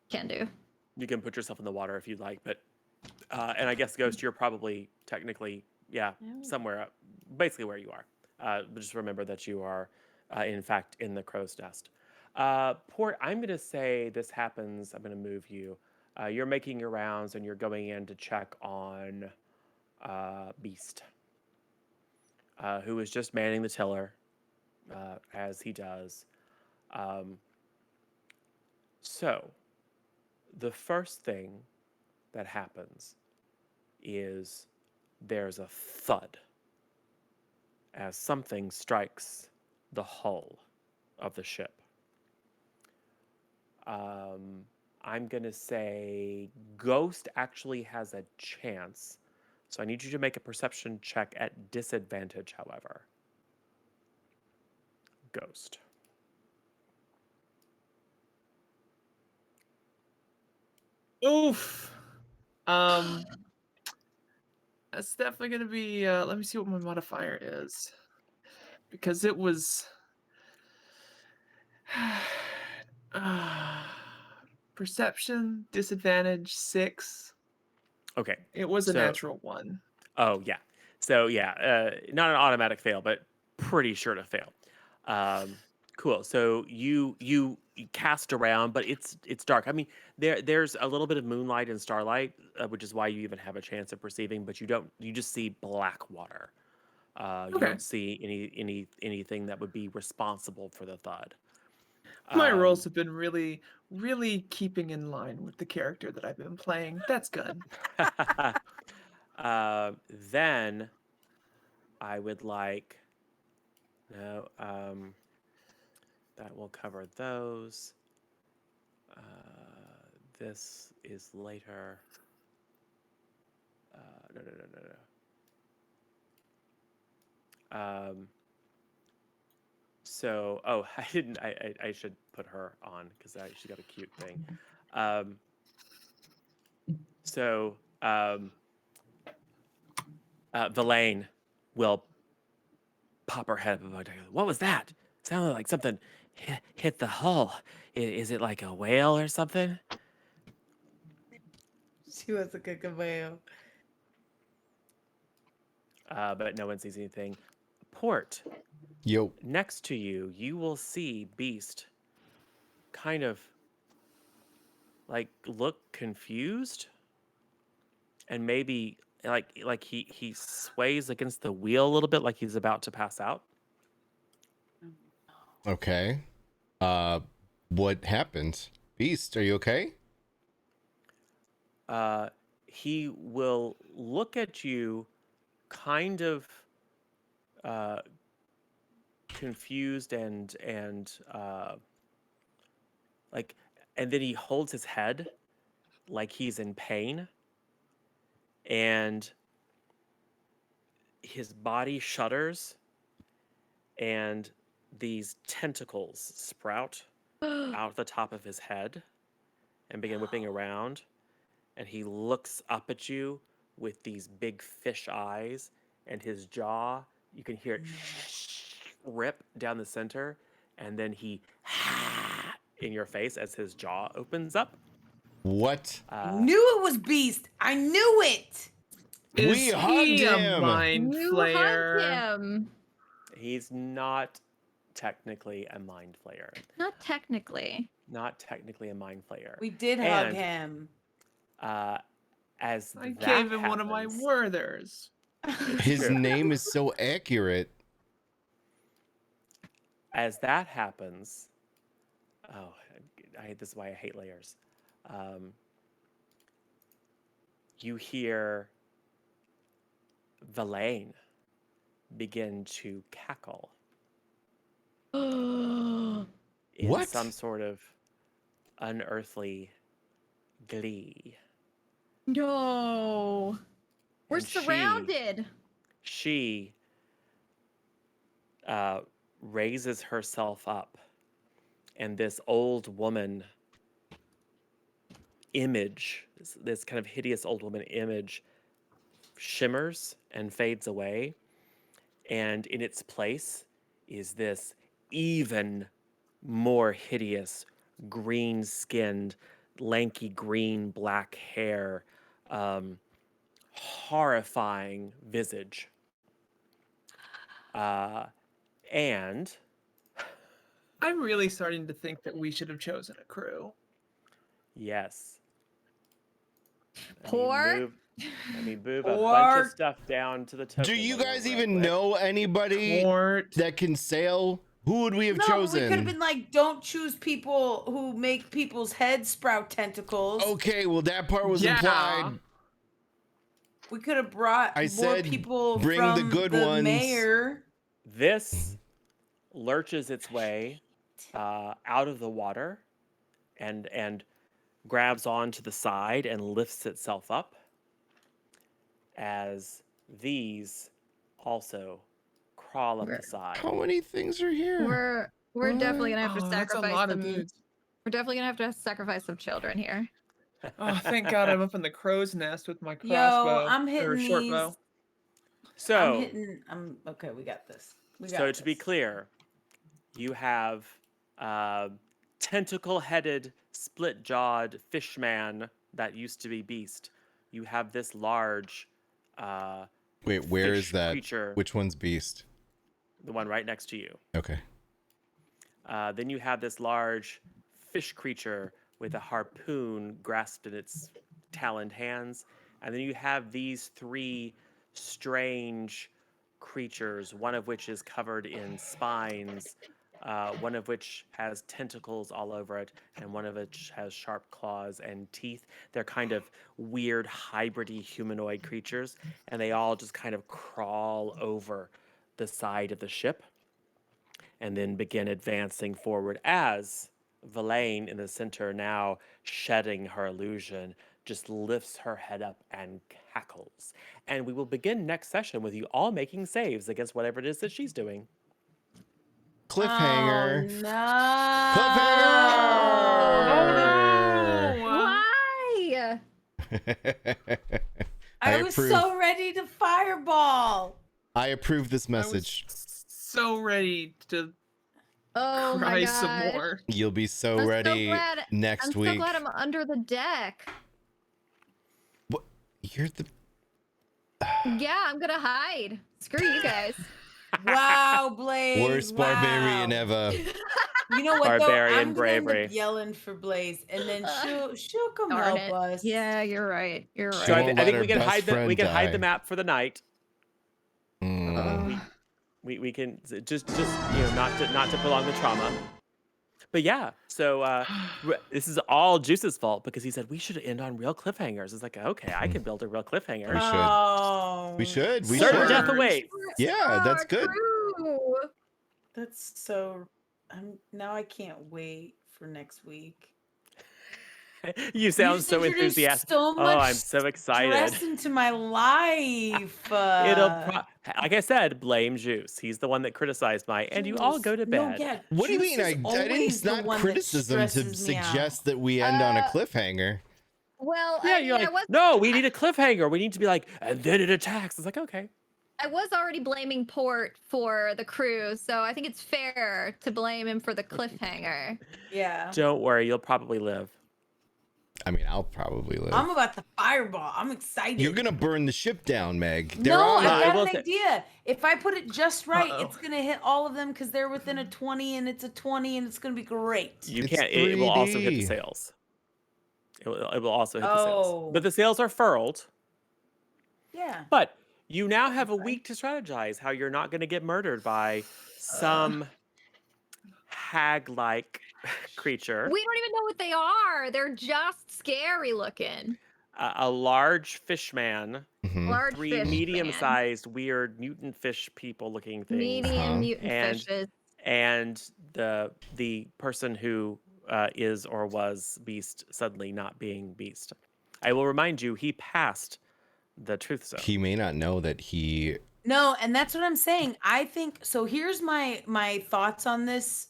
can do. You can put yourself in the water if you'd like, but and I guess Ghost, you're probably technically somewhere up, basically where you are. But just remember that you are in fact in the crow's nest. Port, I'm going to say this happens. I'm going to move you. You're making your rounds and you're going in to check on Beast, who is just manning the tiller as he does. So, the first thing that happens is there's a thud as something strikes the hull of the ship. I'm going to say Ghost actually has a chance. So I need you to make a perception check at disadvantage, however. Ghost. Oof. That's definitely gonna be. Let me see what my modifier is, because it was. Perception disadvantage 6. Okay. It was a So- natural 1. Oh, yeah. So, not an automatic fail, but pretty sure to fail. Cool. So you cast around, but it's dark. I mean, there's a little bit of moonlight and starlight, which is why you even have a chance of perceiving, but you just see black water. You Okay. don't see anything that would be responsible for the thud. My rolls have been really, really keeping in line with the character that I've been playing. That's good. Then I would like that will cover those. This is later. No. So, I didn't. I should put her on because she got a cute thing. Villain will pop her head up. What was that? Sounded like something hit the hull. Is it like a whale or something? She was a cook a whale. But no one sees anything. Port, Yo. next to you, you will see Beast kind of like look confused and maybe like he sways against the wheel a little bit like he's about to pass out. Okay. What happened? Beast, are you okay? he will look at you kind of confused and like, and then he holds his head like he's in pain, and his body shudders, and these tentacles sprout out the top of his head and begin whipping around, and he looks up at you with these big fish eyes, and his jaw, you can hear it rip down the center, and then he in your face as his jaw opens up. What? Knew it was Beast. I knew it. We Is hugged he a him. mind You flayer? hugged him. He's not technically a mind flayer. Not technically. Not technically a mind flayer. We did hug And, him. As I that gave him one of my happens- Werthers. His name is so accurate. As that happens, this is why I hate layers. You hear Verlaine begin to cackle in What? some sort of unearthly glee. No. We're And surrounded. She raises herself up, and this old woman image, this kind of hideous old woman image, shimmers and fades away, and in its place is this even more hideous green-skinned, lanky green black hair, horrifying visage, and I'm really starting to think that we should have chosen a crew. yes. Poor. Let me move a bunch Or- of stuff down to the token. Do you layer guys real even quick. know anybody Port. that can sail? Who would we have No, chosen? we could have been like, don't choose people who make people's heads sprout tentacles. Okay, well that part was Yeah. implied. We could have brought I more said, people bring the from good the ones. mayor. This lurches its way out of the water and grabs onto the side and lifts itself up as these also crawl up the side. How many things are here? We're definitely gonna have to Oh, that's a sacrifice lot of some. dudes. We're definitely gonna have to sacrifice some children here. Oh, thank God I'm up in the crow's nest with my Yo, crossbow I'm or hitting short these. bow. So, Okay, we got this. to be clear, you have tentacle-headed, split-jawed fishman that used to be Beast. You have this large Wait, where is fish that? creature, Which one's Beast? the one right next to you. Okay. Then you have this large fish creature with a harpoon grasped in its taloned hands. And then you have these three strange creatures, one of which is covered in spines, one of which has tentacles all over it, and one of which has sharp claws and teeth. They're kind of weird, hybridy humanoid creatures, and they all just kind of crawl over the side of the ship and then begin advancing forward as Verlaine in the center, now shedding her illusion, just lifts her head up and cackles. And we will begin next session with you all making saves against whatever it is that she's doing. Cliffhanger. Oh, no. Cliffhanger. Why? I I was approve. so ready to fireball. I approve this I was message. so ready to Oh cry my some god. more. You'll be so I'm so ready glad- next I'm week. so glad I'm under the deck. What? You're the. Yeah, I'm gonna hide. Screw you guys. Wow, Blaze. Worst barbarian wow. ever. You know what, though? Barbarian I'm gonna end bravery. up yelling for Blaze, and then she'll come Darn help it. us. Yeah, you're right. You're She So right. won't I let think her we can best hide the friend die. map for the night. Mm. We can just not to prolong the trauma. But yeah, so this is all Juice's fault because he said we should end on real cliffhangers. It's like, okay, I can build a real cliffhanger. We should. Oh, We should. We Certain should. death Words. awaits. Yeah, that's good. True. that's so. Now I can't wait for next week. You sound just so introduced enthusiastic. so Oh, much I'm so excited. Stress into my life. Like I said, blame Juice. He's the one that criticized my, and you all go to No, bed. yeah, What do you Juice mean? is I didn't. always It's the not one that criticism to stresses me out. suggest that we end on a Uh, cliffhanger. Well, Yeah, I you're mean, like, no, we need a cliffhanger. We need to be like, and then it attacks. It's like, okay. I was already blaming Port for the crew, so I think it's fair to blame him for the cliffhanger. Yeah. Don't worry, you'll probably live. I mean, I'll probably live. I'm about the fireball. I'm excited. You're gonna burn the ship down, Meg. No, I I got will an say- idea. If I put it just right, Uh-oh. it's gonna hit all of them because they're within a 20, and it's a 20, and it's gonna be great. You It's can't. It will also hit the 3D. sails. It will also hit the Oh. sails. But the sails are furled. Yeah. But you now have a Okay. week to strategize how you're not going to get murdered by some hag-like creature. We don't even know what they are. They're just scary looking. A large fish man, Mhm. Large three fish man. medium-sized weird mutant fish people-looking things, Medium Uh-huh. mutant And- fishes. and the person who is or was Beast suddenly not being Beast. I will remind you, he passed the truth zone. He may not know that he. No, and that's what I'm saying. I think so. Here's my thoughts on this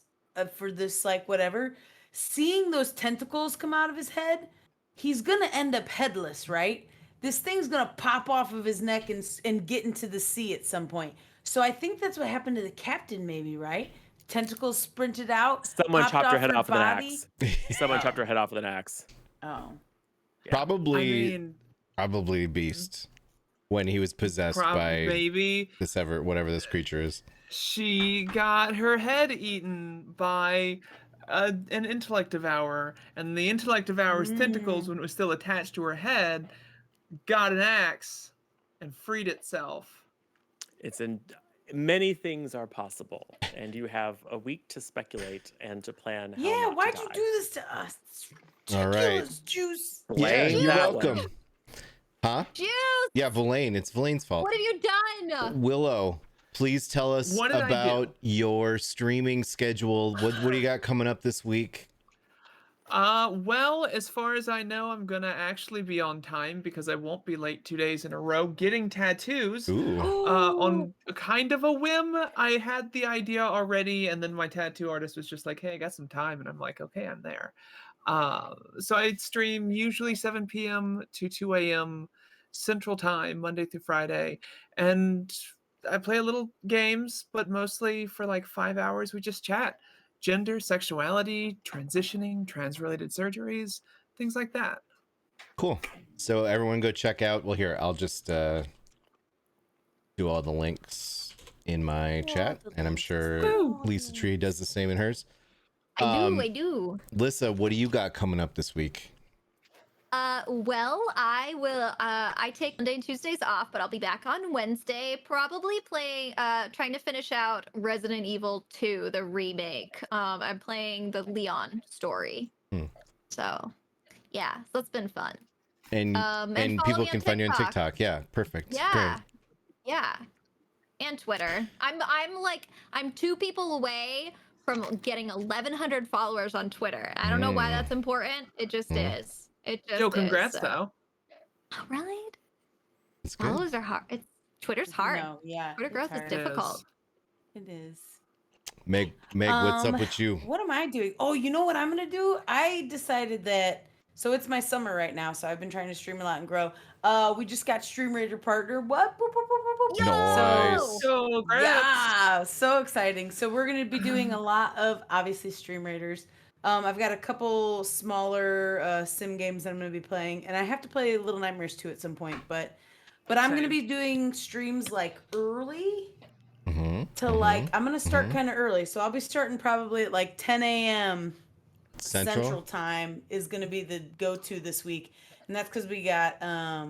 for this like whatever. Seeing those tentacles come out of his head, he's gonna end up headless, right? This thing's gonna pop off of his neck and get into the sea at some point. So I think that's what happened to the captain, maybe, right? Tentacles sprinted out. Someone popped chopped her head her off with an body. axe. Someone chopped her head off with an axe. Oh, Yeah. Probably, probably Beast when he was possessed by maybe this whatever this creature is. she got her head eaten by an intellect devourer, and the intellect devourer's tentacles, when it was still attached to her head, got an axe and freed itself. It's in many things are possible, and you have a week to speculate and to plan. How yeah. not to Why'd you die. do this to us? All right. Ridiculous Juice. Yeah, Blame you're that welcome. one. Huh? Juice, Yeah, Villain. It's Villain's fault. what have you done? Willow, please tell us What did I do? about your streaming schedule. What do you got coming up this week? Well, as far as I know, I'm gonna actually be on time because I won't be late 2 days in a row getting tattoos. Ooh. On a kind of a whim, I had the idea already, and then my tattoo artist was just like, "Hey, I got some time," and I'm like, "Okay, I'm there." So I stream usually 7 p.m. to 2 a.m. Central Time, Monday through Friday, and I play a little games, but mostly for like 5 hours we just chat. Gender, sexuality, transitioning, trans-related surgeries, things like that. Cool. So everyone go check out. Well, here, I'll just do all the links in my chat, and I'm sure Lisa Tree does the same in hers. I do. Lissa, what do you got coming up this week? Well, I will, I take Monday and Tuesdays off, but I'll be back on Wednesday, probably playing, trying to finish out Resident Evil 2, the remake. I'm playing the Leon story. So, yeah, so it's been fun. And follow people me on can find you on TikTok. TikTok. Yeah, perfect. Yeah. Great. Yeah. And Twitter. I'm 2 people away from getting 1,100 followers on Twitter. I don't know why that's important. It just is. It just Yo, is, congrats so. though. Oh, really? It's good. Followers are hard. Twitter's hard. No, yeah. Twitter it's growth is hard. difficult. It is. Meg, what's up with you? What am I doing? Oh, you know what I'm gonna do? I decided that. So it's my summer right now, so I've been trying to stream a lot and grow. We just got Stream Raider partner. What? Boop, boop, boop, boop, boop. Nice. So congrats. Yeah, so exciting. So we're gonna be doing a lot of obviously Stream Raiders. I've got a couple smaller sim games that I'm gonna be playing, and I have to play Little Nightmares 2 at some point. But I'm gonna Same. be doing streams like early Mm-hmm. to like I'm gonna start kind of early, so I'll be starting probably at like 10 a.m. Central Time is gonna be the go-to this week, and that's because we got I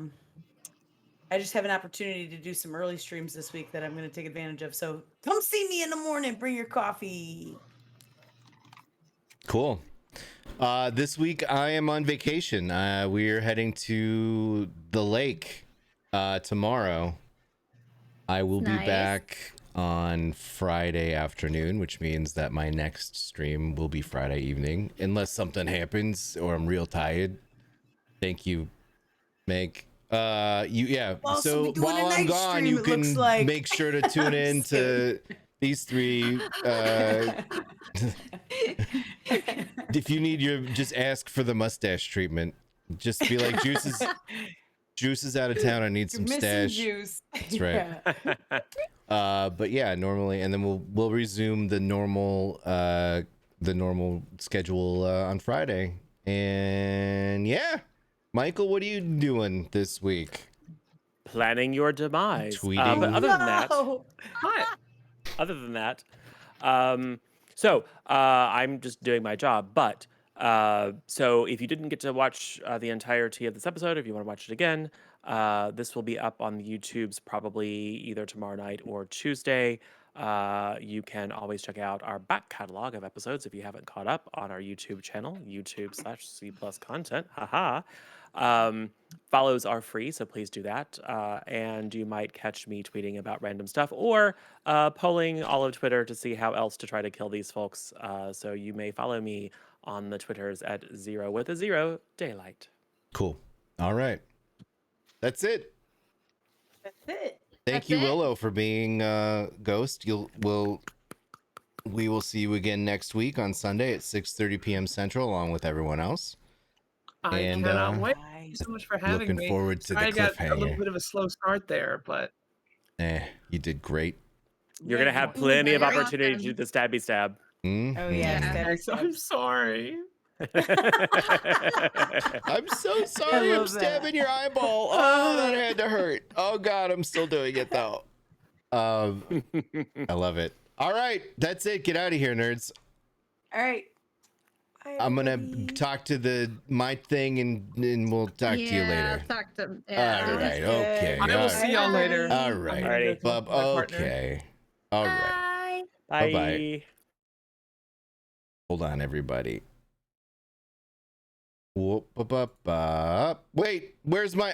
just have an opportunity to do some early streams this week that I'm gonna take advantage of. So come see me in the morning. Bring your coffee. Cool. This week I am on vacation. We're heading to the lake tomorrow. I will be Nice. back on Friday afternoon, which means that my next stream will be Friday evening, unless something happens or I'm real tired. Thank you, Meg. Yeah. We'll also So be doing a while I'm night gone, stream, you it can looks like. make sure to tune in Just kidding. to these three. If you need your, just ask for the mustache treatment. Just be like, Juice is out of town. I need some You're missing stash. juice. That's right. Yeah. But yeah, normally, and then we'll resume the normal schedule on Friday. And yeah, Michael, what are you doing this week? Planning your demise. Tweeting. But other than that, No. other than that, I'm just doing my job. But so if you didn't get to watch the entirety of this episode, if you want to watch it again, this will be up on the YouTube's probably either tomorrow night or Tuesday. You can always check out our back catalog of episodes if you haven't caught up on our YouTube channel, YouTube/C+ content. Haha. Follows are free, so please do that. And you might catch me tweeting about random stuff or polling all of Twitter to see how else to try to kill these folks. So you may follow me on the Twitters at 0 daylight. Cool. All right. That's it. That's it. Thank That's you, it. Willow, for being Ghost. We will see you again next week on Sunday at 6:30 p.m. Central, along with everyone else. I And, cannot wait. Nice. Thank you so much for having Looking me. forward to Sorry, I the got a little cliffhanger. bit of a slow start there, but You did great. You're Yeah, going to have you plenty of very opportunity to awesome. do the stabby stab. Mm. Oh yeah. Yeah. I'm sorry. I'm so sorry. I'm love that. stabbing your eyeball. Oh, that had to hurt. Oh God, I'm still doing it though. I love it. All right, that's it. Get out of here, nerds. All right. Bye, I'm gonna everybody. talk to my thing, and we'll talk to you later. Talk to All yeah. right. Good. Okay. I will all see right. y'all later. All I'm right. gonna go Alrighty. talk Bub. to my partner. Okay. All right. Bye. Bye. Bye-bye. Hold on, everybody. Whoop, up, up. Wait, where's my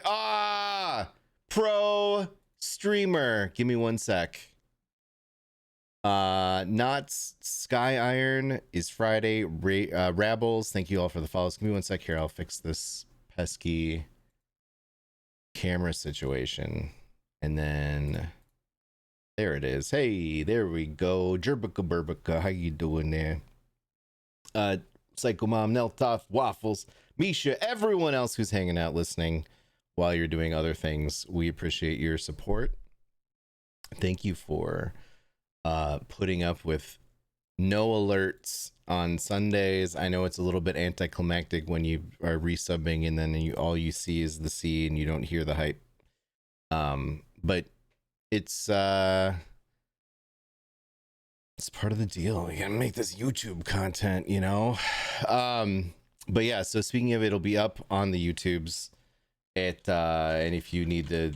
pro streamer? Give me 1 sec. Not Sky Iron is Friday. Rabbles, thank you all for the follows. Give me 1 sec here. I'll fix this pesky camera situation. And then there it is. Hey, there we go. Jerbica Burbica, how you doing there? Psycho Mom, Neltoff, Waffles, Misha, everyone else who's hanging out listening while you're doing other things. We appreciate your support. Thank you for putting up with no alerts on Sundays. I know it's a little bit anticlimactic when you are resubbing and then all you see is the sea and you don't hear the hype. But it's part of the deal. We gotta make this YouTube content, you know. But yeah, so speaking of, it'll be up on the YouTubes and if you need to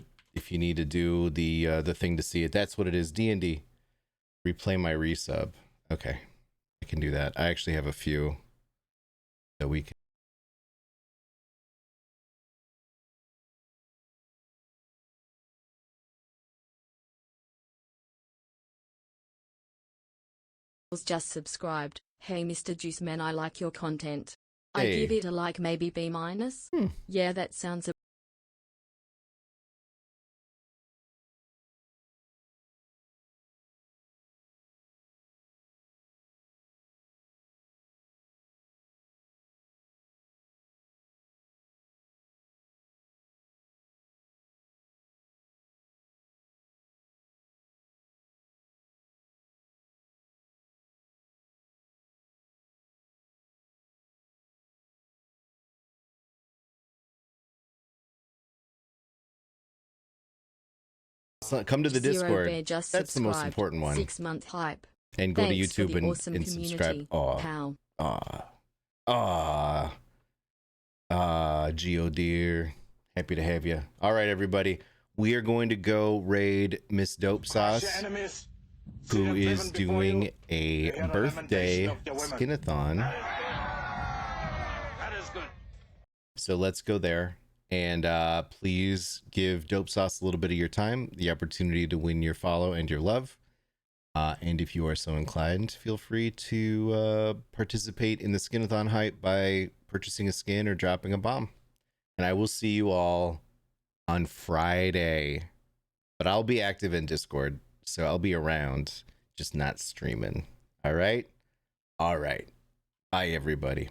do the thing to see it, that's what it is. D&D. Replay my resub. Okay. I can do that. I actually have a few that we can. Just subscribed. Hey Mr. Juice Man, I like your content. I Hey. give it a like, maybe B-. Yeah, that sounds Come to the Zero Discord. Bear just That's the most subscribed. important one. 6-month hype. And go Thanks to for YouTube the awesome and subscribe. community. Geo dear. Happy to have you. All right, everybody. We are going to go raid Miss Dope Sauce, who is doing a birthday skinathon. is good. So let's go there. And please give Dope Sauce a little bit of your time, the opportunity to win your follow and your love. And if you are so inclined, feel free to participate in the Skinathon hype by purchasing a skin or dropping a bomb. And I will see you all on Friday. But I'll be active in Discord, so I'll be around, just not streaming. All right? All right. Bye, everybody.